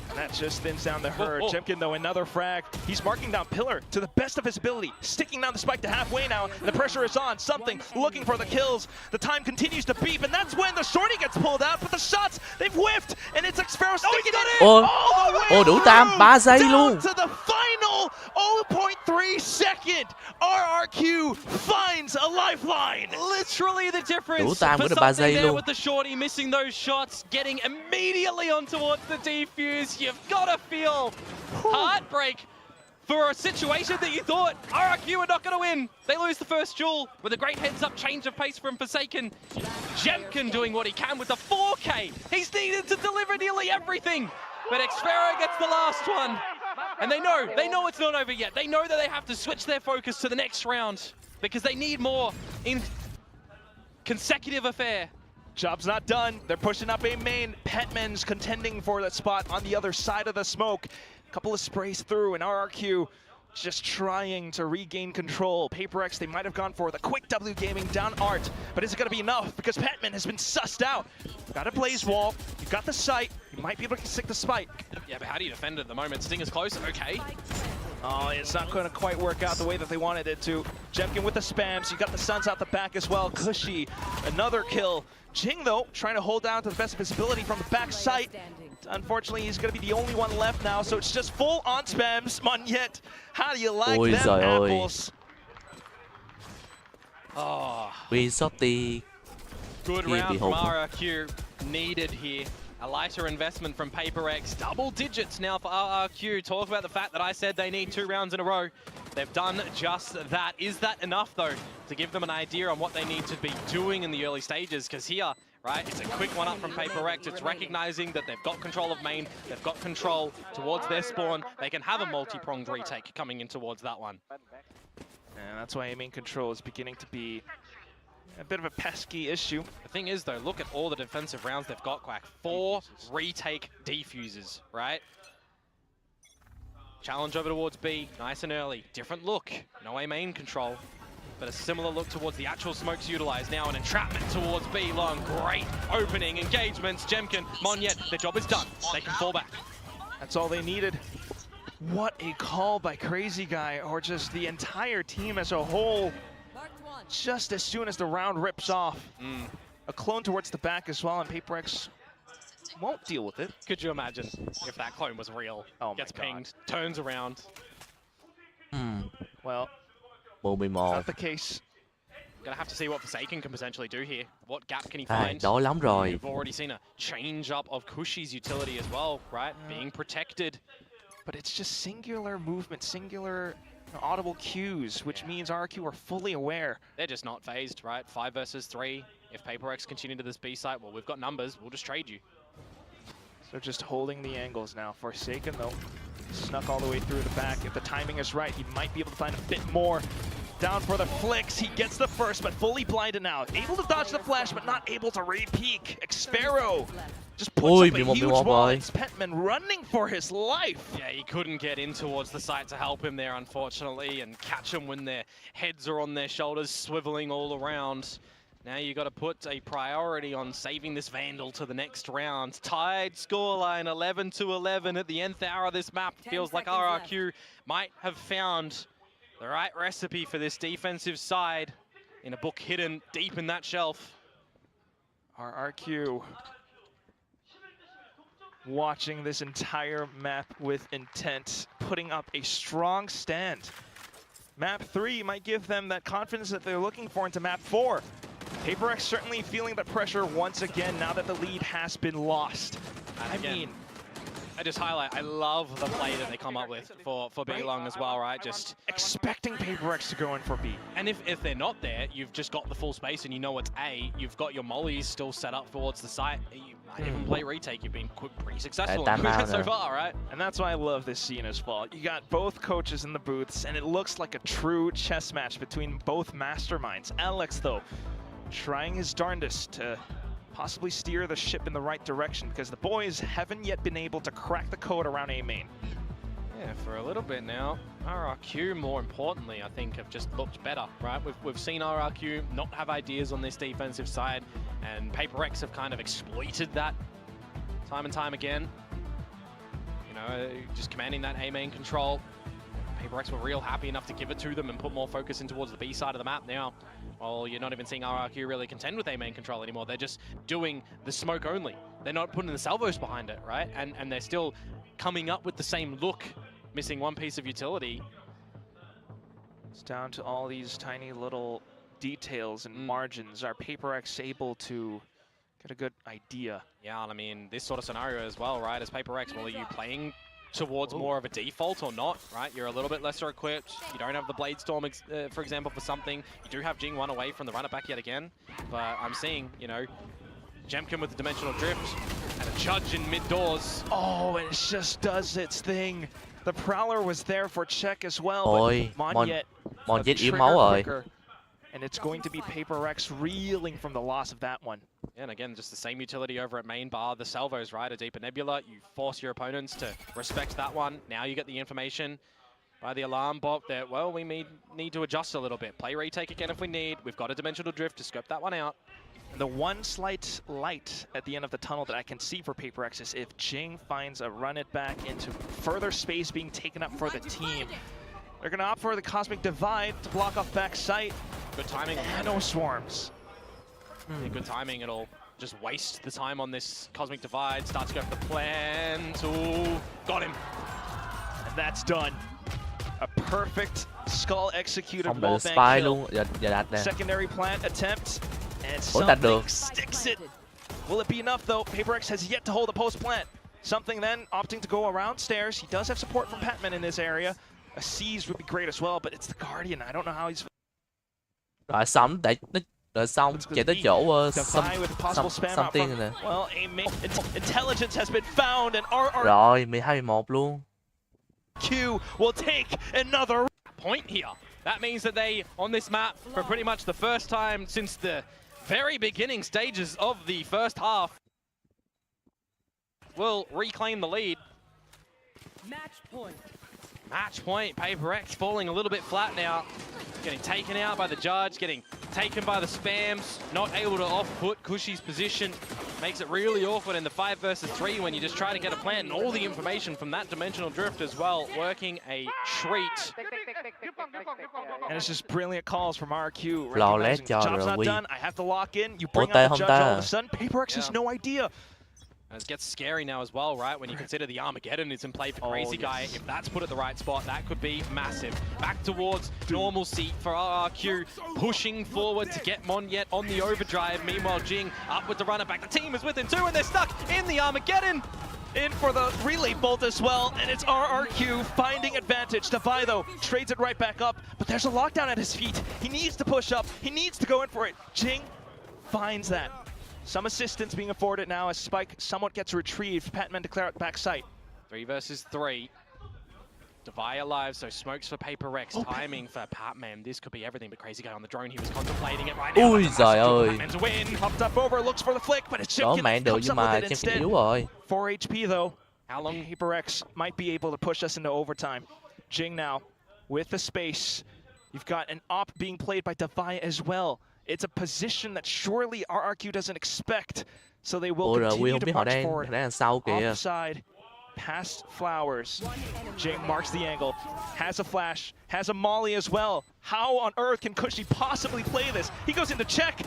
And that just thins down the herd. Jemkin, though, another frag. He's marking down Pillar to the best of his ability, sticking down the spike to halfway now. The pressure is on. Something looking for the kills. The time continues to beep, and that's when the shorty gets pulled out. But the shots, they've whiffed, and it's Xpharaoh sticking it in all the way đủ tam, 3 giây luôn. to the final 0.3 second. RRQ finds a lifeline. Literally the difference for something there with the shorty missing those shots, getting immediately on towards the defuse. You've got to feel heartbreak for a situation that you thought RRQ were not going to win. They lose the first duel with a great heads-up change of pace from Forsaken. Jemkin doing what he can with the 4K. He's needed to deliver nearly everything. But Xpharaoh gets the last one. And they know it's not over yet. They know that they have to switch their focus to the next round because they need more in consecutive affair Job's not done. They're pushing up A main. Petman's contending for that spot on the other side of the smoke. A couple of sprays through, and RRQ just trying to regain control. PaperX, they might have gone for the quick W gaming down Art, but is it going to be enough? Because Petman has been sussed out. Got a blaze wall. You got the sight. You might be able to stick the spike. Yeah, but how do you defend it at the moment? Sting is close. Okay. Oh, it's not going to quite work out the way that they wanted it to. Jemkin with the spams. You got the Suns out the back as well. Cushy, another kill. Jing, though, trying to hold down to the best of his ability from the back site. Unfortunately, he's going to be the only one left now, so it's just full on spams. Monyet, how do you like them apples? Oh. We shot the Good round from RRQ needed here. A lighter investment from PaperX. Double digits now for RRQ. Talk about the fact that I said they need 2 rounds in a row. They've done just that. Is that enough, though, to give them an idea on what they need to be doing in the early stages? Because here, right, it's a quick one up from PaperX. It's recognizing that they've got control of main. They've got control towards their spawn. They can have a multi-pronged retake coming in towards that one. And that's why main control is beginning to be a bit of a pesky issue. The thing is, though, look at all the defensive rounds they've got, Quack. 4 retake defuses, right? Challenge over towards B, nice and early. Different look, no A main control, but a similar look towards the actual smokes utilized. Now an entrapment towards B long. Great opening engagements. Jemkin, Monyet, their job is done. They can fall back. That's all they needed. What a call by Crazy Guy, or just the entire team as a whole. Just as soon as the round rips off. A clone towards the back as well, and PaperX won't deal with it. Could you imagine if that clone was real? Oh, gets pinged, turns around. Well, not the case. Gonna have to see what Forsaken can potentially do here. What gap can he find? Đói lắm rồi. We've already seen a change up of Cushy's utility as well, right? Being protected. But it's just singular movement, singular audible cues, which means RQ are fully aware. They're just not phased, right? 5 versus 3. If PaperX continue to this B site, well, we've got numbers. We'll just trade you. So just holding the angles now. Forsaken, though, snuck all the way through the back. If the timing is right, he might be able to find a bit more. Down for the flicks. He gets the first, but fully blinded now. Able to dodge the flash, but not able to re-peek. Xphero just puts up a huge wall. It's Petman running for his life. Yeah, he couldn't get in towards the site to help him there, unfortunately, and catch him when their heads are on their shoulders, swiveling all around. Now you got to put a priority on saving this Vandal to the next round. Tied scoreline 11-11 at the nth hour of this map. Feels like RRQ might have found the right recipe for this defensive side in a book hidden deep in that shelf. RRQ watching this entire map with intent, putting up a strong stand. Map 3 might give them that confidence that they're looking for into map 4. PaperX certainly feeling the pressure once again now that the lead has been lost. I mean, I just highlight, I love the play that they come up with for B long as well, right? Just expecting PaperX to go in for B. And if they're not there, you've just got the full space and you know it's A. You've got your mollies still set up towards the site. You might even play retake. You've been pretty successful so far, right? And that's why I love this scene as well. You got both coaches in the booths, and it looks like a true chess match between both masterminds. Alex, though, trying his darndest to possibly steer the ship in the right direction, because the boys haven't yet been able to crack the code around A main. Yeah, for a little bit now. RRQ, more importantly, I think, have just looked better, right? We've seen RRQ not have ideas on this defensive side, and PaperX have kind of exploited that time and time again. You know, just commanding that A main control. PaperX were real happy enough to give it to them and put more focus in towards the B side of the map now. Well, you're not even seeing RRQ really contend with A main control anymore. They're just doing the smoke only. They're not putting the salvos behind it, right? And they're still coming up with the same look, missing one piece of utility. It's down to all these tiny little details and margins. Are PaperX able to get a good idea? Yeah, and I mean, this sort of scenario as well, right? As PaperX, well, are you playing towards more of a default or not, right? You're a little bit lesser equipped. You don't have the Blade Storm, for example, for something. You do have Jing one away from the runner back yet again. But I'm seeing, you know, Jemkin with the Dimensional Drift and a Judge in mid-doors. Oh, it just does its thing. The Prowler was there for check as well, Ôi, but Monyet yếu máu rồi. And it's going to be Paper Rex reeling from the loss of that one. Yeah, and again, just the same utility over at main bar. The salvos, right? A deeper nebula. You force your opponents to respect that one. Now you get the information by the alarm bot that, well, we need to adjust a little bit. Play retake again if we need. We've got a dimensional drift to scope that one out. The one slight light at the end of the tunnel that I can see for Paper Rex is if Jing finds a run it back into further space being taken up for the team. They're going to opt for the Cosmic Divide to block off back sight. Good timing. Nano Swarms. Yeah, good timing. It'll just waste the time on this Cosmic Divide. Starts to go for the plant. Ooh, got him. And that's done. A perfect skull executed Không bị wall spy bank luôn. kill. Giờ đạt nè. Secondary plant attempt. And Ủa, đạt được. something sticks it. Will it be enough though? Paper Rex has yet to hold a post plant. Something then opting to go around stairs. He does have support from Patman in this area. A seize would be great as well, but it's the Guardian. I don't know how he's... Rồi xong đợi xong chạy tới chỗ something này nè. Well, intelligence has been found and Rồi 12-11 luôn. Q will take another point here. That means that they, on this map, for pretty much the first time since the very beginning stages of the first half, will reclaim the lead. Match point. Match point. Paper Rex falling a little bit flat now. Getting taken out by the judge, getting taken by the spams, not able to off-put Cushy's position. Makes it really awkward in the 5 versus 3 when you just try to get a plant, and all the information from that dimensional drift as well, working a treat. And it's just brilliant calls from RQ. Flawless Job's not done. I have to lock in. You bring out the judge all of a sudden. Paper Rex has no idea. And it gets scary now as well, right? When you consider the Armageddon is in play for Crazy Guy. If that's put at the right spot, that could be massive. Back towards normalcy for RRQ, pushing forward to get Mong, Những on the overdrive. Meanwhile, Jing up with the runner back. The team is with him too, and they're stuck in the Armageddon. In for the relay bolt as well, and it's RRQ finding advantage. Defy, though, trades it right back up, but there's a lockdown at his feet. He needs to push up. He needs to go in for it. Jing finds that. Some assistance being afforded now as Spike somewhat gets retrieved. Patman declare it back sight. 3 versus 3. Defy alive, so smokes for Paper Rex. Timing for Patman. This could be everything but Crazy Guy on the drone. He was contemplating it right now. Ui giời ơi. Patman's win. Hopped up over, looks for the flick, but it's Đó mạng được nhưng mà Champion yếu rồi. 4 HP though. How long Paper Rex might be able to push us into overtime. Jing now with the space. You've got an op being played by Defy as well. It's a position that surely RRQ doesn't expect, so they will continue to march forward. Offside, past Flowers. Jing marks the angle, has a flash, has a molly as well. How on earth can Cushy possibly play this? He goes into check,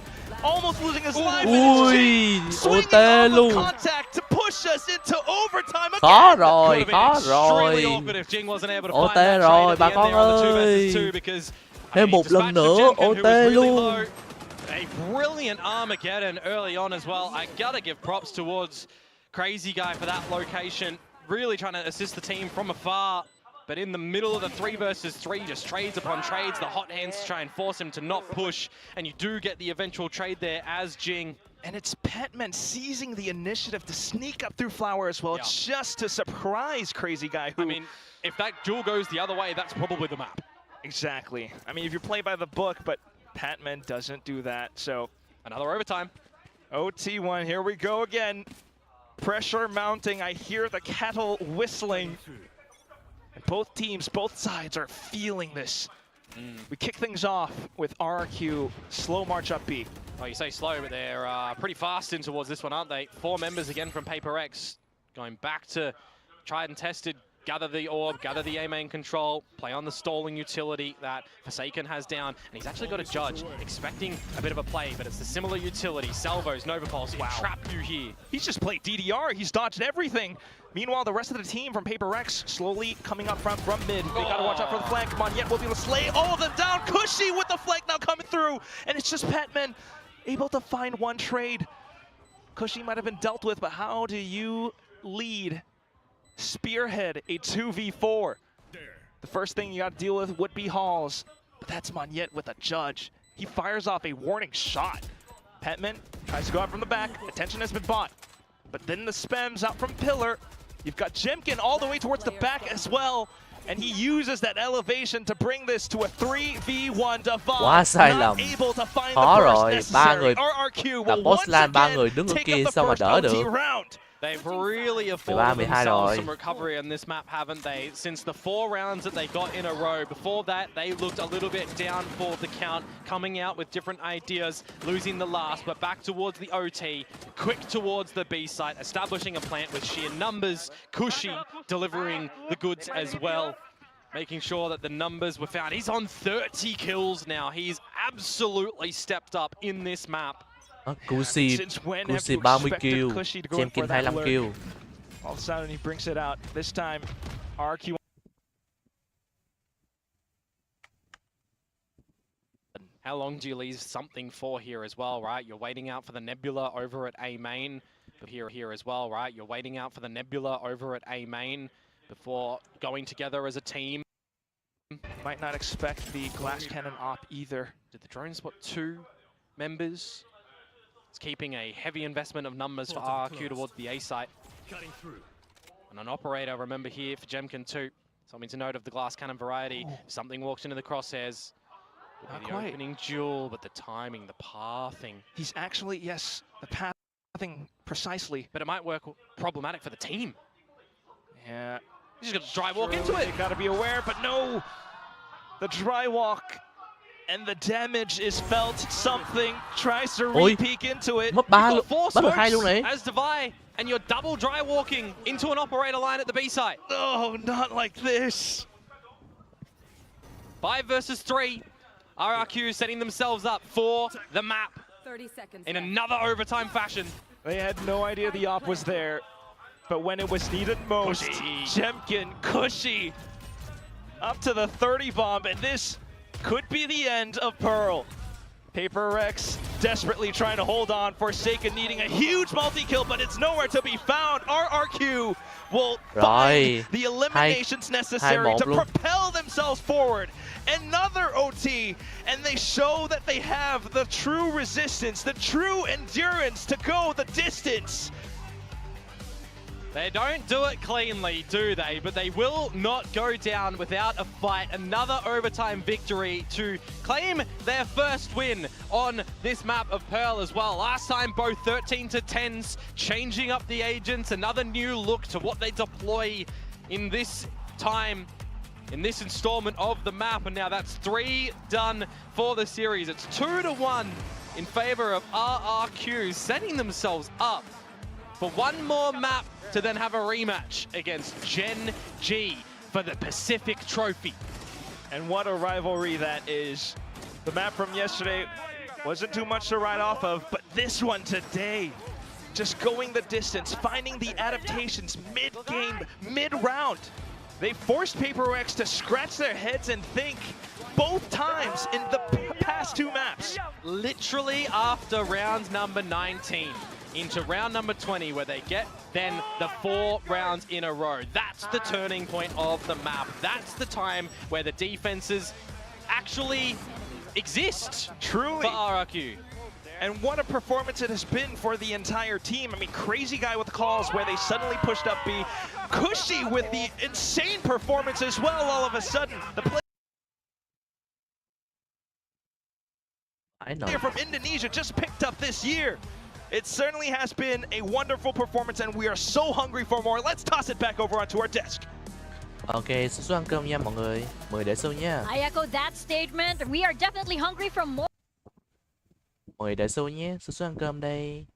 almost losing his life. Ui, OT luôn. Contact to push us into overtime again. Khó rồi, khó rồi. OT rồi bà con ơi. Thêm một lần nữa OT luôn. A brilliant Armageddon early on as well. I gotta give props towards Crazy Guy for that location. Really trying to assist the team from afar. But in the middle of the 3 versus 3, just trades upon trades. The hot hands try and force him to not push. And you do get the eventual trade there as Jing. And it's Patman seizing the initiative to sneak up through Flower as well. Yeah. Just to surprise Crazy Guy. Who... I mean, if that duel goes the other way, that's probably the map. Exactly. I mean, if you play by the book, but Patman doesn't do that, so... Another overtime. OT1, here we go again. Pressure mounting, I hear the kettle whistling. And both teams, both sides are feeling this. We kick things off with RRQ, slow march up B. Oh, you say slow, but they're pretty fast in towards this one, aren't they? 4 members again from Paper Rex, going back to tried and tested. Gather the orb, gather the A main control, play on the stalling utility that Forsaken has down, and he's actually got a judge, expecting a bit of a play, but it's the similar utility. Salvos, Nova Pulse, trap you here. He's just played DDR, he's dodged everything. Meanwhile, the rest of the team from Paper Rex slowly coming up front from mid. They gotta watch out for the flank. Come on, Những will be able to slay all of them down. Cushy with the flank now coming through, and it's just Patman able to find one trade. Cushy might have been dealt with, but how do you lead? Spearhead a 2v4. The first thing you got to deal with would be Halls, but that's Mong Những with a judge. He fires off a warning shot. Patman tries to go out from the back. Attention has been bought, but then the spams out from Pillar. You've got Jemkin all the way towards the back as well, And he uses that elevation to bring this to a 3v1. Quá sai lầm. Khó rồi, ba người là boss line, ba người đứng ở kia sao mà đỡ được. They've really afforded 13-12 themselves rồi. some recovery on this map, haven't they? Since the 4 rounds that they got in a row. Before that, they looked a little bit down for the count, coming out with different ideas, losing the last, but back towards the OT, quick towards the B site, establishing a plant with sheer numbers. Cushy delivering the goods as well, making sure that the numbers were found. He's on 30 kills now. He's absolutely stepped up in this map. Cusi 30 kill, Champion 25 kill. All of a sudden he brings it out. This time, RQ. How long do you leave something for here as well, right? You're waiting out for the Nebula over at A main. Here as well, right? You're waiting out for the Nebula over at A main before going together as a team. Might not expect the glass cannon op either. Did the drone spot 2 members? It's keeping a heavy investment of numbers for RQ towards the A site. And an operator, remember here for Jemkin 2. Something to note of the glass cannon variety. If something walks into the crosshairs, it'll be the opening duel, but the timing, the pathing. He's actually, yes, the pathing precisely. But it might work problematic for the team. Yeah. He's just gonna dry walk into it. You gotta be aware, but no. The dry walk. And the damage is felt. Something tries to re-peek into it. Mất 3 luôn, Four mất được 2 luôn này. as Devi, and you're double dry walking into an operator line at the B site. No, not like this. 5 versus 3. RRQ setting themselves up for the map 30 seconds. in another overtime fashion. They had no idea the op was there, but when it was needed most, Jemkin, Cushy, up to the 30 bomb, and this could be the end of Pearl. Paper Rex desperately trying to hold on. Forsaken needing a huge multi-kill, but it's nowhere to be found. RRQ will find the eliminations necessary to propel themselves forward. Another OT, and they show that they have the true resistance, the true endurance to go the distance. They don't do it cleanly, do they? But they will not go down without a fight. Another overtime victory to claim their first win on this map of Pearl as well. Last time, both 13 to 10s, changing up the agents. Another new look to what they deploy in this time, in this installment of the map. And now that's 3 done for the series. It's 2-1 in favor of RRQ, setting themselves up for one more map to then have a rematch against Gen G for the Pacific Trophy. And what a rivalry that is. The map from yesterday wasn't too much to write off of, but this one today, just going the distance, finding the adaptations mid-game, mid-round. They forced Paper X to scratch their heads and think both times in the past 2 maps. Literally after round number 19. Into round number 20, where they get then the 4 rounds in a row. That's the turning point of the map. That's the time where the defenses actually exist. Truly. For RRQ. And what a performance it has been for the entire team. I mean, crazy guy with calls where they suddenly pushed up B. Cushy with the insane performance as well all of a sudden. The player from Indonesia just picked up this year. It certainly has been a wonderful performance, and we are so hungry for more. Let's toss it back over onto our desk. Ok, số ăn cơm nha mọi người. Mời để sâu nha. I echo that statement. We are definitely hungry for more. Mời để sâu nhé. Số ăn cơm đây.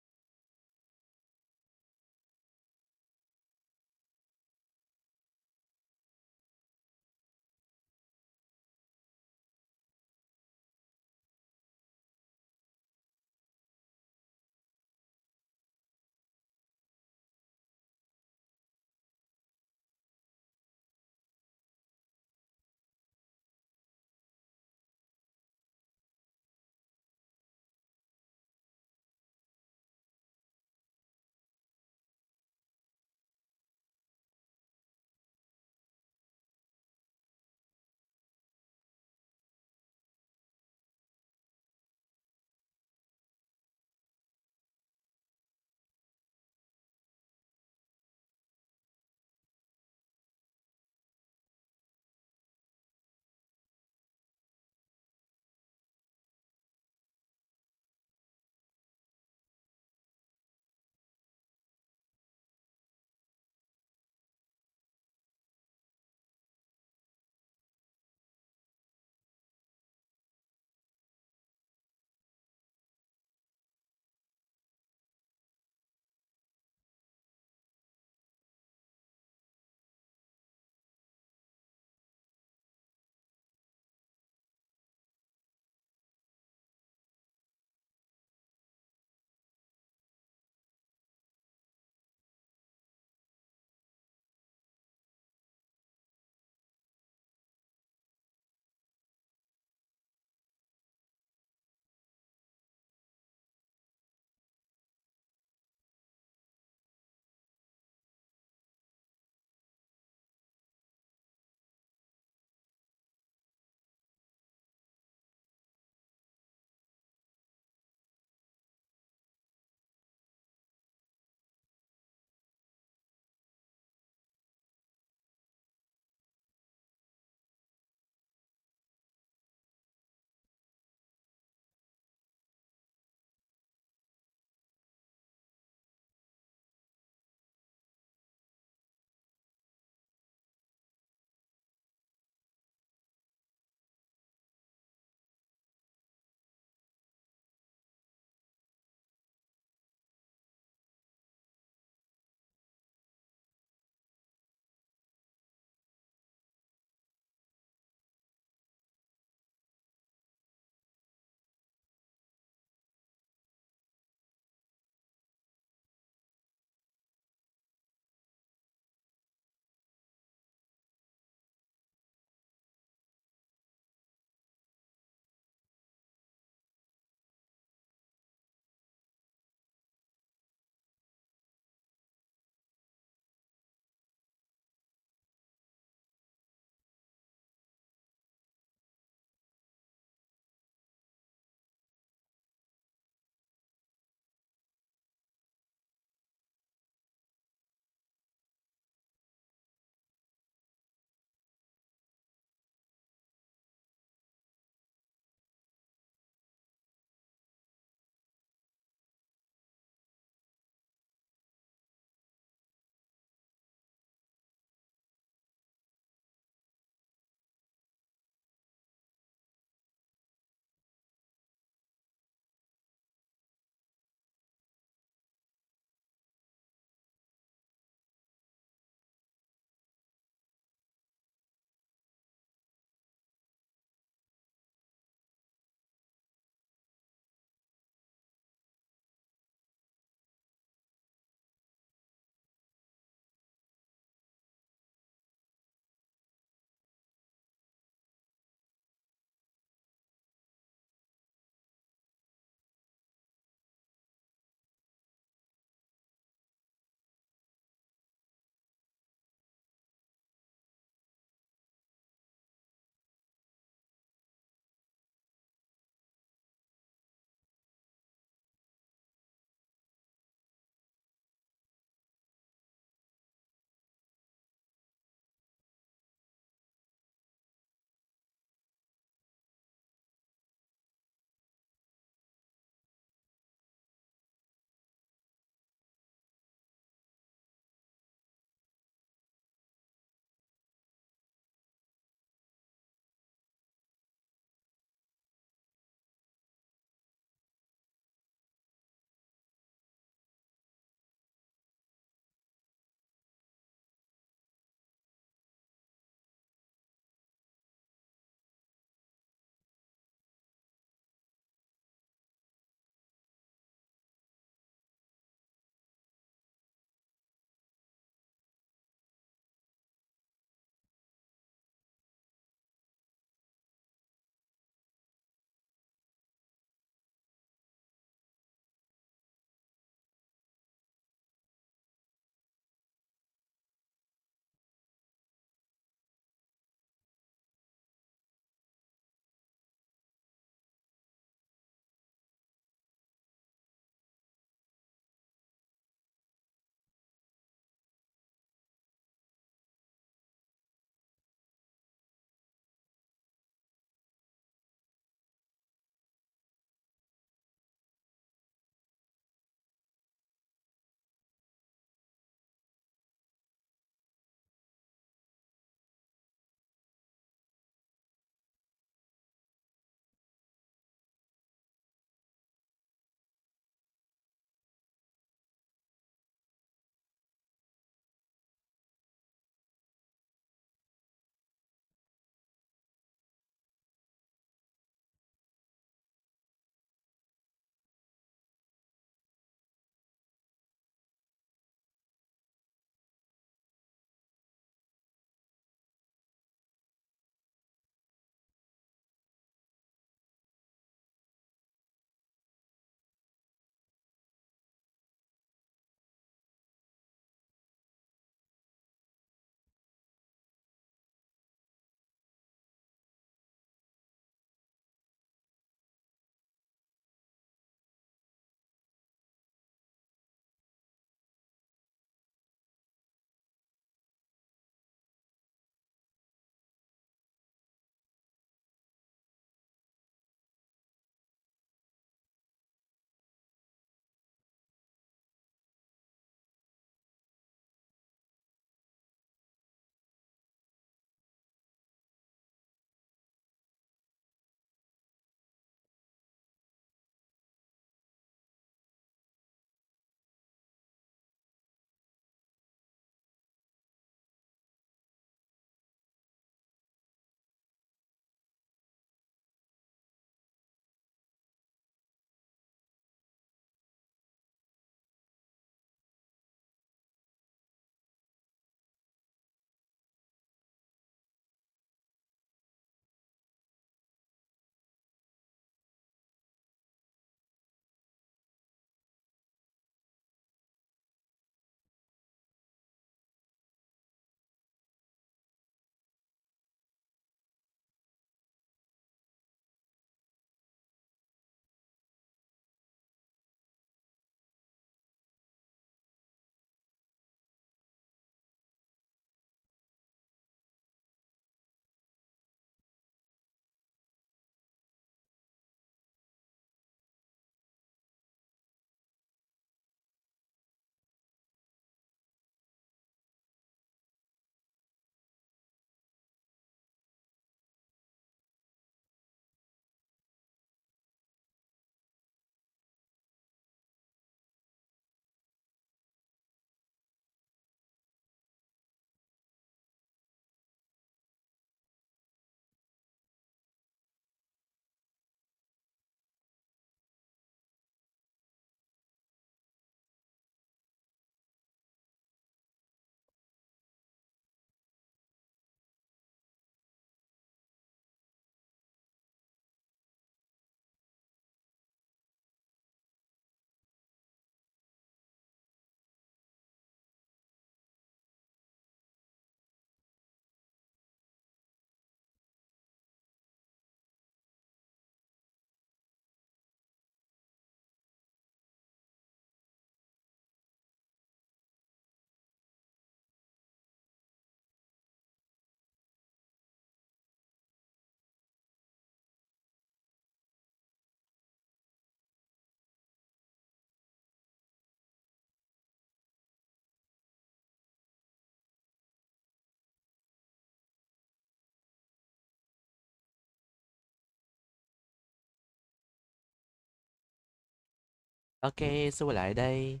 Ok, sao quay lại đây?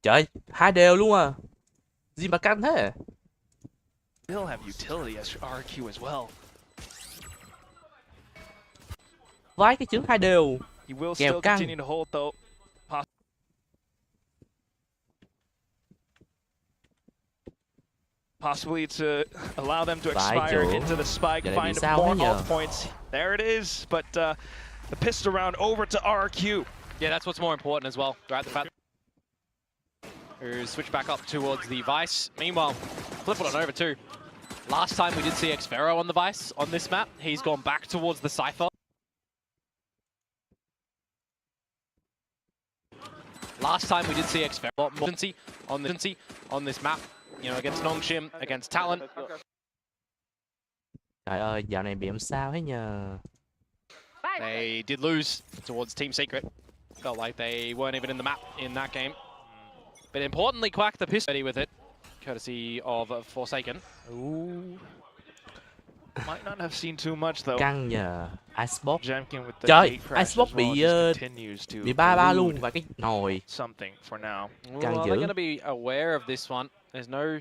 Trời, hai đều luôn à. Gì mà căng thế? They'll have utility as RQ as well. Vãi cái trứng hai đều. He will Kèo still căng. continue to hold though. Possibly to allow them to expire into the spike, find more ult points. There it is, but the pistol round over to RQ. Yeah, that's what's more important as well. Right, the fact who switch back up towards the Vice. Meanwhile, flip it on over too. Last time we did see Xfero on the Vice on this map. He's gone back towards the Cypher. Last time we did see Xfero on this map. You know, against Nongshim, against Talon. Trời ơi, dạo này bị làm sao thế nhờ? They did lose towards Team Secret. Felt like they weren't even in the map in that game. But importantly, Quack the pistol with it, courtesy of Forsaken. Ooh. Might not have seen too much though. Căng nhờ. Icebox. Trời, Icebox bị 3-3 luôn và cái nồi. Something for now. Căng Well, dữ. they're going to be aware of this one. There's no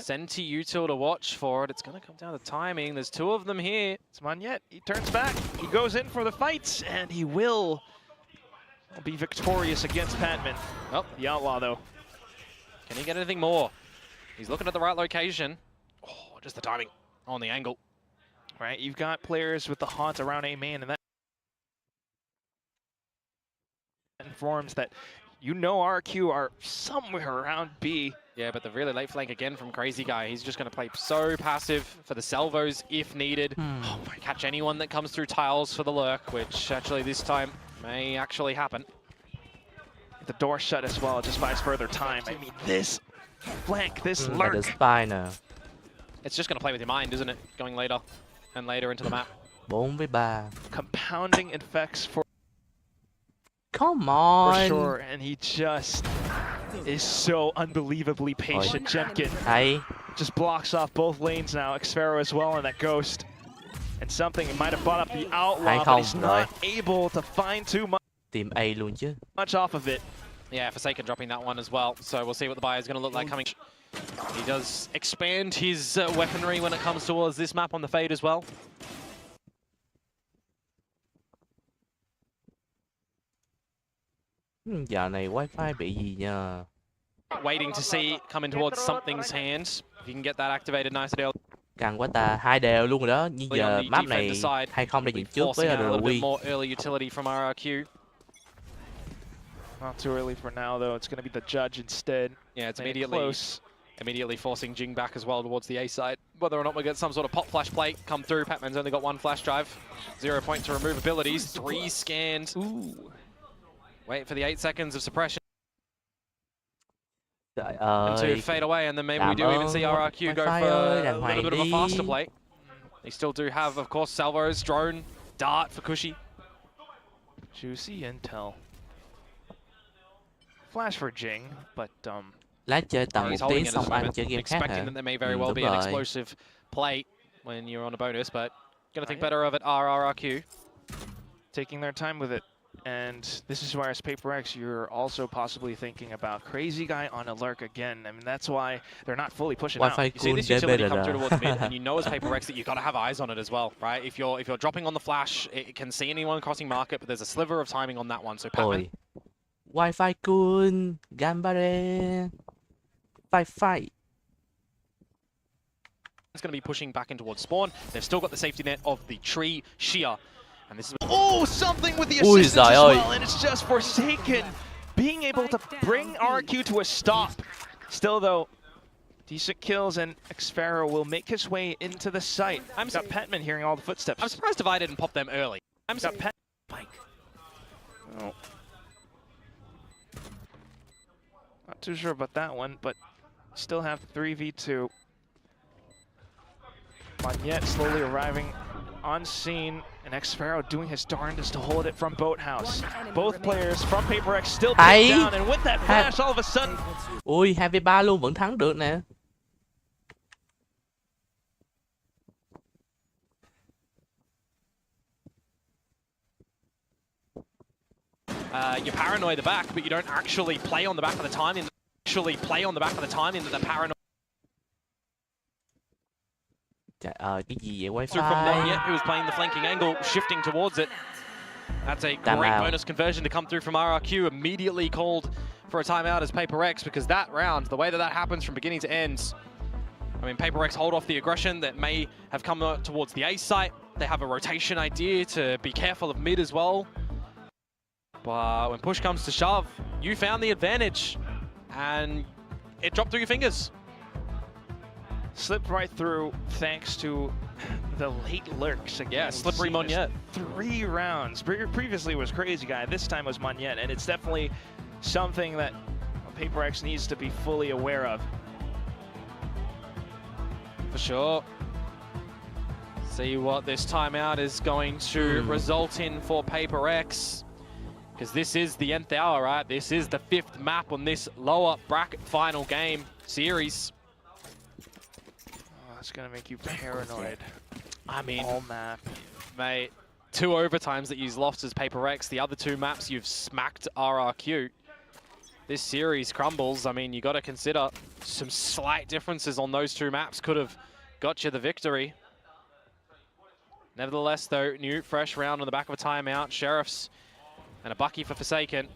Senti util to watch for it. It's going to come down to timing. There's two of them here. It's Magnet. He turns back. He goes in for the fights, and he will be victorious against Patman. Oh, the outlaw though. Can he get anything more? He's looking at the right location. Oh, just the timing on the angle. Right, you've got players with the haunt around A main, and that informs that you know RQ are somewhere around B. Yeah, but the really late flank again from Crazy Guy. He's just going to play so passive for the salvos if needed. Oh, catch anyone that comes through tiles for the lurk, which actually this time may actually happen. The door shut as well, just buys further time. I mean, this flank, this Là lurk. the spy nè. It's just going to play with your mind, isn't it? Going later and later into the map. 4-3. Compounding effects for Come on. for sure, and he just is so unbelievably patient. Jemkin just blocks off both lanes now. Xfero as well, and that Ghost. And something, he might have bought up the Outlaw, but he's not able to find too much. Team A luôn chứ. Much off of it. Yeah, Forsaken dropping that one as well. So we'll see what the buy is going to look like coming. He does expand his weaponry when it comes towards this map on the Fade as well. Dạo này wifi bị gì nhờ? Waiting to see coming towards something's hands. If you can get that activated nice and early. Căng quá ta, hai đều luôn rồi đó. Nhưng giờ map này 2-0 để dẫn trước với a little bit RQ. more early utility from RQ. Not too early for now, though. It's going to be the judge instead. Yeah, it's close. Immediately forcing Jing back as well towards the A side. Whether or not we get some sort of pop flash plate come through, Patman's only got one flash drive. 0 point to remove abilities. 3 scanned. Ooh. Wait for the 8 seconds of suppression. Trời And to ơi. fade away, and then maybe we do even see RQ go for a little bit of a faster play. They still do have, of course, salvos, drone, dart for Cushy. Juicy intel. Flash for Jing, but Lát chơi tầm 1 tiếng xong anh chơi game khác hả? Expecting that there may very well be an explosive play when you're on a bonus, but gonna think better of it. RRQ taking their time with it. And this is where, as Paper X, you're also possibly thinking about Crazy Guy on a lurk again. I mean, that's why they're not fully pushing out. You see this utility come through towards mid, and you know as Paper X that you've got to have eyes on it as well, right? If you're dropping on the flash, it can see anyone crossing market, but there's a sliver of timing on that one. So Patman. Wi-Fi cool, Gambare, fight. It's going to be pushing back in towards spawn. They've still got the safety net of the tree shear. And this is something with the assistance as well, and it's just Forsaken being able to bring RQ to a stop. Still, though, decent kills, and Xfero will make his way into the site. I'm got Petman hearing all the footsteps. I'm surprised if I didn't pop them early. I'm got Pet. Oh. Not too sure about that one, but still have 3v2. Magnet slowly arriving on scene, and Xfero doing his darndest to hold it from Boathouse. Both players from Paper X still pinned down, and with that flash, all of a sudden... Ui, 2v3 luôn, vẫn thắng được nè. you paranoid the back, but you don't actually play on the back of the timing. That they're paranoid. Trời ơi, cái gì vậy Through from wifi? Mong, who was playing the flanking angle, shifting towards it. That's a great bonus conversion to come through from RRQ. Immediately called for a timeout as Paper X, because that round, the way that happens from beginning to end, I mean, Paper X hold off the aggression that may have come towards the A site. They have a rotation idea to be careful of mid as well. But when push comes to shove, you found the advantage, and it dropped through your fingers. Slipped right through thanks to the late lurks again. Yeah, slippery Monyet. 3 rounds. Previously was Crazy Guy, this time was Monyet, and it's definitely something that Paper X needs to be fully aware of. For sure. See what this timeout is going to result in for Paper X. Because this is the nth hour, right? This is the 5th map on this lower bracket final game series. It's gonna make you paranoid. I mean, all map. Mate, 2 overtimes that you've lost as Paper X. The other 2 maps you've smacked RRQ. This series crumbles. I mean, you got to consider some slight differences on those 2 maps could have got you the victory. Nevertheless, though, new fresh round on the back of a timeout. Sheriffs and a Bucky for Forsaken.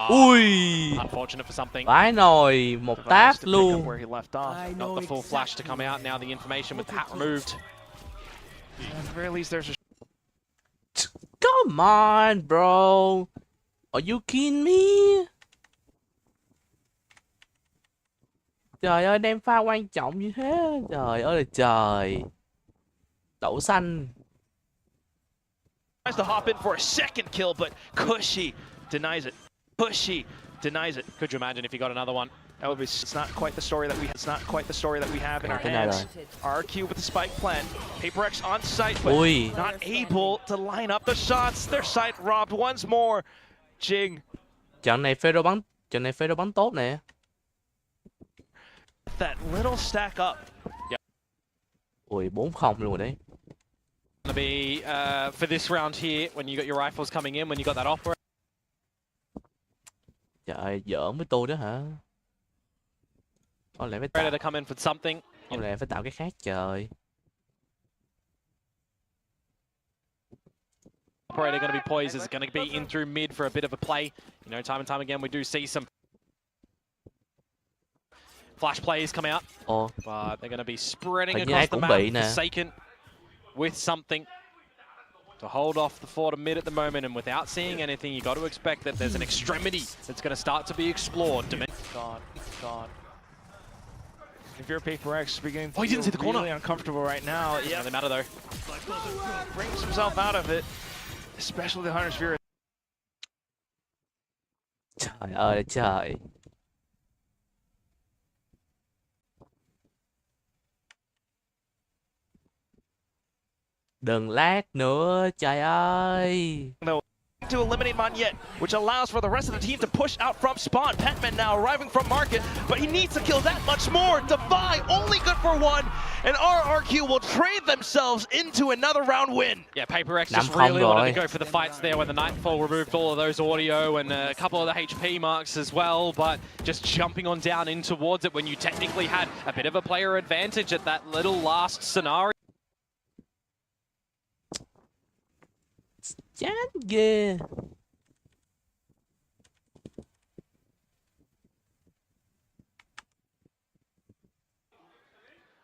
Ui! Unfortunate for something. Vãi nồi, một táp luôn. Where he left off. Not the full flash to come out. Now the information with the hat removed. At the very least, there's a... Come on, bro. Are you kidding me? Trời ơi, đem pha quan trọng như thế. Trời ơi là trời. Đậu xanh. Tries to hop in for a second kill, but Cushy denies it. Cushy denies it. Could you imagine if he got another one? That would be. It's not quite the story that we. It's not quite the story that we have in our hands. RQ with the spike plant. Paper X on site, but not able to line up the shots. Their site robbed once more. Jing. Trận này Fero bắn tốt nè. That little stack up. Yeah. Ui, 4-0 luôn rồi đấy. Gonna be for this round here when you got your rifles coming in, when you got that offer. Trời ơi, giỡn với tôi đó hả? Có lẽ phải tạo to come in for something. Có lẽ phải tạo cái khác trời. Operator going to be poised, is going to be in through mid for a bit of a play. You know, time and time again we do see some flash plays come out. But they're going to be spreading across the map. Forsaken with something to hold off the fort of mid at the moment, and without seeing anything, you got to expect that there's an extremity that's going to start to be explored. God. If you're Paper X, beginning to he didn't see the corner. Really uncomfortable right now. Yeah, doesn't matter though. Brings himself out of it, especially the Hunter's Fury. Trời ơi là trời. Đừng lag nữa, trời ơi. To eliminate Monyet, which allows for the rest of the team to push out from spawn. Petman now arriving from market, but he needs to kill that much more. Defy only good for 1, and RRQ will trade themselves into another round win. Yeah, Paper X just really wanted to go for the fights there when the Nightfall removed all of those audio and a couple of the HP marks as well, but just jumping on down in towards it when you technically had a bit of a player advantage at that little last scenario. Chán ghê.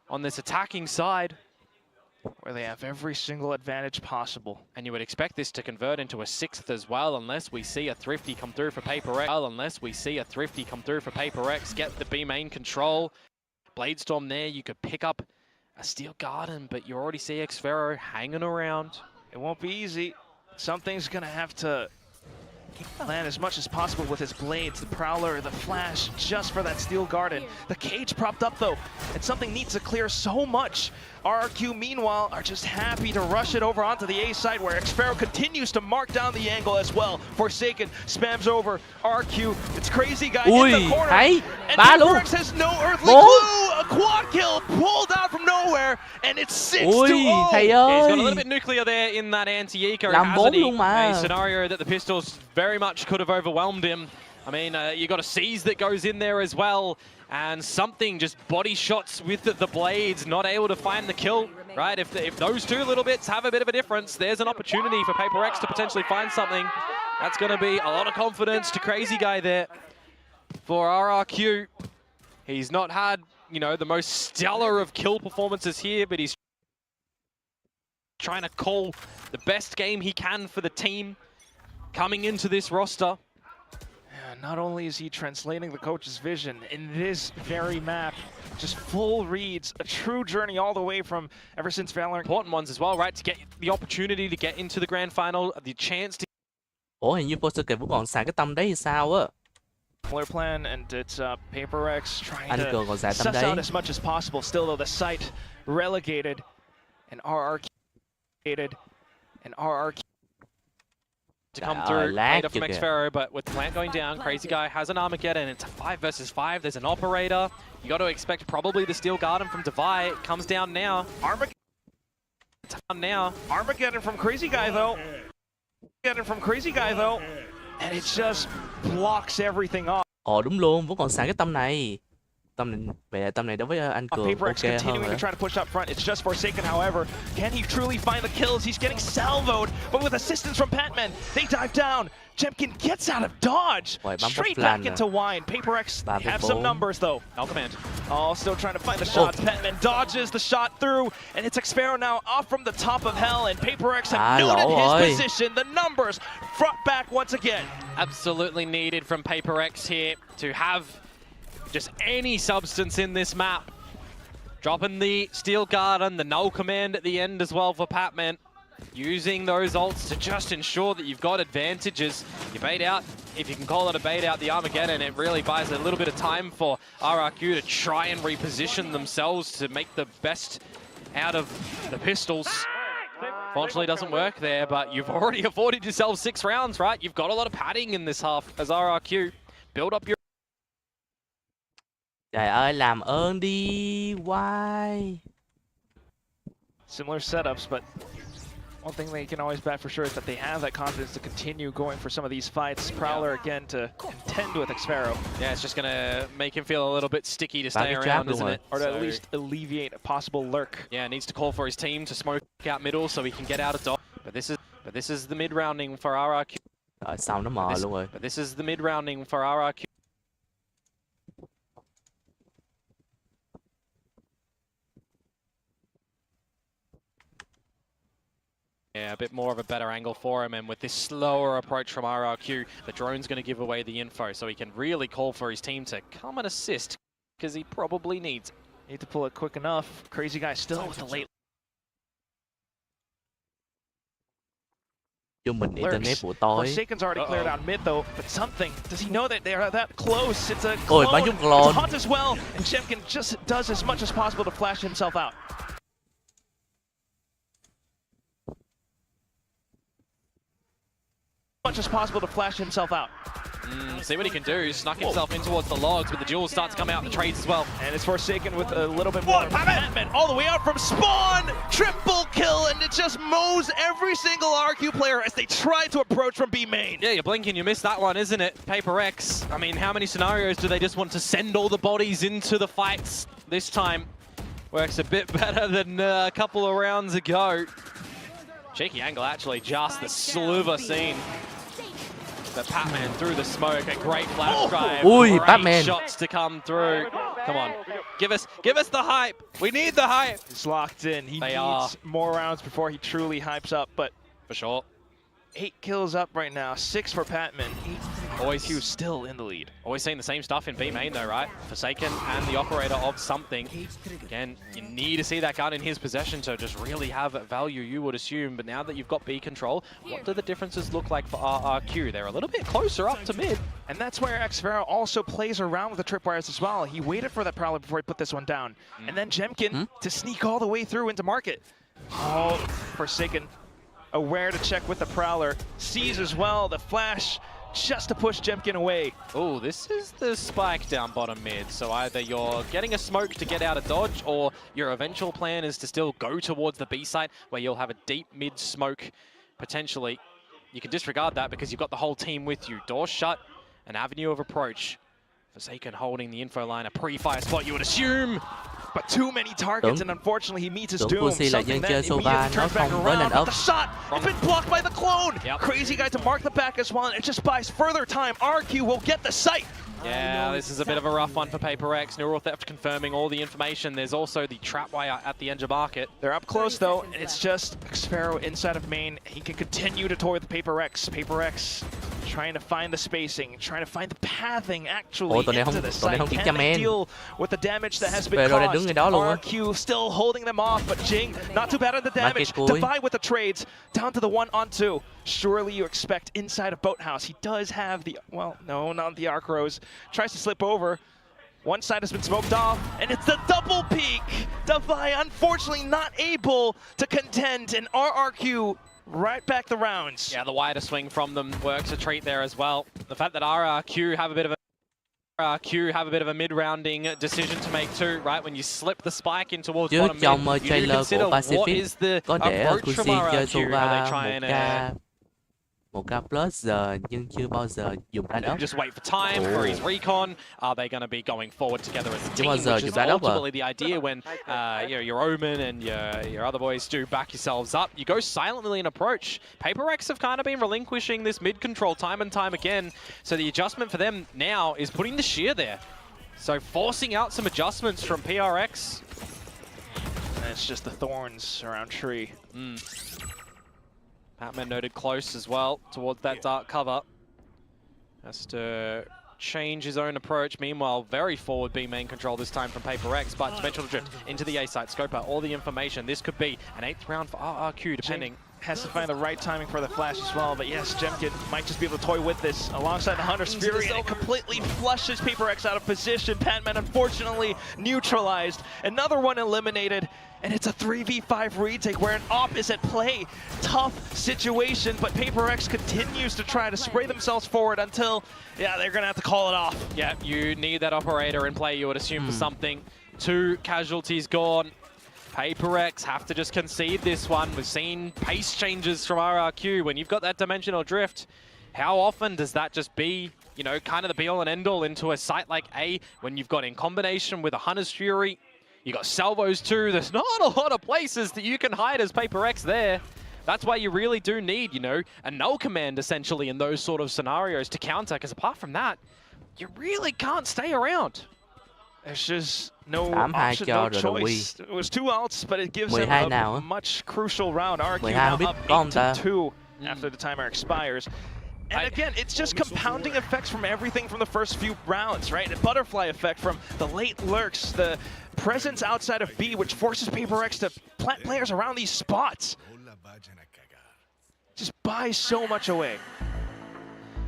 On this attacking side, where they have every single advantage possible. And you would expect this to convert into a 6th as well, unless we see a Thrifty come through for Paper X. Get the B main control. Bladestorm there, you could pick up a Steel Garden, but you already see Xfero hanging around. It won't be easy. Something's gonna have to land as much as possible with his blades, the Prowler, the Flash, just for that Steel Garden. The cage propped up though, and something needs to clear so much. RRQ, meanwhile, are just happy to rush it over onto the A side where Xfero continues to mark down the angle as well. Forsaken spams over RRQ. It's Crazy Guy in the corner. And Paper X has no earthly clue. A quad kill pulled out from nowhere, and it's 6-0. Thầy He's got a ơi. little bit nuclear there in that anti-eco, Làm hasn't 4 he? luôn mà. A scenario that the pistols very much could have overwhelmed him. I mean, you got a seize that goes in there as well, and something just body shots with the blades, not able to find the kill, right? If those two little bits have a bit of a difference, there's an opportunity for Paper X to potentially find something. That's going to be a lot of confidence to Crazy Guy there for RRQ. He's not had, you know, the most stellar of kill performances here, but he's trying to call the best game he can for the team coming into this roster. Not only is he translating the coach's vision in this very map, just full reads, a true journey all the way from ever since Valorant. Important ones as well, right? To get the opportunity to get into the grand final, the chance to. Ủa hình như Poster vẫn còn xài cái tâm đấy thì sao á? Plan, and it's Paper X trying Anh Cường còn xài to tâm suss đấy. out as much as possible. Still though, the site relegated, and RRQ to come through later from Xfero, but with the plant going down, Crazy Guy has an Armageddon. It's a 5 versus 5. There's an operator. You got to expect probably the Steel Garden from Devi. It comes down now. Armageddon from Crazy Guy though. And it just blocks everything off. Ồ đúng luôn, vẫn còn xài cái tâm này. Tâm này đối với anh Cường Paper X ok hơn continuing rồi. to try to push up front. It's just Forsaken, however. Can he truly find the kills? He's getting salvoed, but with assistance from Patman, they dive down. Jemkin gets out of dodge. Straight back into wine. Paper X have some numbers though. No command. Oh, still trying to find the shots. Patman dodges the shot through, and it's Xfero now off from the top of hell, and Paper X have noted his position. The numbers front back once again. Absolutely needed from Paper X here to have just any substance in this map. Dropping the Steel Garden, the null command at the end as well for Patman. Using those ults to just ensure that you've got advantages. You bait out, if you can call it a bait out, the Armageddon, it really buys a little bit of time for RRQ to try and reposition themselves to make the best out of the pistols. Fortunately, doesn't work there, but you've already afforded yourself 6 rounds, right? You've got a lot of padding in this half as RRQ. Build up your... Trời ơi, làm ơn đi, why? Similar setups, but one thing they can always bet for sure is that they have that confidence to continue going for some of these fights. Prowler again to contend with Xfero. Yeah, it's just going to make him feel a little bit sticky to stay around, isn't it? Or to at least alleviate a possible lurk. Yeah, needs to call for his team to smoke out middle so he can get out of dodge. But this is the mid rounding for RRQ. Rồi sao nó mờ luôn rồi. But this is the mid rounding for RRQ. Yeah, a bit more of a better angle for him, and with this slower approach from RRQ, the drone's going to give away the info, so he can really call for his team to come and assist, because he probably needs it. Need to pull it quick enough. Crazy Guy still with the late Internet buổi tối. Forsaken's already cleared out mid though, but something, does he know that they are that close? It's a clone, it's a haunt as well, and Jemkin just does as much as possible to flash himself out. See what he can do, snuck himself in towards the logs, but the duels start to come out, the trades as well. And it's Forsaken with a little bit more. Patman all the way out from spawn! Triple kill, and it just mows every single RQ player as they try to approach from B main. Yeah, you're blinking, you missed that one, isn't it? Paper X. I mean, how many scenarios do they just want to send all the bodies into the fights? This time works a bit better than a couple of rounds ago. Cheeky angle, actually, just the sliver scene. The Patman through the smoke, a great flash drive. Great Patman. Shots to come through. Come on, give us the hype. We need the hype. He's locked in. He needs more rounds before he truly hypes up, but for sure. 8 kills up right now, 6 for Patman. Always He was still in the lead. Always seeing the same stuff in B main though, right? Forsaken and the operator of something. Again, you need to see that gun in his possession to just really have value, you would assume. But now that you've got B control, what do the differences look like for RRQ? They're a little bit closer up to mid. And that's where Xfero also plays around with the tripwires as well. He waited for that Prowler before he put this one down. And then Jemkin to sneak all the way through into market. Oh, Forsaken aware to check with the Prowler. Sees as well the flash just to push Jemkin away. Oh, this is the spike down bottom mid. So either you're getting a smoke to get out of dodge, or your eventual plan is to still go towards the B site, where you'll have a deep mid smoke, potentially. You can disregard that because you've got the whole team with you. Door shut, an avenue of approach. Forsaken holding the info line, a pre-fire spot, you would assume. But too many targets, and unfortunately he meets his doom. Pussy là dân chơi số 3 nó không với nền ốc. The shot, it's been blocked by the clone. Crazy guy to mark the back as well, and it just buys further time. RQ will get the site. Yeah, this is a bit of a rough one for Paper X. Neural Theft confirming all the information. There's also the trap wire at the edge of market. They're up close though, and it's just Sparrow inside of main. He can continue to toy with Paper X. Paper X trying to find the spacing, trying to find the pathing actually into the site. Can they deal with the damage that has been caused? RQ still holding them off, but Jing not too bad at the damage. Divide with the trades, down to the 1-on-2. Surely you expect inside of Boathouse. He does have the, well, no, not the Arc Rose. Tries to slip over. One side has been smoked off, and it's the double peek. Divide, unfortunately, not able to contend, and RRQ right back the rounds. Yeah, the wider swing from them works a treat there as well. The fact that RRQ have a bit of a mid-rounding decision to make too, right? When you slip the spike in towards bottom mid, you do consider what is the approach from RRQ. Are they trying to... 1k plus giờ nhưng chưa bao giờ dùng ra đó. Just wait for time for his recon. Are they going to be going forward together as a team? Which is ultimately the idea when you know, your Omen and your other boys do back yourselves up. You go silently and approach. Paper X have kind of been relinquishing this mid control time and time again. So the adjustment for them now is putting the shear there. So forcing out some adjustments from PRX. And it's just the thorns around tree. Batman noted close as well towards that dark cover. Has to change his own approach. Meanwhile, very forward B main control this time from Paper X, but Dimensional Drift into the A site. Scope out all the information. This could be an 8th round for RRQ, depending. Has to find the right timing for the flash as well, but yes, Jemkin might just be able to toy with this alongside the Hunter's Fury, and it completely flushes Paper X out of position. Patman unfortunately neutralized. Another one eliminated. And it's a 3v5 retake where an op is at play. Tough situation, but Paper X continues to try to spray themselves forward until, yeah, they're going to have to call it off. Yeah, you need that operator in play, you would assume, for something. 2 casualties gone. Paper X have to just concede this one. We've seen pace changes from RRQ. When you've got that dimensional drift, how often does that just be, you know, kind of the be-all and end-all into a site like A when you've got in combination with a Hunter's Fury? You got salvos too. There's not a lot of places that you can hide as Paper X there. That's why you really do need, you know, a null command essentially in those sort of scenarios to counter, because apart from that, you really can't stay around. There's just no option, no choice. It was 2 ults, but it gives them a much crucial round. RQ now up 8-2 after the timer expires. And again, it's just compounding effects from everything from the first few rounds, right? A butterfly effect from the late lurks, the presence outside of B, which forces Paper X to plant players around these spots. Just buys so much away.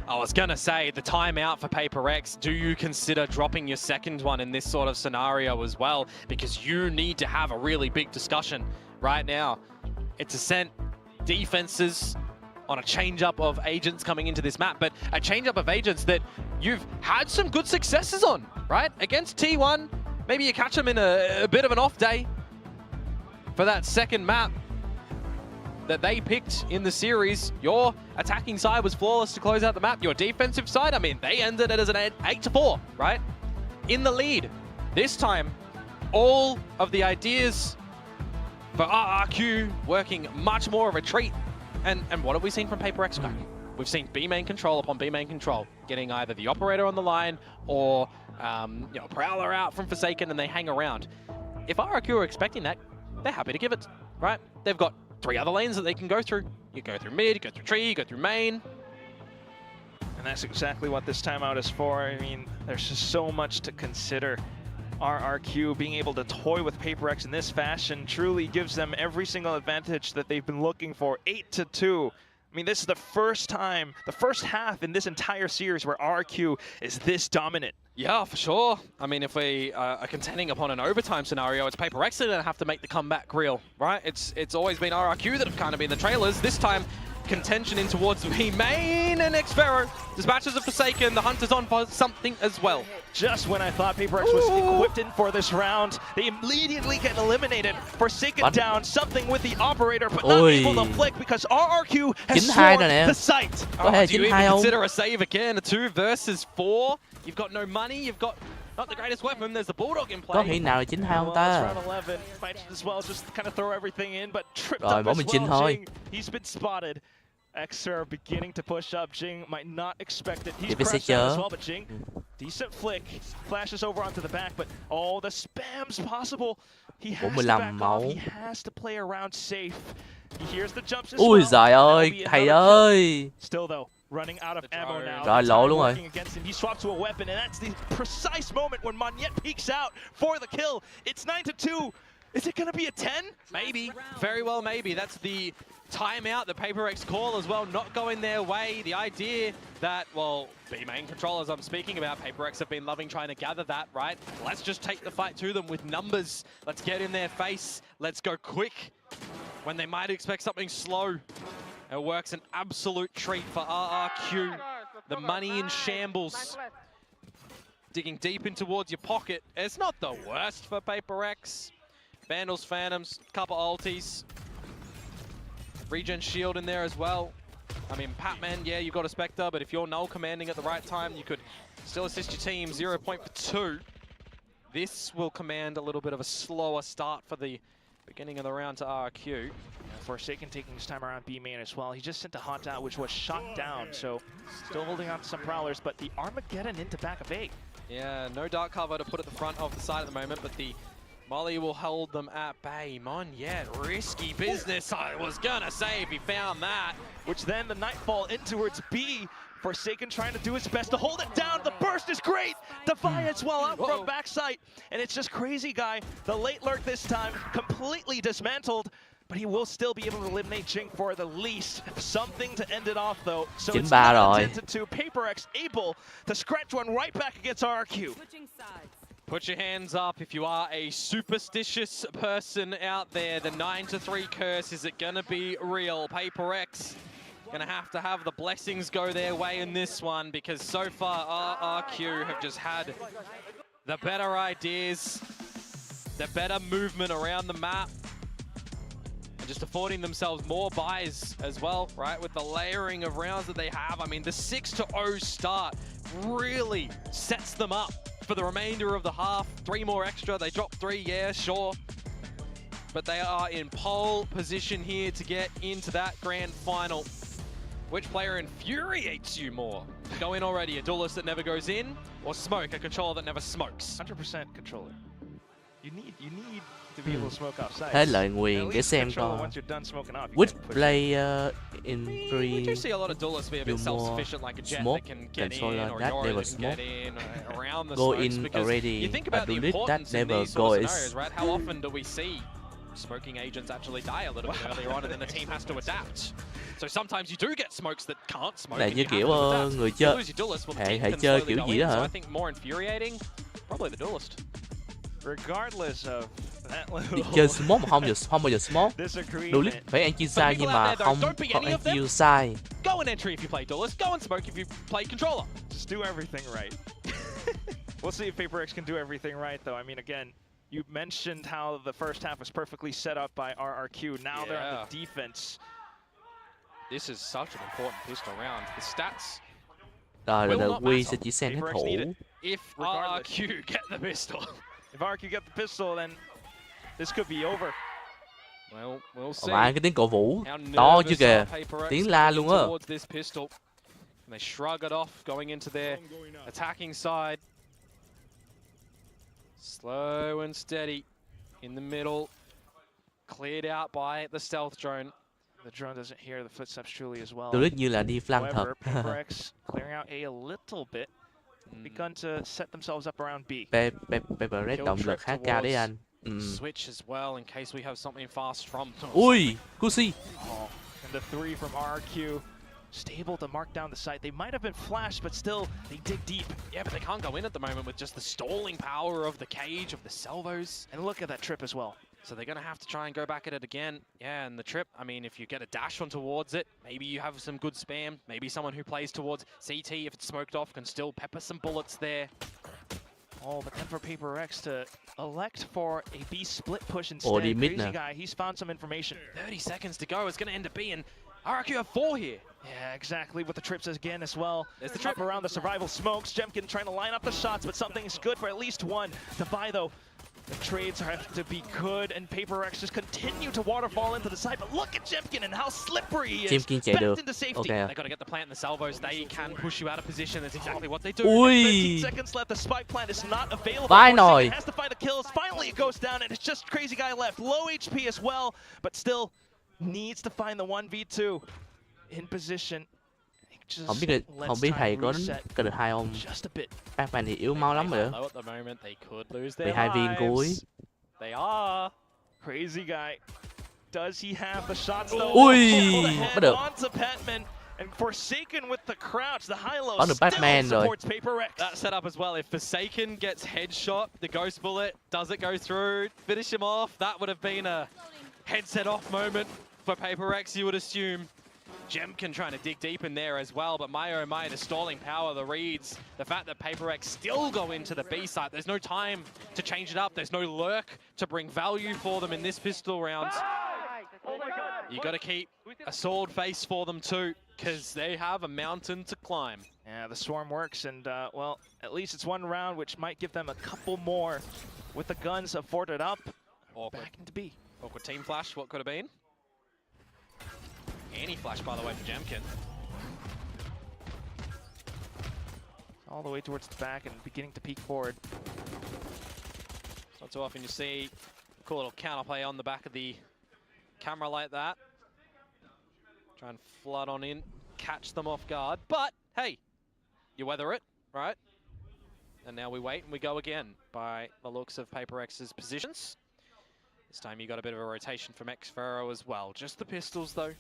I was going to say, the timeout for Paper X, do you consider dropping your second one in this sort of scenario as well? Because you need to have a really big discussion right now. It's Ascent defenses on a change-up of agents coming into this map, but a change-up of agents that you've had some good successes on, right? Against T1, maybe you catch them in a bit of an off day for that second map that they picked in the series. Your attacking side was flawless to close out the map. Your defensive side, I mean, they ended it as an 8-4, right? In the lead. This time, all of the ideas for RRQ working much more of a treat. And what have we seen from Paper X? We've seen B main control upon B main control, getting either the operator on the line or you know, Prowler out from Forsaken, and they hang around. If RRQ are expecting that, they're happy to give it, right? They've got 3 other lanes that they can go through. You go through mid, you go through tree, you go through main. And that's exactly what this timeout is for. I mean, there's just so much to consider. RRQ being able to toy with Paper X in this fashion truly gives them every single advantage that they've been looking for. 8-2. I mean, this is the first time, the first half in this entire series where RRQ is this dominant. Yeah, for sure. I mean, if we are contending upon an overtime scenario, it's Paper X that have to make the comeback real, right? It's always been RRQ that have kind of been the trailers. This time, contention in towards the main, and Xfero dispatches of Forsaken. The Hunter's on for something as well. Just when I thought Paper X was equipped in for this round, they immediately get eliminated. Forsaken down, something with the operator, but not able to flick because RRQ has swarmed the site. Oh, do you even consider a save again? A 2 versus 4. You've got no money, you've got not the greatest weapon. There's the Bulldog in play. Có hiện nào là 9-2 không ta? Round 11 might as well just kind of throw everything in, but tripped Rồi, up mỗi as mình Jin well. thôi. Jing, he's been spotted. Xer beginning to push up. Jing might not expect it. He's Thì biết sẽ crushed out as chớ. well, but Jing, decent flick, flashes over onto the back, but all the spams possible. He has to back off. He has to play around safe. He hears the jumps as Ui well. giời ơi, thầy ơi. Still though, running out of ammo now. Rồi lộ luôn rồi. He swapped to a weapon, and that's the precise moment when Monyet peeks out for the kill. It's 9-2. Is it going to be a 10? Maybe. Very well, maybe. That's the timeout that Paper X call as well, not going their way. The idea that, well, B main controllers I'm speaking about, Paper X have been loving trying to gather that, right? Let's just take the fight to them with numbers. Let's get in their face. Let's go quick when they might expect something slow. It works an absolute treat for RRQ. The money in shambles. Digging deep in towards your pocket. It's not the worst for Paper X. Vandals, Phantoms, couple ultis. Regen shield in there as well. I mean, Patman, yeah, you've got a Spectre, but if you're null commanding at the right time, you could still assist your team. 0 point for 2. This will command a little bit of a slower start for the beginning of the round to RQ. Forsaken taking his time around B main as well. He just sent a Haunt out, which was shot down, so still holding on to some Prowlers, but the Armageddon into back of A. Yeah, no dark cover to put at the front of the side at the moment, but the Molly will hold them at bay. Monyet, risky business, I was gonna say if he found that. Which then the Nightfall in towards B. Forsaken trying to do his best to hold it down. The burst is great. Defiance well up from backside. And it's just crazy, guy. The late lurk this time, completely dismantled. But he will still be able to eliminate Jing for the least. Something to end it off, though. So it's 10-2. Paper X able to scratch one right back against RRQ. Put your hands up if you are a superstitious person out there. The 9-3 curse, is it gonna be real? Paper X gonna have the blessings go their way in this one, because so far RRQ have just had the better ideas, the better movement around the map, and just affording themselves more buys as well, right? With the layering of rounds that they have. I mean, the 6-0 start really sets them up for the remainder of the half. 3 more extra, they drop 3, yeah, sure. But they are in pole position here to get into that grand final. Which player infuriates you more? Go in already, a duelist that never goes in, or Smoke, a controller that never smokes? 100% controller. You need to be able to smoke outside. Hết lời nguyền để xem coi. Which player in we do see a lot of duelists be a bit self-sufficient, like a Jet that can get in, or Yori that can get in, around the go smokes, in because already. you think about the Duelist that importance in never these sort of goes. scenarios, right? How often do we see smoking agents actually die a little bit earlier on, and then the team has to adapt? So sometimes you do get smokes that can't smoke. Này như kiểu người chơi hệ chơi kiểu gì đó hả? I think more infuriating, probably the duelist. Regardless of that Đi chơi smoke mà không bao giờ smoke. Duelist phải anti sai nhưng mà không anti sai. Go and entry if you play duelist. Go and smoke if you play controller. Just do everything right. We'll see if Paper X can do everything right, though. I mean, again, you mentioned how the first half was perfectly set up by RRQ. Now they're on the defense. This is such an important pistol round. The stats. Rồi Quy sẽ chỉ xem hết thủ. If RRQ get the pistol. If RRQ get the pistol, then this could be over. Well, we'll see. Mà cái tiếng cổ vũ to chứ kìa, tiếng la luôn á. They shrug it off, going into their attacking side. Slow and steady in the middle, cleared out by the stealth drone. The drone doesn't hear the footsteps truly as well. Duelist như là đi flank thật. Paper X clearing out A little bit. Begun to set themselves up around B. Paper Red động lực khá cao đấy anh. Switch as well in case we have something fast from. Ui, Cusi. And the 3 from RRQ. Stable to mark down the site. They might have been flashed, but still, they dig deep. Yeah, but they can't go in at the moment with just the stalling power of the cage, of the salvos. And look at that trip as well. So they're going to have to try and go back at it again. Yeah, and the trip, I mean, if you get a dash on towards it, maybe you have some good spam. Maybe someone who plays towards CT, if it's smoked off, can still pepper some bullets there. Oh, but then for Paper Rex to elect for a B split push instead. Or the mid Crazy now. guy, he's found some information. 30 seconds to go. It's going to end up being RRQ have 4 here. Yeah, exactly. With the trips again as well. There's the Up trip around the survival smokes. Jemkin trying to line up the shots, but something's good for at least one. Defy though. The trades have to be good, and Paper Rex just continue to waterfall into the side. But look at Jemkin and how slippery he is. Backed into safety. They got to get the plant and the salvos. They can push you out of position. That's exactly what they do. 15 seconds left. The spike plant is not available. Finally. Has to find the kills. Finally, it goes down, and it's just crazy guy left. Low HP as well, but still needs to find the 1v2 in position. Không biết thầy có được 2 không? Batman thì yếu máu lắm rồi. 12 viên cuối. They are. Crazy guy. Does he have the shots though? Ui, bắt được. Onto Patman and Forsaken with the crouch. The high low Bắt được Batman still rồi. supports Paper Rex. That set up as well. If Forsaken gets headshot, the ghost bullet, does it go through? Finish him off. That would have been a headset off moment for Paper Rex, you would assume. Jemkin trying to dig deep in there as well, but my oh my, the stalling power, the reads, the fact that Paper Rex still go into the B site. There's no time to change it up. There's no lurk to bring value for them in this pistol round. You got to keep a sword face for them too, because they have a mountain to climb. Yeah, the swarm works, and well, at least it's one round, which might give them a couple more with the guns afforded up. Awkward. Back into B. Awkward team flash, what could have been? Anti-flash, by the way, for Jemkin. All the way towards the back and beginning to peek forward. Not too often you see a cool little counterplay on the back of the camera like that. Try and flood on in, catch them off guard. But, hey, you weather it, right? And now we wait and we go again by the looks of Paper X's positions. This time you got a bit of a rotation from Xfero as well. Just the pistols, though.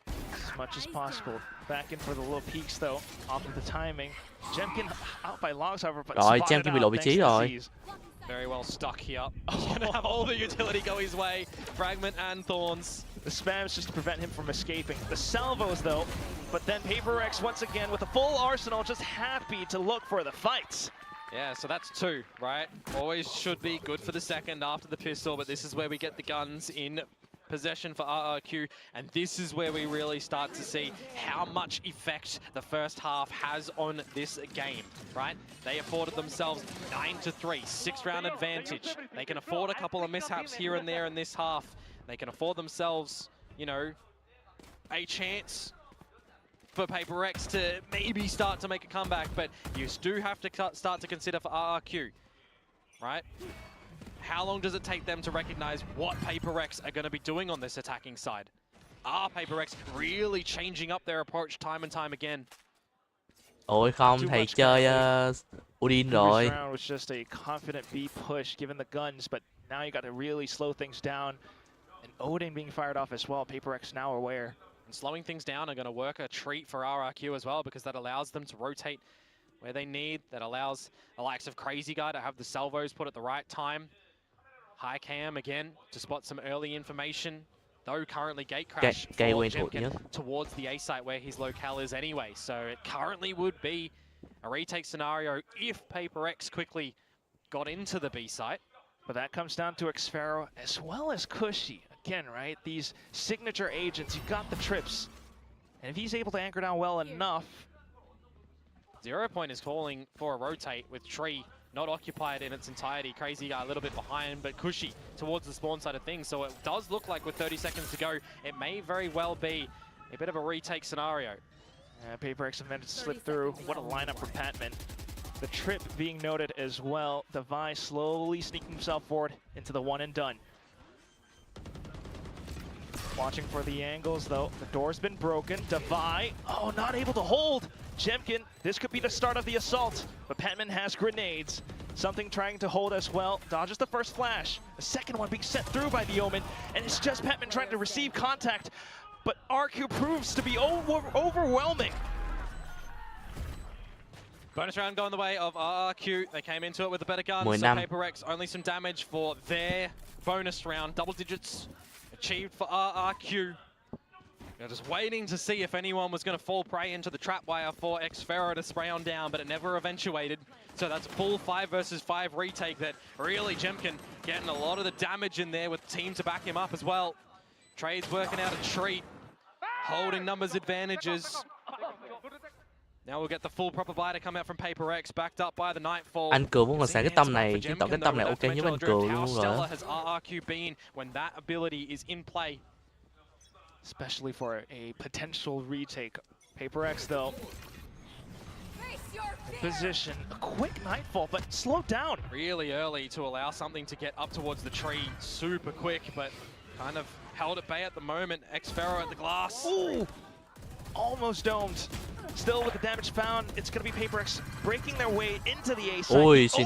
As much as possible. Back in for the little peeks though, off of the timing. Jemkin out by logs, however, but Rồi, spotted Jemkin bị lộ out vị thanks trí to rồi. Z's. Very well stuck here. He's going to have all the utility go his way. Fragment and Thorns. The spams just to prevent him from escaping. The salvos though, but then Paper Rex once again with a full arsenal, just happy to look for the fights. Yeah, so that's 2, right? Always should be good for the second after the pistol, but this is where we get the guns in possession for RRQ, and this is where we really start to see how much effect the first half has on this game, right? They afforded themselves 9-3, 6-round advantage. They can afford a couple of mishaps here and there in this half. They can afford themselves, you know, a chance for Paper Rex to maybe start to make a comeback, but you do have to start to consider for RRQ, right? How long does it take them to recognize what Paper Rex are going to be doing on this attacking side? Are Paper Rex really changing up their approach time and time again? Ôi không, thầy chơi Odin rồi. Round was just a confident B push given the guns, but now you got to really slow things down. And Odin being fired off as well. Paper Rex now aware. And slowing things down are going to work a treat for RRQ as well, because that allows them to rotate where they need. That allows the likes of Crazy Guy to have the salvos put at the right time. High cam again to spot some early information, though currently gate crash for Jemkin towards the A site where his locale is anyway. So it currently would be a retake scenario if Paper X quickly got into the B site. But that comes down to Xfero as well as Cushy. Again, right? These signature agents, you've got the trips. And if he's able to anchor down well enough. 0 Point is calling for a rotate with Tree not occupied in its entirety. Crazy Guy a little bit behind, but Cushy towards the spawn side of things. So it does look like with 30 seconds to go, it may very well be a bit of a retake scenario. Yeah, Paper X managed to slip through. What a lineup for Patman. The trip being noted as well. Devi slowly sneaking himself forward into the one and done. Watching for the angles though. The door's been broken. Devi, oh, not able to hold. Jemkin, this could be the start of the assault, but Patman has grenades. Something trying to hold as well. Dodges the first flash. The second one being sent through by the Omen, and it's just Patman trying to receive contact, but RQ proves to be overwhelming. Bonus round going the way of RRQ. They came into it with a better gun, so 15. Paper Rex only some damage for their bonus round. Double digits achieved for RRQ. They're just waiting to see if anyone was going to fall prey into the trap wire for Xfero to spray on down, but it never eventuated. So that's a full 5 versus 5 retake that really Jemkin getting a lot of the damage in there with the team to back him up as well. Trade's working out a treat, holding numbers advantages. Now we'll get the full proper buy to come out from Paper Rex, backed up by the Nightfall. Anh Cường muốn là xài cái tâm này, chứng tỏ cái tâm này ok với anh Cường luôn rồi. How stellar has RRQ been when that ability is in play? Especially for a potential retake. Paper X though. Position, a quick Nightfall, but slow down. Really early to allow something to get up towards the tree. Super quick, but kind of held at bay at the moment. Xfero at the glass. Ooh, almost domed. Still with the damage found, it's going to be Paper X breaking their way into the A side.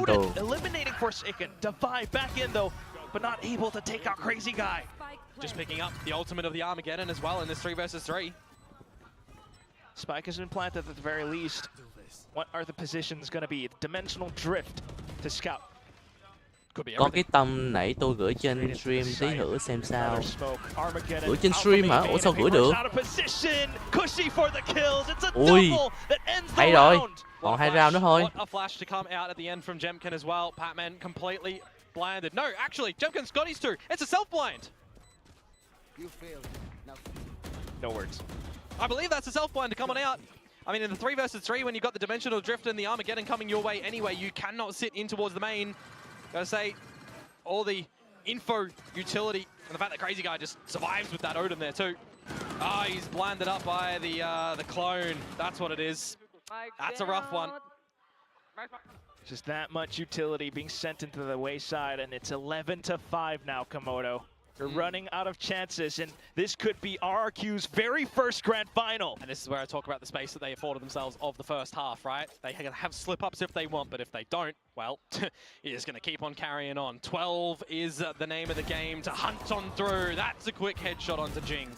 Odin eliminating Forsaken. Defy back in though, but not able to take out Crazy Guy. Just picking up the ultimate of the Armageddon as well in this 3 versus 3. Spike has been planted at the very least. What are the positions going to be? Dimensional drift to scout. Có cái tâm nãy tôi gửi trên stream tí nữa xem sao. Gửi trên stream hả? Ủa sao gửi được? Ui, hay rồi. Còn 2 round nữa thôi. A flash to come out at the end from Jemkin as well. Patman completely blinded. No, actually, Jemkin's got his 2. It's a self-blind. No words. I believe that's a self-blind to come on out. I mean, in the 3 versus 3, when you've got the Dimensional Drift and the Armageddon coming your way anyway, you cannot sit in towards the main. Gotta say, all the info utility and the fact that Crazy Guy just survives with that Odin there too. Ah, he's blinded up by the clone. That's what it is. That's a rough one. Just that much utility being sent into the wayside, and it's 11-5 now, Komodo. They're running out of chances, and this could be RRQ's very first grand final. And this is where I talk about the space that they afforded themselves of the first half, right? They can have slip-ups if they want, but if they don't, well, you're just going to keep on carrying on. 12 is the name of the game to hunt on through. That's a quick headshot onto Jing.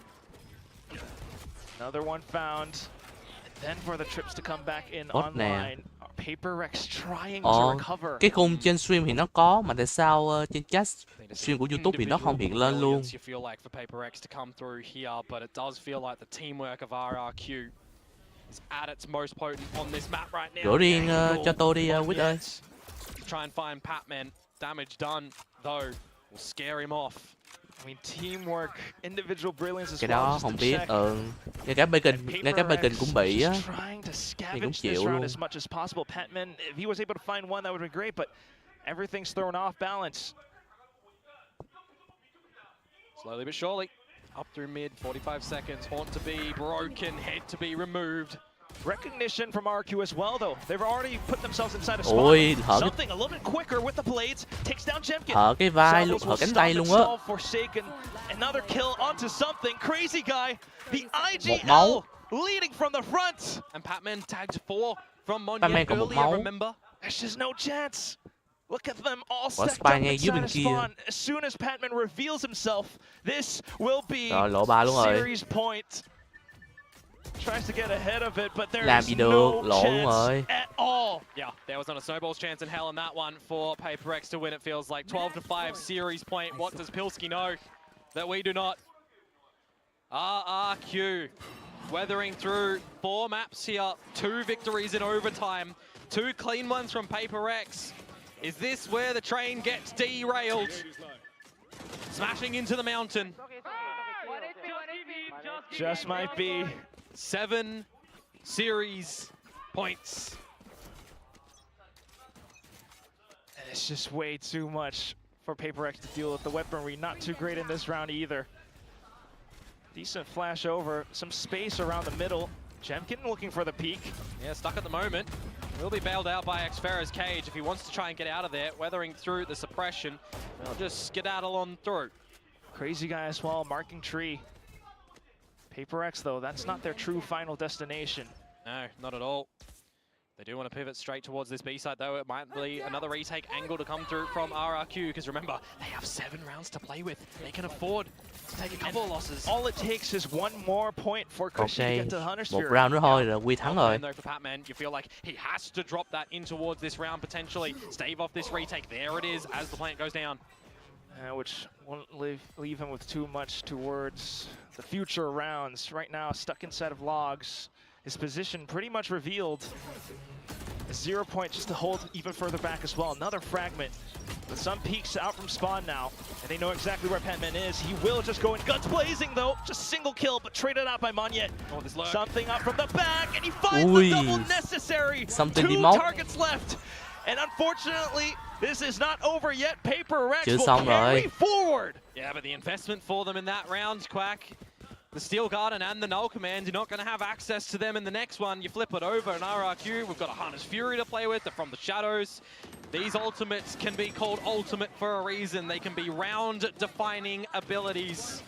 Another one found. And then for the trips to come back in online. Paper Rex trying to recover. Cái khung trên stream thì nó có, mà tại sao trên chat stream của YouTube thì nó không hiện lên luôn? You feel like for Paper Rex to come through here, but it does feel like the teamwork of RRQ is at its most potent on this map right now. Gửi riêng cho tôi đi, Quýt ơi. Try and find Patman. Damage done, though, will scare him off. I mean, teamwork, individual brilliance as cái well. đó không biết, ngay cả Bacon cũng bị á, thì cũng chịu luôn. As much as possible. Patman, if he was able to find one, that would be great, but everything's thrown off balance. Slowly but surely, up through mid, 45 seconds. Haunt to be broken, head to be removed. Recognition from RQ as well, though. They've already put themselves inside a spot. Something a little bit quicker with the blades. Takes down Jemkin. Hở cái vai luôn, hở cánh tay luôn á. Forsaken. Another kill onto something. Crazy Guy. The IGL leading from the front. And Patman tagged 4 from Mong, những earlier, remember? There's just no chance. Look at them all stacked up inside a spawn. As soon as Patman reveals himself, this will be series point. Tries to get ahead of it, but there is no chance at all. Yeah, there was not a snowball's chance in hell in that one for Paper X to win. It feels like 12-5 series point. What does Pilski know that we do not? RRQ weathering through 4 maps here, 2 victories in overtime, 2 clean ones from Paper X. Is this where the train gets derailed? Smashing into the mountain. Just might be. 7 series points. And it's just way too much for Paper X to deal with. The weaponry not too great in this round either. Decent flash over, some space around the middle. Jemkin looking for the peak. Yeah, stuck at the moment. Will be bailed out by Xfero's cage if he wants to try and get out of there. Weathering through the suppression. They'll just skedaddle on through. Crazy Guy as well, marking tree. Paper X, though, that's not their true final destination. No, not at all. They do want to pivot straight towards this B side, though. It might be another retake angle to come through from RRQ, because remember, they have 7 rounds to play with. They can afford to take a couple of losses. All it takes is one more point for Cushy to get to Hunter's một Fury. round nữa thôi là Quy thắng rồi. Though for Patman, you feel like he has to drop that in towards this round potentially, stave off this retake. There it is as the plant goes down. Which won't leave him with too much towards the future rounds. Right now, stuck inside of logs. His position pretty much revealed. A 0 point just to hold even further back as well. Another fragment. With some peeks out from spawn now, and they know exactly where Patman is. He will just go in guns blazing though. Just single kill, but traded out by Monyet. Oh, this lurk. Something up from the back, and he finds the double necessary. Two targets left. And unfortunately, this is not over yet. Paper Rex will carry forward. Yeah, but the investment for them in that round, Quack. The Steel Garden and the Null Command, you're not going to have access to them in the next one. You flip it over, and RRQ, we've got a Hunter's Fury to play with. They're from the shadows. These ultimates can be called ultimate for a reason. They can be round-defining abilities.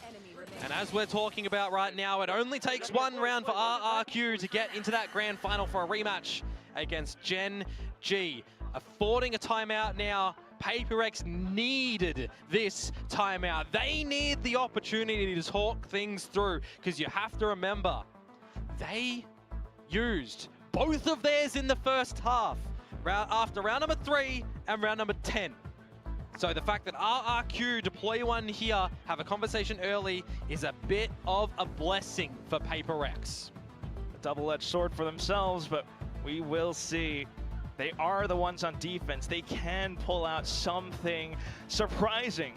And as we're talking about right now, it only takes 1 round for RRQ to get into that grand final for a rematch against Gen G. Affording a timeout now. PaperX needed this timeout. They need the opportunity to talk things through, because you have to remember, they used both of theirs in the first half, after round number 3 and round number 10. So the fact that RRQ deploy one here, have a conversation early, is a bit of a blessing for PaperX. A double-edged sword for themselves, but we will see. They are the ones on defense. They can pull out something surprising.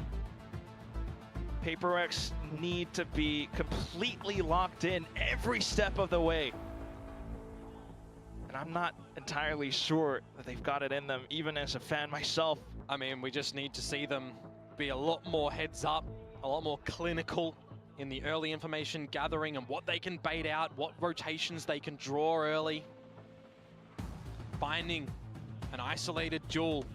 PaperX need to be completely locked in every step of the way. And I'm not entirely sure that they've got it in them, even as a fan myself. I mean, we just need to see them be a lot more heads up, a lot more clinical in the early information gathering and what they can bait out, what rotations they can draw early. Finding an isolated duel,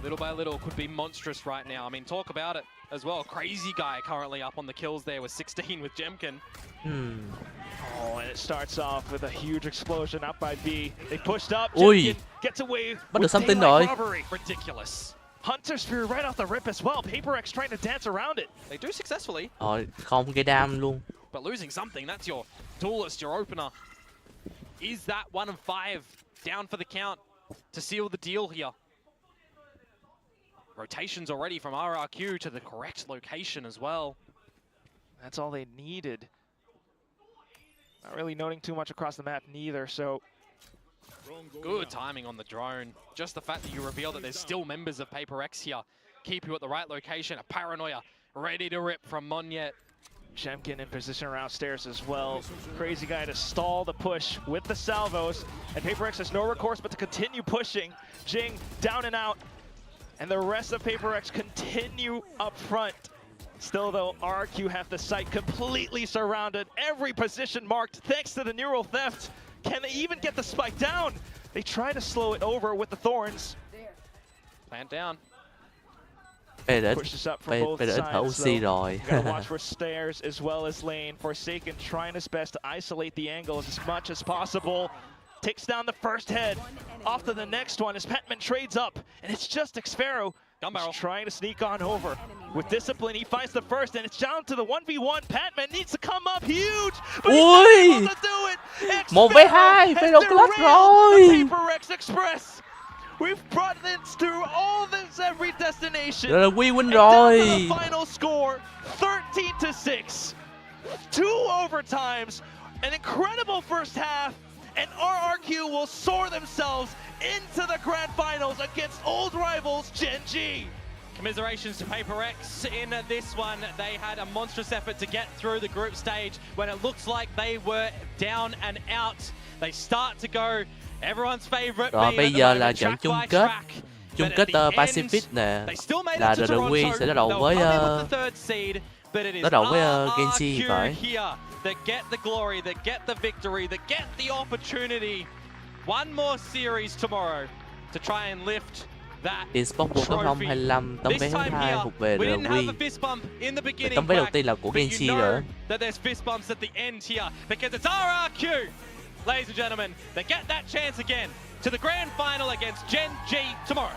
little by little, could be monstrous right now. I mean, talk about it as well. Crazy guy currently up on the kills there with 16 with Jemkin. Oh, and it starts off with a huge explosion up by B. They pushed up. Jemkin gets away with daylight robbery. Ridiculous. Hunter's Fury right off the rip as well. PaperX trying to dance around it. They do successfully. Không gây đam luôn. But losing something, that's your duelist, your opener. Is that 1 of 5 down for the count to seal the deal here? Rotations already from RRQ to the correct location as well. That's all they needed. Not really noting too much across the map neither, so. Good timing on the drone. Just the fact that you reveal that there's still members of PaperX here. Keep you at the right location. A paranoia ready to rip from Monyet. Jemkin in position around stairs as well. Crazy guy to stall the push with the salvos. And PaperX has no recourse but to continue pushing. Jing down and out. And the rest of PaperX continue up front. Still though, RRQ have the site completely surrounded. Every position marked thanks to the neural theft. Can they even get the spike down? They try to slow it over with the thorns. Plant down. Pushes up from both sides, so gotta watch for stairs as well as lane. Forsaken trying his best to isolate the angles as much as possible. Takes down the first head. Off to the next one as Patman trades up. And it's just Xfero trying to sneak on over. With discipline, he finds the first, and it's down to the 1v1. Patman needs to come up huge, but he's not able to do it. Xfero has derailed the PaperX Express. We've brought this through all this every destination. Rồi là Quy win and rồi. down to the final score, 13-6. 2 overtimes, an incredible first half, and RRQ will soar themselves into the grand finals against old rivals Gen G. Commiserations to PaperX in this one. They had a monstrous effort to get through the group stage when it looks like they were down and out. They start to go. Everyone's favorite. Rồi bây giờ là trận chung kết. Chung kết Pacific nè. Là RRQ sẽ đối đầu với Genji phải. That get the glory, that get the victory, that get the opportunity. One more series tomorrow to try and lift that Esports World Cup 2025 tấm vé thứ 2 thuộc về RRQ. Tấm vé đầu tiên là của Genji rồi. That there's fist bumps at the end here because it's RRQ ladies and gentlemen, they get that chance again to the grand final against Gen G tomorrow.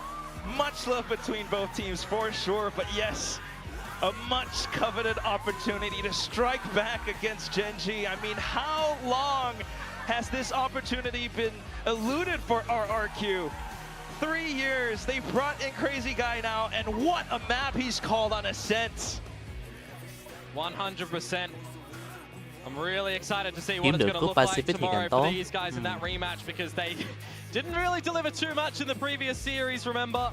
Much love between both teams for sure, but yes, a much coveted opportunity to strike back against Gen G. I mean, how long has this opportunity been eluded for RRQ? 3 years. They brought in Crazy Guy now, and what a map he's called on Ascent. 100%. I'm really excited to see what it's going to look like tomorrow for these guys in that rematch, because they didn't really deliver too much in the previous series, remember?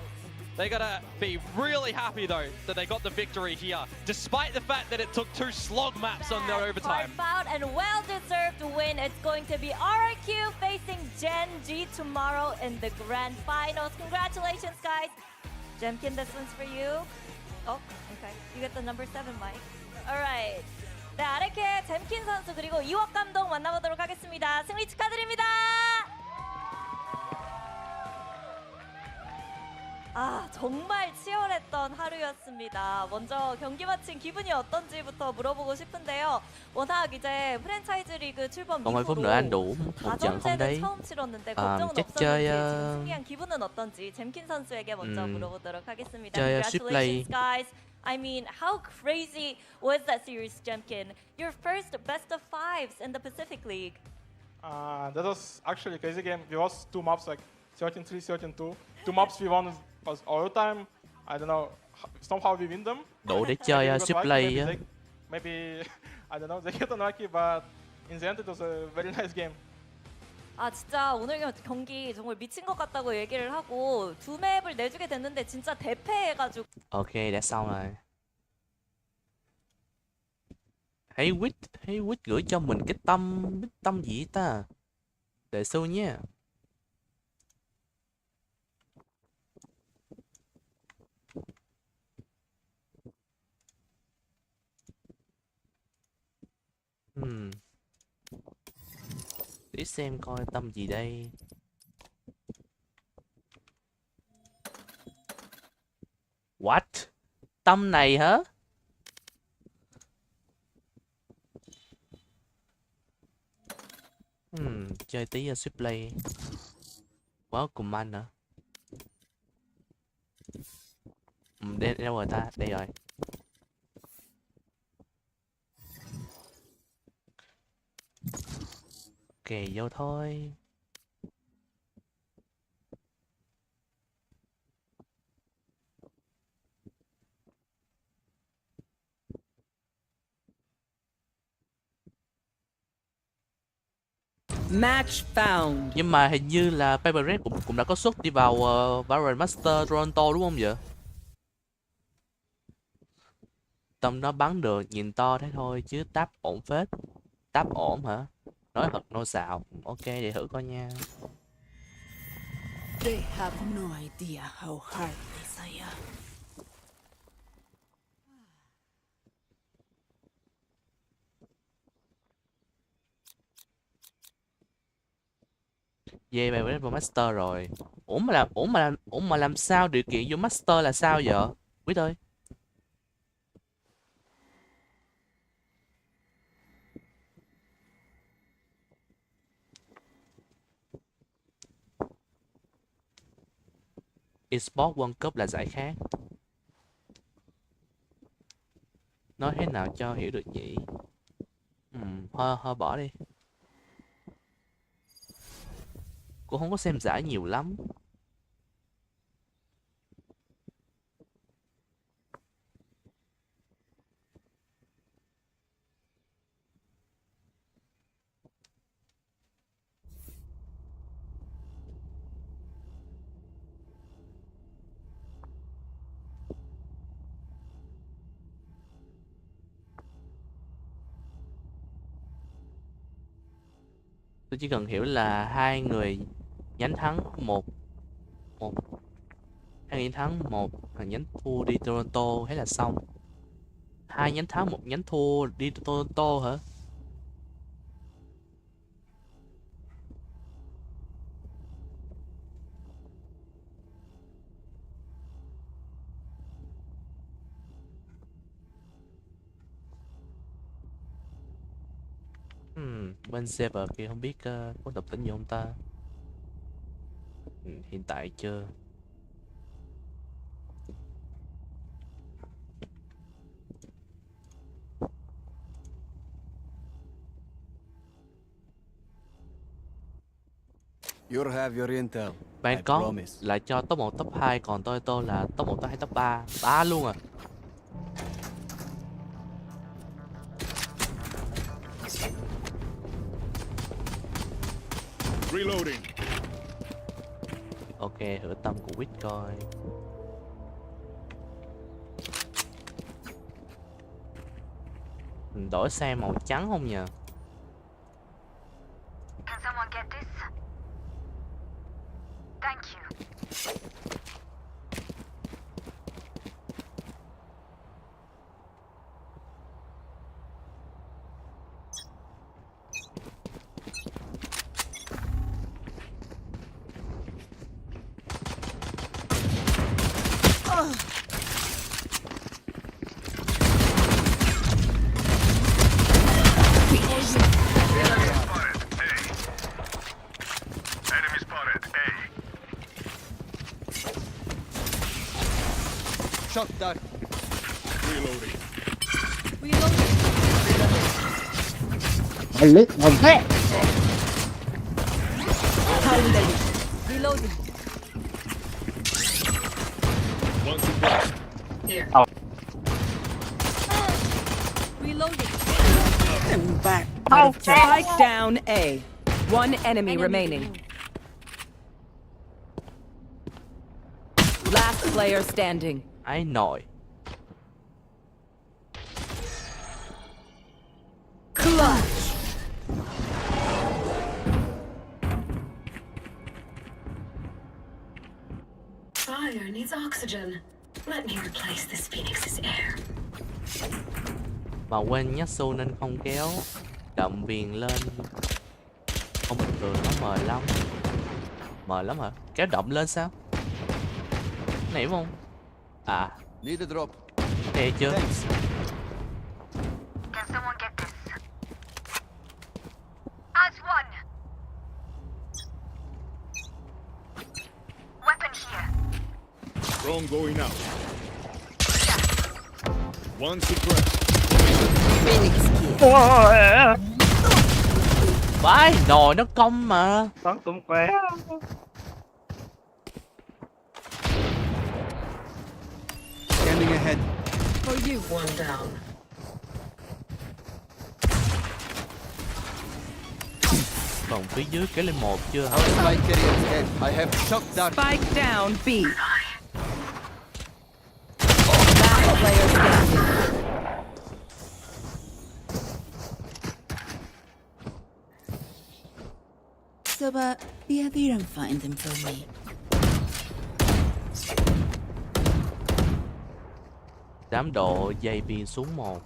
They gotta be really happy though that they got the victory here, despite the fact that it took 2 slog maps on their overtime. Hard fought and well-deserved win. It's going to be RRQ facing Gen G tomorrow in the grand finals. Congratulations, guys. Jemkin, this one's for you. Oh, okay. You get the number 7 mic. Alright. 네, 아래캐 잼킨 선수 그리고 이웍 감독 만나보도록 하겠습니다. 승리 축하드립니다. 아, 정말 치열했던 하루였습니다. 먼저 경기 마친 기분이 어떤지부터 물어보고 싶은데요. 워낙 이제 프랜차이즈 리그 출범 이후로 4전째는 처음 치렀는데 걱정은 없었는지 지금 승리한 기분은 어떤지 잼킨 선수에게 먼저 물어보도록 하겠습니다. Congratulations, guys. I mean, how crazy was that series, Jemkin? Your first best of 5s in the Pacific League. That was actually a crazy game. We lost 2 maps, like 13-3, 13-2. 2 maps we won was overtime. I don't know. Somehow we win them. Đủ để chơi Suplay á. Maybe I don't know. They got unlucky, but in the end it was a very nice game. 아, 진짜 오늘 경기 정말 미친 것 같다고 얘기를 하고 2 맵을 내주게 됐는데 진짜 대패해가지고. Ok, đã xong rồi. Hey Wit gửi cho mình cái tâm gì ta? Để su nhé. Để xem coi tâm gì đây. What? Tâm này hả? Chơi tí Suplay. Quá cùng anh hả? Đây đâu rồi ta? Đây rồi. Ok, vô thôi. Match found. Nhưng mà hình như là Paper Red cũng đã có suất đi vào Valorant Master Toronto đúng không vậy? Tâm nó bắn được, nhìn to thế thôi chứ táp ổn phết. Táp ổn hả? Nói thật nô xạo. Ok, để thử coi nha. They have no idea how hard this I am. Về bài với Master rồi. Ủa mà làm sao điều kiện vô Master là sao vậy? Quý ơi. Esports World Cup là giải khác. Nói thế nào cho hiểu được nhỉ? Thôi bỏ đi. Cũng không có xem giải nhiều lắm. Tôi chỉ cần hiểu là hai người nhánh thắng một hai nhánh thắng một nhánh thua đi Toronto thế là xong. Hai nhánh thắng một nhánh thua đi Toronto hả? Bên server kia không biết có động tĩnh gì không ta. Hiện tại chưa. You'll have your intel. Bạn có lại cho top 1, top 2, còn tôi là top 1, top 2, top 3. 3 luôn à. Reloading. Ok, hửa tâm của Quýt coi. Đổi sang màu trắng không nhờ? Can someone get this? Thank you. Shot down. Reloading. Ngon thế. Reloading. One suppressed. Reloading. Back. Spike down A. One enemy remaining. Last player standing. Ai nổi. Clutch. Fire needs oxygen. Let me replace this phoenix's air. Mà quên nhắc xu nên không kéo đậm viền lên. Không bình thường, nó mờ lắm. Mờ lắm hả? Kéo đậm lên sao? Này đúng không? À. Need a drop. Thế chưa? Can someone get this? As one. Weapon here. Drone going out. One suppressed. Vãi, nồi nó cong mà. Toán cũng khỏe. Scanning ahead. For you. One down. Còn phía dưới kéo lên 1 chưa? Our spike carrier's dead. I have shot down. Spike down B. Last player standing. So, but yeah, they don't find them for me. Đám độ dây pin xuống 1.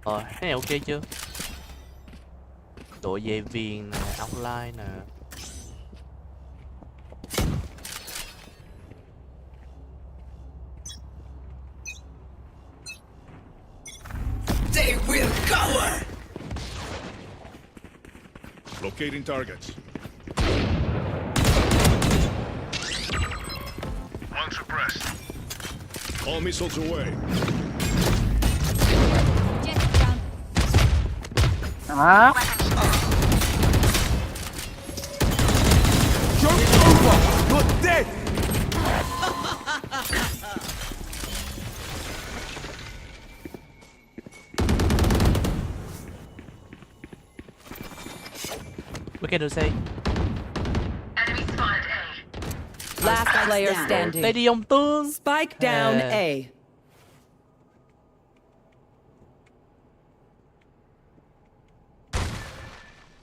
Cái này ok chưa? Độ dây viền nè, outline nè. They will cover. Locating targets. One suppressed. All missiles away. Đó. Joke's over. You're dead. Mấy cái đồ xây. Enemy spotted A. Last player standing. Đây đi ông tương. Spike down A.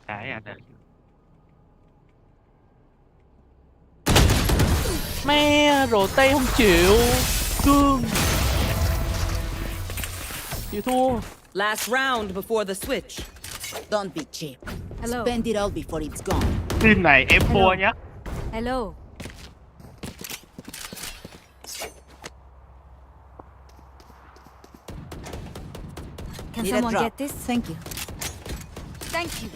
Cái à. Mẹ rồi tay không chịu. Cương. Chịu thua. Last round before the switch. Don't be cheap. Hello. Spend it all before it's gone. Team này em thua nhá. Hello. Can someone get this? Thank you. Thank you.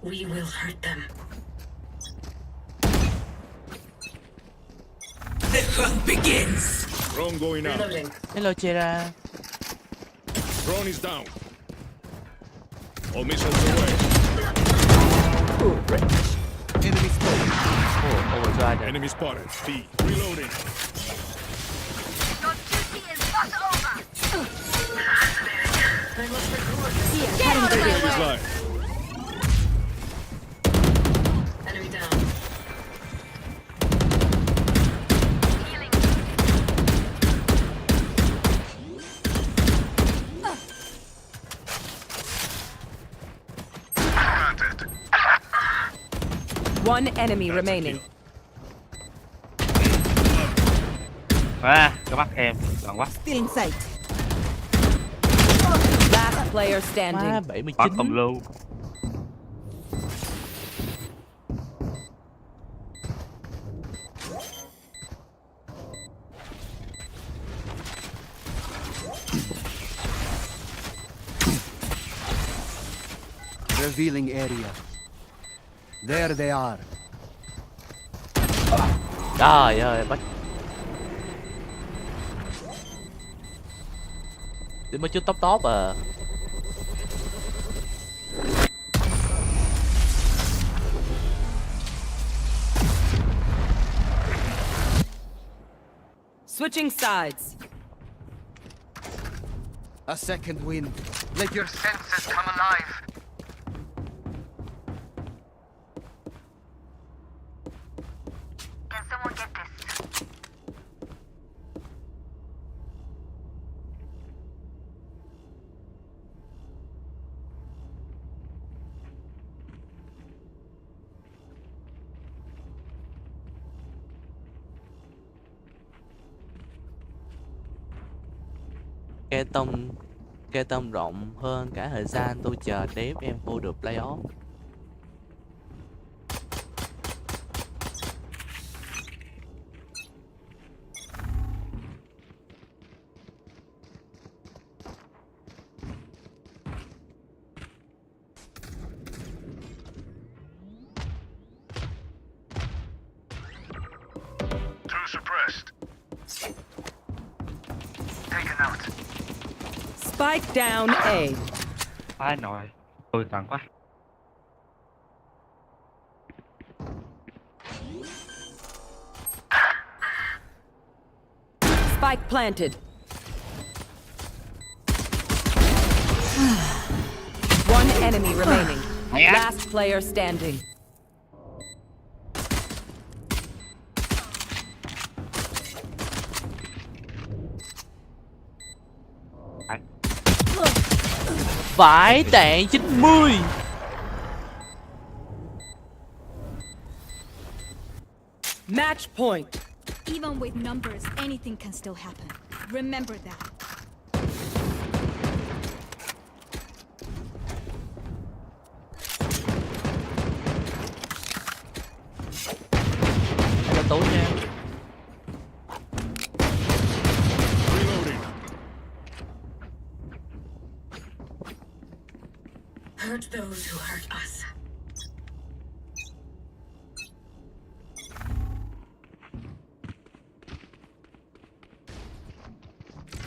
We will hurt them. The hunt begins. Drone going out. Hello, Chera. Drone is down. All missiles away. Enemy spotted. Oh, overdrive. Enemy spotted. B. Reloading. Your duty is not over. Get out of my He's way. live. Enemy down. One enemy remaining. À, cái mắt em gần quá. Still in sight. Last player standing. Má, Bắt 79. tầm lưu. Revealing area. There they are. Trời ơi, bắt. Đi mới chút top à. Switching sides. A second wind. Let your senses come alive. Can someone get this? Ke tông rộng hơn cả thời gian tôi chờ đếm em vô được playoff. Two suppressed. Taken out. Spike down A. Ai nồi. Tôi toàn quá. Spike planted. One enemy remaining. Last player standing. Vãi đạn 90. Match point. Even with numbers, anything can still happen. Remember that. Hello Tú nha. Reloading. Hurt those who hurt us.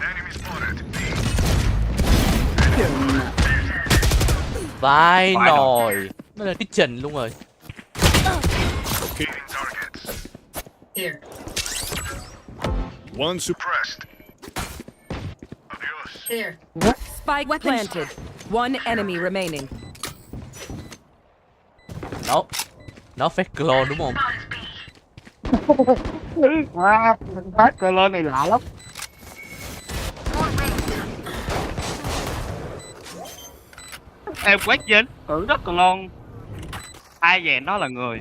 Enemy spotted. Vai nồi. Nó là cái trình luôn rồi. Locating targets. Here. One suppressed. Adios. Here. Spike planted. One enemy remaining. Nó phát clone đúng không? Phát cơ lên này lạ lắm. Em quét dính, tưởng rất là lon. Ai về nó là người.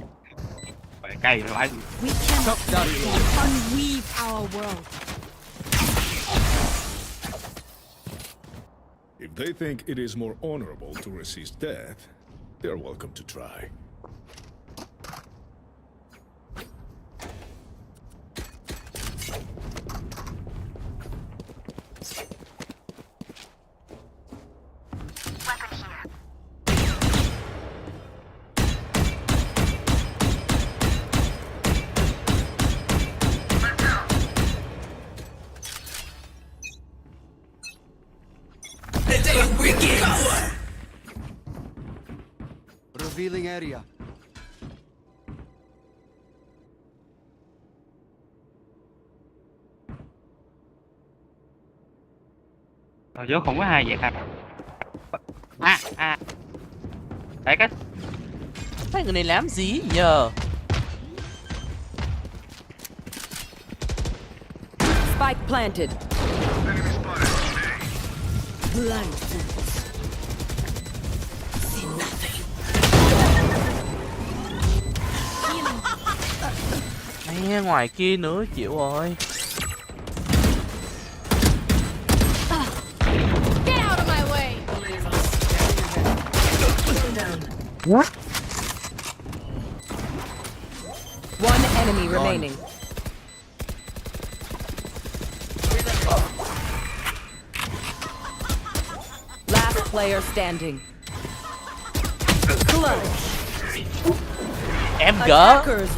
Phải cay nó phải. We cannot unweave our world. If they think it is more honorable to resist death, they are welcome to try. Revealing area. Rồi vô không có hai vậy ta. Đấy cái Mấy người này làm gì giờ? Spike planted. Mẹ, ngoài kia nữa, chịu rồi. Get out of my way. What? One enemy remaining. Last player standing.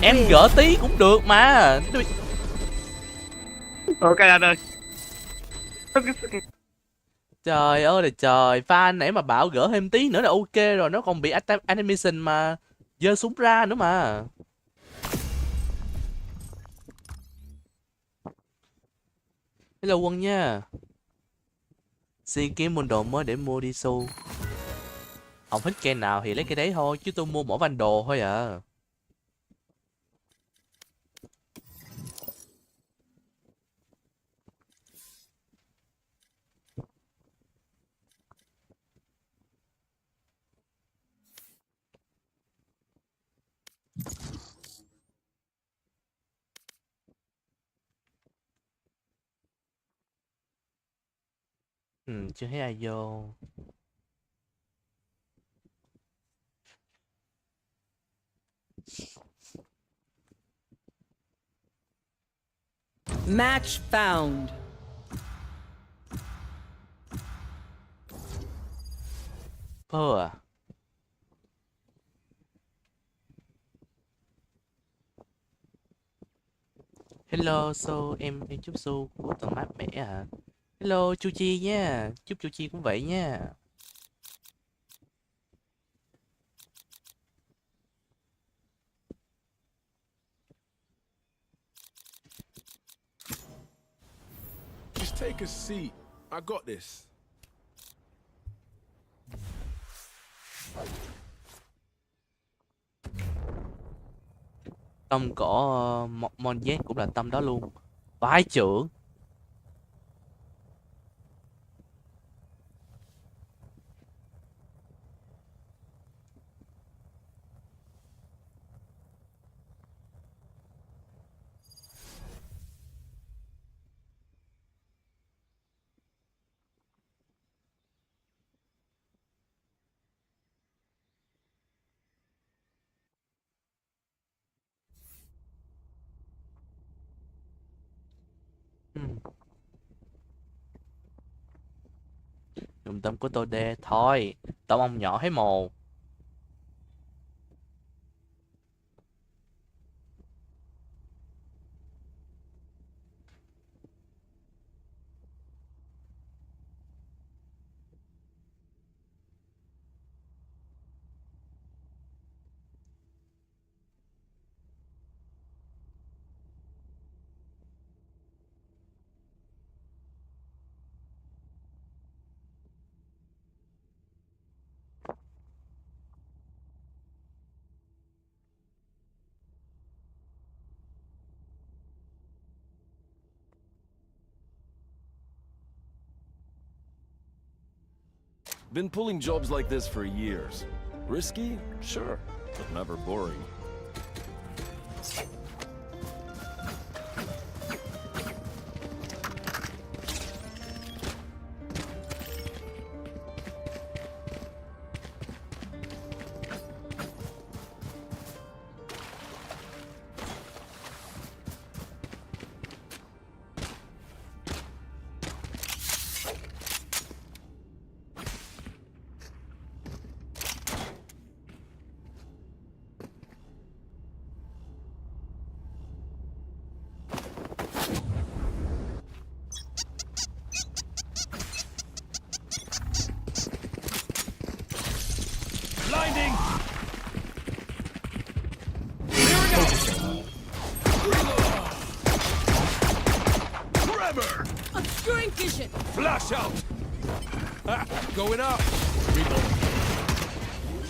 Em gỡ tí cũng được mà. Ok anh ơi. Trời ơi là trời, fan nãy mà bảo gỡ thêm tí nữa là ok rồi, nó còn bị animation mà giơ súng ra nữa mà. Hello Quân nha. Xin kiếm môn đồ mới để mua đi su. Ông thích cây nào thì lấy cái đấy thôi, chứ tôi mua mỗi van đồ thôi à. Chưa thấy ai vô. Match found. Phơ à? Hello, em chúc su của tuần mát mẻ à? Hello Chu Chi nha, chúc Chu Chi cũng vậy nha. Just take a seat. I got this. Tâm của Mong những cũng là tâm đó luôn. Vãi trưởng. Trung tâm của tôi đê thôi, tao ông nhỏ thấy mồ. Been pulling jobs like this for years. Risky? Sure, but never boring. vision. Flash out! Ah, going up! Reload.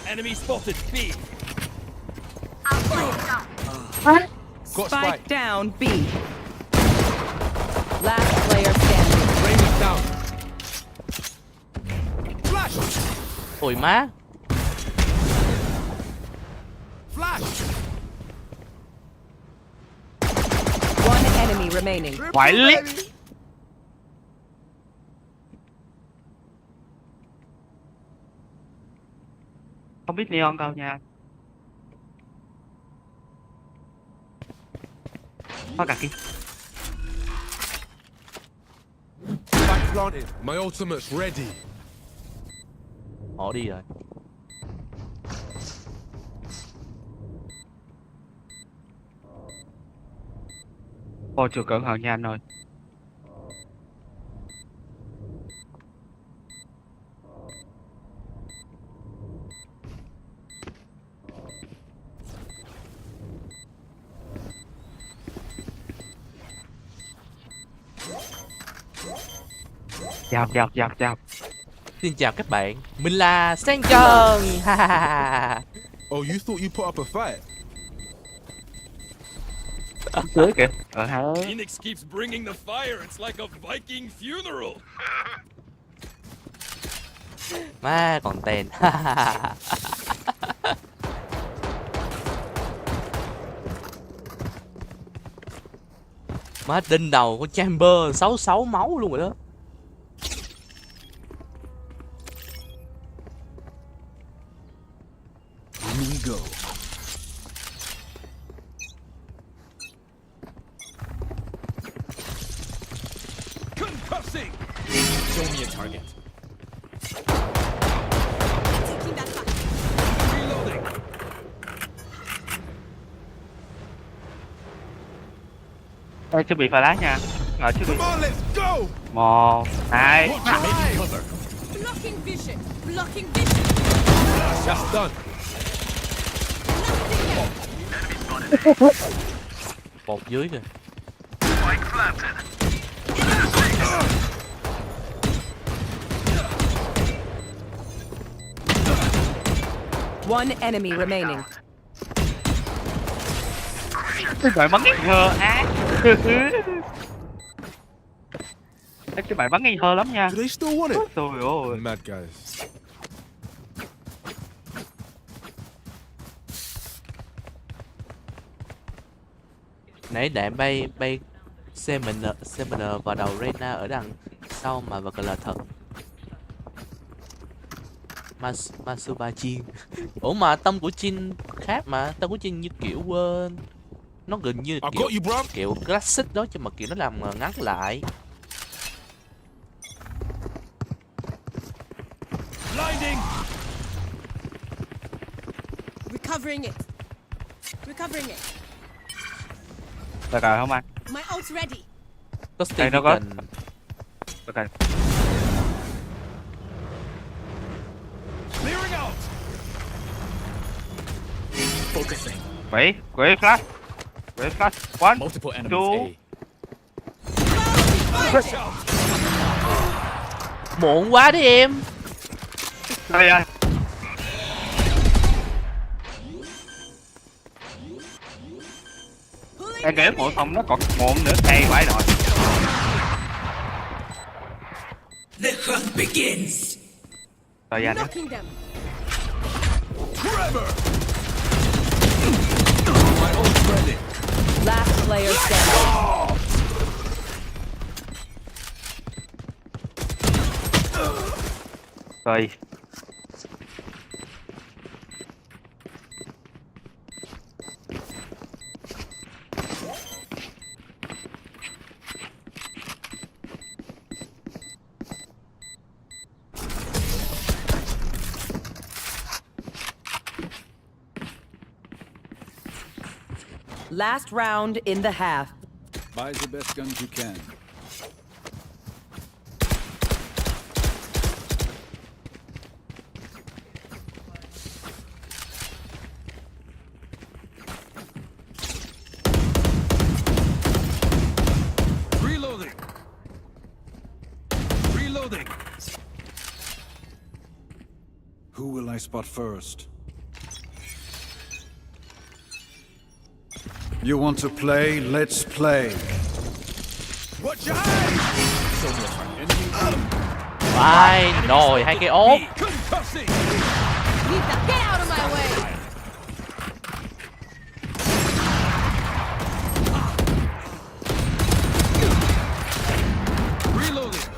Enemy spotted B. Spike down B. Last player standing. Rain is down. Flash! Ôi má. Flash! One enemy remaining. Quái liếc. Không biết Leon đâu nha. Có cả kia. Back planted. My ultimate's ready. Họ đi rồi. Ôi chưa cẩn thận nha anh ơi. Chào. Xin chào các bạn, mình là Sang Trần. Oh, you thought you put up a fight? Cưới kìa. Phoenix keeps bringing the fire. It's like a Viking funeral. Má còn tên. Má đinh đầu của Chamber 66 máu luôn rồi đó. Here we go. Concussing. Show me a target. Taking that back. Reloading. Ê, chuẩn bị flash nha. Rồi chuẩn bị. Come on, let's go! 1, 2. Blocking vision. Blocking vision. That's done. Một dưới kìa. One enemy remaining. Cái bài bắn nghi ngờ á. Cái bài bắn nghi ngờ lắm nha. Do they still want it? Trời ơi. Mad guys. Nãy đạn bay Seminar vào đầu Reyna ở đằng sau mà vật là thật. Masuba Jin. Ủa mà tâm của Jin khác mà, tâm của Jin như kiểu nó gần như kiểu classic đó, chứ mà kiểu nó làm ngắn lại. Blinding. Recovering it. Được rồi không anh? My ult's ready. Có Đây nó có. Ok. Clearing out. Focusing. Quỷ flash. One. Multiple enemies. Two. Muộn quá đi em. Đây ơi. Em kể muộn xong nó còn muộn nữa, hay quá rồi. The hunt begins. Rồi anh. Knocking them. Forever. My ult's ready. Last player standing. Rồi. Last round in the half. Buy the best guns you can. Reloading. my spot first. You want to play? Let's play. Watch your eyes! Show me a friend. Vai nồi hai cái ốp. Concussing! Get out of my way! Reloading!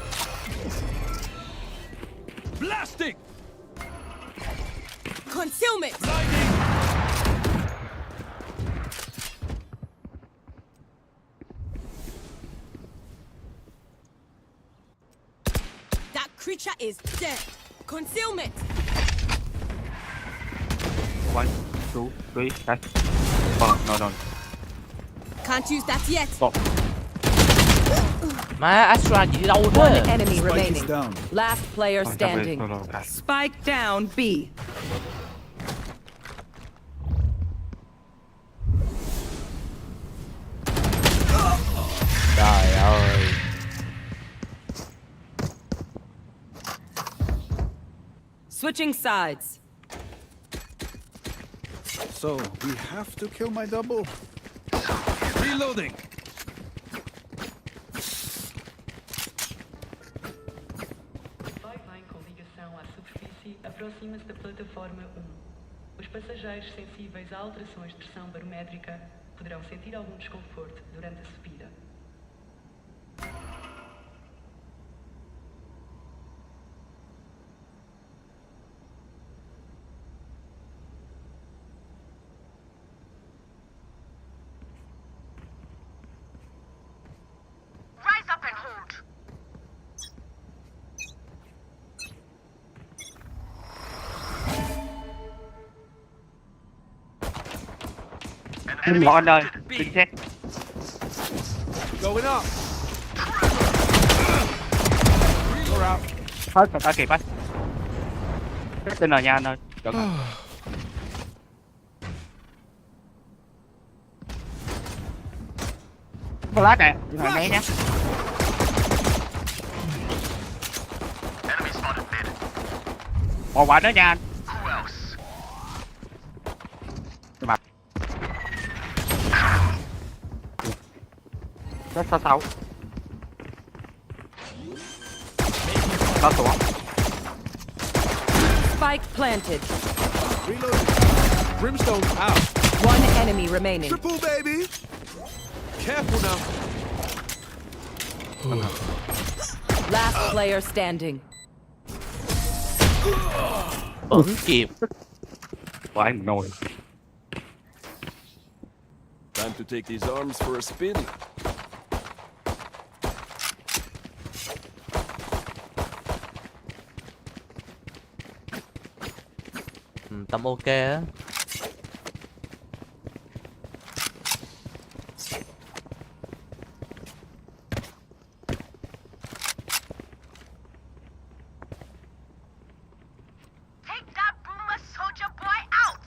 Blasting! Concealment! That creature is dead. Concealment! 1, 2, 3, 4. Oh, no. Can't use that yet. Stop. Má Astra gì đi đâu One thế? enemy Spike remaining. is down. Last player Oh, standing. no. Spike down B. Trời ơi. Switching sides. So, we have to kill my double. Reloading! Vai com ligação à superfície, aproxima-se da plataforma 1. Os passageiros sensíveis a alterações de pressão barométrica poderão sentir algum desconforto durante a subida. Rise up and hold. Một anh ơi, xin xét. Going up! You're out. Hết rồi, ta kịp á. Chết tên là nha anh ơi. Được rồi. Flash nè, nhưng mà né nhá. Một quả nữa nha anh. Mặt. Rất sáu. Nó xuống. Spike planted. Reloading. Brimstone out. One enemy remaining. Triple, baby! Careful now. Last player standing. Vẫn kịp. Phải nồi. Time to take these arms for a spin. Tầm ok á. Take that boomer soldier boy out.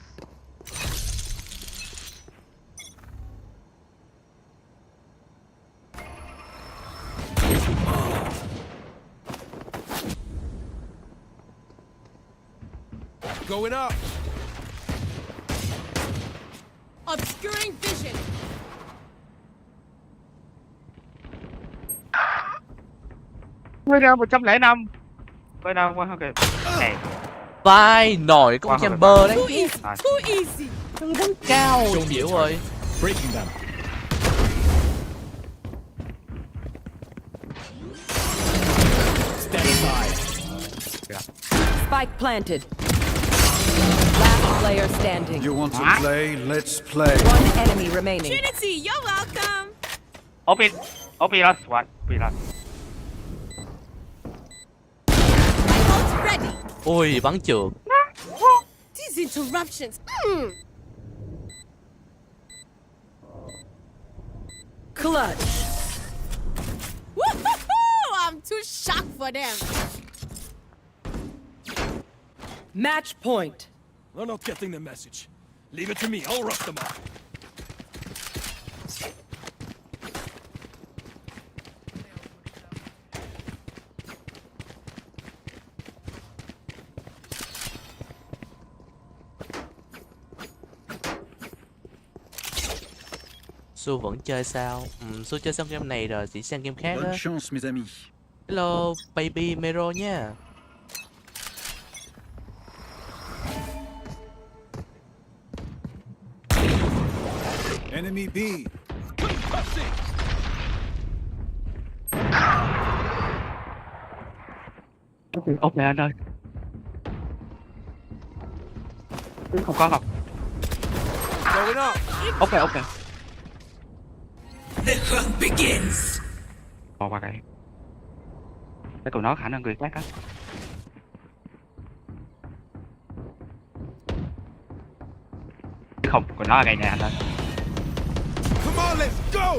Going up! Obscuring vision. Mới ra 105. Mới đâu qua không kìa. Này. Vai nồi con chamber đấy. Too easy. Too easy. Đánh cao chịu rồi. Breaking them. Stand aside. Spike planted. Last player standing. You want to play? Let's play. One enemy remaining. Trinity, you're welcome. Open last one. Open last. Ult ready. Ui bắn trượt. These interruptions. Clutch. Woo-hoo-hoo! I'm too shocked for them. Match point. They're not getting the message. Leave it to me, I'll rough them up. Su vẫn chơi sao? Su chơi xong game này rồi chỉ sang game khác Bonne á. chance, mes amis. Hello, baby Mero nha. Enemy B. Ok anh ơi. Không có không. Going up. Ok ok. The hunt begins. Bỏ qua cái của nó khả năng người khác á. Không, của nó là cái này anh ơi. Come on, let's go.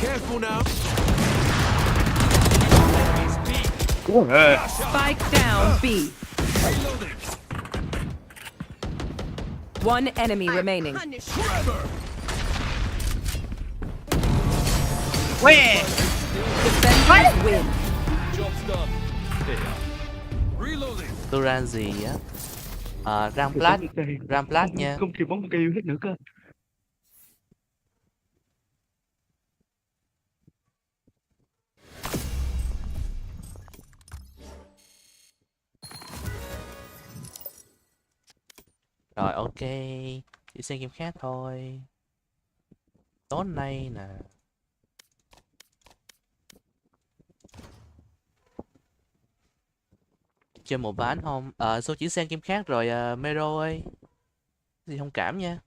Careful now. Spike down B. One enemy remaining. Where? Defenders win. Job's done. Reloading. Tôi ran gì á? Ramplat nha. Không kịp bóng kêu hết nữa cơ. Rồi ok, chỉ sang game khác thôi. Tối nay nè. Chơi một ván không? Số chỉ sang game khác rồi Mero ơi. Gì thông cảm nha.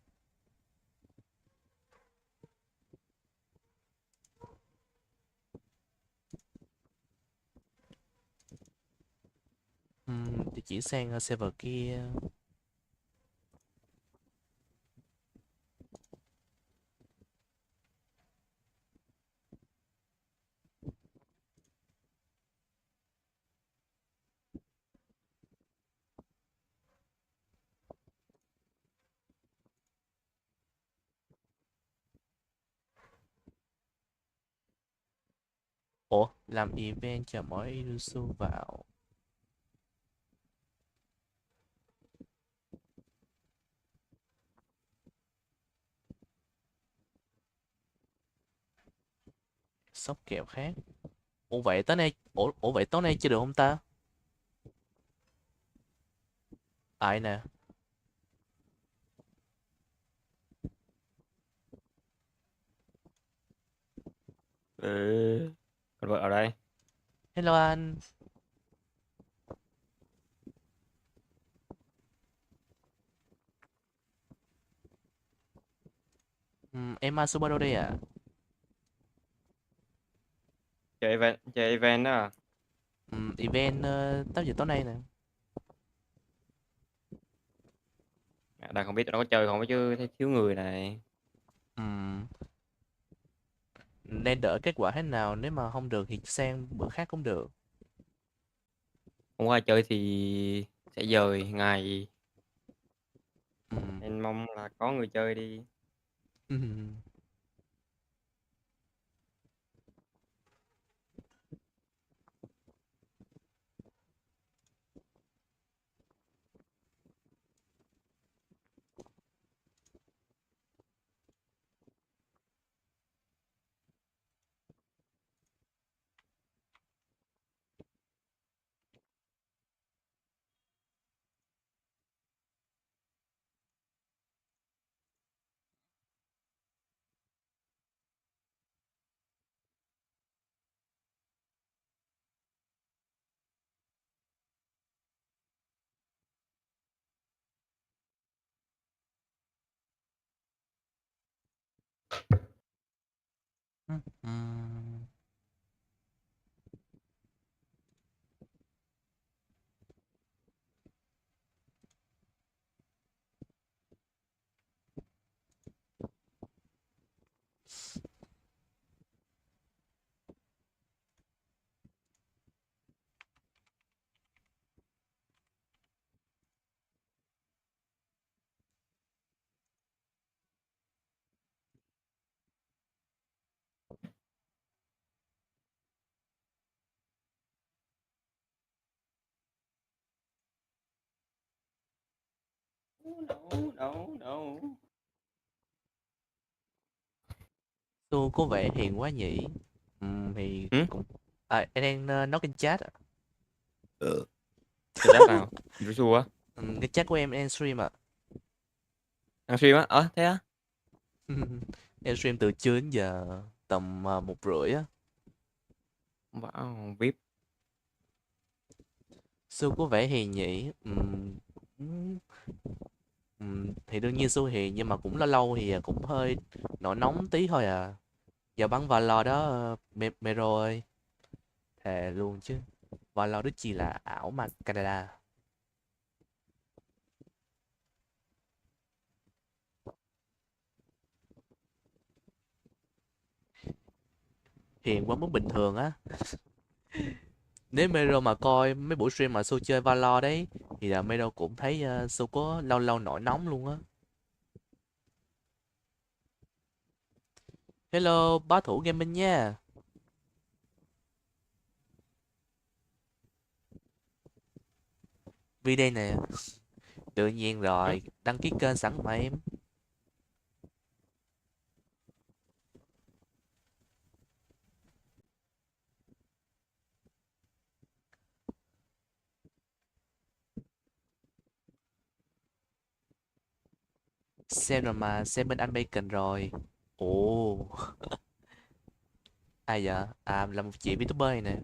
Thì chỉ sang server kia. Ủa, làm event chờ mỗi Irusu vào. Sóc kèo khác. Ủa vậy tối nay vậy tối nay chơi được không ta? Ai nè. Con vợ ở đây. Hello anh. Em Subaru đây à? Chơi event đó à? Event 8 giờ tối nay nè. Đang không biết tụi nó có chơi không chứ thấy thiếu người này. Nên đợi kết quả thế nào, nếu mà không được thì sang bữa khác cũng được. Không có ai chơi thì sẽ dời ngày. Nên mong là có người chơi đi. No. Tôi có vẻ hiền quá nhỉ? Thì cũng em đang nói kênh chat ạ. Cái chat nào? Review á? Cái chat của em stream ạ. Ăn stream á? Thế á? Em stream từ trưa đến giờ tầm 1:30 á. Wow, VIP. Su có vẻ hiền nhỉ? Thì đương nhiên Su hiền nhưng mà cũng lâu lâu thì cũng hơi nổi nóng tí thôi à. Giờ bắn Valor đó Mero ơi. Thề luôn chứ. Valor đó chỉ là ảo mà Canada. Hiền quá mức bình thường á. Nếu Mero mà coi mấy buổi stream mà Su chơi Valor đấy thì là Mero cũng thấy Su có lâu lâu nổi nóng luôn á. Hello, bá thủ gaming nha. Video nè. Tự nhiên rồi, đăng ký kênh sẵn mà em. Xem rồi mà, xem bên anh Bacon rồi. Ồ. Ai vậy? À, là một chị VTuber này nè.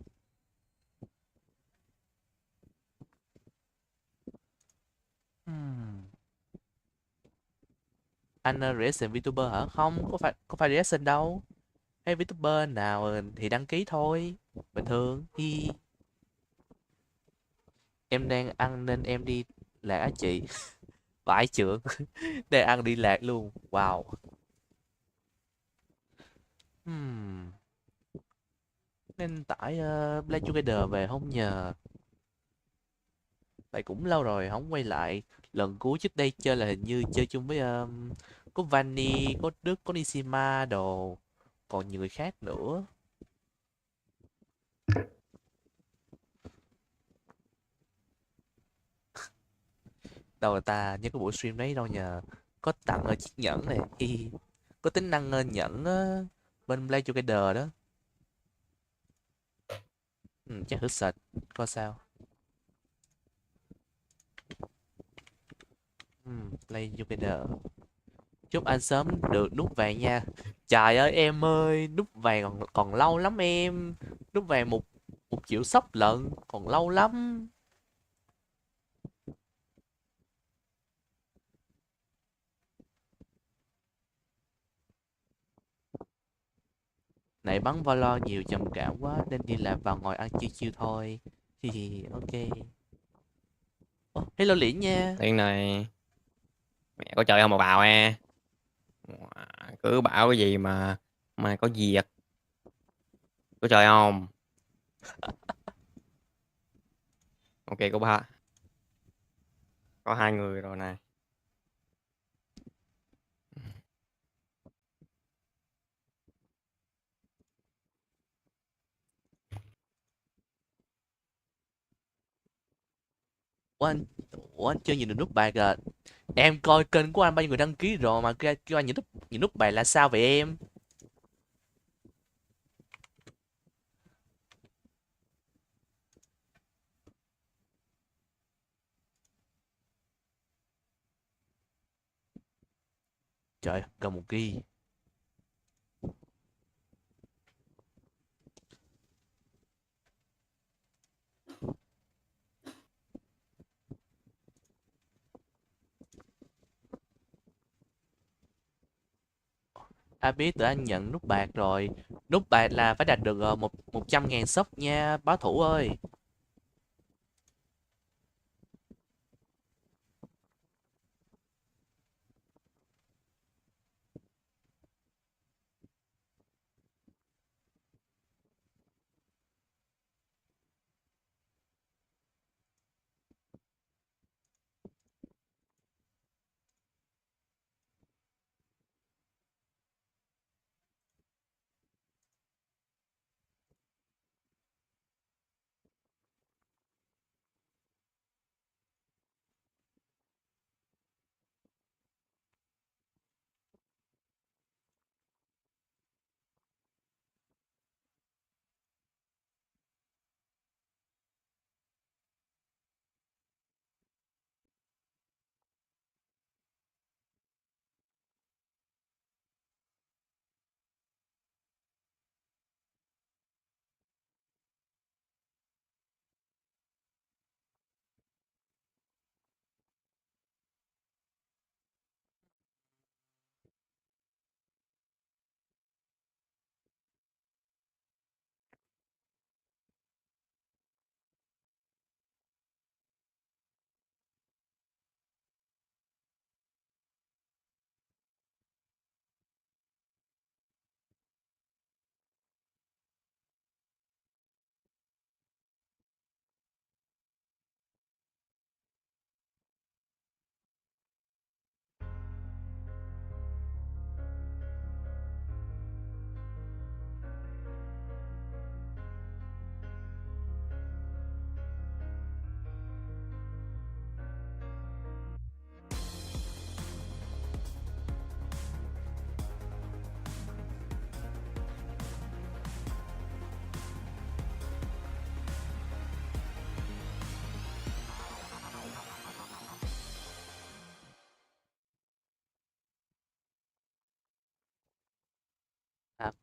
Anh reaction VTuber hả? Không, có phải reaction đâu. Hay VTuber nào thì đăng ký thôi. Bình thường. Hi. Em đang ăn nên em đi lạc á chị. Vãi trưởng. Đang ăn đi lạc luôn. Wow. Nên tải Play Together về không nhờ. Tại cũng lâu rồi không quay lại. Lần cuối trước đây chơi là hình như chơi chung với có Vani, có Đức, có Nishima đồ. Còn nhiều người khác nữa. Đâu là ta nhớ cái buổi stream đấy đâu nhờ. Có tặng chiếc nhẫn này. Có tính năng nhẫn bên Play Together đó. Chắc thử search coi sao. Play Together. Chúc anh sớm được nút vàng nha. Trời ơi em ơi, nút vàng còn lâu lắm em. Nút vàng 1 triệu sub lận, còn lâu lắm. Nãy bắn Valor nhiều trầm cảm quá nên đi làm vào ngồi ăn chiêu chiêu thôi. Thì ok. Hello Liễn nha. Tiếng này mẹ có chơi không mà vào e. Cứ bảo cái gì mà có việc. Có chơi không? Ok có 2 người rồi nè. Ủa anh chơi nhìn được nút bài à? Em coi kênh của anh bao nhiêu người đăng ký rồi mà kêu anh nhìn nút bài là sao vậy em? Trời, gần 1 GB. Ai biết tụi anh nhận nút bạc rồi. Nút bạc là phải đạt được 100.000 sub nha, báo thủ ơi.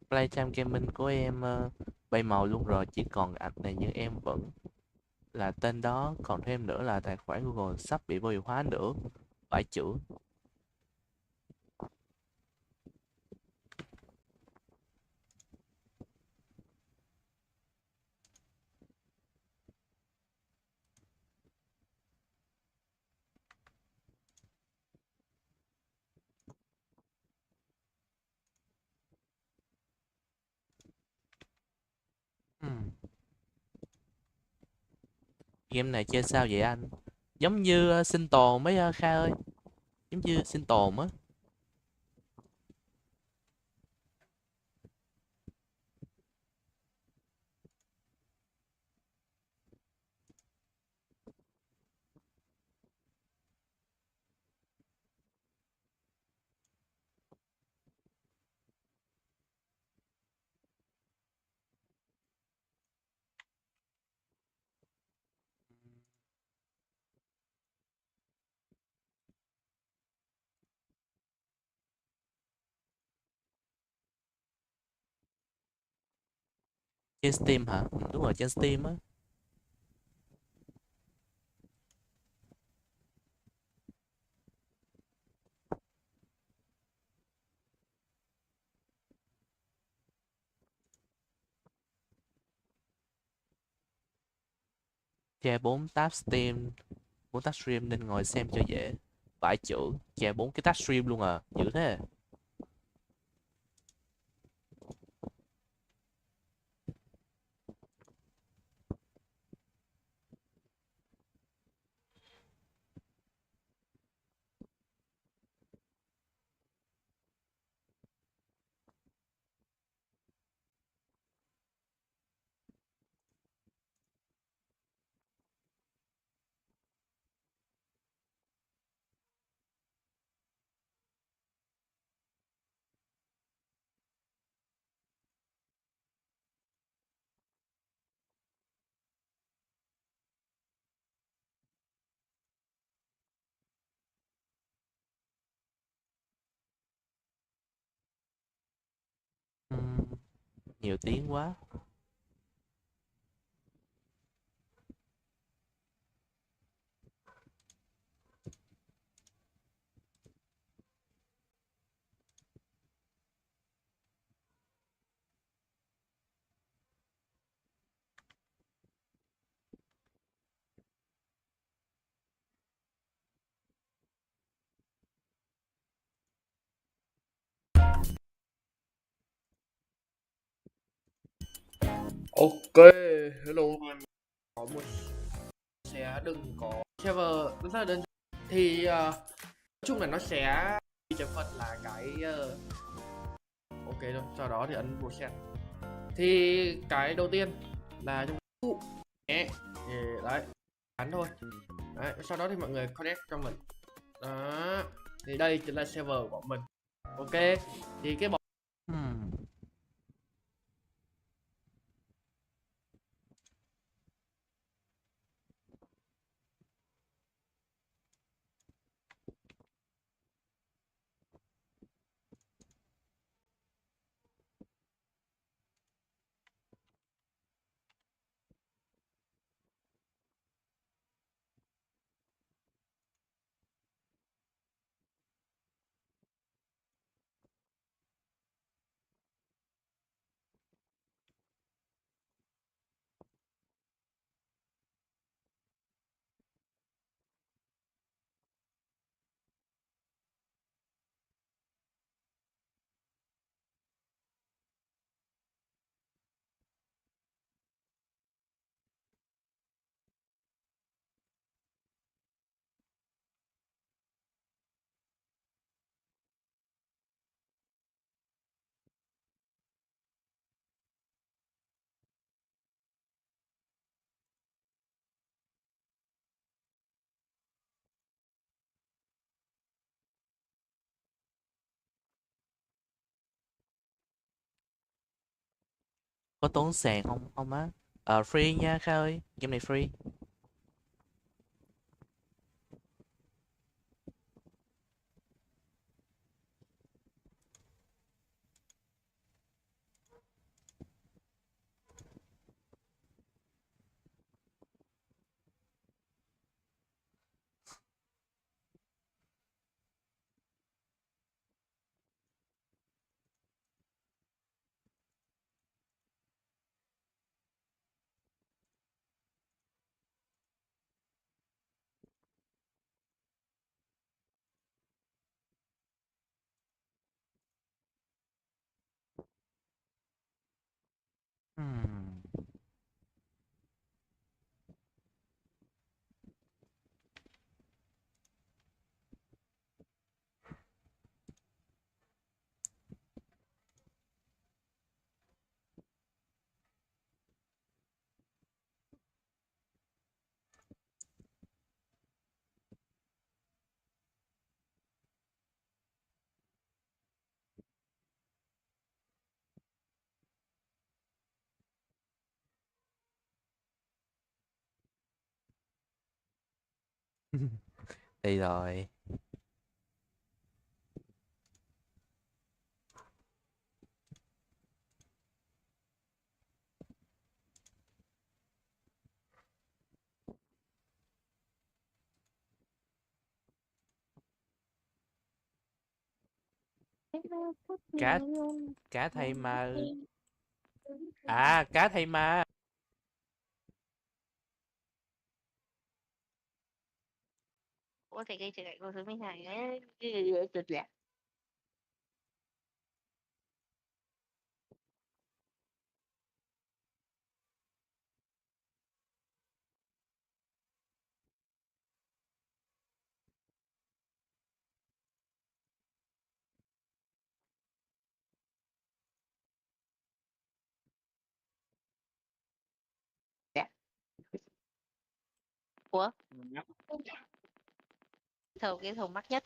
Playtime Gaming của em bay màu luôn rồi, chỉ còn ảnh này nhưng em vẫn là tên đó, còn thêm nữa là tài khoản Google sắp bị vô hiệu hóa nữa, phải chửi. Game này chơi sao vậy anh? Giống như sinh tồn mấy Kha ơi, giống như sinh tồn á. Trên Steam hả? Đúng rồi, trên Steam á. Che 4 tab Steam, 4 tab stream nên ngồi xem cho dễ. Vãi chữ, che 4 cái tab stream luôn à, dữ thế. Nhiều tiếng quá. Ok, hello anh. Có một sẽ đừng có server rất là đơn giản. Thì nói chung là nó sẽ chấm phật là cái ok rồi. Sau đó thì ấn process. Thì cái đầu tiên là trong phụ thì đấy bắn thôi. Đấy, sau đó thì mọi người connect cho mình. Đó. Thì đây chính là server của mình. Ok. Thì cái Có tốn sàn không không á? Free nha Kha ơi, game này free. Ừm. Đi rồi. Cá cá thây ma. À, cá thây ma. Ủa thì gây trở ngại của thứ 12 ấy. Tuyệt vời. Ủa? Cái thầu mắc nhất.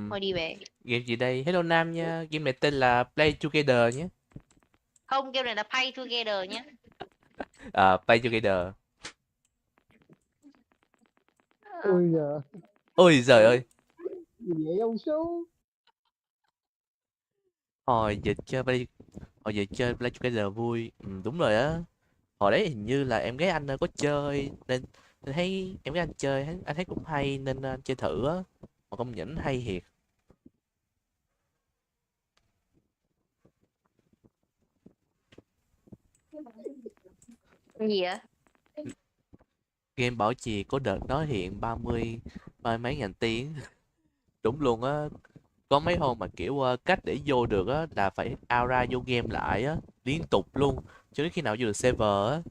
Thôi đi về. Game gì đây? Hello Nam nha. Game này tên là Play Together nhé. Không, game này là Pay Together nhé. À, Play Together. Ôi giời. Ôi giời ơi. Gì vậy ông số? Hồi giờ chơi Play Together vui. Đúng rồi á. Hồi đấy hình như là em gái anh có chơi nên thấy em gái anh chơi anh thấy cũng hay nên anh chơi thử á. Mà công nhận hay thiệt. Gì vậy? Game bảo trì có đợt đó hiện 30 mấy ngàn tiếng. Đúng luôn á. Có mấy hôm mà kiểu cách để vô được á là phải out ra vô game lại á, liên tục luôn cho đến khi nào vô được server á.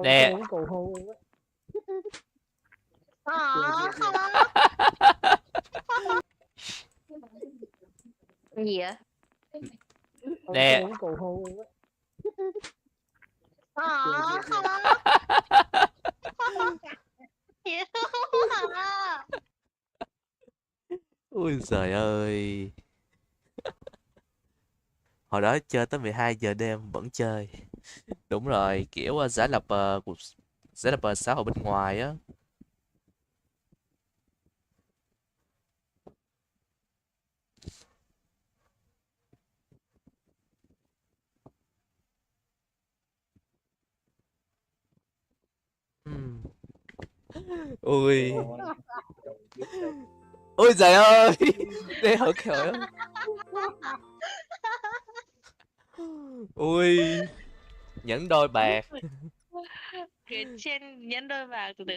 Nè. Cầu hôn luôn á. Gì vậy? Nè. Cầu hôn luôn á. Ui giời ơi. Hồi đó chơi tới 12 giờ đêm vẫn chơi. Đúng rồi, kiểu giả lập xã hội bên ngoài á. Ui. Ôi trời ơi. Đeo hở khởi. Ui. Nhẫn đôi bạc. Cái trên nhấn đôi bạc từ từ.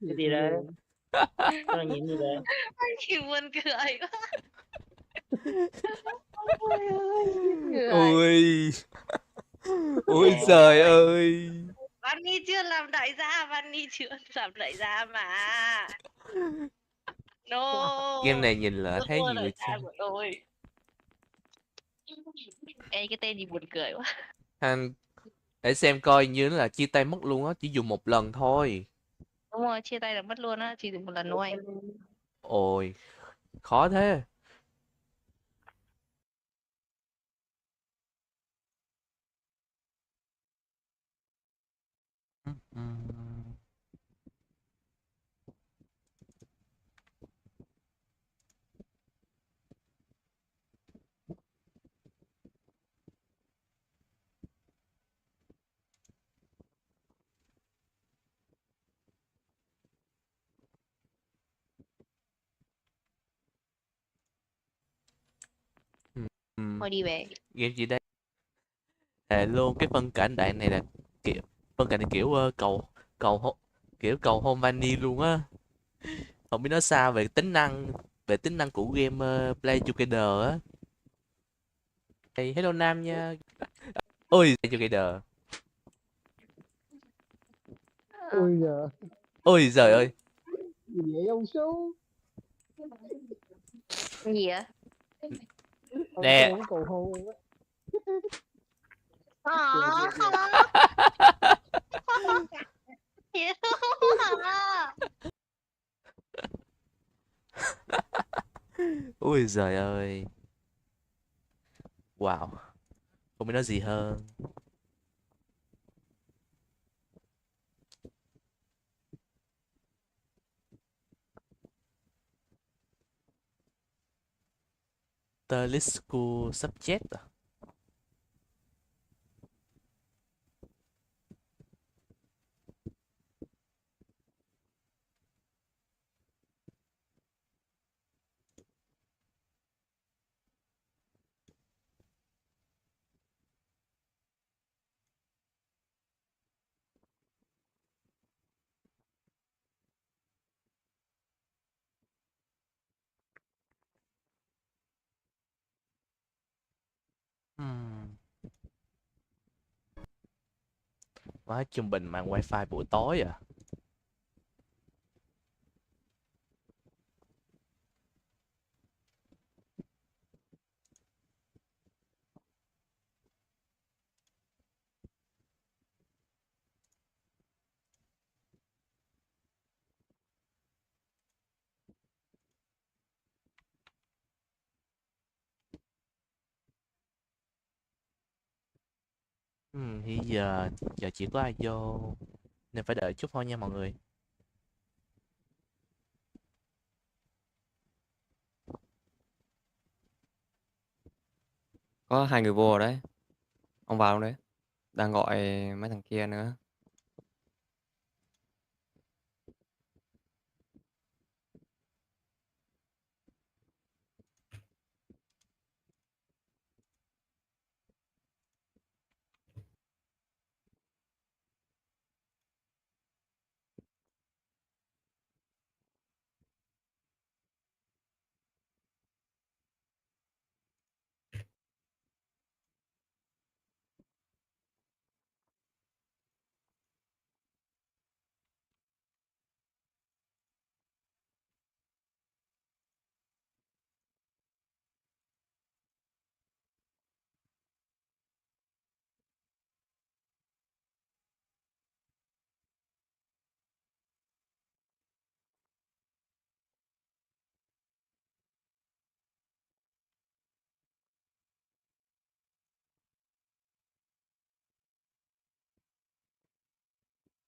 Cái gì đấy? Sao nhìn như vậy? Anh chỉ buồn cười quá. Ui. Ui trời ơi. Vanny chưa làm đại gia, Vanny chưa làm đại gia mà. No. Game này nhìn là thấy nhiều người chơi. chơi. Ê, cái tên gì buồn cười quá. Anh để xem coi như là chia tay mất luôn á, chỉ dùng một lần thôi. Đúng rồi, chia tay là mất luôn á, chỉ dùng một lần thôi. Ôi, khó thế. Thôi đi về. Game gì đây? À, luôn cái phân cảnh đoạn này là kiểu phân cảnh này kiểu kiểu cầu hôn vani luôn á. Không biết nó sao về tính năng của game Play Together á. Hey, hello Nam nha. Ôi, educator. Ôi giời. Ôi giời ơi. Gì vậy ông số? Gì vậy? Ông số Nè. nó cầu hôn em á. Chịu à. Ôi giời ơi. Wow. Không biết nói gì hơn. The list school subject à? Quá trung bình mạng wifi buổi tối à. Thì giờ chỉ có ai vô nên phải đợi chút thôi nha mọi người. Có 2 người vô rồi đấy. Ông vào luôn đấy. Đang gọi mấy thằng kia nữa.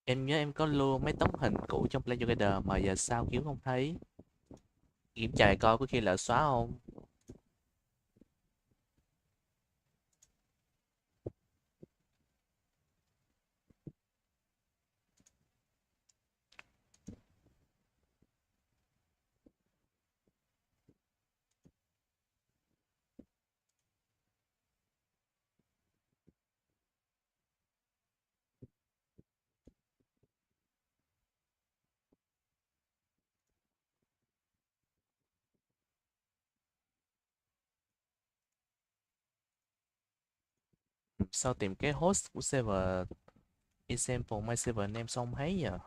Em nhớ em có lưu mấy tấm hình cũ trong Play Together mà giờ sao kiếm không thấy. Kiểm tra lại coi có khi là xóa không. Sao tìm cái host của server example my server name xong thấy nhờ.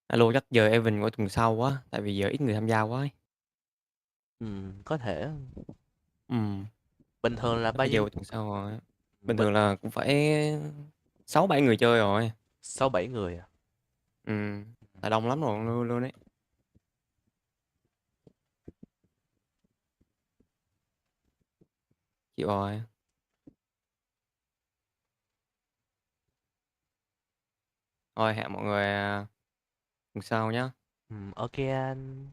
Alo, chắc giờ Evan của tuần sau quá, tại vì giờ ít người tham gia quá ấy. Có thể. Ừm. Bình thường là Chắc bao bây giờ nhiêu? của tuần sau rồi. Bình thường là cũng phải 6-7 người chơi rồi. 6-7 người à? Là đông lắm rồi luôn luôn ấy. Chịu rồi. Thôi hẹn mọi người tuần sau nhá. Ok anh.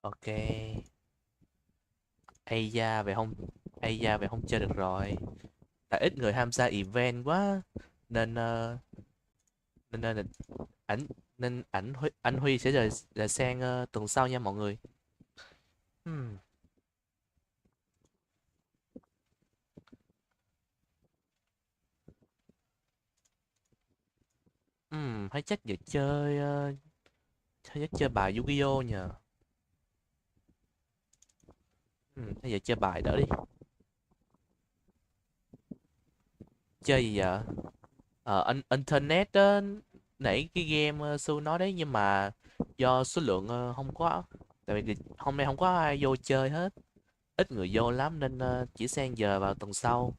Ok. Ây da về không chơi được rồi. Tại ít người tham gia event quá nên nên nên ảnh anh Huy sẽ rời sang tuần sau nha mọi người. Hmm. Hay chắc giờ chơi bài Yu-Gi-Oh nhờ. Hay giờ chơi bài đỡ đi. Chơi gì vậy? Internet á, nãy cái game Su nói đấy, nhưng mà do số lượng không có, tại vì hôm nay không có ai vô chơi hết, ít người vô lắm nên chỉ sang giờ vào tuần sau.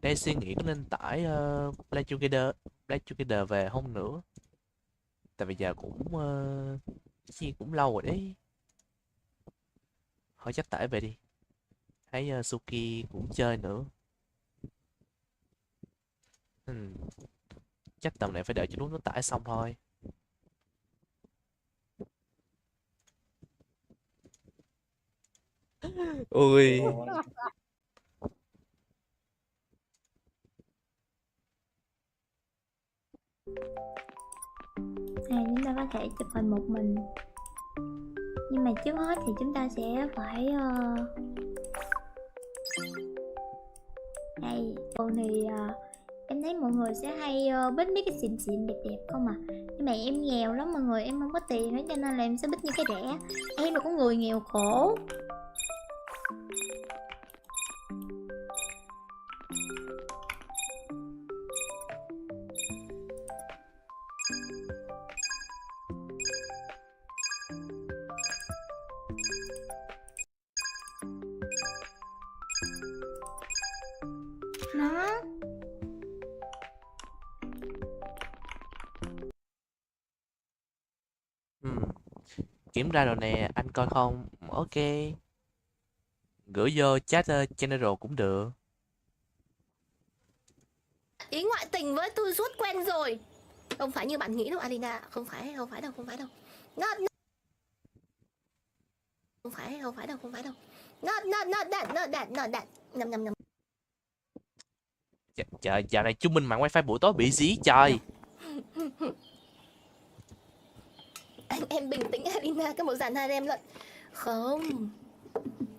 Đang suy nghĩ có nên tải Play Together về không nữa, tại vì giờ cũng cũng lâu rồi đấy. Thôi chắc tải về đi, thấy Suki cũng chơi nữa. Chắc tầm này phải đợi cho nó tải xong thôi. Ui. Chúng ta có thể chụp hình một mình, nhưng mà trước hết thì chúng ta sẽ phải đây thường thì em thấy mọi người sẽ hay bích mấy cái xịn xịn đẹp đẹp không à, nhưng mà em nghèo lắm mọi người, em không có tiền nữa cho nên là em sẽ bích những cái rẻ. Em là con người nghèo khổ. Nó Kiểm ra rồi nè, anh coi không? Ok. Gửi vô chat general cũng được. Ý ngoại tình với tôi suốt quen rồi. Không phải như bạn nghĩ đâu Alina, không phải đâu. Not, không phải đâu. Not that. Nhầm. Trời, dạo này chúng mình mạng wifi buổi tối bị dí trời. Em bình tĩnh Alina, cái một dàn hai em lận. Không,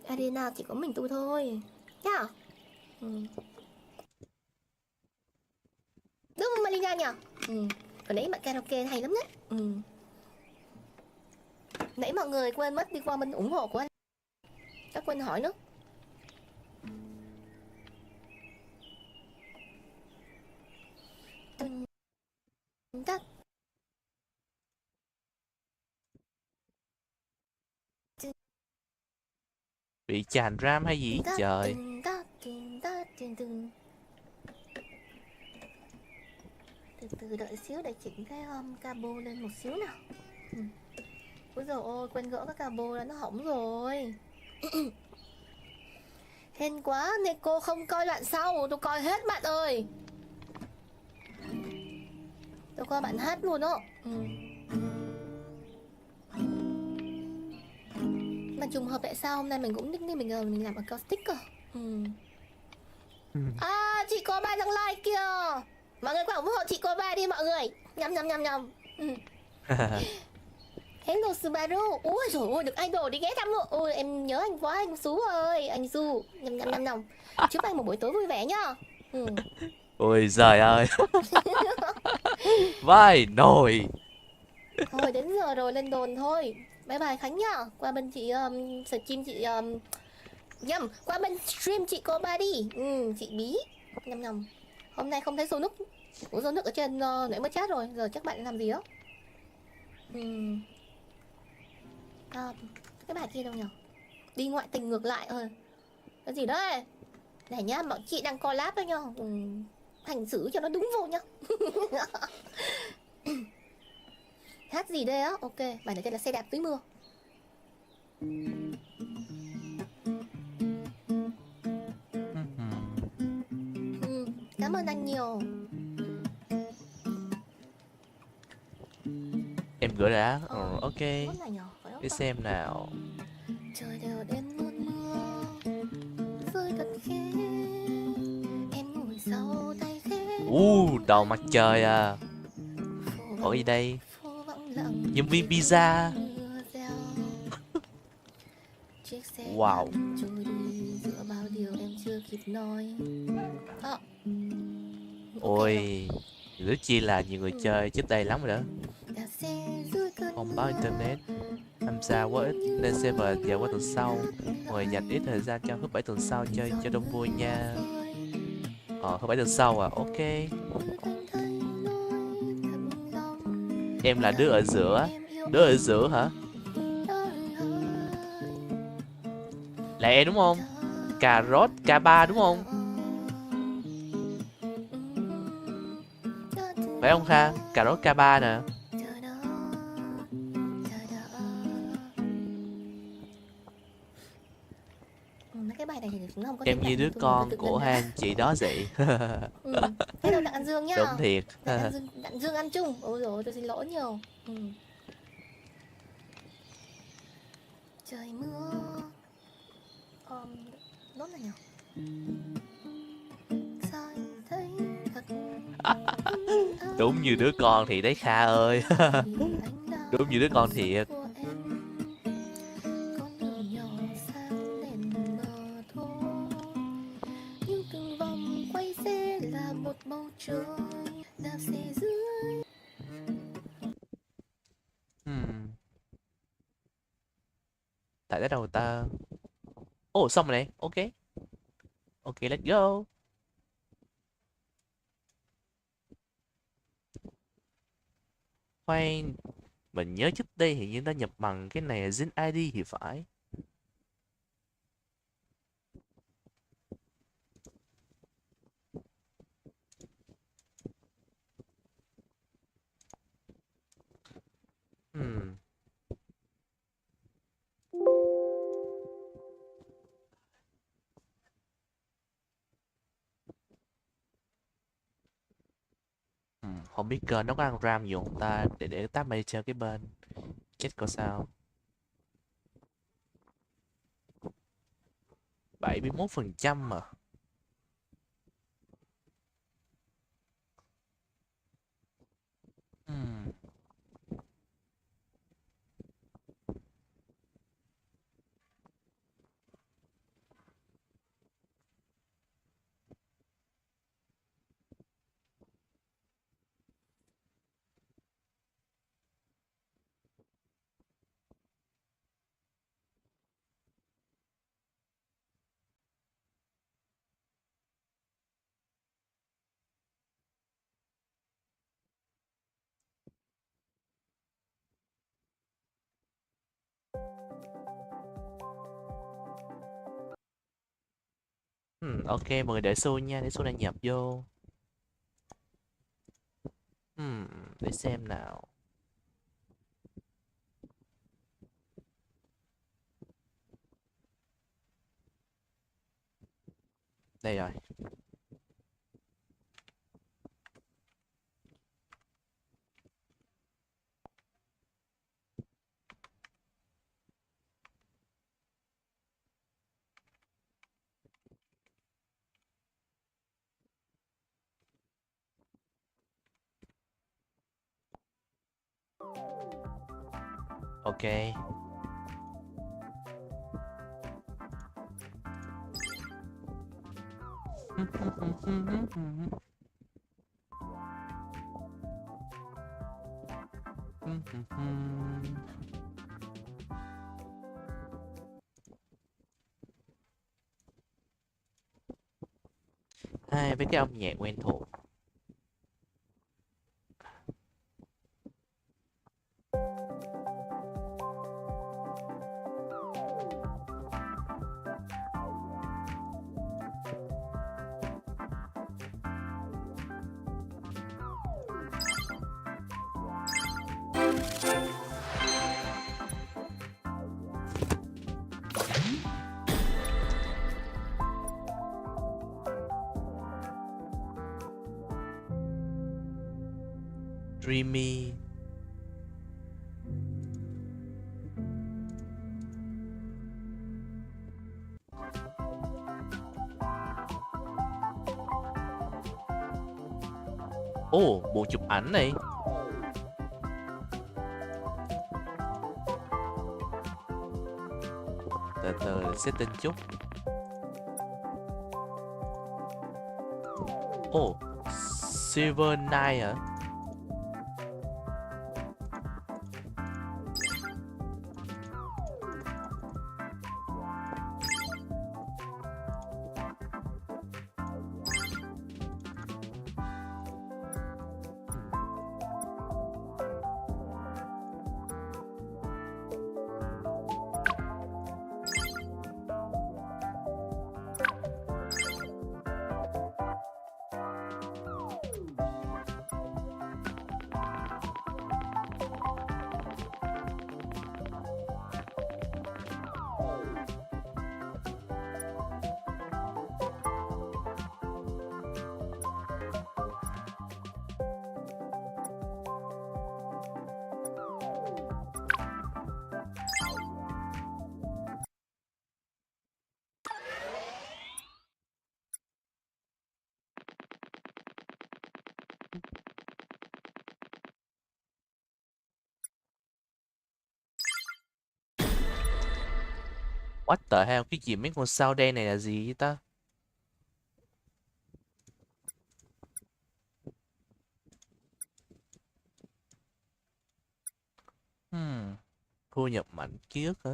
Alina chỉ có mình tôi thôi nhá. Đúng không Alina nhỉ? Còn nãy bạn karaoke hay lắm đấy. Nãy mọi người quên mất đi qua bên ủng hộ của anh. Các quên hỏi nữa. Bị tràn ram hay gì trời. Từ đợi xíu để chỉnh cái cabo lên một xíu nào. Ôi dồi ôi, quên gỡ cái cabo đó, nó hỏng rồi. Hên quá, nên cô không coi đoạn sau, tôi coi hết bạn ơi. Tôi coi bạn hết luôn đó. Mà trùng hợp tại sao hôm nay mình cũng nickname mình làm acoustic cơ. À, chị có 3 đăng like kìa. Mọi người qua ủng hộ chị cô 3 đi mọi người. Nhầm. Hello Subaru. Ôi trời ơi, được idol đi ghé thăm luôn. Ôi em nhớ anh quá anh Sú ơi. Anh Du. Nhầm. Chúc anh một buổi tối vui vẻ nhá. Ôi giời ơi. Vai nồi. Thôi đến giờ rồi, lên đồn thôi. Bye bye Khánh nhá. Qua bên chị stream chị qua bên stream chị cô ba đi. Chị Bí. Nhầm. Hôm nay không thấy số nút. Ủa số nút ở trên nãy mới chat rồi. Giờ chắc bạn làm gì đó. Cái bài kia đâu nhỉ? Đi ngoại tình ngược lại ơi. Cái gì đấy? Này nhá, bọn chị đang collab với nhau. Hành xử cho nó đúng vô nhá. Hát gì đây á? Ok, bài này tên là xe đạp túi mưa. Cảm ơn anh nhiều. Em gửi đã. Ok. Để xem nào. Trời đều đêm luôn mưa rơi thật khẽ. Em ngồi sau tay khẽ. Đầu mặt trời à. Ở gì đây? Nhân viên pizza. Wow. Ôi, rất chi là nhiều người chơi trước đây lắm rồi đó. Thông báo internet tham gia quá ít nên server giờ qua tuần sau. Mời dành ít thời gian cho thứ 7 tuần sau chơi cho đông vui nha. Thứ 7 tuần sau à, ok. Em là đứa ở giữa. Đứa ở giữa hả? Là em đúng không? Cà rốt K3 đúng không? Phải không Kha? Cà rốt K3 nè. Cái bài này thì chúng không có em như đứa con của hai anh chị đó vậy. Hello Đặng An Dương nhá. Đúng thiệt. Đặng Dương ăn chung. Ôi dồi tôi xin lỗi nhiều. Trời mưa. Đốt này nhỉ? Đúng như đứa con thì đấy Kha ơi. Đúng như đứa con thiệt. Tại tới đâu ta? Xong rồi này. Ok. Ok, let's go. Khoan, mình nhớ trước đây hình như ta nhập bằng cái này là Zin ID thì phải. Không biết kênh nó có ăn RAM nhiều không ta, để tab major cái bên chết coi sao. 71% mà. Ok, mọi người để xu nha, để xu đăng nhập vô. Để xem nào. Đây rồi. Ok. Hai với cái âm nhạc quen thuộc. Dreamy. Ồ, bộ chụp ảnh này. Từ từ setting chút. Ồ, Silver Knight hả? What the hell, cái gì mấy con sao đen này là gì vậy ta? Thu nhập mạnh ký ức hả?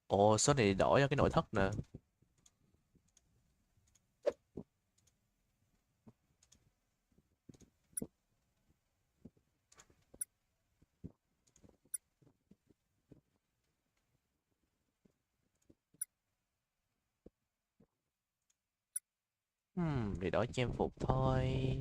Ồ, số này đổi cho cái nội thất nè. Để đổi trang phục thôi.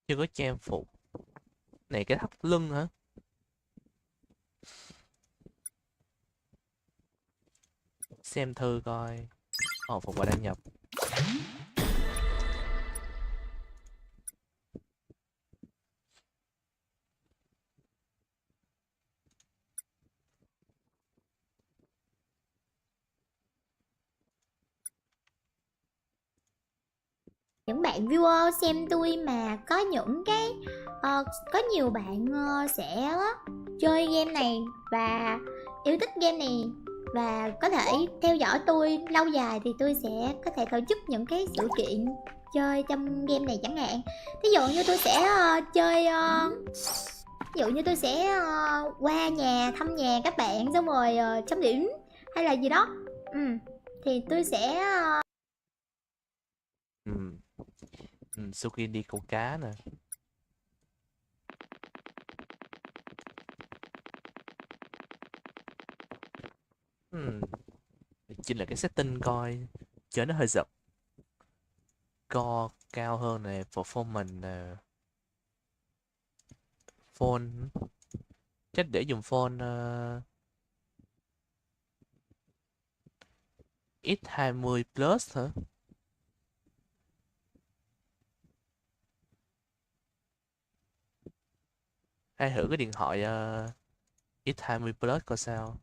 Chưa có trang phục. Này cái thắt lưng hả? Xem thư coi. Ồ, phục và đăng nhập. Những bạn viewer xem tôi mà có những cái có nhiều bạn sẽ chơi game này và yêu thích game này và có thể theo dõi tôi lâu dài thì tôi sẽ có thể tổ chức những cái sự kiện chơi trong game này chẳng hạn. Ví dụ như tôi sẽ qua nhà thăm nhà các bạn xong rồi chấm điểm hay là gì đó. Thì tôi sẽ Suki đi câu cá nè. Chính là cái setting coi chơi nó hơi giật. Co cao hơn nè, performance nè. Phone chắc để dùng phone X20 Plus hả? Hay thử cái điện thoại X20 Plus coi sao.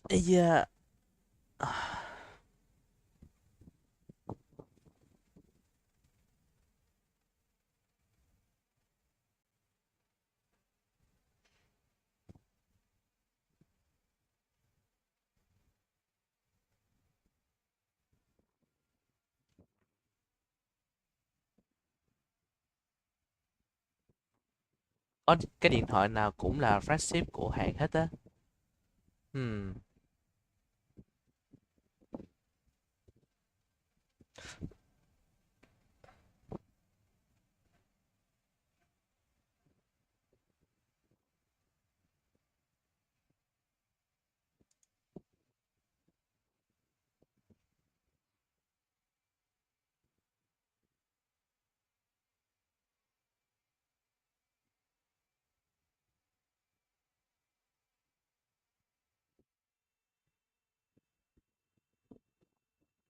Ây da. Cái điện thoại nào cũng là flagship của hãng hết á.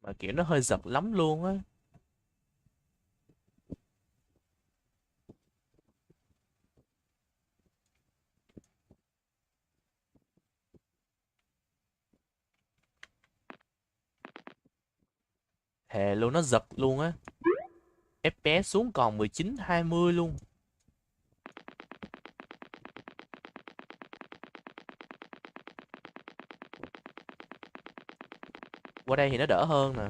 Mà kiểu nó hơi giật lắm luôn á. Thề luôn, nó giật luôn á. FPS xuống còn 19-20 luôn. Qua đây thì nó đỡ hơn nè.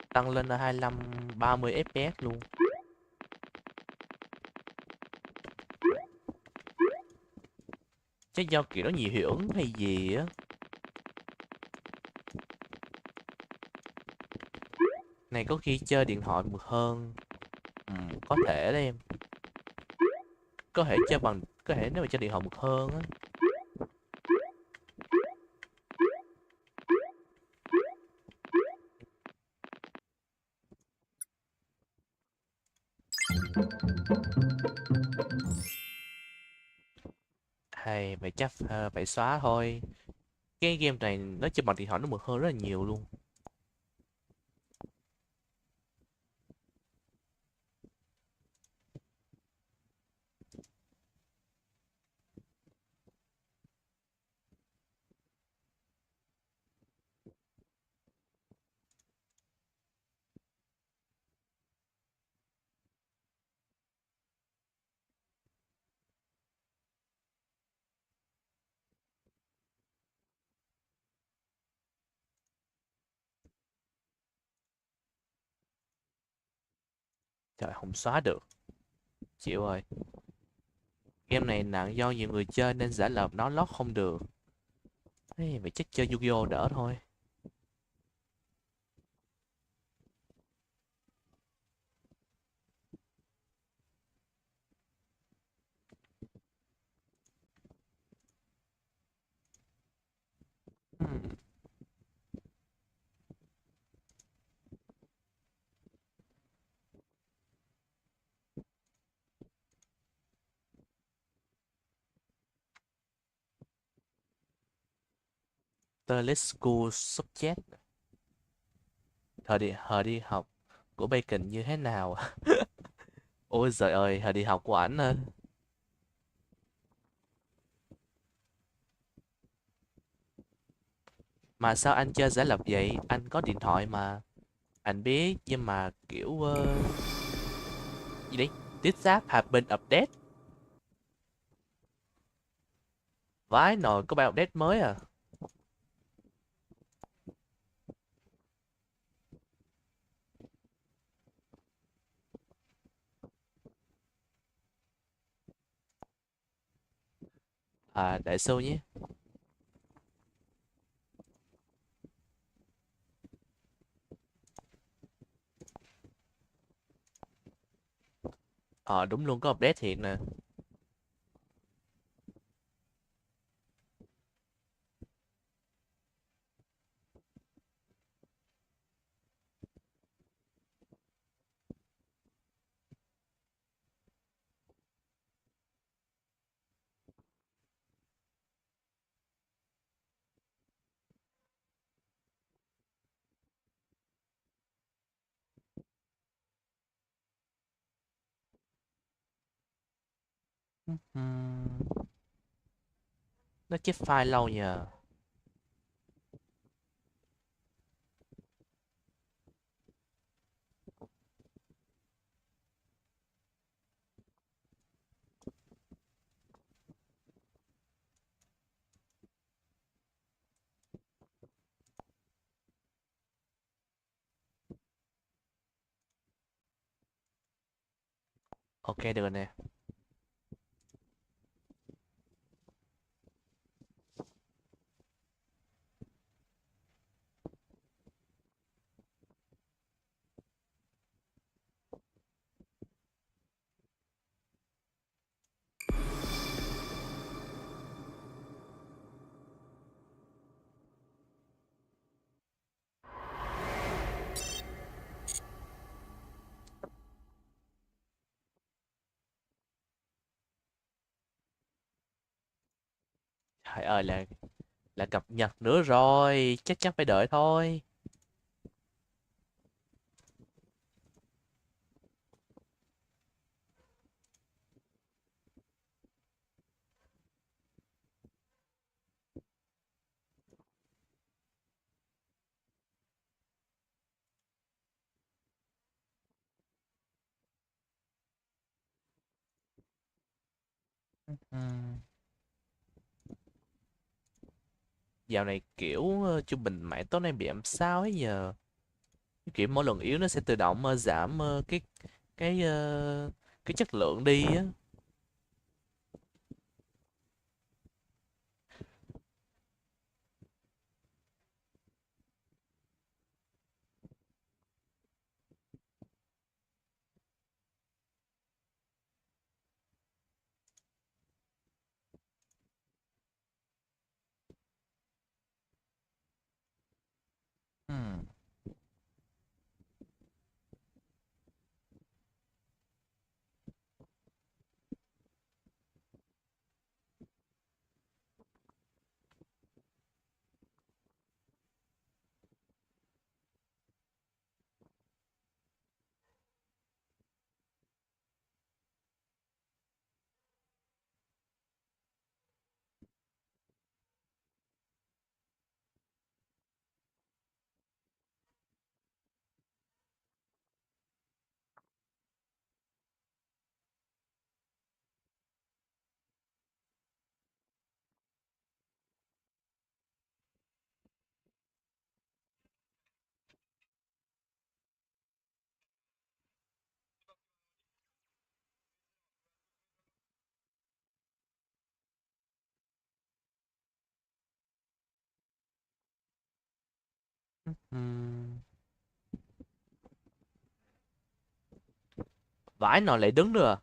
Tăng lên là 25-30 FPS luôn. Chắc do kiểu nó nhiều hiệu ứng hay gì á. Này có khi chơi điện thoại mượt hơn. Có thể đấy em. Có thể chơi bằng, có thể nếu mà chơi điện thoại mượt hơn á. Hay vậy chắc phải xóa thôi. Cái game này nó chơi bằng điện thoại nó mượt hơn rất là nhiều luôn. Trời, không xóa được. Chịu ơi. Game này nặng do nhiều người chơi nên giả lập nó lót không được. Ê, vậy chắc chơi Yu-Gi-Oh đỡ thôi. Toilet School Subject. Thời đi học của Bacon như thế nào? Ôi giời ơi, thời đi học của ảnh hả? Mà sao anh chơi giả lập vậy? Anh có điện thoại mà. Anh biết nhưng mà kiểu gì đấy? Tiếp giáp have been update. Vãi nồi, có bài update mới à? À, đại sư nhé. Ờ đúng luôn, có update hiện nè. Nó chết file lâu nhờ. Ok được rồi nè. Trời ơi, là cập nhật nữa rồi, chắc chắn phải đợi thôi. Dạo này kiểu trung bình mạng tối nay bị làm sao ấy giờ. Kiểu mỗi lần yếu nó sẽ tự động giảm cái cái chất lượng đi á. Hmm. Vãi, nó lại đứng nữa.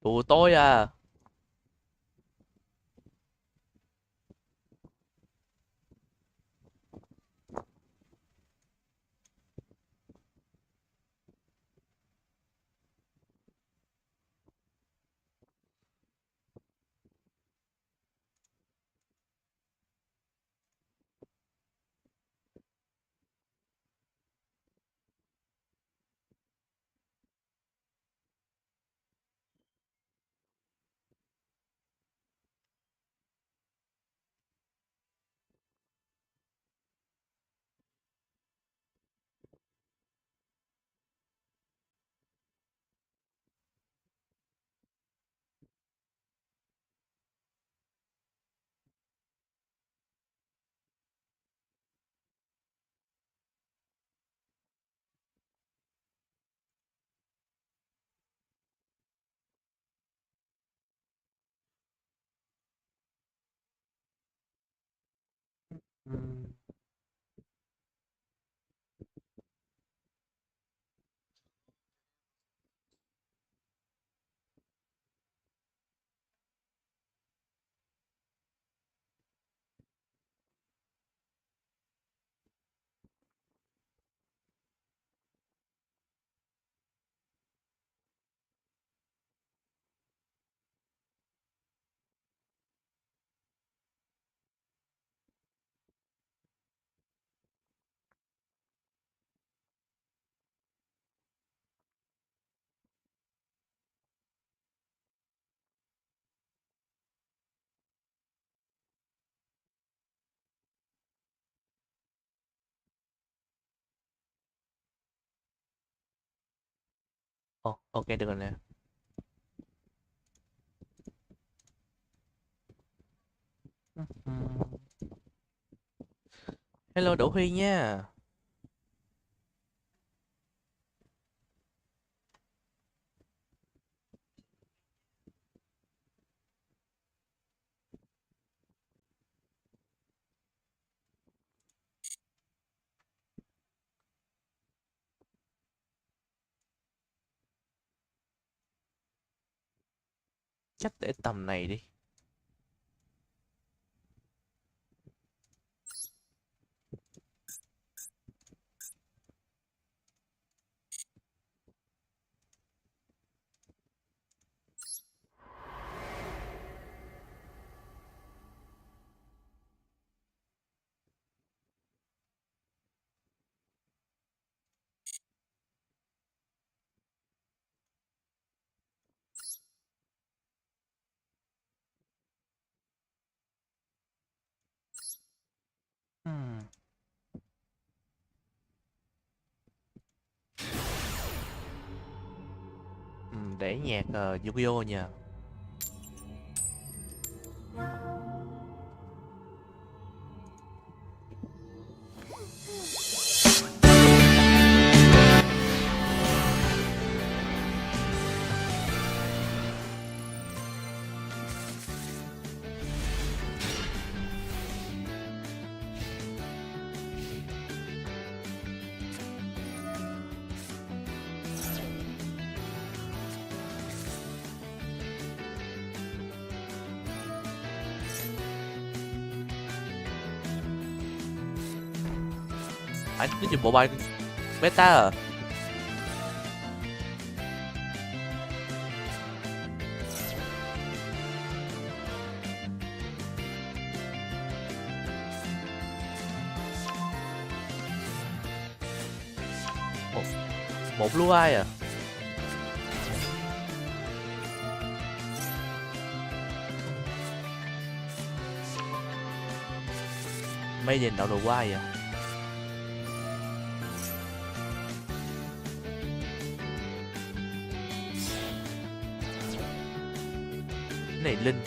Tụi tôi à. Ồ, ok được rồi nè. Hello Đỗ Huy nha. Chắc để tầm này đi. Để nhạc Yu-Gi-Oh nha. Anh nó dùng bộ bài beta à? Một blue eye à? Made in Outer Wild à? Cái này Linh.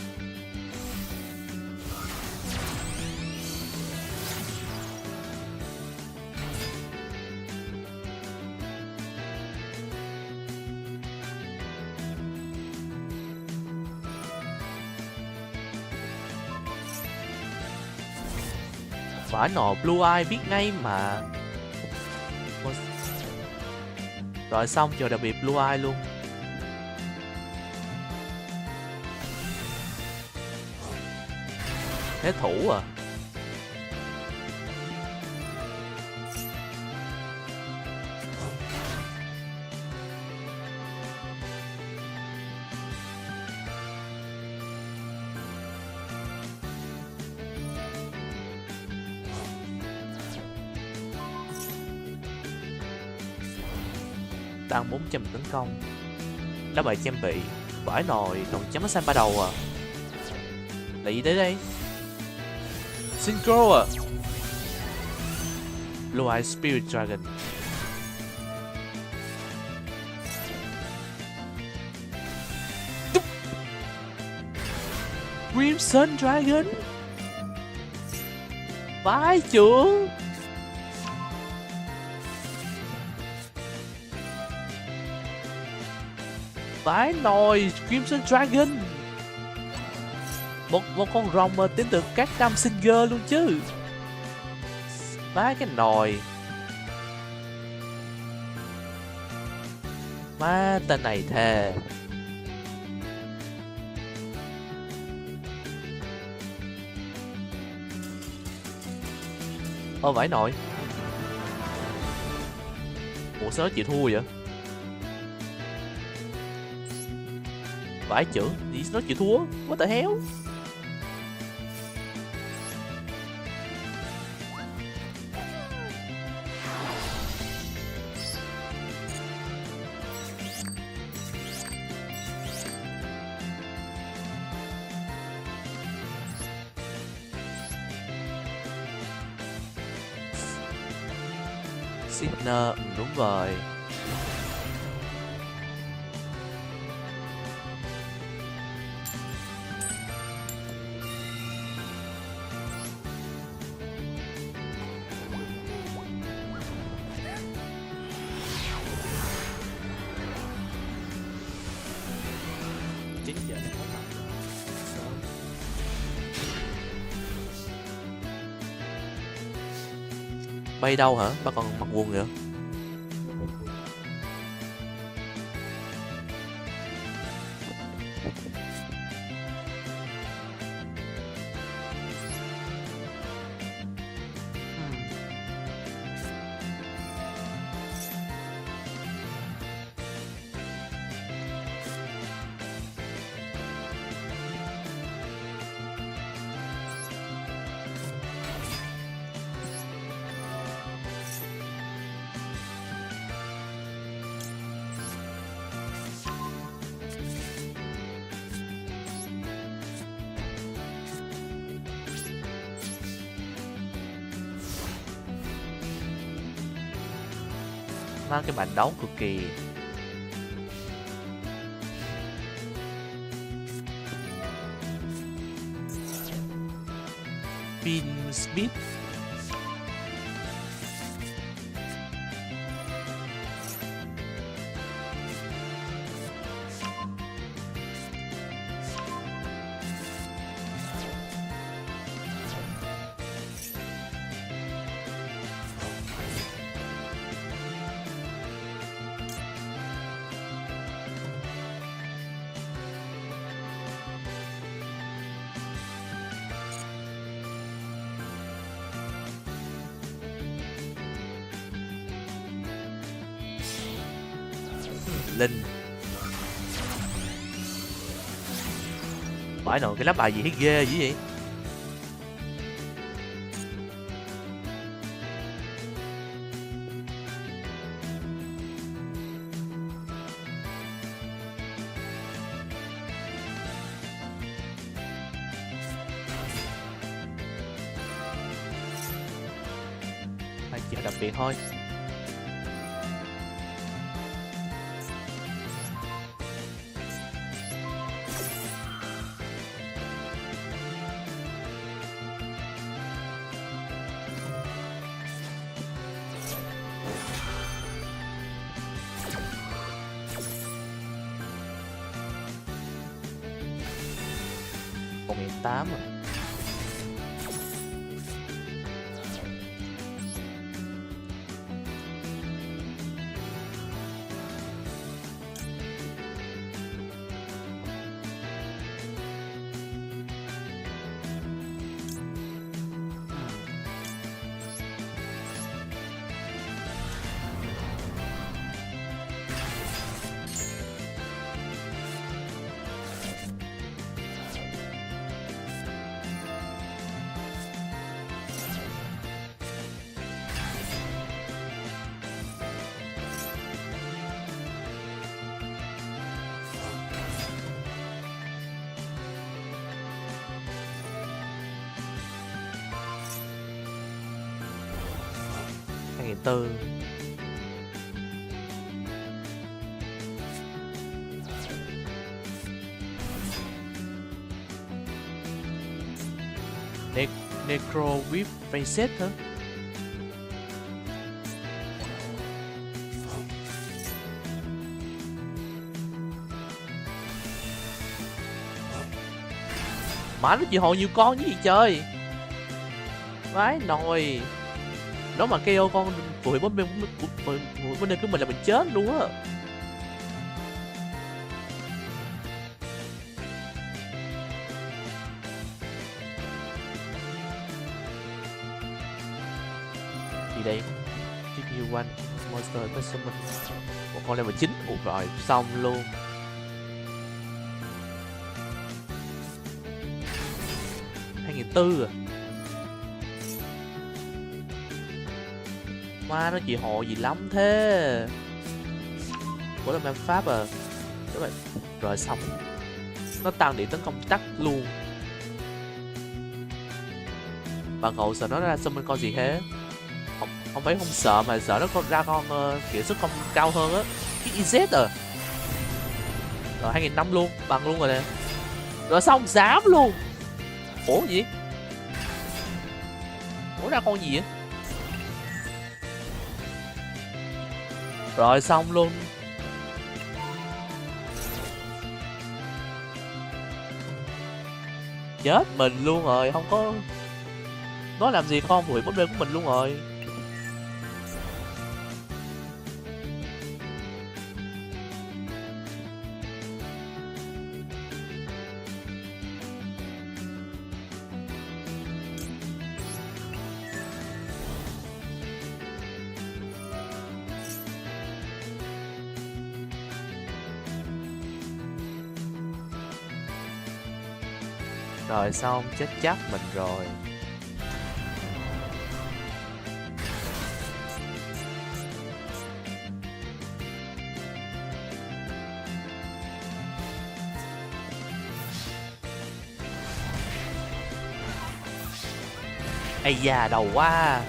Phải nọ blue eye biết ngay mà. Rồi xong chờ đặc biệt blue eye luôn. Thế thủ à? Tăng 400 tấn công. Đá bại trang bị. Vãi nồi còn chấm xanh ba đầu à? Là gì tới đây? Synchro à? Blue Eye Spirit Dragon. Crimson Dragon. Vãi trưởng. Vãi nồi Crimson Dragon. Một con rồng mà đến từ các năm Singer luôn chứ. Má cái nồi. Má tên này thề. Ơ vãi nồi. Ủa sao nó chịu thua vậy? Vãi trưởng, đi nó chịu thua. What the hell? Signer, đúng rồi. Bay đâu hả? Ba còn mặc quần nữa. Má cái bàn đấu cực kỳ. Pin Smith. Linh. Phải nồi cái lá bài gì thấy ghê dữ vậy? chỉ đặc biệt thôi. Còn 1.800 à. Tư Necro with Reset hả? Má nó chỉ hộ nhiều con như gì trời. Vãi nồi. Nó mà KO con của bên đây của mình là mình chết luôn á. Gì đây? GPU one monster summon một con level 9. Ủa rồi xong luôn. $2.400 à? Má nó chỉ hộ gì lắm thế. Của là mang pháp à. Đúng rồi. Rồi xong. Nó tăng điện tấn công tắt luôn. Bà cậu sợ nó ra summon con gì thế? Không phải không sợ mà sợ nó ra con kiểu sức công cao hơn á. Cái EZ à. Rồi 2.500 luôn. Bằng luôn rồi nè. Rồi xong dám luôn. Ủa gì? Ủa ra con gì vậy? Rồi xong luôn. Chết mình luôn rồi. Không có. Nó làm gì con hủy bốt đêm của mình luôn rồi. Rồi xong chết chắc mình rồi. Ây da đầu quá.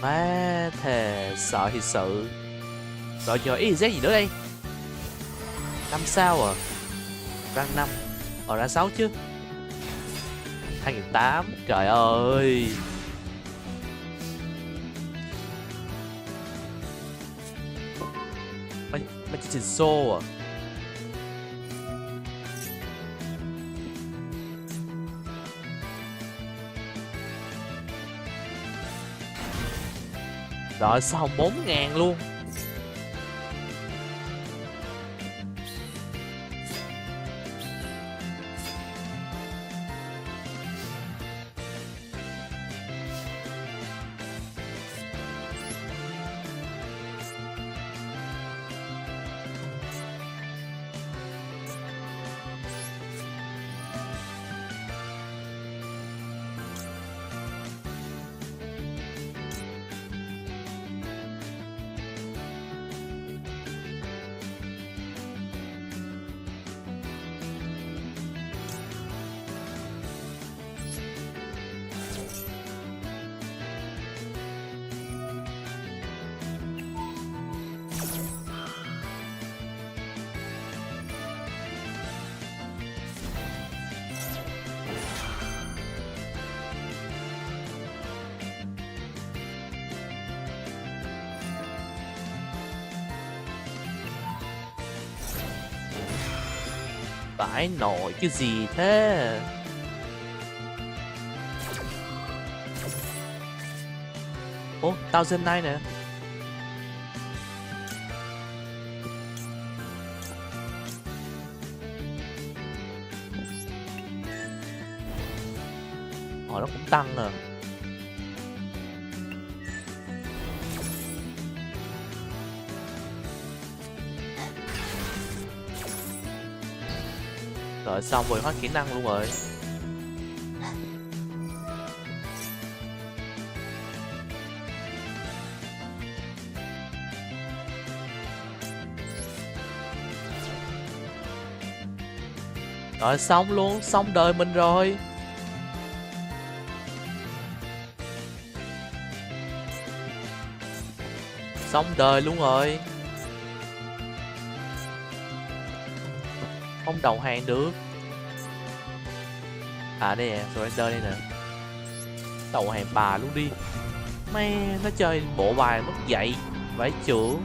Má thề sợ thì sự. Rồi chờ ý gì nữa đây? 5 sao à? Rang 5. Ra 6 chứ. 2.800. Trời ơi. Mấy chương trình show à? Rồi xong 4.000 luôn. Vãi nổi cái gì thế? Ủa, tao dân này nè. Nó cũng tăng à. Rồi xong rồi, hết kỹ năng luôn rồi. Rồi xong luôn, xong đời mình rồi. Xong đời luôn rồi. Không đầu hàng được. À đây nè, surrender đây nè. Đầu hàng bà luôn đi. Mẹ, nó chơi bộ bài mất dạy. Vãi chưởng.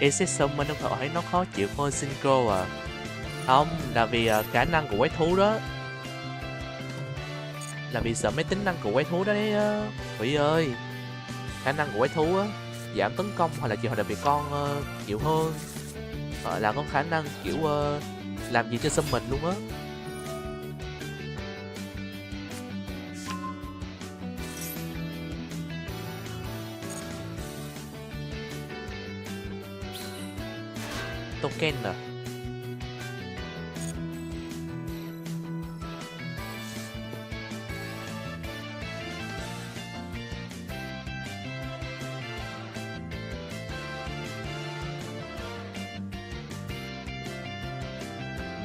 Exit Summon nó hỏi nó khó chịu hơn Synchro à? Không, là vì khả năng của quái thú đó. Là vì sợ mấy tính năng của quái thú đó đấy Thủy ơi. Khả năng của quái thú á, giảm tấn công hoặc là chịu đặc biệt con chịu hơn. Là có khả năng kiểu làm gì cho Summon luôn á. Token à?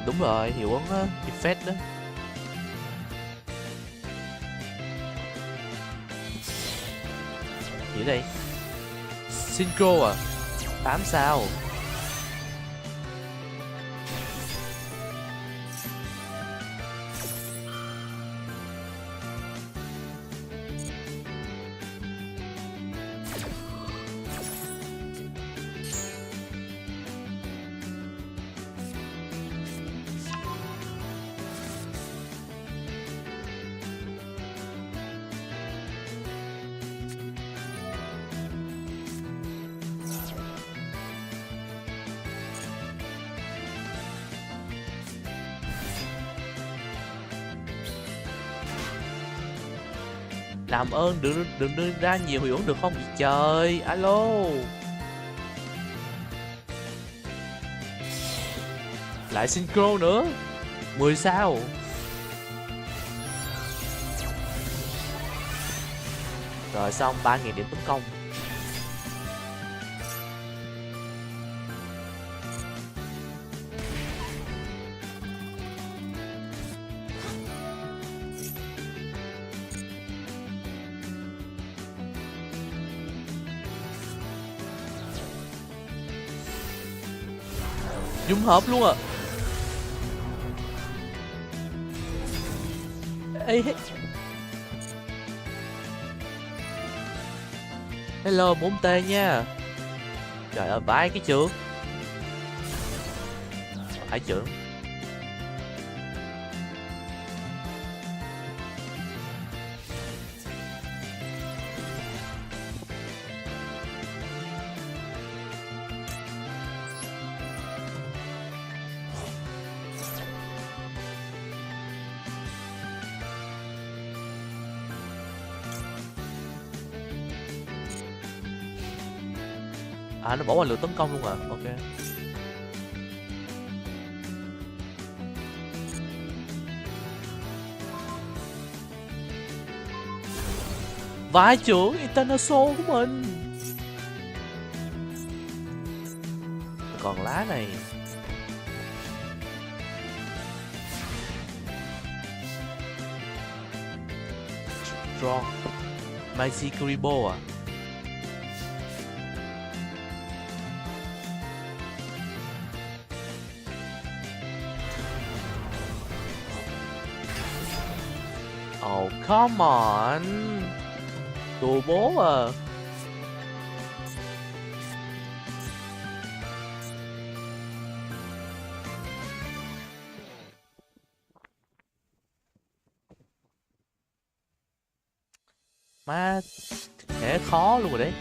Đúng rồi, hiệu ứng effect đó. Gì đây? Synchro à? 8 sao. Làm ơn đừng đưa ra nhiều hiệu ứng được không vậy trời. Alo. Lại Synchro nữa. 10 sao. Rồi xong 3.000 điểm tấn công. Dung hợp luôn à. Ê, hello 4T nha. Trời ơi, vãi cái trưởng. Phải trưởng. À, nó bỏ qua lượt tấn công luôn à. Ok. Vãi trưởng International của mình. Còn lá này. Strong Macy Kuribo à. Oh, come on. Đồ bố à. Má, thể khó luôn rồi đấy.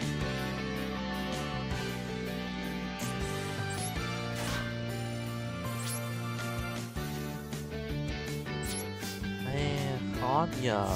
Khó nhờ.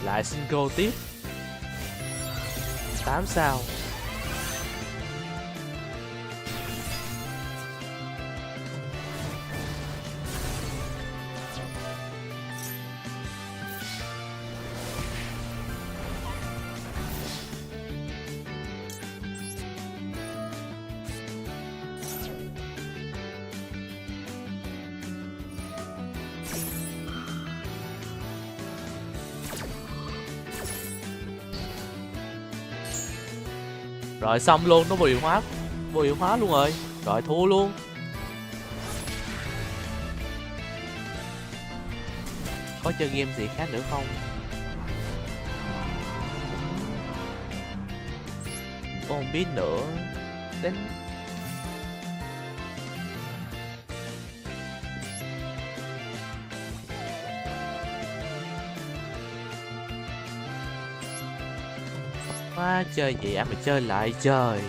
Lại single tiếp 8 sao. Rồi xong luôn, nó vô hiệu hóa luôn rồi. Rồi thua luôn. Có chơi game gì khác nữa không? Con không biết nữa. Đến quá chơi vậy anh mà chơi lại trời.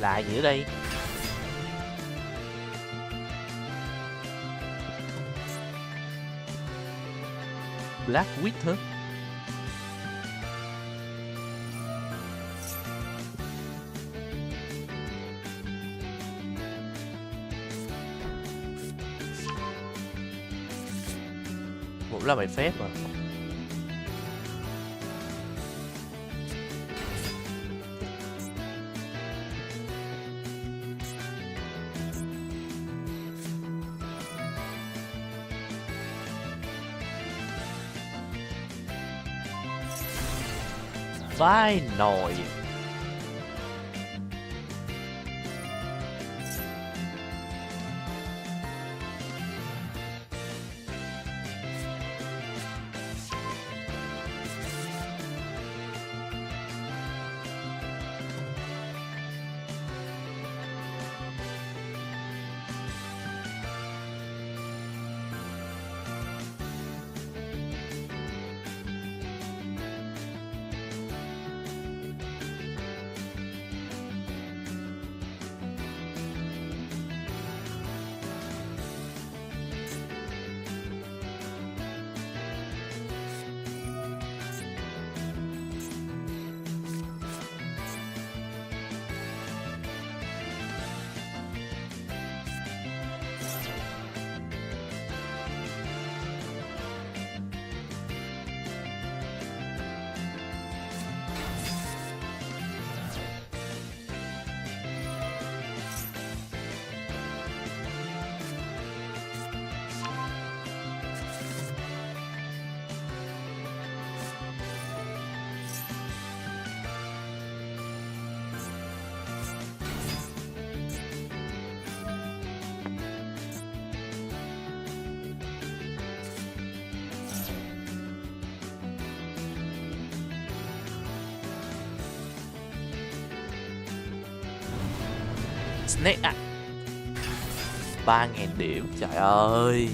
Là gì ở đây? Black Witch hả? Cũng là bài phép mà. Vai nồi. Snake à. 3.000 điểm, trời ơi.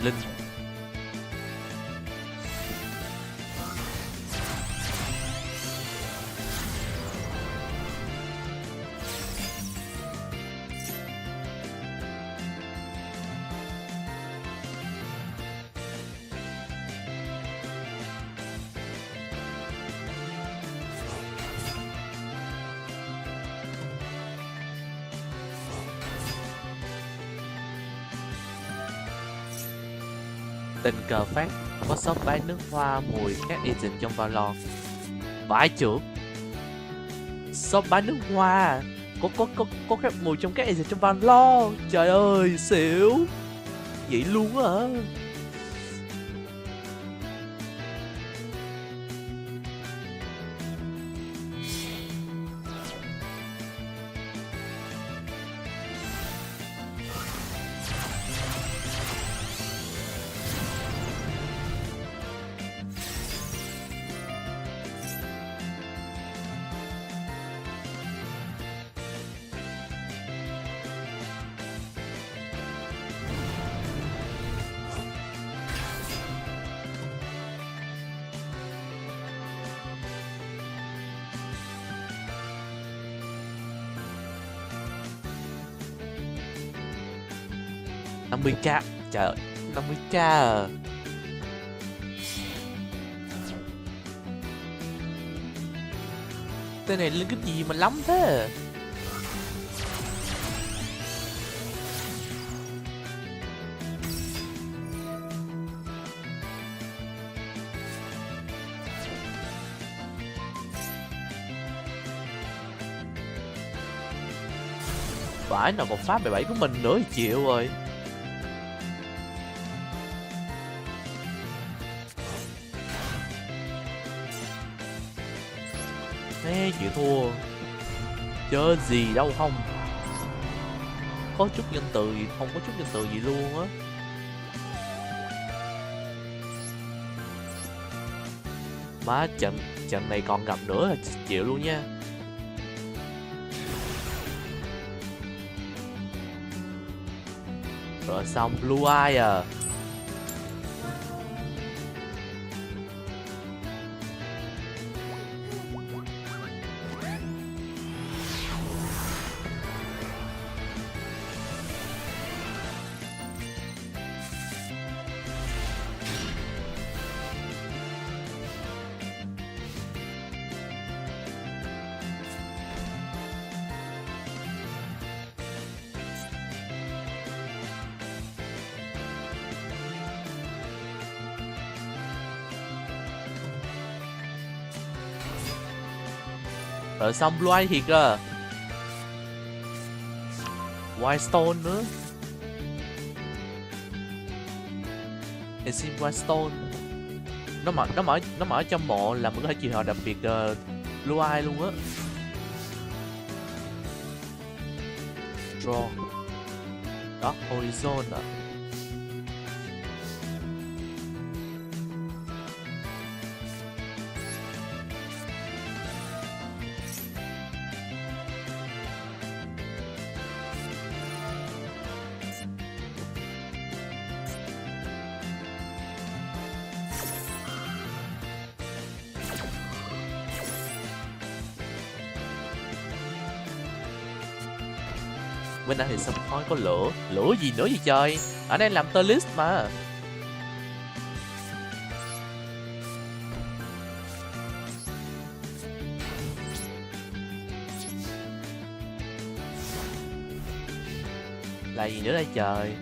Linh. Tình cờ phát có shop bán nước hoa mùi các agent trong Valor. Vãi trưởng. Shop bán nước hoa có các mùi trong các agent trong Valor. Trời ơi, xỉu. Vậy luôn hả? $50k, trời ơi, 50k à. Tên này lên cái gì mà lắm thế? Vãi, nào một phát 17 của mình nữa thì chịu rồi. Ê, chịu thua. Chơi gì đâu không. Có chút nhân từ gì, không có chút nhân từ gì luôn á. Má trận này còn gặp nữa là chịu luôn nha. Rồi xong Blue Eye à. Rồi xong Blue Eye thiệt à. White Stone nữa. Exim White Stone. Nó mở trong bộ là mình có thể chịu họ đặc biệt Blue Eye luôn á. Draw. Đó, Horizon à. Bên đây thì xong thôi có lửa. Lửa gì nữa vậy trời. Ở đây làm tơ list mà. Là gì nữa đây trời.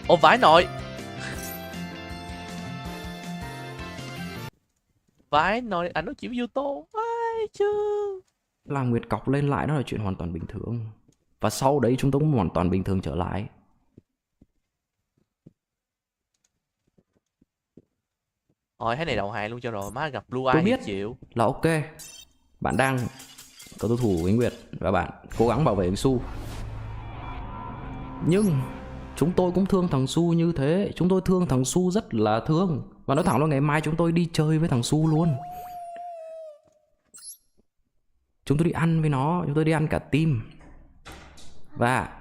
Ô vãi nội. Vãi nội, anh nói chịu vô tô. Vãi chứ. Làm Nguyệt cọc lên lại đó là chuyện hoàn toàn bình thường. Và sau đấy chúng tôi cũng hoàn toàn bình thường trở lại. Thôi thế này đầu hàng luôn cho rồi. Má gặp Blue Eye tôi biết chịu. là ok. Bạn đang có đối thủ với Nguyệt và bạn cố gắng bảo vệ với Su. Nhưng chúng tôi cũng thương thằng Su như thế. Chúng tôi thương thằng Su rất là thương. Và nói thẳng là ngày mai chúng tôi đi chơi với thằng Su luôn. Chúng tôi đi ăn với nó. Chúng tôi đi ăn cả team. Và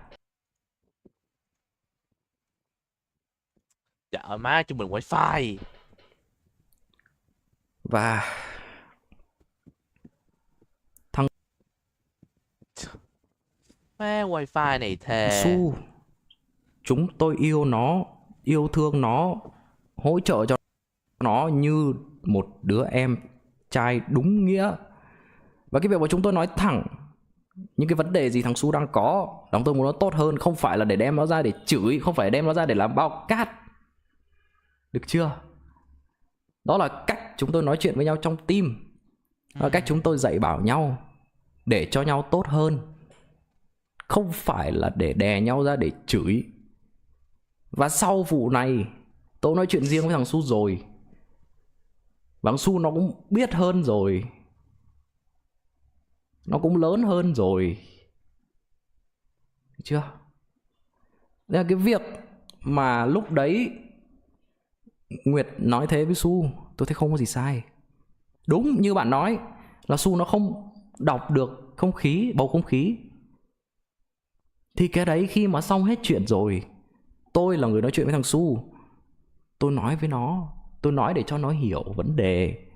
Trời má chúng mình wifi. Và thằng má wifi này thề. Su, chúng tôi yêu nó, yêu thương nó, hỗ trợ cho nó như một đứa em trai đúng nghĩa. Và cái việc mà chúng tôi nói thẳng những cái vấn đề gì thằng Su đang có, chúng tôi muốn nó tốt hơn, không phải là để đem nó ra để chửi, không phải đem nó ra để làm bao cát. Được chưa? Đó là cách chúng tôi nói chuyện với nhau trong team. Đó là cách chúng tôi dạy bảo nhau để cho nhau tốt hơn. Không phải là để đè nhau ra để chửi. Và sau vụ này tôi nói chuyện riêng với thằng Su rồi. Và thằng Su nó cũng biết hơn rồi. Nó cũng lớn hơn rồi. Được chưa? Đây là cái việc mà lúc đấy Nguyệt nói thế với Su, tôi thấy không có gì sai. Đúng như bạn nói là Su nó không đọc được không khí, bầu không khí. Thì cái đấy khi mà xong hết chuyện rồi, tôi là người nói chuyện với thằng Su, tôi nói với nó, tôi nói để cho nó hiểu vấn đề,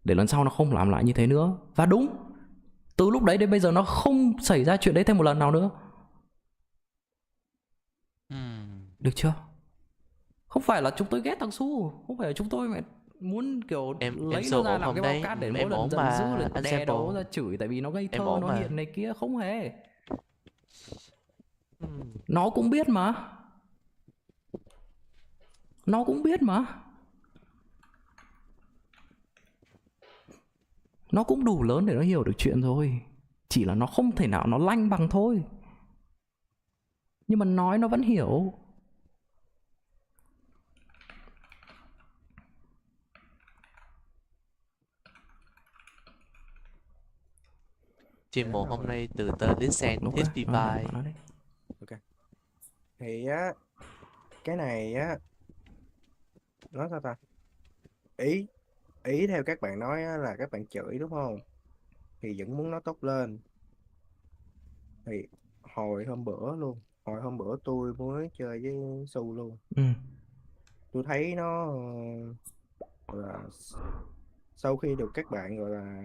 để lần sau nó không làm lại như thế nữa. Và đúng, từ lúc đấy đến bây giờ nó không xảy ra chuyện đấy thêm một lần nào nữa. Được chưa? Không phải là chúng tôi ghét thằng Su, không phải là chúng tôi mẹ muốn kiểu Em lấy nó solo ra ổn làm không cái đấy? bao cát để Em mỗi lần ổn giận mà, dữ là anh đè Sample. đấu ra chửi tại vì nó ngây Em thơ, ổn nó mà. hiện này kia, không hề. Nó cũng biết mà. Nó cũng biết mà. Nó cũng đủ lớn để nó hiểu được chuyện rồi. Chỉ là nó không thể nào nó lanh bằng thôi. Nhưng mà nói nó vẫn hiểu. Chim mùa hôm nay từ tên đến sang festival. Ok. Thì á, cái này á, nói sao ta? Ý theo các bạn nói á, là các bạn chửi đúng không? Thì vẫn muốn nó tốt lên. Thì hồi hôm bữa tôi mới chơi với Su luôn. Tôi thấy nó gọi là sau khi được các bạn gọi là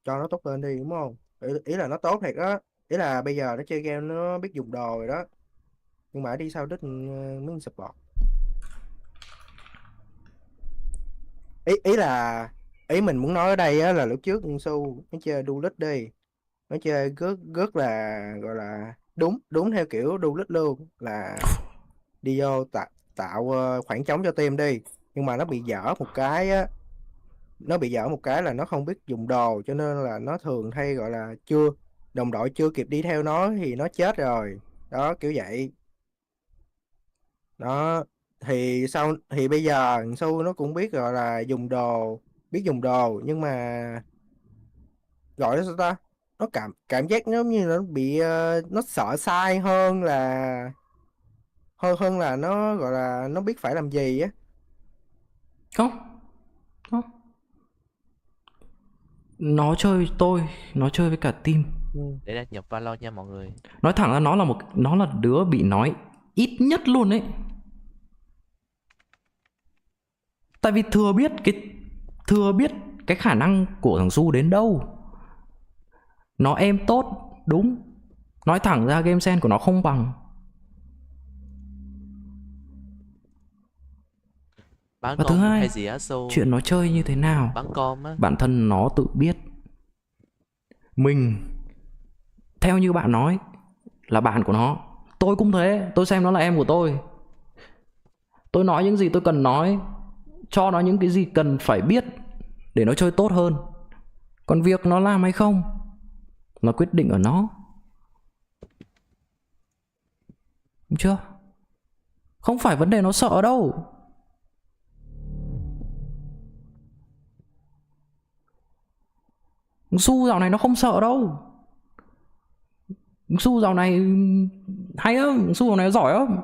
cho nó tốt lên đi đúng không? Ý là nó tốt thiệt đó. Ý là bây giờ nó chơi game nó biết dùng đồ rồi đó. Nhưng mà đi sau đích mấy support. Ý mình muốn nói ở đây á, là lúc trước Su nó chơi duelist đi, nó chơi rất là gọi là đúng theo kiểu duelist luôn, là đi vô tạo khoảng trống cho team đi, nhưng mà nó bị dở một cái á, là nó không biết dùng đồ, cho nên là nó thường hay gọi là đồng đội chưa kịp đi theo nó thì nó chết rồi đó, kiểu vậy đó. Thì bây giờ thằng Su nó cũng biết gọi là biết dùng đồ, nhưng mà gọi nó sao ta, nó cảm giác giống như nó bị nó sợ sai hơn là nó gọi là nó biết phải làm gì á. Không. Nó chơi tôi, nó chơi với cả team. Để đăng nhập Valo nha mọi người. Nói thẳng ra nó là đứa bị nói ít nhất luôn ấy. Tại vì thừa biết cái khả năng của thằng Su đến đâu. Nó êm tốt, đúng. Nói thẳng ra game sense của nó không bằng. Bán Và con thứ hai, hay gì á Su? chuyện nó chơi như thế nào Bán con á. bản thân nó tự biết. Mình theo như bạn nói là bạn của nó, tôi cũng thế. Tôi xem nó là em của tôi. Tôi nói những gì tôi cần nói, cho nó những cái gì cần phải biết để nó chơi tốt hơn. Còn việc nó làm hay không, nó quyết định ở nó. Đúng chưa? Không phải vấn đề nó sợ đâu. Su dạo này nó không sợ đâu. Su dạo này hay lắm, Su dạo này giỏi lắm.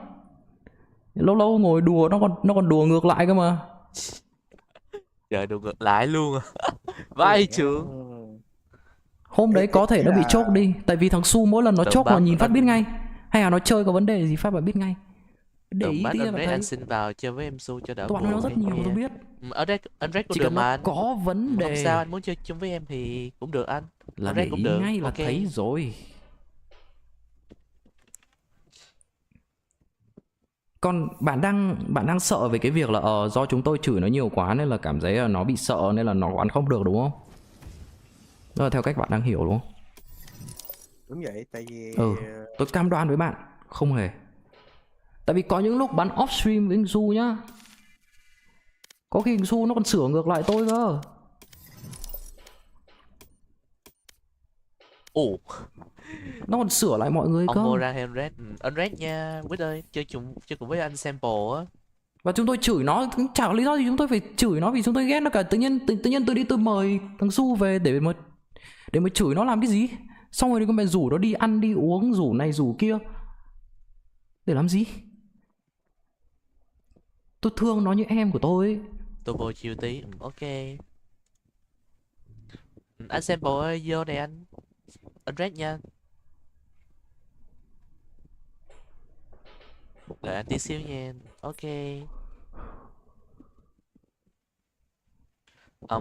Lâu lâu ngồi đùa nó còn đùa ngược lại cơ mà. Trời, đùa ngược lại luôn à. Vai trưởng. Hôm đấy có thể nó bị chốt đi, tại vì thằng Su mỗi lần nó chốt là nhìn phát biết ngay. Hay là nó chơi có vấn đề gì phát là biết ngay. Để ý tí là thấy. Anh xin vào chơi với em Su cho đỡ. Tôi bạn nói nó rất nhiều tôi biết. Ở đây anh Red cũng chỉ được cần mà nó anh. có vấn đề. Không sao, anh muốn chơi chung với em thì cũng được anh. Là để ý ngay là thấy rồi. Còn bạn đang sợ về cái việc là do chúng tôi chửi nó nhiều quá nên là cảm thấy là nó bị sợ nên là nó ăn không được đúng không? Đó là theo cách bạn đang hiểu đúng không? Đúng vậy, tại vì tôi cam đoan với bạn, không hề. Tại vì có những lúc bắn off stream với Su nhá, có khi Su nó còn sửa ngược lại tôi cơ. Nó còn sửa lại mọi người cơ. Ông mua ra thêm Red. Anh Red nha, Quýt ơi, chơi cùng với anh Sample á. Và chúng tôi chửi nó, chả có lý do gì chúng tôi phải chửi nó, vì chúng tôi ghét nó cả. Tự nhiên tôi đi tôi mời thằng Su về để mà chửi nó làm cái gì? Xong rồi thì con mẹ rủ nó đi ăn đi uống, rủ này rủ kia. Để làm gì? Tôi thương nó như em của tôi ấy. Tôi vô chiêu tí, ok. Anh Sample ơi, vô này anh Red nha. Đợi anh tí xíu nha. Ok.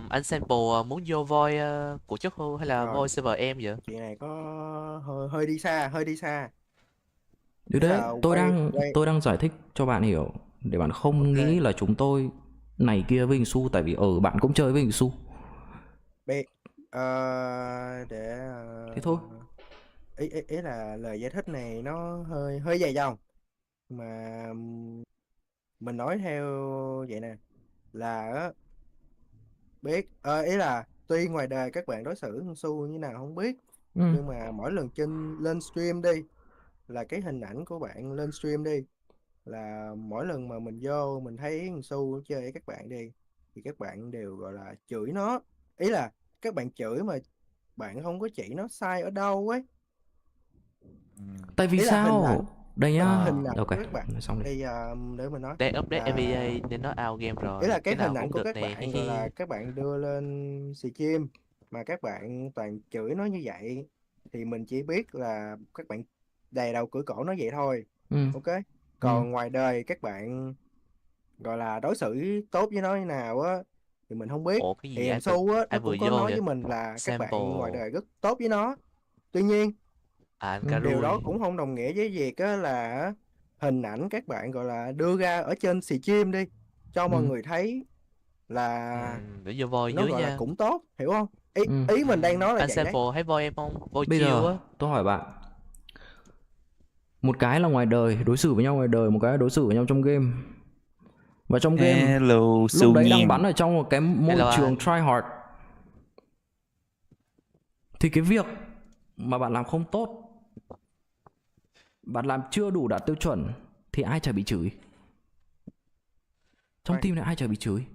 Anh Sample muốn vô voi của chất hưu hay là voi server em vậy? Chuyện này có hơi đi xa. Đấy, Thế đấy là tôi đang giải thích cho bạn hiểu để bạn không nghĩ là chúng tôi này kia với hình su, tại vì bạn cũng chơi với hình su. Biết Thế thôi. Ý là lời giải thích này nó hơi dài dòng mà mình nói theo vậy nè, là á, biết ý là tuy ngoài đời các bạn đối xử con su như nào không biết, nhưng mà mỗi lần lên stream đi, là cái hình ảnh của bạn lên stream đi, là mỗi lần mà mình vô mình thấy con su chơi với các bạn đi, thì các bạn đều gọi là chửi nó. Ý là các bạn chửi mà bạn không có chỉ nó sai ở đâu ấy. Tại vì Ý là hình ảnh sao? Đây nhá. hình ảnh Ok, của các bạn nói xong đi. bây giờ để mình nói Đang update là NVIDIA nên nó out game rồi. ý là cái Cái nào hình ảnh cũng của được các nè. bạn gọi là các bạn đưa lên stream mà các bạn toàn chửi nó như vậy, thì mình chỉ biết là các bạn đè đầu cưỡi cổ nó vậy thôi. Ok, còn ngoài đời các bạn gọi là đối xử tốt với nó như nào á thì mình không biết. Ủa cái gì Thì ai thằng Su á ai nó vừa cũng có vô nói vậy? với mình là các bạn ngoài Sample. đời rất tốt với nó, tuy nhiên Anh điều đó Karui. cũng không đồng nghĩa với việc á là hình ảnh các bạn gọi là đưa ra ở trên stream đi cho mọi người thấy là Để vô voi nó dưới gọi là nha. cũng tốt, hiểu không? Ý mình đang nói là Anh vậy đấy. sample thấy voi em không? Voi Bây chiêu á. giờ tôi hỏi bạn, một cái là ngoài đời đối xử với nhau ngoài đời, một cái là đối xử với nhau trong game. Và trong game lúc đấy đang bắn ở trong một cái môi trường try hard, thì cái việc mà bạn làm không tốt, bạn làm chưa đủ đạt tiêu chuẩn, thì ai chả bị chửi. Trong team này ai chả bị chửi.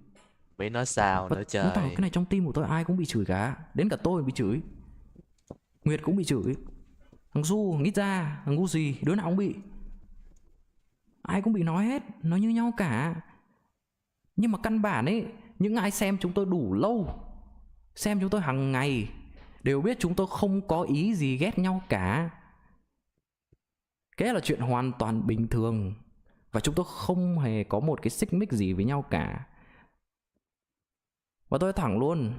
Bị nói sao nữa Nói tỏ trời. cái này trong team của tôi ai cũng bị chửi cả, đến cả tôi bị chửi, Nguyệt cũng bị chửi, thằng Du, Nghít Ra, thằng Gu gì, đứa nào cũng bị. Ai cũng bị nói hết, nó như nhau cả. Nhưng mà căn bản ấy, những ai xem chúng tôi đủ lâu, xem chúng tôi hàng ngày, đều biết chúng tôi không có ý gì ghét nhau cả. Cái là chuyện hoàn toàn bình thường. Và chúng tôi không hề có một cái xích mích gì với nhau cả. Và tôi thẳng luôn,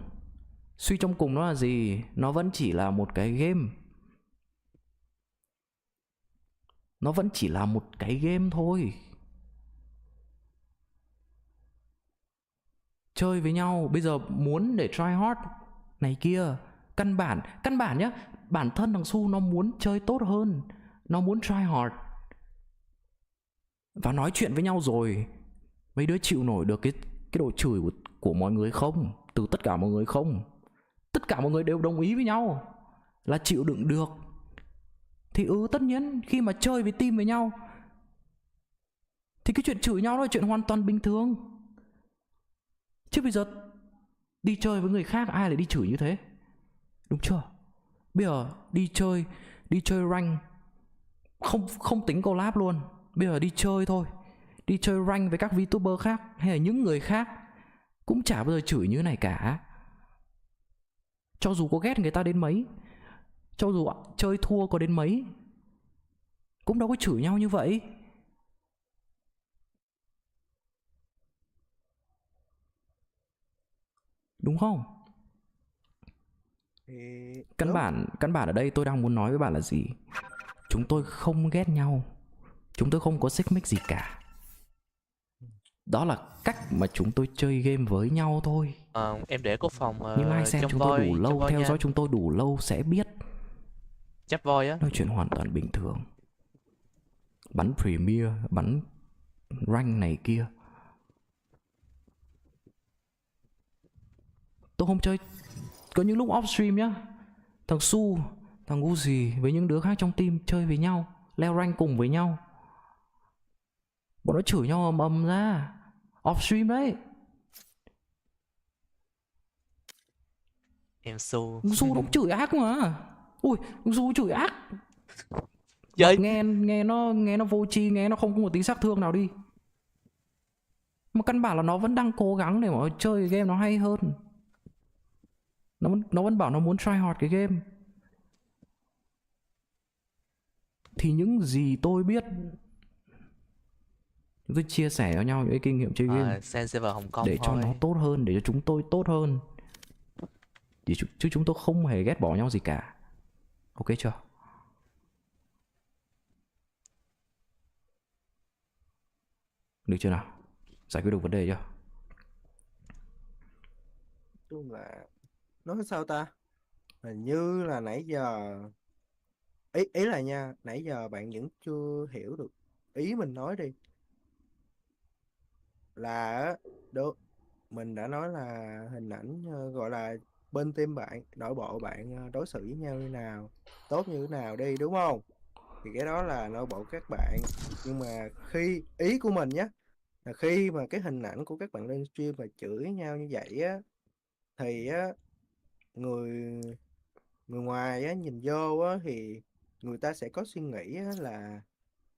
suy trong cùng nó là gì? Nó vẫn chỉ là một cái game. Nó vẫn chỉ là một cái game thôi. Chơi với nhau, bây giờ muốn để try hard này kia, căn bản nhá, bản thân thằng Su nó muốn chơi tốt hơn, nó muốn try hard. Và nói chuyện với nhau rồi, mấy đứa chịu nổi được cái độ chửi của mọi người không? Từ tất cả mọi người không? Tất cả mọi người đều đồng ý với nhau là chịu đựng được. Thì tất nhiên khi mà chơi với team với nhau thì cái chuyện chửi nhau đó là chuyện hoàn toàn bình thường. Chứ bây giờ đi chơi với người khác ai lại đi chửi như thế, đúng chưa? Bây giờ đi chơi rank, không tính collab luôn, bây giờ đi chơi thôi, đi chơi rank với các Vtuber khác hay là những người khác cũng chả bao giờ chửi như thế này cả. Cho dù có ghét người ta đến mấy, cho dù chơi thua có đến mấy, cũng đâu có chửi nhau như vậy. Đúng không? Căn bản ở đây tôi đang muốn nói với bạn là gì? Chúng tôi không ghét nhau, chúng tôi không có xích mích gì cả. Đó là cách mà chúng tôi chơi game với nhau thôi. Em để có phòng những ai xem chúng tôi đủ lâu, theo dõi chúng tôi đủ lâu sẽ biết. Chấp voi á. Nói chuyện hoàn toàn bình thường. Bắn Premier, bắn rank này kia, tôi không chơi. Có những lúc off stream nhá, thằng Su, thằng Gu gì với những đứa khác trong team chơi với nhau, leo rank cùng với nhau, bọn nó chửi nhau ầm ầm ra off stream đấy. Em Su nó chửi ác mà. Ui, Su chửi ác. Nghe nó vô tri, nghe nó không có một tí sát thương nào đi. Mà căn bản là nó vẫn đang cố gắng để mà chơi game nó hay hơn. Nó vẫn bảo nó muốn try hard cái game. Thì những gì tôi biết, tôi chia sẻ cho nhau những cái kinh nghiệm chơi game để cho nó tốt hơn, để cho chúng tôi tốt hơn. Chứ chúng tôi không hề ghét bỏ nhau gì cả. Ok chưa? Được chưa nào? Giải quyết được vấn đề chưa? Chung là nói sao ta, hình như là nãy giờ ý là nha, nãy giờ bạn vẫn chưa hiểu được ý mình nói đi. Là mình đã nói là hình ảnh gọi là bên team bạn, nội bộ bạn đối xử với nhau như nào, tốt như thế nào đi, đúng không? Thì cái đó là nội bộ các bạn. Nhưng mà khi ý của mình nhé, là khi mà cái hình ảnh của các bạn lên stream và chửi nhau như vậy á, thì á, người ngoài á, nhìn vô á, thì người ta sẽ có suy nghĩ á, là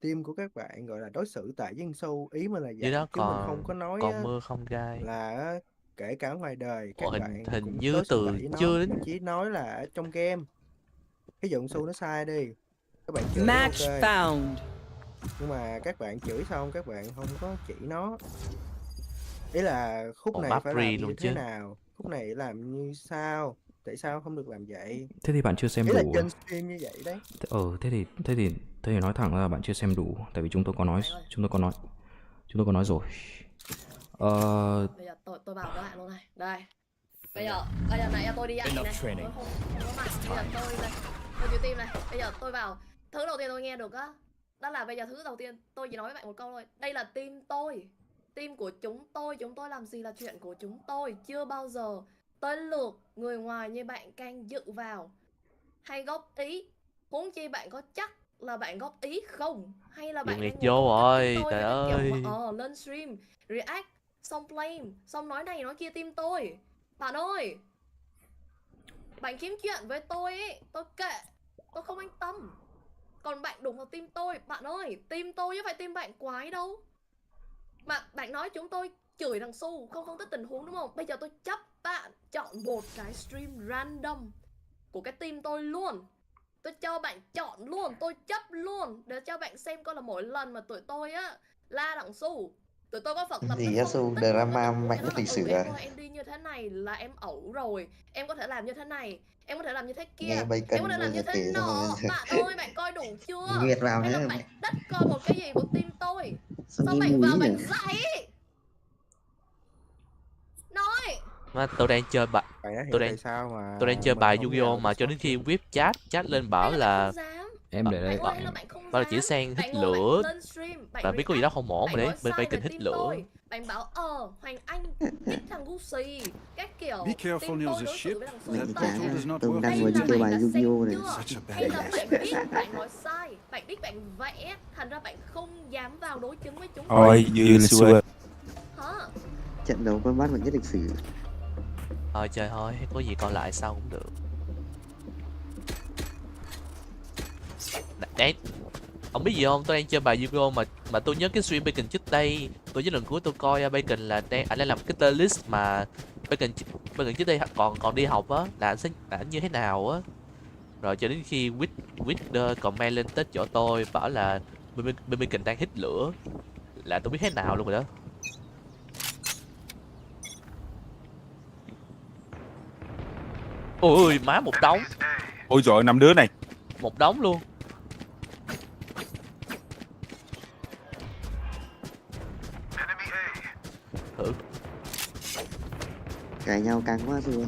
team của các bạn gọi là đối xử tệ với Su. Ý mình là Dưới vậy, đó chứ mình không có nói còn á, mưa không gai. là á, kể cả ngoài đời các Hình bạn hình cũng như đối xử tệ từ với nó. chưa đến Mình chỉ nói là ở trong game, ví dụ Su nó sai đi, các bạn chửi Match ok, found. nhưng mà các bạn chửi xong các bạn không có chỉ nó. Ý là khúc Còn này phải làm Mapri như luôn thế chứ. nào, khúc này làm như sao, tại sao không được làm vậy. Thế thì bạn chưa xem Ý là đủ. trên stream như vậy đấy. Thế thì nói thẳng ra là bạn chưa xem đủ, tại vì chúng tôi có nói rồi. Bây giờ tôi bảo các bạn luôn này. Đây. Bây giờ nãy giờ tôi đi ăn này. Tôi không có mặt. Bây giờ tôi chịu tim này. Bây giờ tôi vào. Thứ đầu tiên tôi nghe được á, đó là bây giờ thứ đầu tiên tôi chỉ nói với bạn một câu thôi. Đây là team tôi. Team của chúng tôi làm gì là chuyện của chúng tôi. Chưa bao giờ tới lượt người ngoài như bạn can dự vào hay góp ý. Huống chi bạn có chắc là bạn góp ý không, hay là bạn Nghiệt đang ngồi vô công kích rồi, team tôi trời với cái kiểu ơi. mà lên stream react xong blame xong nói này nói kia team tôi. Bạn ơi, bạn kiếm chuyện với tôi ấy, tôi kệ, tôi không quan tâm. Còn bạn đụng vào team tôi, bạn ơi, team tôi chứ phải team bạn quái đâu. Mà bạn nói chúng tôi chửi thằng Su, không phân tích tình huống đúng không? Bây giờ tôi chấp bạn chọn một cái stream random của cái team tôi luôn. Tôi cho bạn chọn luôn, tôi chấp luôn, để cho bạn xem coi là mỗi lần mà tụi tôi á la thằng Su, tụi tôi có phật tập Gì nó á, phân Su tích luôn cái drama tình huống mạnh cho nhất nó là lịch sử em à? ơi, em đi như thế này là em ẩu rồi, em có thể làm như thế này, em có thể làm như thế kia, Nghe Bacon em có thể làm như vừa thế kể xong nọ. rồi Bạn ơi, bạn coi đủ chưa? Nguyệt vào Hay là nữa. bạn đắt coi một cái gì của team tôi, Sao xong nghe bạn mùi vào nhỉ? bạn dạy nói. Mà tôi đang chơi bài Bạn đã hiểu tôi tại sao mà đang chơi mình bài không Yu-Gi-Oh vào mà cho đến khi Discord whip chat lên bảo Hay là bạn không là dám? Em để đây. Bạn ơi, hay là bạn không bảo là dám? chỉ sang Bạn hít ngồi bạn lửa lên stream, bạn và biết có gì đó react, không ổn bạn mà nói bên sai Bacon về hít team lửa. tôi, bạn bảo Hoàng Anh thích thằng Gucci, các kiểu. Be careful, Team Niels, tôi this đối ship. xử với thằng Mày Su chả tệ. ra, does not tôi work. đang Hay ngồi là đi chơi bạn bài đã xem Yu-Gi-Oh này. chưa? Hay là bạn biết bạn nói sai, bạn biết bạn vẽ, thành ra bạn không dám vào đối chứng với chúng tôi. Hả? Trận đấu con mắt mạnh nhất lịch sử. Thôi chơi thôi, có gì coi lại sau cũng được. Đấy, ông biết gì không, tôi đang chơi bài Yu-Gi-Oh mà tôi nhớ cái stream Bacon trước đây. Tôi nhớ lần cuối tôi coi Bacon là anh đang làm cái playlist mà Bacon trước đây còn đi học á, là anh như thế nào á. Rồi cho đến khi Wit comment lên tới chỗ tôi bảo là Bacon đang hít lửa, là tôi biết thế nào luôn rồi đó. Ôi má, một đống. Ôi trời, 5 đứa này. Một đống luôn. Thử. Cãi nhau căng quá rồi.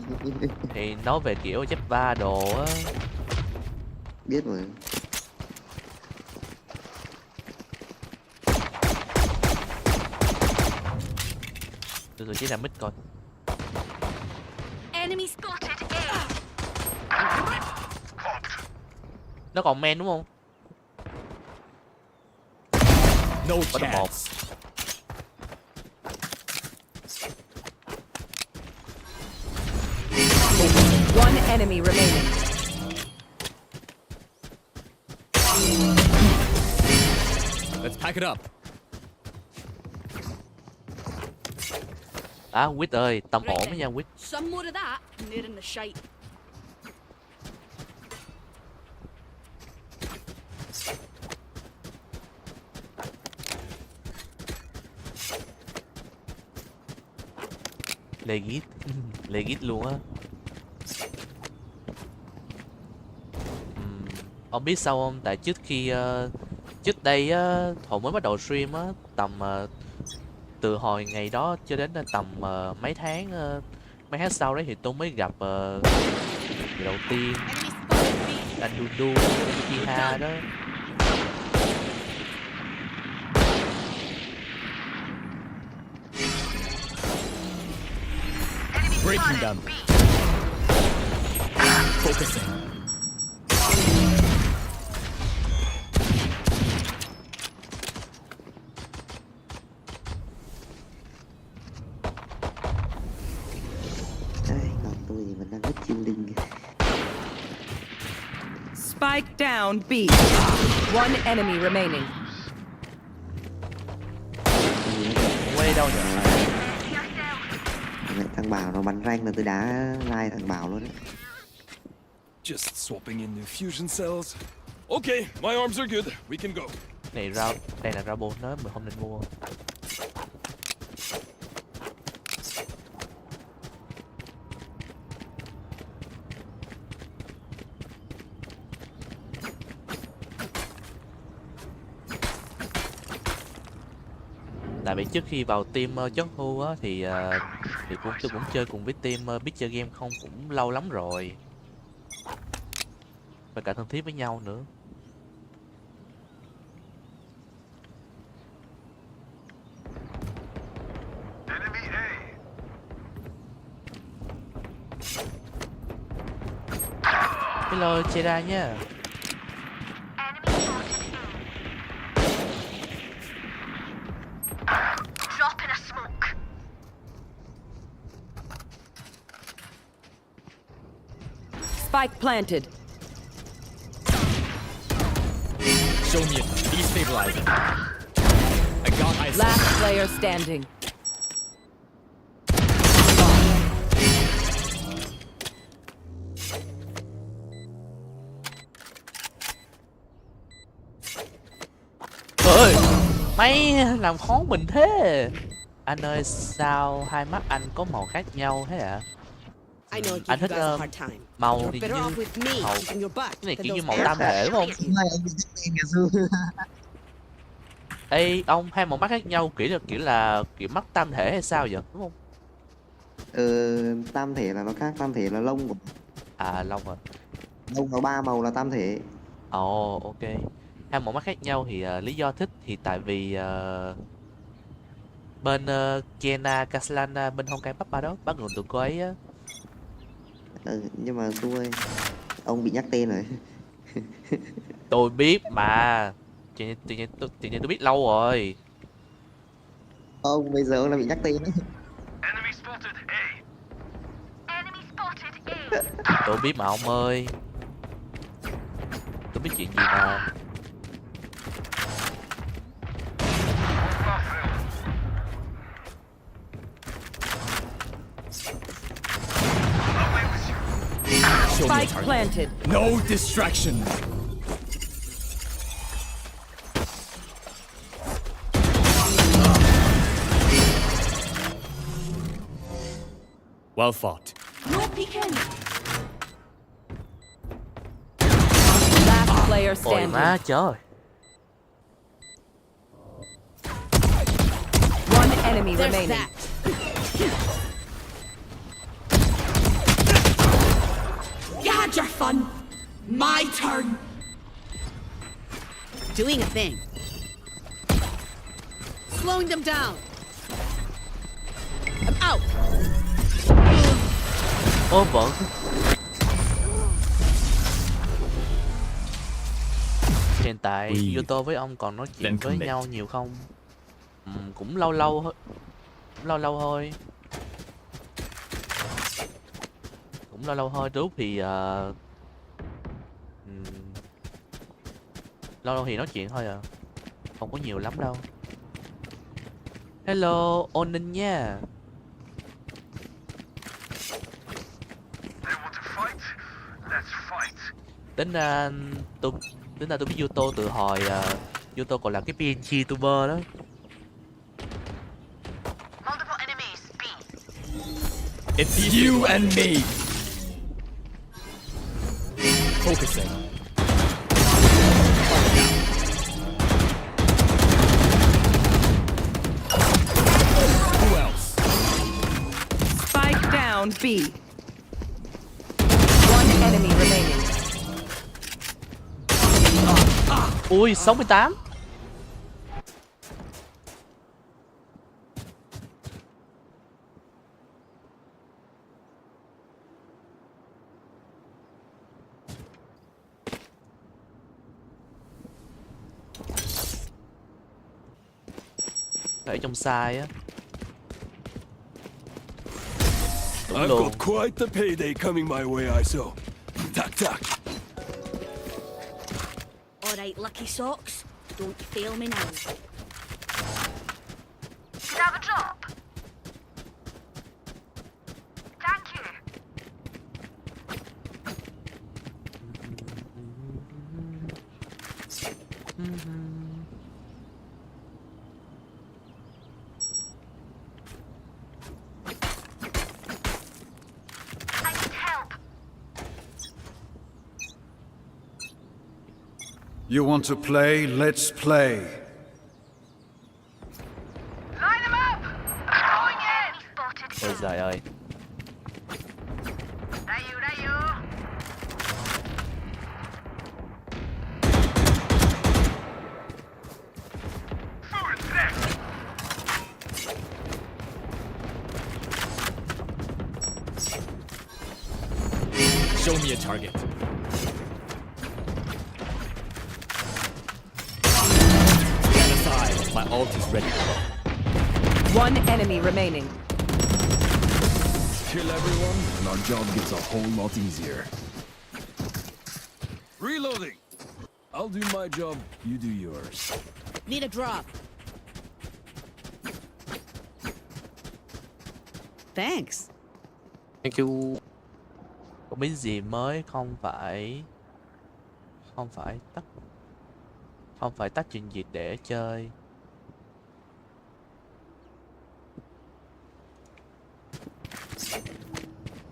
Thì nói về kiểu chép va đồ á. Biết rồi. Tôi chỉ làm mít coi. Enemy spotted Nó còn men đúng không? No Có được một. One enemy remaining. Let's pack it up. Quýt ơi, tâm ổn với nha Quýt. Some more of that, nearing the shite. Legit luôn á. Ông biết sao không? Tại trước đây á, hồi mới bắt đầu stream á, tầm từ hồi ngày đó cho đến tầm mấy tháng sau đấy thì tôi mới gặp người đầu tiên anh Dudu Chiha đó. Breaking them. Focusing. Còn tôi thì vẫn đang rất chilling. Spike down B. One enemy remaining. Quay đâu nhỉ? Thằng Bảo nó bắn rank là tôi đá like thằng Bảo luôn đấy. Just swapping in new fusion cells. Okay, my arms are good. We can go. Này đây là Rabo nói mình không nên mua. Tại vì trước khi vào team Yahoo á thì tôi cũng chơi cùng với team Picture Game không cũng lâu lắm rồi. Và cả thân thiết với nhau nữa. Hello Chera nha. Spike planted. Show me it. Destabilizing. I got eyes. Last player standing. Ơi, mày làm khó mình thế. Anh ơi, sao hai mắt anh có màu khác nhau thế ạ? Anh thích màu thì như màu cái này kiểu như màu tam thể đúng không? Ê ông, hai màu mắt khác nhau kiểu mắt tam thể hay sao vậy đúng không? Tam thể là nó khác, tam thể là lông của... À lông rồi. Lông có 3 màu là tam thể. Ồ ok. Hai màu mắt khác nhau thì lý do thích thì tại vì bên Kena Caslana bên Honkai Papa đó bắt nguồn từ cô ấy á. Nhưng mà ông bị nhắc tên rồi. Tôi biết mà. Chuyện này tôi biết lâu rồi. Ông bây giờ ông là bị nhắc tên đấy. Tôi biết mà ông ơi. Tôi biết chuyện gì mà. Spike planted. No distraction. Well fought. No peeking. Last player Ôi standing. má trời. One enemy remaining. You had your fun. My turn. Doing a thing. Slowing them down. I'm out. Ô vẫn. Hiện tại Youtube với ông còn nói chuyện với nhau nhiều không? Cũng lâu lâu thôi. Cũng lâu thôi, lúc thì lâu thì nói chuyện thôi à. Không có nhiều lắm đâu. Hello, Onin nha. Tính ra tôi biết Youtube từ hồi Youtube còn là cái PNG Tuber đó. It's you and me. Focusing. B. One enemy remaining. Ui 68. Ở trong sai á. Đúng I've luôn. got quite the payday coming my way, ISO. Tack, tack. Alright, lucky socks. Don't fail me now. Have a drop. Thank you. I need help. You want to play? Let's play. Line them up. Going in. Spotted. Ôi giời ơi. Rayu, rayu. Show me a target. Stand aside. My ult is ready. One enemy remaining. Kill everyone, and our job gets a whole lot easier. Reloading. I'll do my job, you do yours. Need a drop. Thanks. Thank you. Có biết gì mới không phải tắt truyền dịch để chơi.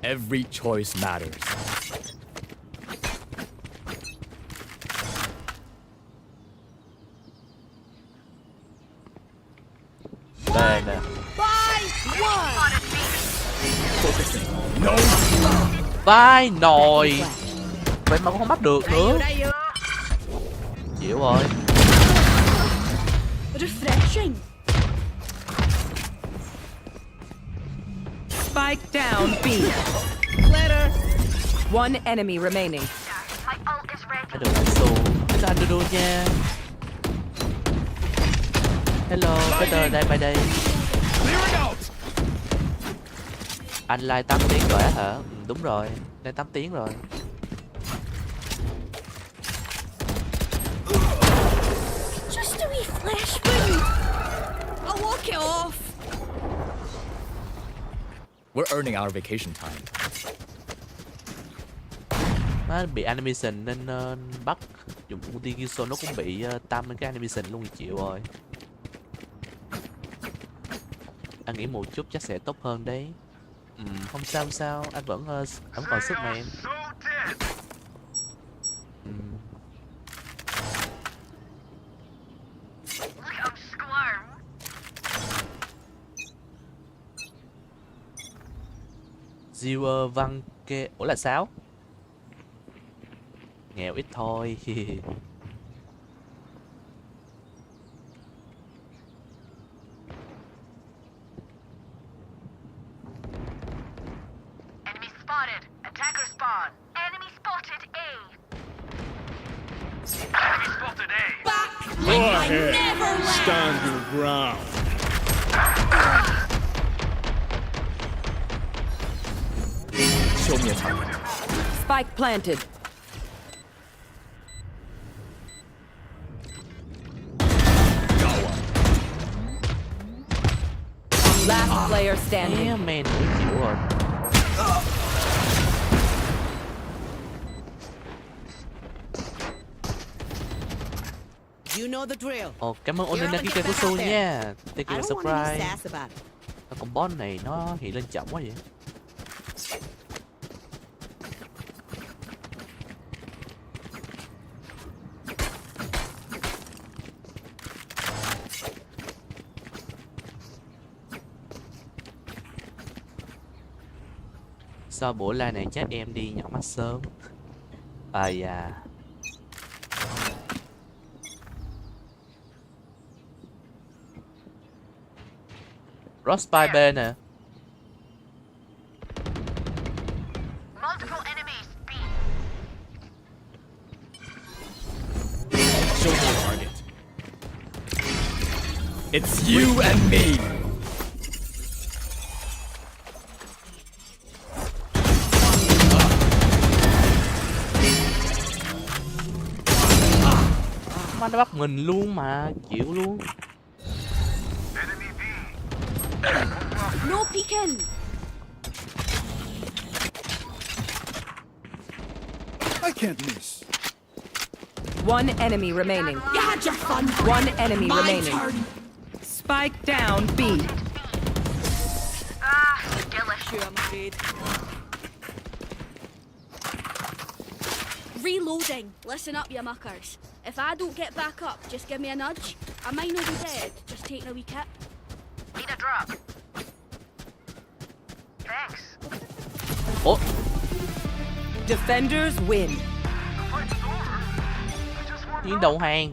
Every choice matters. Đây nè. No. Vai nồi. Vậy mà cũng không bắt được nữa. Chịu rồi. Refreshing. Spike down B. Glitter. One enemy remaining. My ult is ready. Hãy được xù. Cho anh đu nha. Hello, Peter đây by đây. Anh like 8 tiếng rồi á hả? Ừ, đúng rồi, like 8 tiếng rồi. Just a wee flashbang. I'll walk it off. We're earning our vacation time. Nó bị animation nên bắt dùng ulti Gilson nó cũng bị tâm cái animation luôn thì chịu rồi. Anh nghĩ một chút chắc sẽ tốt hơn đấy. Không sao không sao, anh vẫn còn sức mà em. Zero văn kê. Ủa là sao? Nghèo ít thôi. Enemy spotted. Attacker spawn. Enemy spotted A. Enemy spotted A. Back Go like I ahead. never left. Stand your ground. Show me a target. Spike planted. Last player standing. Yeah, man, chịu rồi. You know the drill. Ồ, cảm ơn Onin đăng ký kênh của Su nha. Thank you for subscribe. Con boss này nó hiện lên chậm quá vậy. Sau buổi live này chắc em đi nhỏ mắt sớm. À dạ. Frostbite B nè. Show me a target. It's you and me. Má nó bắt mình luôn mà, chịu luôn. No peeking. I can't miss. One enemy remaining. You had your fun. One enemy My remaining. turn. Spike down B. Sure, I'm afraid. Reloading. Listen up, you muckers. If I don't get back up, just give me a nudge. I might not be dead, just taking a wee kip. Need a drop. Thanks. Ủa? Defenders win. Chiến đầu hàng.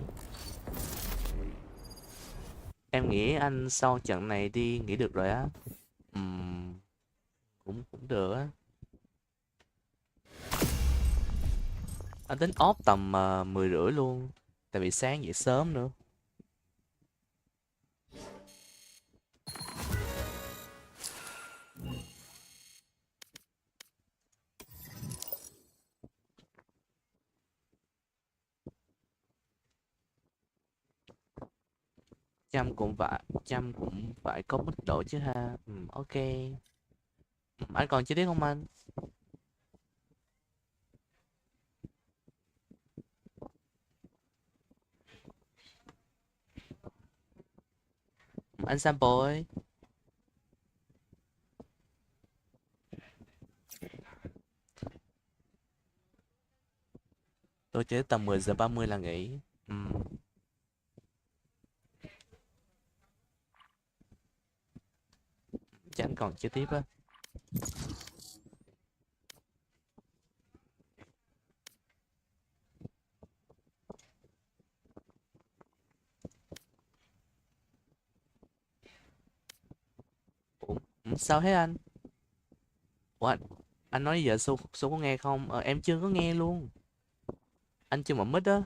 Em nghĩ anh sau trận này đi nghỉ được rồi á. Cũng được á. Anh tính off tầm 10 rưỡi luôn. Tại vì sáng dậy sớm nữa. Chăm cũng phải có mức độ chứ ha. Ok. Anh còn chi tiết không anh? Anh sample ơi. Tôi chơi tầm 10 giờ 30 là nghỉ. Chắc anh còn chơi tiếp á. Sao thế anh? Ủa anh nói giờ Su có nghe không? Em chưa có nghe luôn. Anh chưa mở mic á.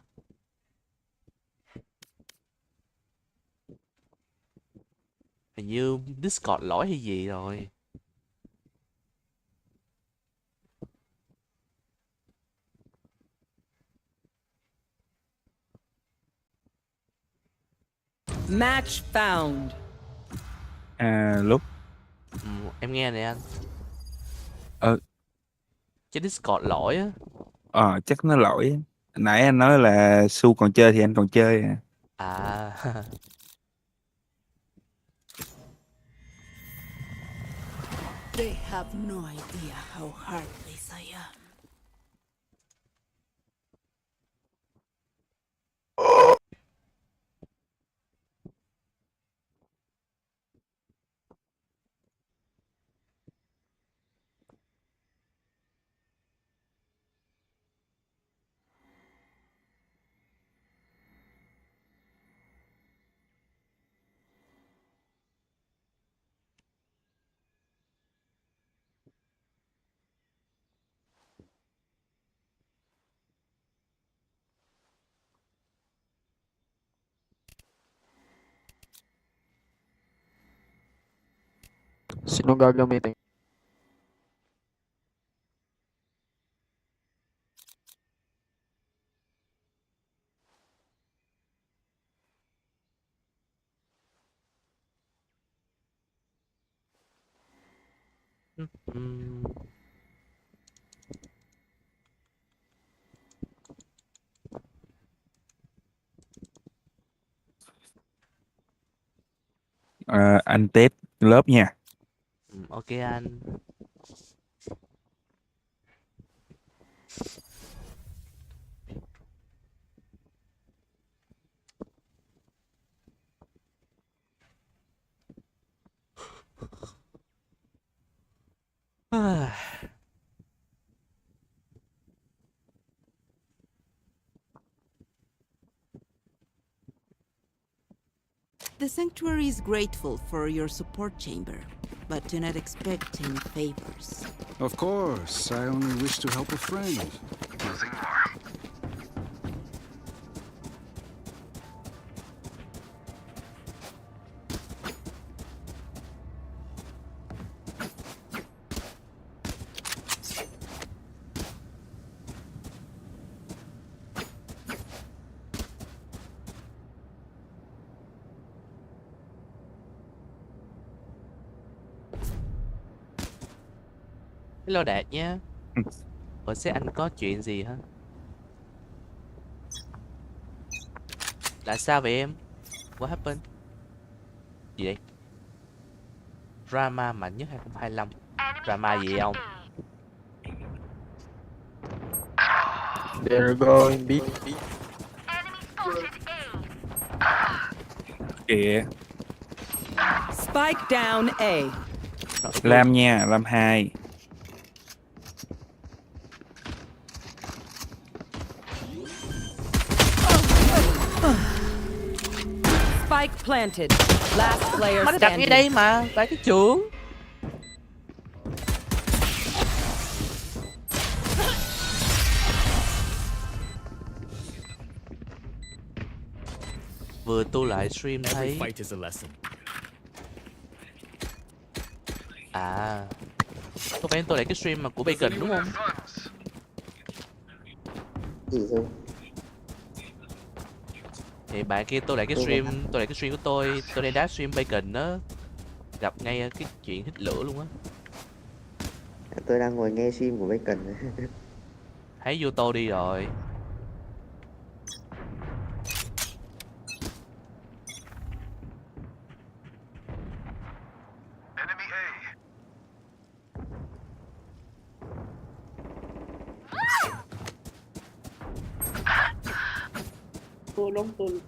Hình như Discord lỗi hay gì rồi. Match found. Lúc Em nghe này anh. Ờ. Chứ Discord lỗi á. Chắc nó lỗi. Nãy anh nói là Su còn chơi thì anh còn chơi à. À. They have no idea how heartless I am. Sinong gagamitin? Anh test lớp nha. Ok anh. The sanctuary is grateful for your support chamber, but do not expect any favors. Of course, I only wish to help a friend. Nothing more. Hello Đạt nha. Ở xe anh có chuyện gì hả? Là sao vậy em? What happened? Gì đây? Drama mạnh nhất 2025. Drama gì không? They're going B. Kìa. Spike down A. Lam nha, Lam 2. Spike planted. Last player Mà đặt standing. ngay đây mà, tại cái chủng. Vừa tu lại stream thấy. À, có phải tôi lại cái stream mà của Bacon đúng không? Gì thôi. Thì bạn kia tôi lại cái stream của tôi đang đá stream Bacon đó, gặp ngay cái chuyện hít lửa luôn á. Tôi đang ngồi nghe stream của Bacon. Thấy vô tô đi rồi. Tôi đóng tôi.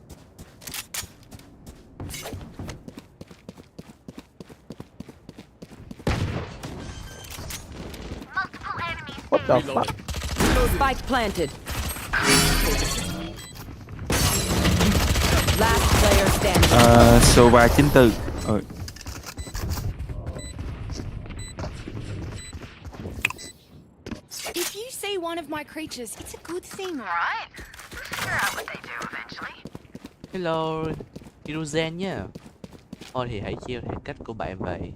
What the fuck? Spike planted. Last player standing. Số 394. If you see one of my creatures, it's a good thing, right? Figure out what they do eventually. Hello, Hiruzen nha. Thôi thì hãy chiêu theo cách của bạn vậy.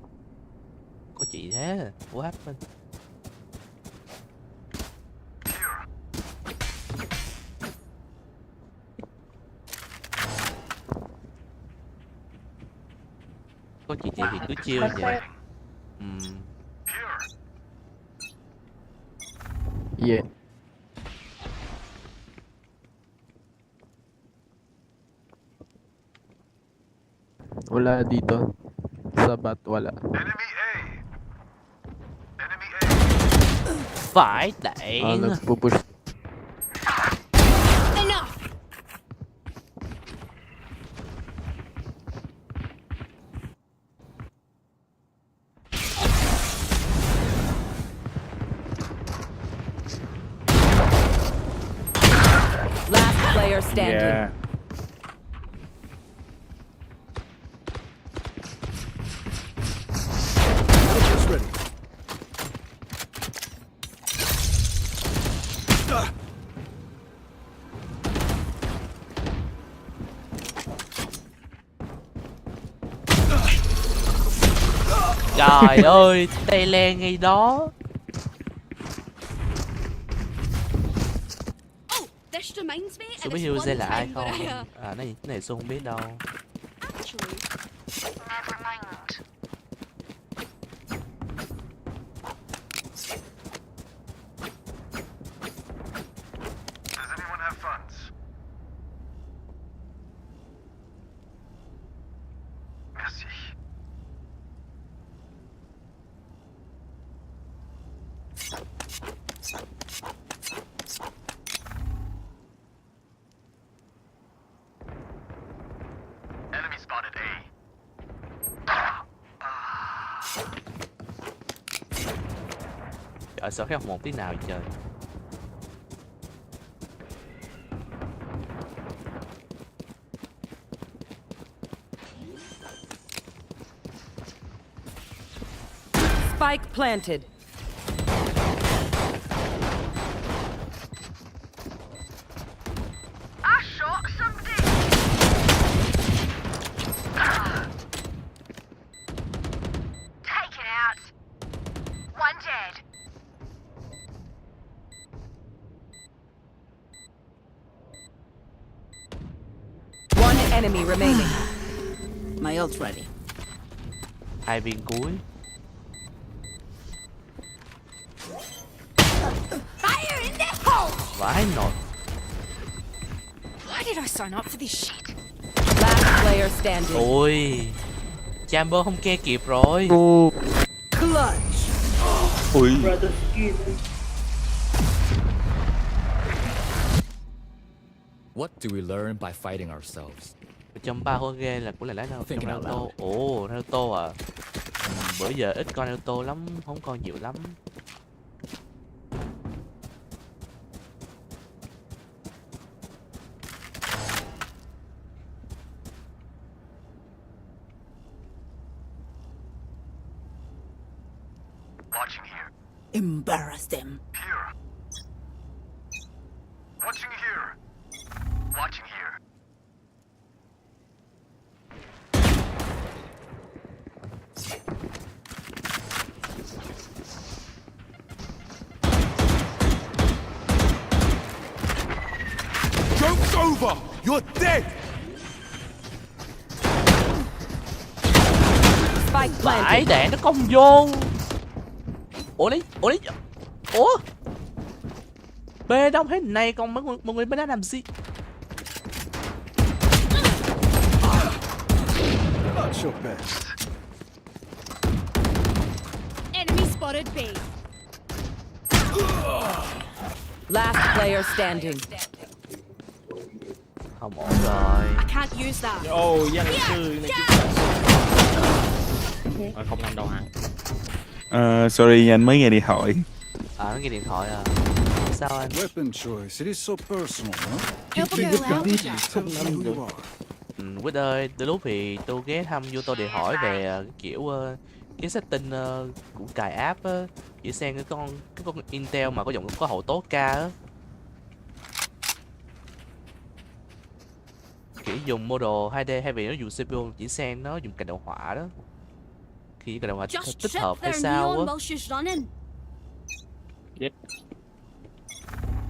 Có chị thế, what happened? Có chị thì cứ chiêu như vậy. Yeah. Wala dito. Sa bat wala. Phải đạn. Nagpupush. Enough. Last player standing. Yeah. Trời ơi, tay len ngay đó. Oh, this reminds me. Tôi biết Hiruzen là ai không? À, cái này tôi không biết đâu. Actually, never mind. Does anyone have funds? Merci. Enemy spotted A. Trời, sao cái học một tí nào vậy trời. Spike planted. I shot somebody. Take it out. One dead. One enemy remaining. My ult ready. 2 viên cuối. Fire in the hole! Vãi nồi. Why did I sign up for this shit? Last player standing. Ôi, Chamber không ke kịp rồi. Clutch. Ui. What do we learn by fighting ourselves? Trong 3 con game là của lại lấy đâu trong Naruto. Ồ, Naruto à. Bữa giờ ít coi Naruto lắm, không coi nhiều lắm. Watching here. Embarrass them. Here. Watching here. Watching here. Joke's over! You're dead! Spike Vãi planted. đạn nó công vô. Ủa đấy, ủa. B đông thế này còn mọi người bên đó làm gì? Not your best. Enemy spotted B. Last player standing. Không ổn rồi. I can't use that. Ồ, gia luật sư này Không năm đâu hả? Sorry nha, anh mới nghe điện thoại. À, nó nghe điện thoại à. Sao anh? Weapon choice, it is so personal, huh? Help a girl out. Who you are. Quýt ơi, từ lúc thì tôi ghé thăm vô tôi để hỏi về cái kiểu cái setting của cài app á, chỉ xem cái con Intel mà có hậu tố ca á. Kiểu dùng model 2D hay vì nó dùng CPU chỉ xem nó dùng cài đồ họa đó. Khi cài đồ họa Just tích shut hợp hay their sao neon á. while she's running.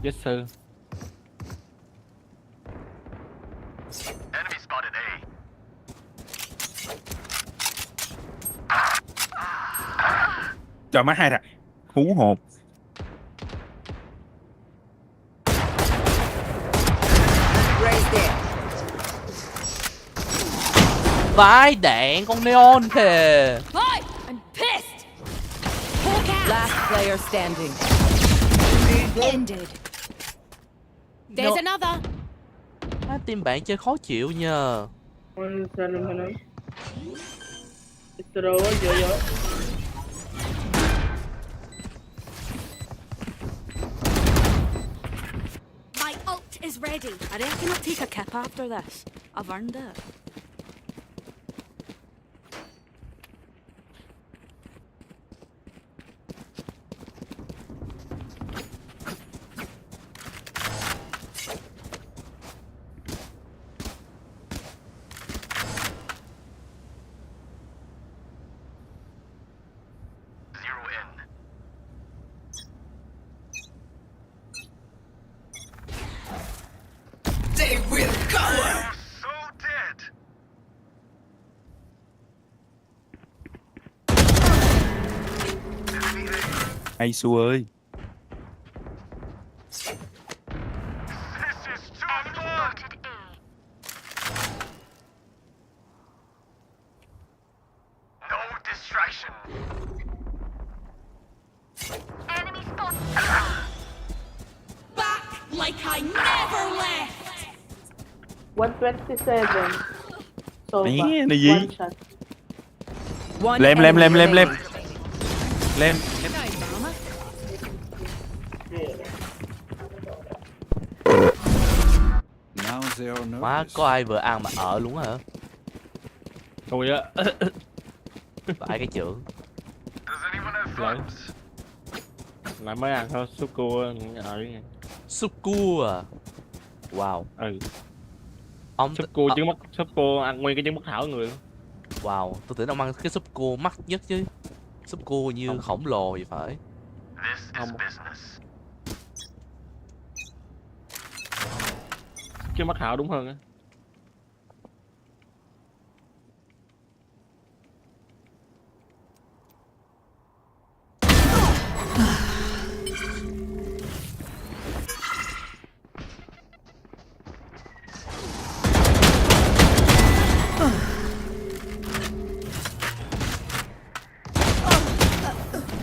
Yes sir. Enemy spotted A. Cho má hai thằng. Hú hồn. Vãi đạn con neon kìa. Boy, I'm pissed. Hawk out. Last player standing. Ended. There's another. Team bạn chơi khó chịu nhờ. My ult is ready. I reckon I'll take a kip after this. I've earned it. Ai xua ơi. Like I never left. 127. So Mẹ này gì? One Lem. Now they are Má, nervous. có ai vừa ăn mà ở luôn hả? Tôi á. Phải cái trưởng. lại mới ăn thôi, súp cua ở Súp cua à? Wow. Ừ. Ông Súp cua trứng mắt, súp cua ăn nguyên cái trứng mắt thảo người. Wow, tôi tưởng ông ăn cái súp cua mắc nhất chứ. Súp cua như Không. khổng lồ thì phải. Không. Trứng mắt thảo đúng hơn á.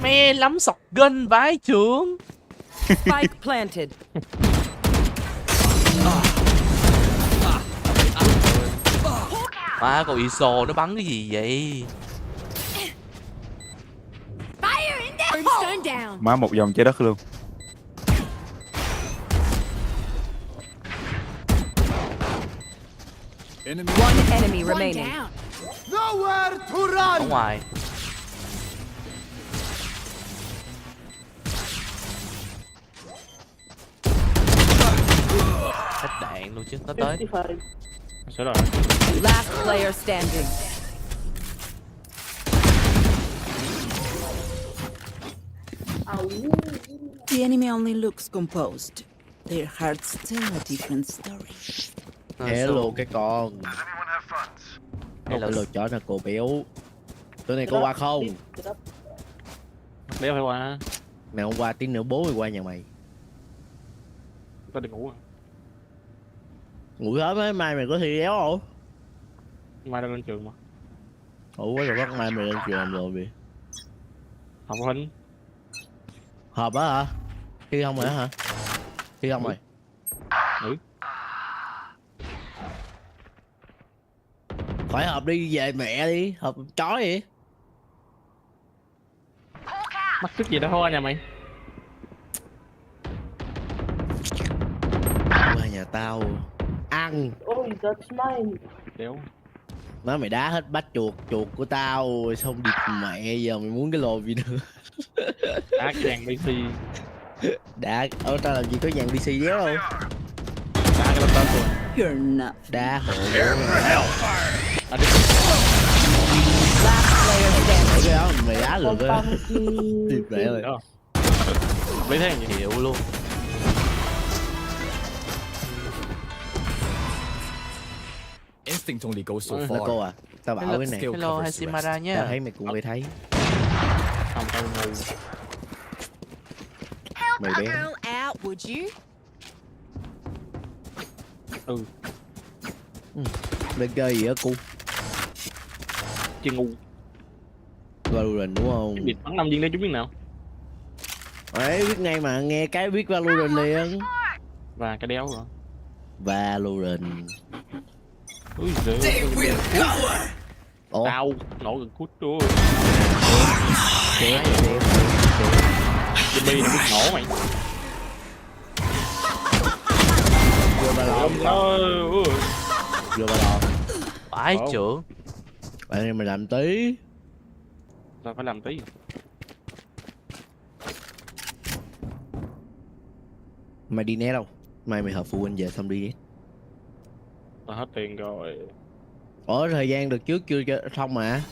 Mê lắm sọc gân vái trưởng. Spike planted. Má con ISO nó bắn cái gì vậy? Brimstone down. Má một vòng trái đất luôn. One enemy remaining. Nowhere to run. Ở ngoài. Hết đạn luôn chứ, nó tới. Sao rồi? Last player standing. The enemy only looks composed. Their hearts tell a different story. Hello cái con. Hello chó là cô béo. Tối nay có qua không? Béo phải qua. Mày hôm qua tiếng nữa bố mày qua nhà mày. Tao đi ngủ à? Ngủ sớm á, mai mày có thi éo không? Mai đang lên trường mà. Ủa rồi bắt mai mày lên trường làm rồi vậy? Học huynh. Họp á hả? Thi không rồi hả? Thi không rồi? Ừ. Khỏi họp đi về mẹ đi, họp chó vậy. Mắc chút gì đó thôi nhà mày. Qua nhà tao ăn. Oh, that's mine. Đéo. Má mày đá hết bát chuột của tao xong địt mẹ, giờ mày muốn cái lồ gì nữa. Đá cái dàn PC. Đá ở tao làm gì có dàn PC đéo đâu. Đá cái laptop rồi. You're not. Đá hộ. Last player standing. Cái đó mày đá được á. Tuyệt mẹ rồi. Mấy thế gì hiệu luôn. Instinct only goes so Nó far. cô à, tao bảo cái này. Hello Hashimara nhé. Tao thấy mày cũng mày thấy. không tao ngu. Mày bé. out, would you? Ừ. Lên chơi gì á cu? Chứ ngu. Valorant đúng không? Biệt bắn 5 viên đấy chúng biết nào. Đấy biết ngay mà, nghe cái biết Valorant liền. Và cái đéo rồi. Valorant. Úi giời. Tao nổ gần cút luôn. Jimmy nó biết nổ mày. Vô ba lò. Vô ba lò. Phải trưởng. Bạn này mày làm tí. Tao phải làm tí. Mày đi né đâu? Mày họp phụ huynh về xong đi nhé. Tao hết tiền rồi. Ủa thời gian được trước chưa xong mà.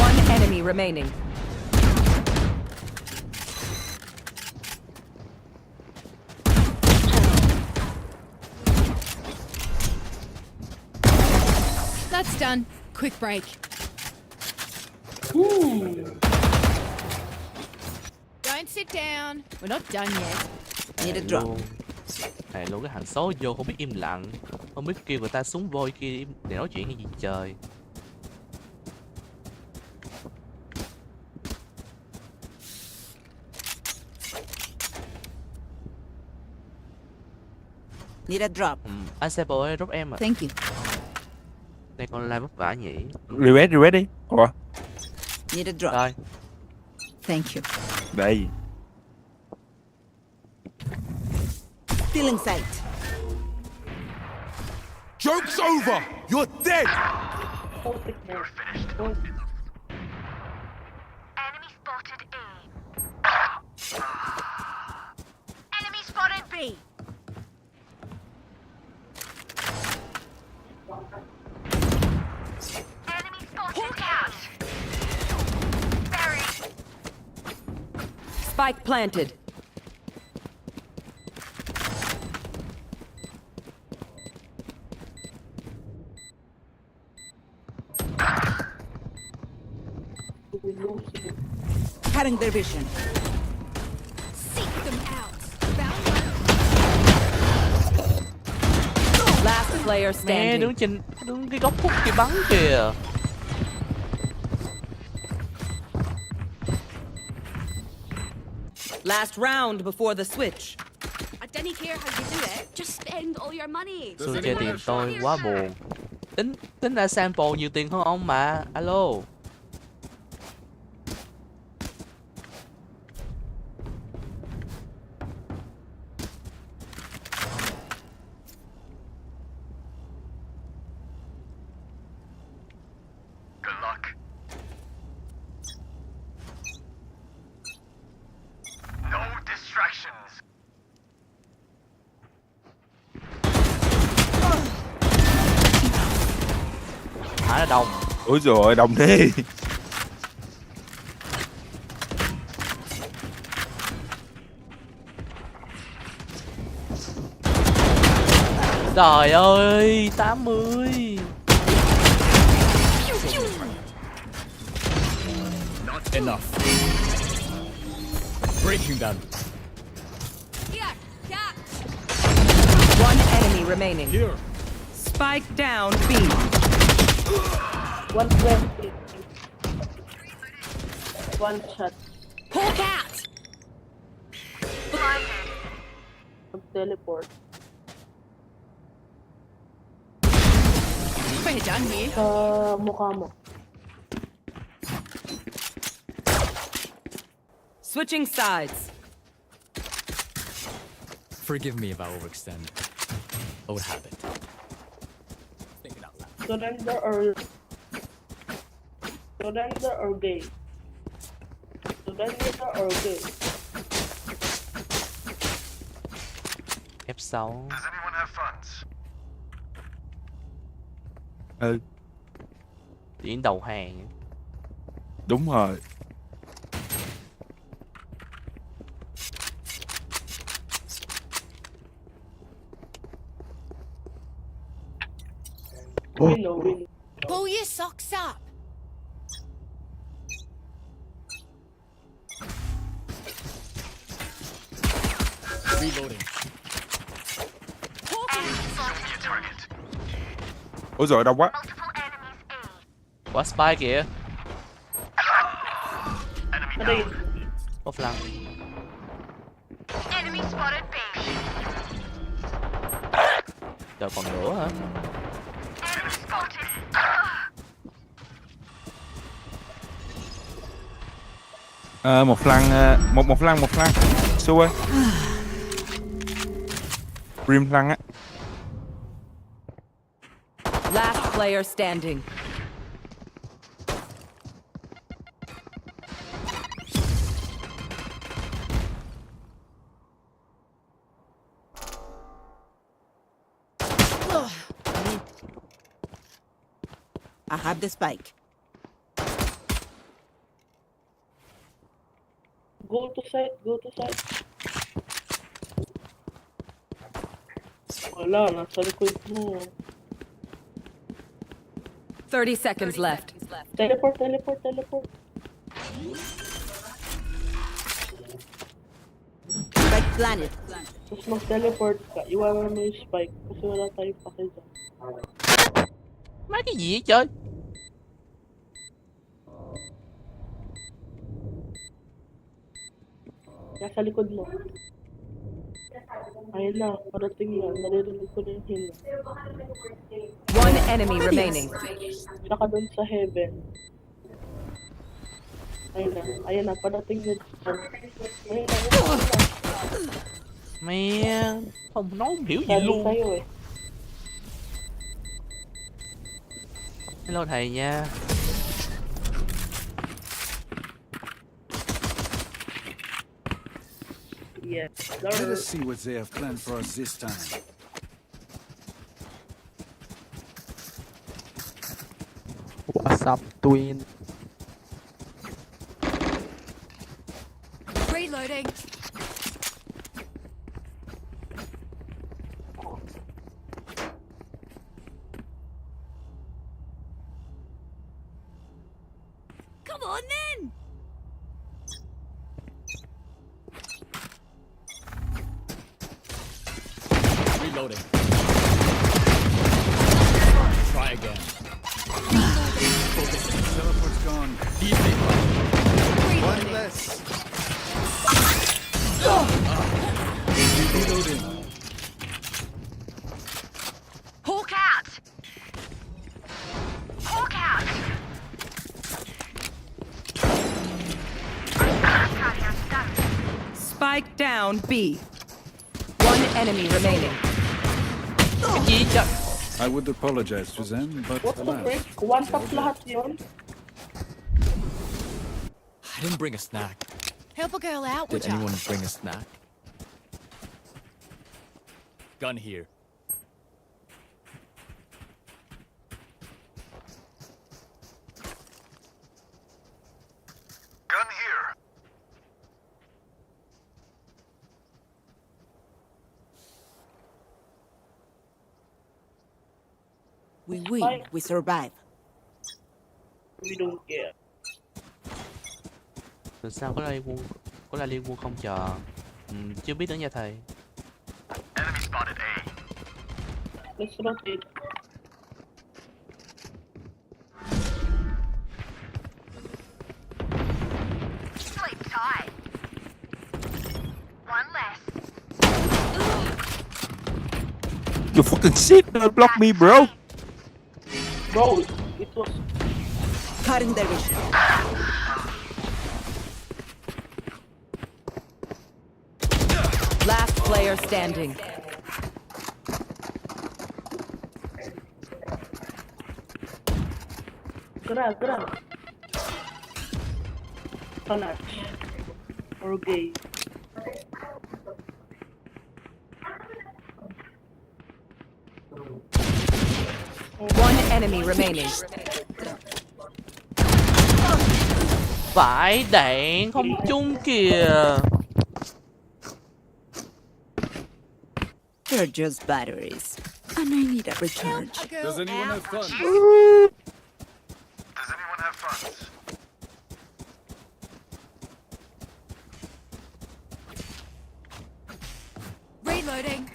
One enemy remaining. That's done. Quick break. Don't sit down. We're not done yet. Need a drop. Này luôn cái hàng số vô không biết im lặng, không biết kêu người ta xuống vôi kia để nói chuyện hay gì trời. Need a drop. Anh Sebo ơi, drop em à. Thank you. Đây con live vất vả nhỉ. Request đi. Ủa? Need a drop. Rồi. Thank you. Đây. Still in sight. Joke's over! You're dead! Enemy spotted A. Enemy spotted B. Enemy spotted cat. Buried. Spike planted. Cutting their vision. Seek them out. Last player Mẹ standing. đứng cái góc khúc kia bắn kìa. Last round before the switch. I didn't care how you do it. Just spend all your money. Xui chê tiền tôi quá buồn. Tính ra sample nhiều tiền hơn ông mà. Alo. Good luck. No distractions. Hả là đồng. Ôi rồi đồng thế. Trời ơi, 80. Not enough. Breaking them. Here, cat. One enemy remaining. Here. Spike down B. 120. One shot. Pull cat. Teleport. Phải done here. Mukha mo. Switching sides. Forgive me if I overextend. Old habit. Think it out loud. Surrender or gay? Surrender or gay? F6. Does anyone have funds? Ừ, Diễn đầu hàng. đúng rồi. Pull your socks up. Reloading. Ôi rồi đông quá. Quá spy kìa. Ở đây. Có flank. Enemy spotted B. Trời còn nữa hả? Enemy spotted. Một flank, một flank. Xui ơi. Rim flank á. Last player standing. I have the spike. Go to site. Wala, nasa likod mo. 30 seconds left. Teleport. Spike planet. Tapos mag-teleport ka, iwanan mo yung spike kasi wala tayong pake dyan. Mấy cái gì vậy trời? Nasa likod mo. Ayun na, parating yan. Naririnig ko na yung hill. One enemy remaining. Saka dun sa heaven. Ayun na, parating na dyan. Ayun na. Mẹ không nói không hiểu gì Sabi luôn. sa'yo eh. Hello thầy nha. Yeah. Let us see what they have planned for us this time. What's up, twin? Reloading. Come on then. Reloading. Try again. Teleport's gone. Easy. One less. Reloading. Hawk out. Hawk out. Spike down B. One enemy remaining. I would apologize to them, but What the alas. frick? One tap lahat yun. I didn't bring a snack. Help a girl out, would Did ya? anyone bring a snack? Gun here. Gun here. We win, we survive. We don't care. Từ sao có la liên quân không chờ? Chưa biết nữa nha thầy. Enemy spotted A. Let's rotate. Sleep tight. One less. You fucking shit, don't block me, bro. Bro, it was Cutting their vision. Last player standing. gerak. Panas. Or gay. One enemy remaining. Vãi đạn không chung kìa. They're just batteries. And I need a recharge. Does anyone have fun? Does anyone have fun? Reloading.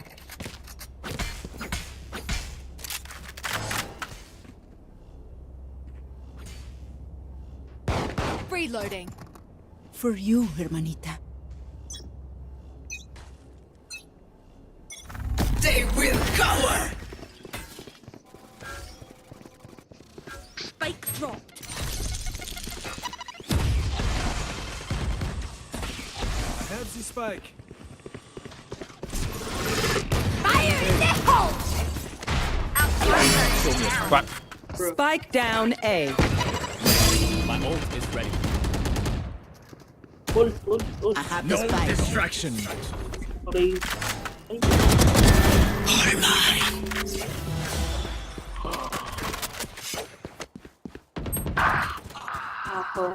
Reloading. For you, hermanita. They will cower. Spike dropped. I have the spike. Fire in the hole. What? Spike down A. My ult is ready. Pull. I have No the spike. distraction. Please.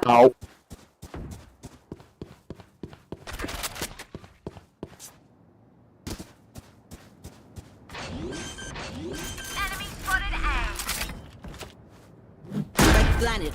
No. Enemy spotted A. Spike planted.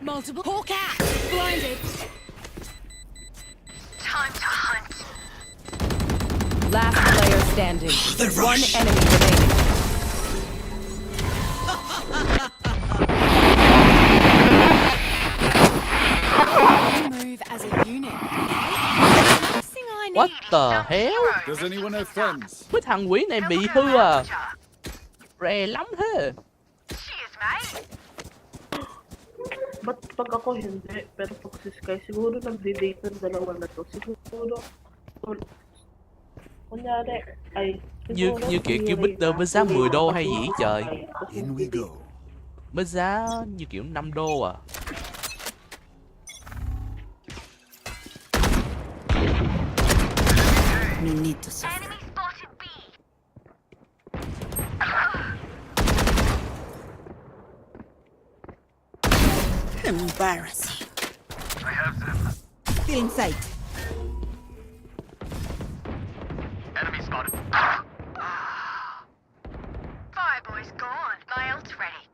Multiple. Hawk out. Blinded. Time to hunt. Last player standing. One enemy remaining. What the hell? Does anyone have funds? Mấy thằng quỷ này bị hư à? Rè lắm thế. Ba't pag ako hindi, pero pag si Sky, siguro nagde-date ng dalawa na to. Siguro, kunyari, ay, Như kiểu bít với giá 10 đô hay gì trời? In we go. Mới giá như kiểu 5 đô à? No need to suffer. Embarrassing. I have them. Still in sight. Enemy spotted. Fireboy's gone. My ult's ready.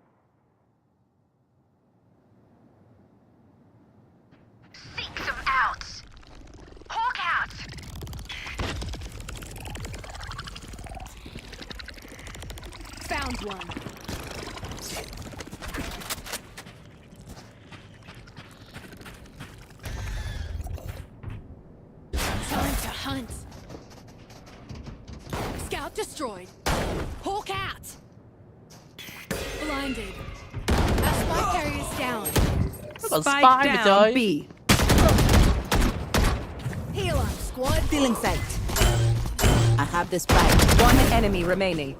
Seek some outs. Hawk out. Found one. Time to hunt. Scout destroyed. Hawk out. Blinded. That spike carrier's down. Còn spy mà trời. B. Heal up, squad. Still in sight. I have the spike. One enemy remaining.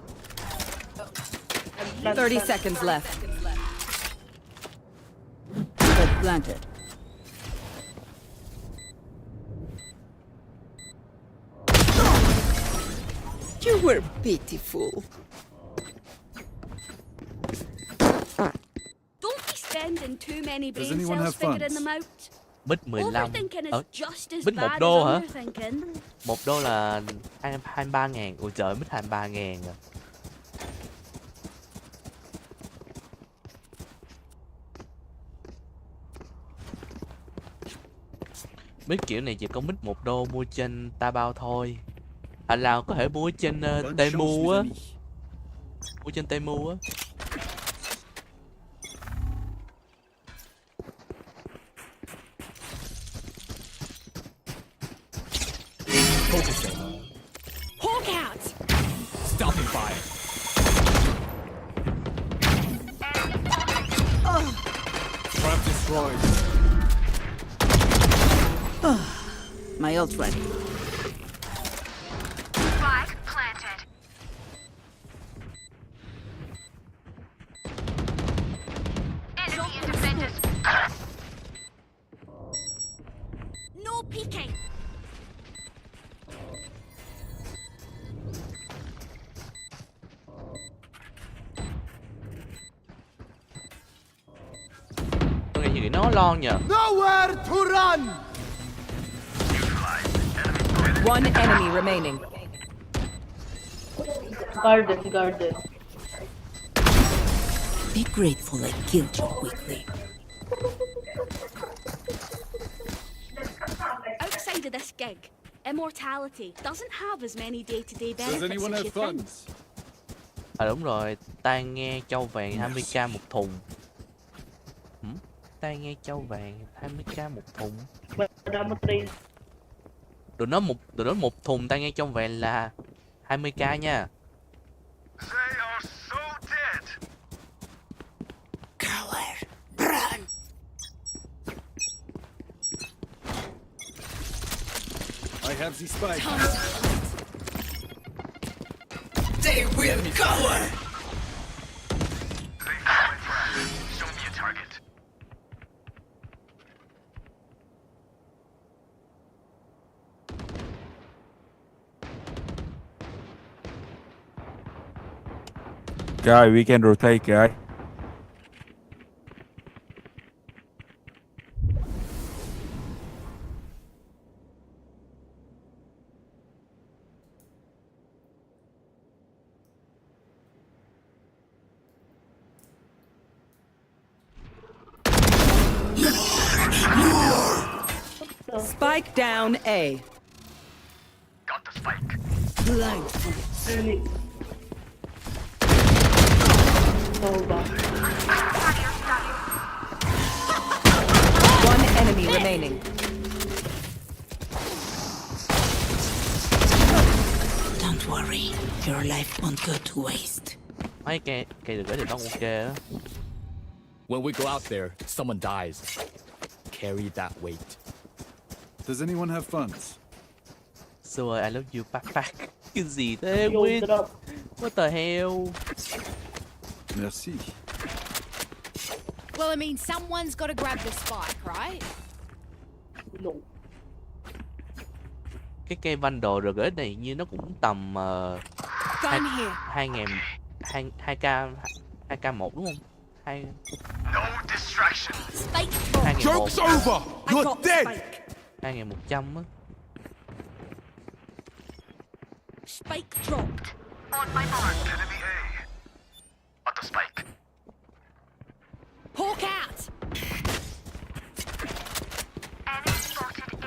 30 seconds left. But planted. You were pitiful. Don't be spending too many Does brain anyone cells have figuring funds? them out. Bít 15. Overthinking is just as Bít 1 bad đô as hả? underthinking. 1 đô là 23.000. Ôi trời, bít 23.000 à. Bít kiểu này chỉ có bít 1 đô mua trên Taobao thôi. Anh nào có thể mua trên Temu á. Mua trên Temu á. Focusing. Hawk out. Stopping fire. Trap destroyed. My ult ready. Spike planted. Enemy in defenders. No peeking. Tôi nghĩ nó lon nhờ. Nowhere to run! One enemy remaining. Garden. Be grateful I killed you quickly. Outside of this gig, immortality doesn't have as many day-to-day Does benefits anyone as have you think. funds? À đúng rồi, tai nghe châu vàng 20k một thùng. Tai nghe châu vàng 20k một thùng. Được nó một thùng tai nghe châu vàng là 20k nha. They are so dead. Coward, run! I have the spike. They will cover! Show me a target. Guy, we can rotate, guy. Spike down A. Got the spike. Blindfold. One enemy remaining. Don't worry, your life won't go to waste. Mấy cây được gửi thì nó ok đó. When we go out there, someone dies. Carry that weight. Does anyone have funds? So I love you backpack. Cái gì thế Win? What the hell? Merci. Well, I mean, someone's got to grab the spike, right? No. Cái cây bundle rồi gửi này như nó cũng tầm Gun here. 2k1 đúng không? No distraction. Spike. Joke's over. You're dead. 2100 á. Spike dropped. On my mark. Enemy A. At the spike. Hawk out. Enemy spotted A.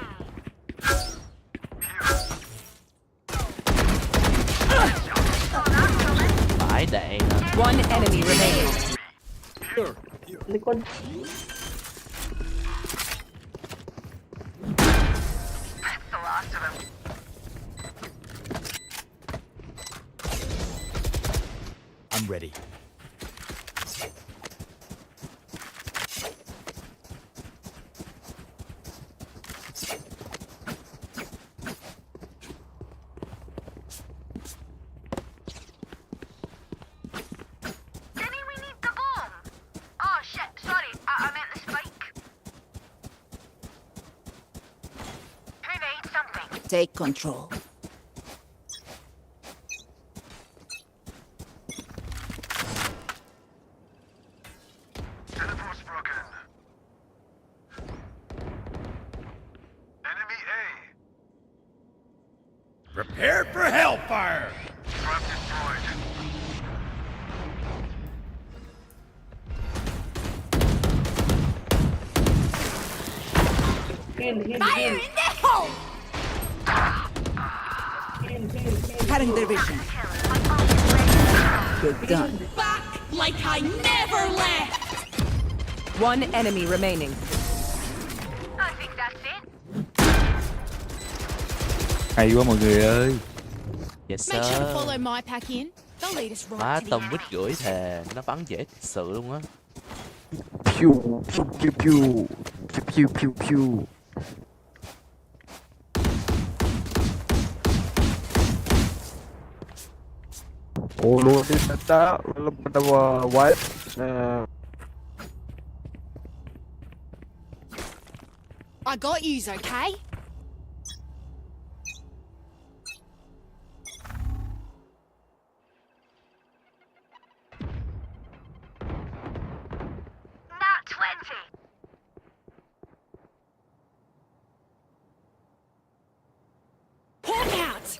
Phải đạn. One enemy remaining. Here. Likod. That's the last of them. I'm ready. Take control. Teleport's broken. Enemy A. Prepare for hellfire. Trap destroyed. Fire in the hole! Cutting their vision. You're done. Back like I never left! One enemy remaining. I think that's it. Hay quá mọi người ơi. Yes Make sure to sir. follow my pack in. They'll lead us right Má to the tầm end. vít gửi thề nó bắn dễ thật sự luôn á. Pew pew pew pew pew pew pew. Oh Lord, this and that. What? I got yous, okay? Not 20. Hawk out!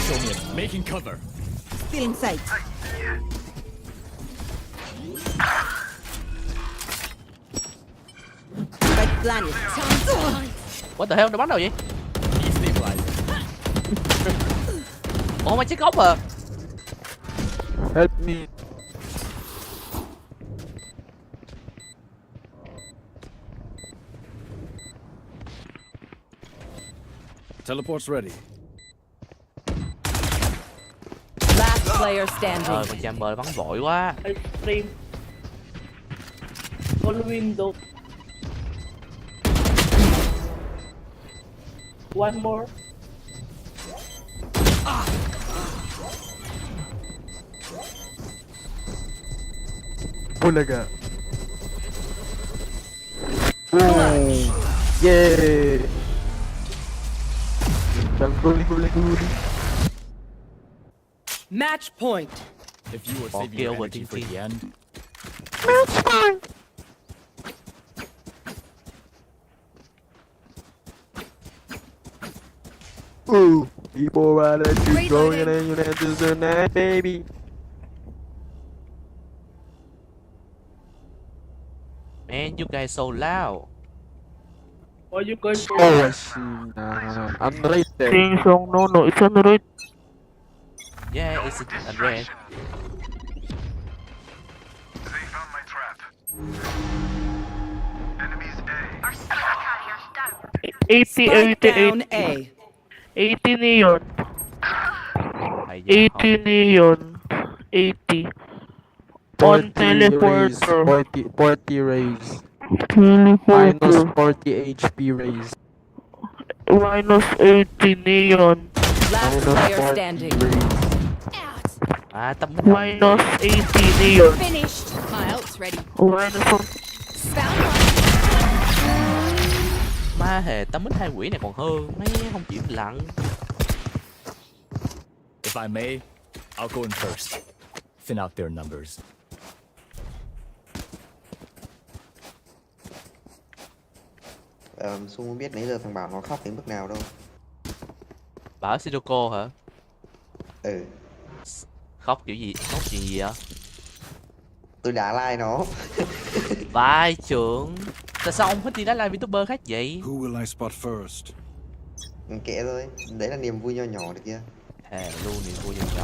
Show me it. Making cover. Still in sight. Spike planted. What the hell, nó bắn đâu vậy? Ủa mày chết gốc à? Help me. Teleport's ready. Last player standing. Con Chamber bắn vội quá. I stream. On window. One more. Bulaga. Yeah. Match point. If you were Bỏ saving kia your over energy for TNT. the end, Match point. Ooh, people right at you going and you have to do that, baby. Man, you guys so loud. Why you guys so Oh, I see. Unrated. Sing song, no, it's unrated. Yeah, it's a red. They found my trap. Enemies A. Our star carrier's down. 80, down A. 80 neon. Hay 80 neon. 80. On 40 raise, teleporter. 40 raise. Teleporter. Minus 40 HP raise. Minus 80 neon. Last Minus player 40 standing. raise. À tao muốn Minus 80 neon. Finished. My ult's ready. Minus Found one. má hề tao mít hai quỷ này còn hơn mấy không chịu lặng. If I may, I'll go in first. Thin out their numbers. Xu không biết nãy giờ thằng Bảo nó khóc đến mức nào đâu. Bảo Sidoko hả? Ừ. Khóc kiểu gì? Khóc chuyện gì vậy? Tôi đá like nó. Vai trưởng. Tại sao ông thích đi đá like Vtuber khác vậy? Who will I spot first? Kệ thôi, đấy là niềm vui nho nhỏ được kia. Thề luôn niềm vui nhỏ nhỏ.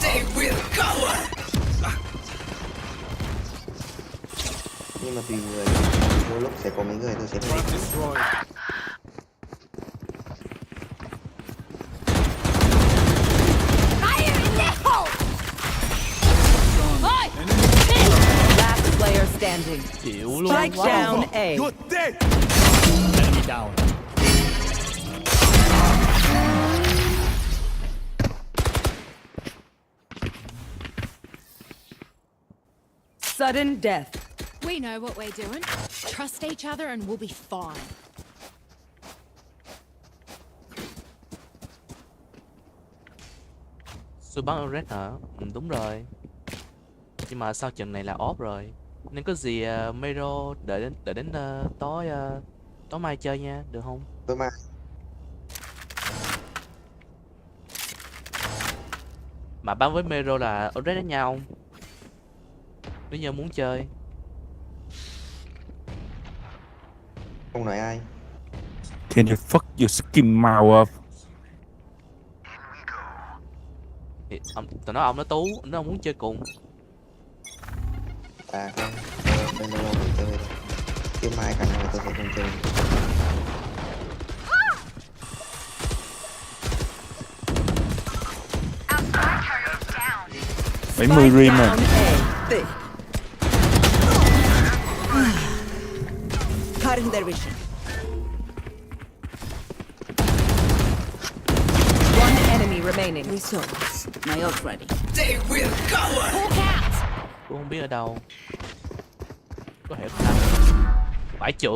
Nhưng mà tùy người, đôi lúc sẽ có mấy người tôi sẽ phải đi. Last player standing. Chịu luôn. Strike down A. You're dead. Enemy down. Sudden death. We know what we're doing. Trust each other and we'll be fine. Tôi bắn red hả? Ừ, đúng rồi. Nhưng mà sau trận này là off rồi. Nên có gì Mero đợi đến tối tối mai chơi nha, được không? Tối mai. Mà bắn với Mero là red đánh nhau không? Nếu như muốn chơi. Không nói ai. Can you fuck your skin mouth up? Thì tụi nó ông nó tú, nó không muốn chơi cùng. À không, bên đâu mình chơi. Chứ mai khả năng là tôi sẽ không chơi. Mấy mươi rim à. Cutting their vision. One enemy remaining. Results. My ult ready. They will cover. Tôi không biết ở đâu. Có thể không? Phải chữ.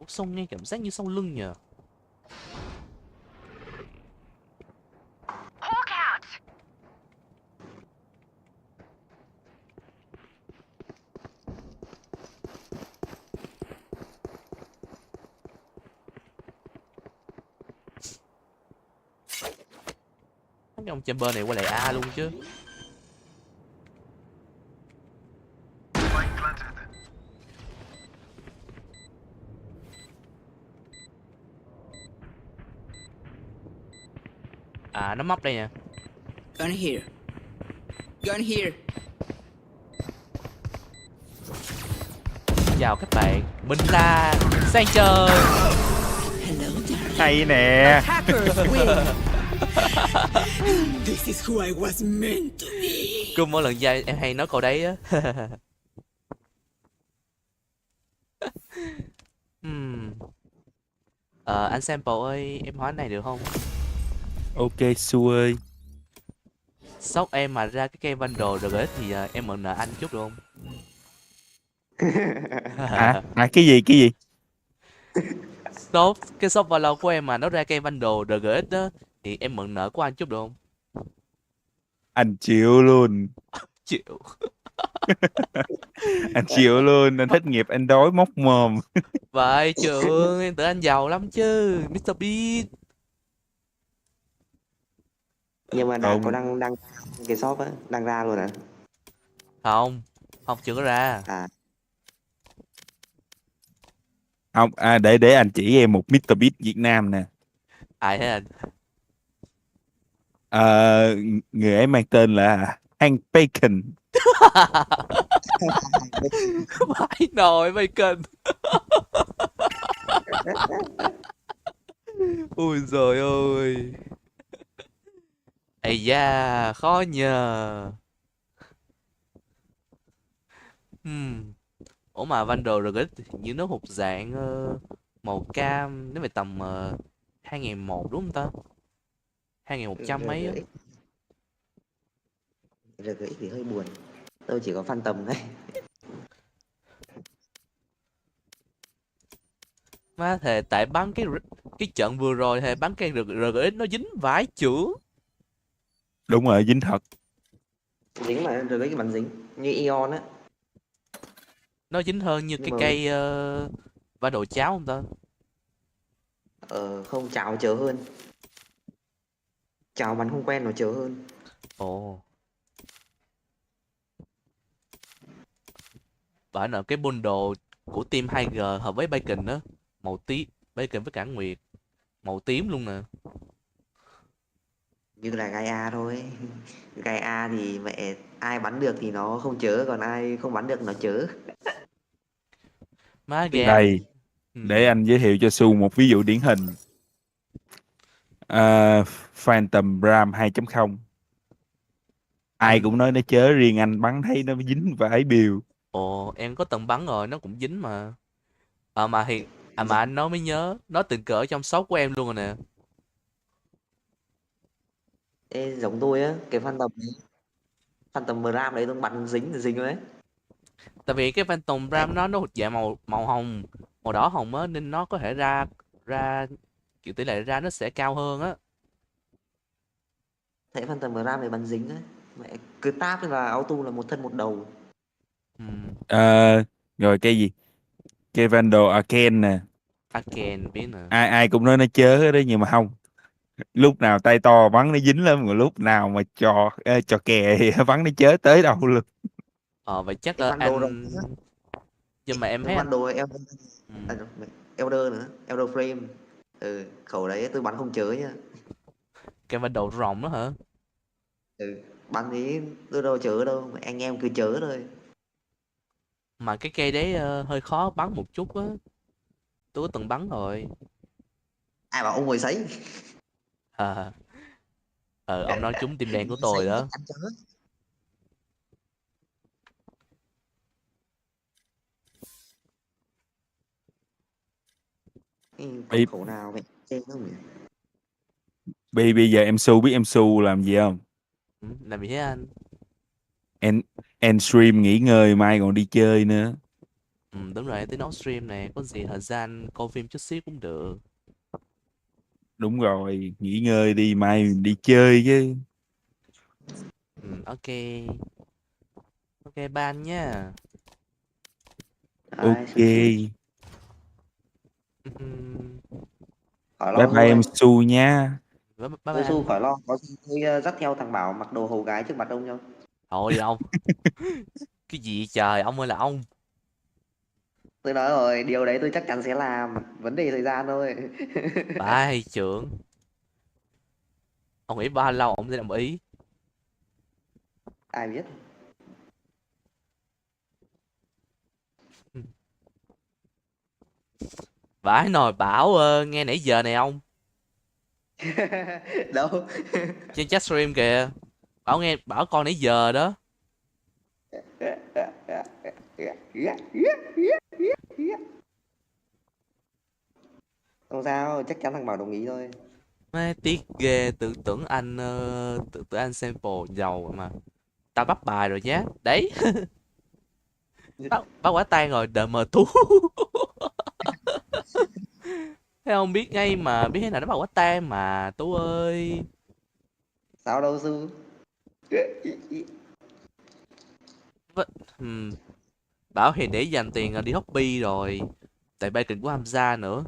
Xong nghe cảm giác như sau lưng nhờ. Cái ông chamber này qua lại A luôn chứ. À nó móc đây nè. Gun here. Gun here. Chào các bạn, mình là Sang Trời. Hay nè. This is who I was meant to be. Cứ mỗi lần ra em hay nói câu đấy á. Anh Sample ơi, em hỏi này được không? Ok Su ơi. Sốc em mà ra cái cây bundle rồi thì em mượn nợ anh chút được không? À cái gì? Cái shop vào lâu của em mà nó ra cây bundle RGX đó thì em mượn nợ của anh chút được không? Anh chịu luôn. Chịu. Anh chịu luôn, anh thất nghiệp anh đói móc mồm. Vậy trường, em tưởng anh giàu lắm chứ, Mr. Beast. Nhưng mà đang có đăng cái shop á, đăng ra luôn à? Không chưa có ra. À. Không, để anh chỉ em một Mr. Beast Việt Nam nè. Ai thế anh? Người ấy mang tên là Ăn bacon. Vãi nồi bacon. Ui giời ơi. Ây da, khó nhờ. Ủa mà Vandal RGX như nó hụt dạng màu cam, nếu về tầm 2001 đúng không ta? 2100 mấy á. RGX thì hơi buồn. Tôi chỉ có fan tầm thôi. Má thề tại bắn cái trận vừa rồi thề bắn cái RGX nó dính vãi chưởng. Đúng rồi, dính thật. Dính mà RGX bắn dính như Ion á. Nó dính hơn như Nhưng cái mà... cây va đồ cháo không ta? Không, chào chớ hơn. Chào bắn không quen nó chớ hơn. Ồ. Bởi là cái bundle của team 2G hợp với bacon đó, màu tím, bacon với cả nguyệt, màu tím luôn nè. Như là Gaia thôi. Gaia thì mẹ ai bắn được thì nó không chớ, còn ai không bắn được nó chớ. Má game. Đây, để anh giới thiệu cho Su một ví dụ điển hình. Phantom Ram 2.0. Ai cũng nói nó chớ, riêng anh bắn thấy nó dính vãi biều. Ồ, em có từng bắn rồi, nó cũng dính mà. Mà anh nói mới nhớ, nó tình cờ ở trong shop của em luôn rồi nè. Ê, giống tôi á, cái Phantom Ram đấy tôi bắn dính đấy. Tại vì cái Phantom Ram nó hụt dạng màu hồng, màu đỏ hồng á, nên nó có thể ra kiểu tỷ lệ ra nó sẽ cao hơn á. Thấy Phantom Ram này bắn dính á, mẹ cứ tap và auto là một thân một đầu. Rồi cái gì? Cái Vandal Arcane nè. Arcane biết nè. Ai cũng nói nó chớ hết đó, nhưng mà không. Lúc nào tay to bắn nó dính lắm, rồi lúc nào mà trò kè thì bắn nó chớ tới đâu luôn. Vậy chắc là anh. Nhưng mà em thấy Vandal Elder nữa, Elder Frame. Khẩu đấy tôi bắn không chớ nhá. Cái Vandal rồng đó hả? Bắn ý tôi đâu chớ đâu, anh em cứ chớ thôi. Mà cái cây đấy hơi khó bắn một chút á. Tôi có từng bắn rồi. Ai bảo ông ngồi sấy? Ông nói trúng tim đen của tôi đó. Còn khẩu nào vậy? Trên không nhỉ? Bây giờ em Su biết em Su làm gì không? Làm gì thế anh? End stream nghỉ ngơi, mai còn đi chơi nữa. Đúng rồi, tới nấu stream này, có gì thời gian coi phim chút xíu cũng được. Đúng rồi, nghỉ ngơi đi, mai mình đi chơi chứ. Ok. Ok ban nha. Ok. Khỏi Bye lo bye em Su nha. Bye tôi bye Su khỏi lo, có gì tôi dắt theo thằng Bảo mặc đồ hầu gái trước mặt ông nhau. Thôi ông. Cái gì trời, ông ơi là ông. Tôi nói rồi, điều đấy tôi chắc chắn sẽ làm, vấn đề thời gian thôi. Bye trưởng. Ông nghĩ bao lâu ông sẽ đồng ý? Ai biết. Vãi nồi Bảo nghe nãy giờ này ông. Đâu? Trên chat stream kìa. Bảo con nãy giờ đó. Không sao, chắc chắn thằng Bảo đồng ý thôi. Má tiếc ghê, tưởng anh tưởng anh sample giàu mà. Tao bắt bài rồi nhá. Đấy. Bắt quả tang rồi, đợi mờ tú. Thế không biết ngay mà, biết thế nào nó bắt quả tang mà Tú ơi. Sao đâu Su. Bảo thì để dành tiền đi hobby rồi. Tại bacon của Hamza nữa.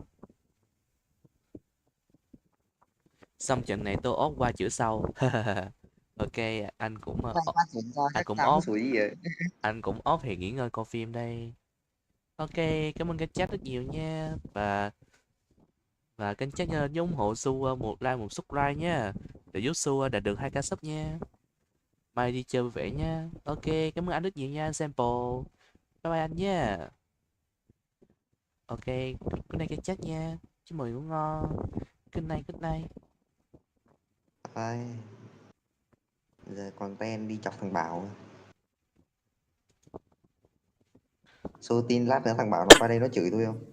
Xong trận này tôi off qua chữa sau. Ok, anh cũng off. Anh cũng off thì nghỉ ngơi coi phim đây. Ok, cảm ơn kênh chat rất nhiều nha. Và kênh chat nhớ ủng hộ Su một like một subscribe nha, để giúp Su đạt được 2k sub nha. Mai đi chơi vui vẻ nha. Ok, cảm ơn anh rất nhiều nha, Sample. Bye bye anh nha. Ok, good night cái chat nha. Chúc mọi người ngủ ngon. Good night, good night. Ai. Giờ còn ten đi chọc thằng Bảo. Số tin lát nữa thằng Bảo nó qua đây nó chửi tôi không?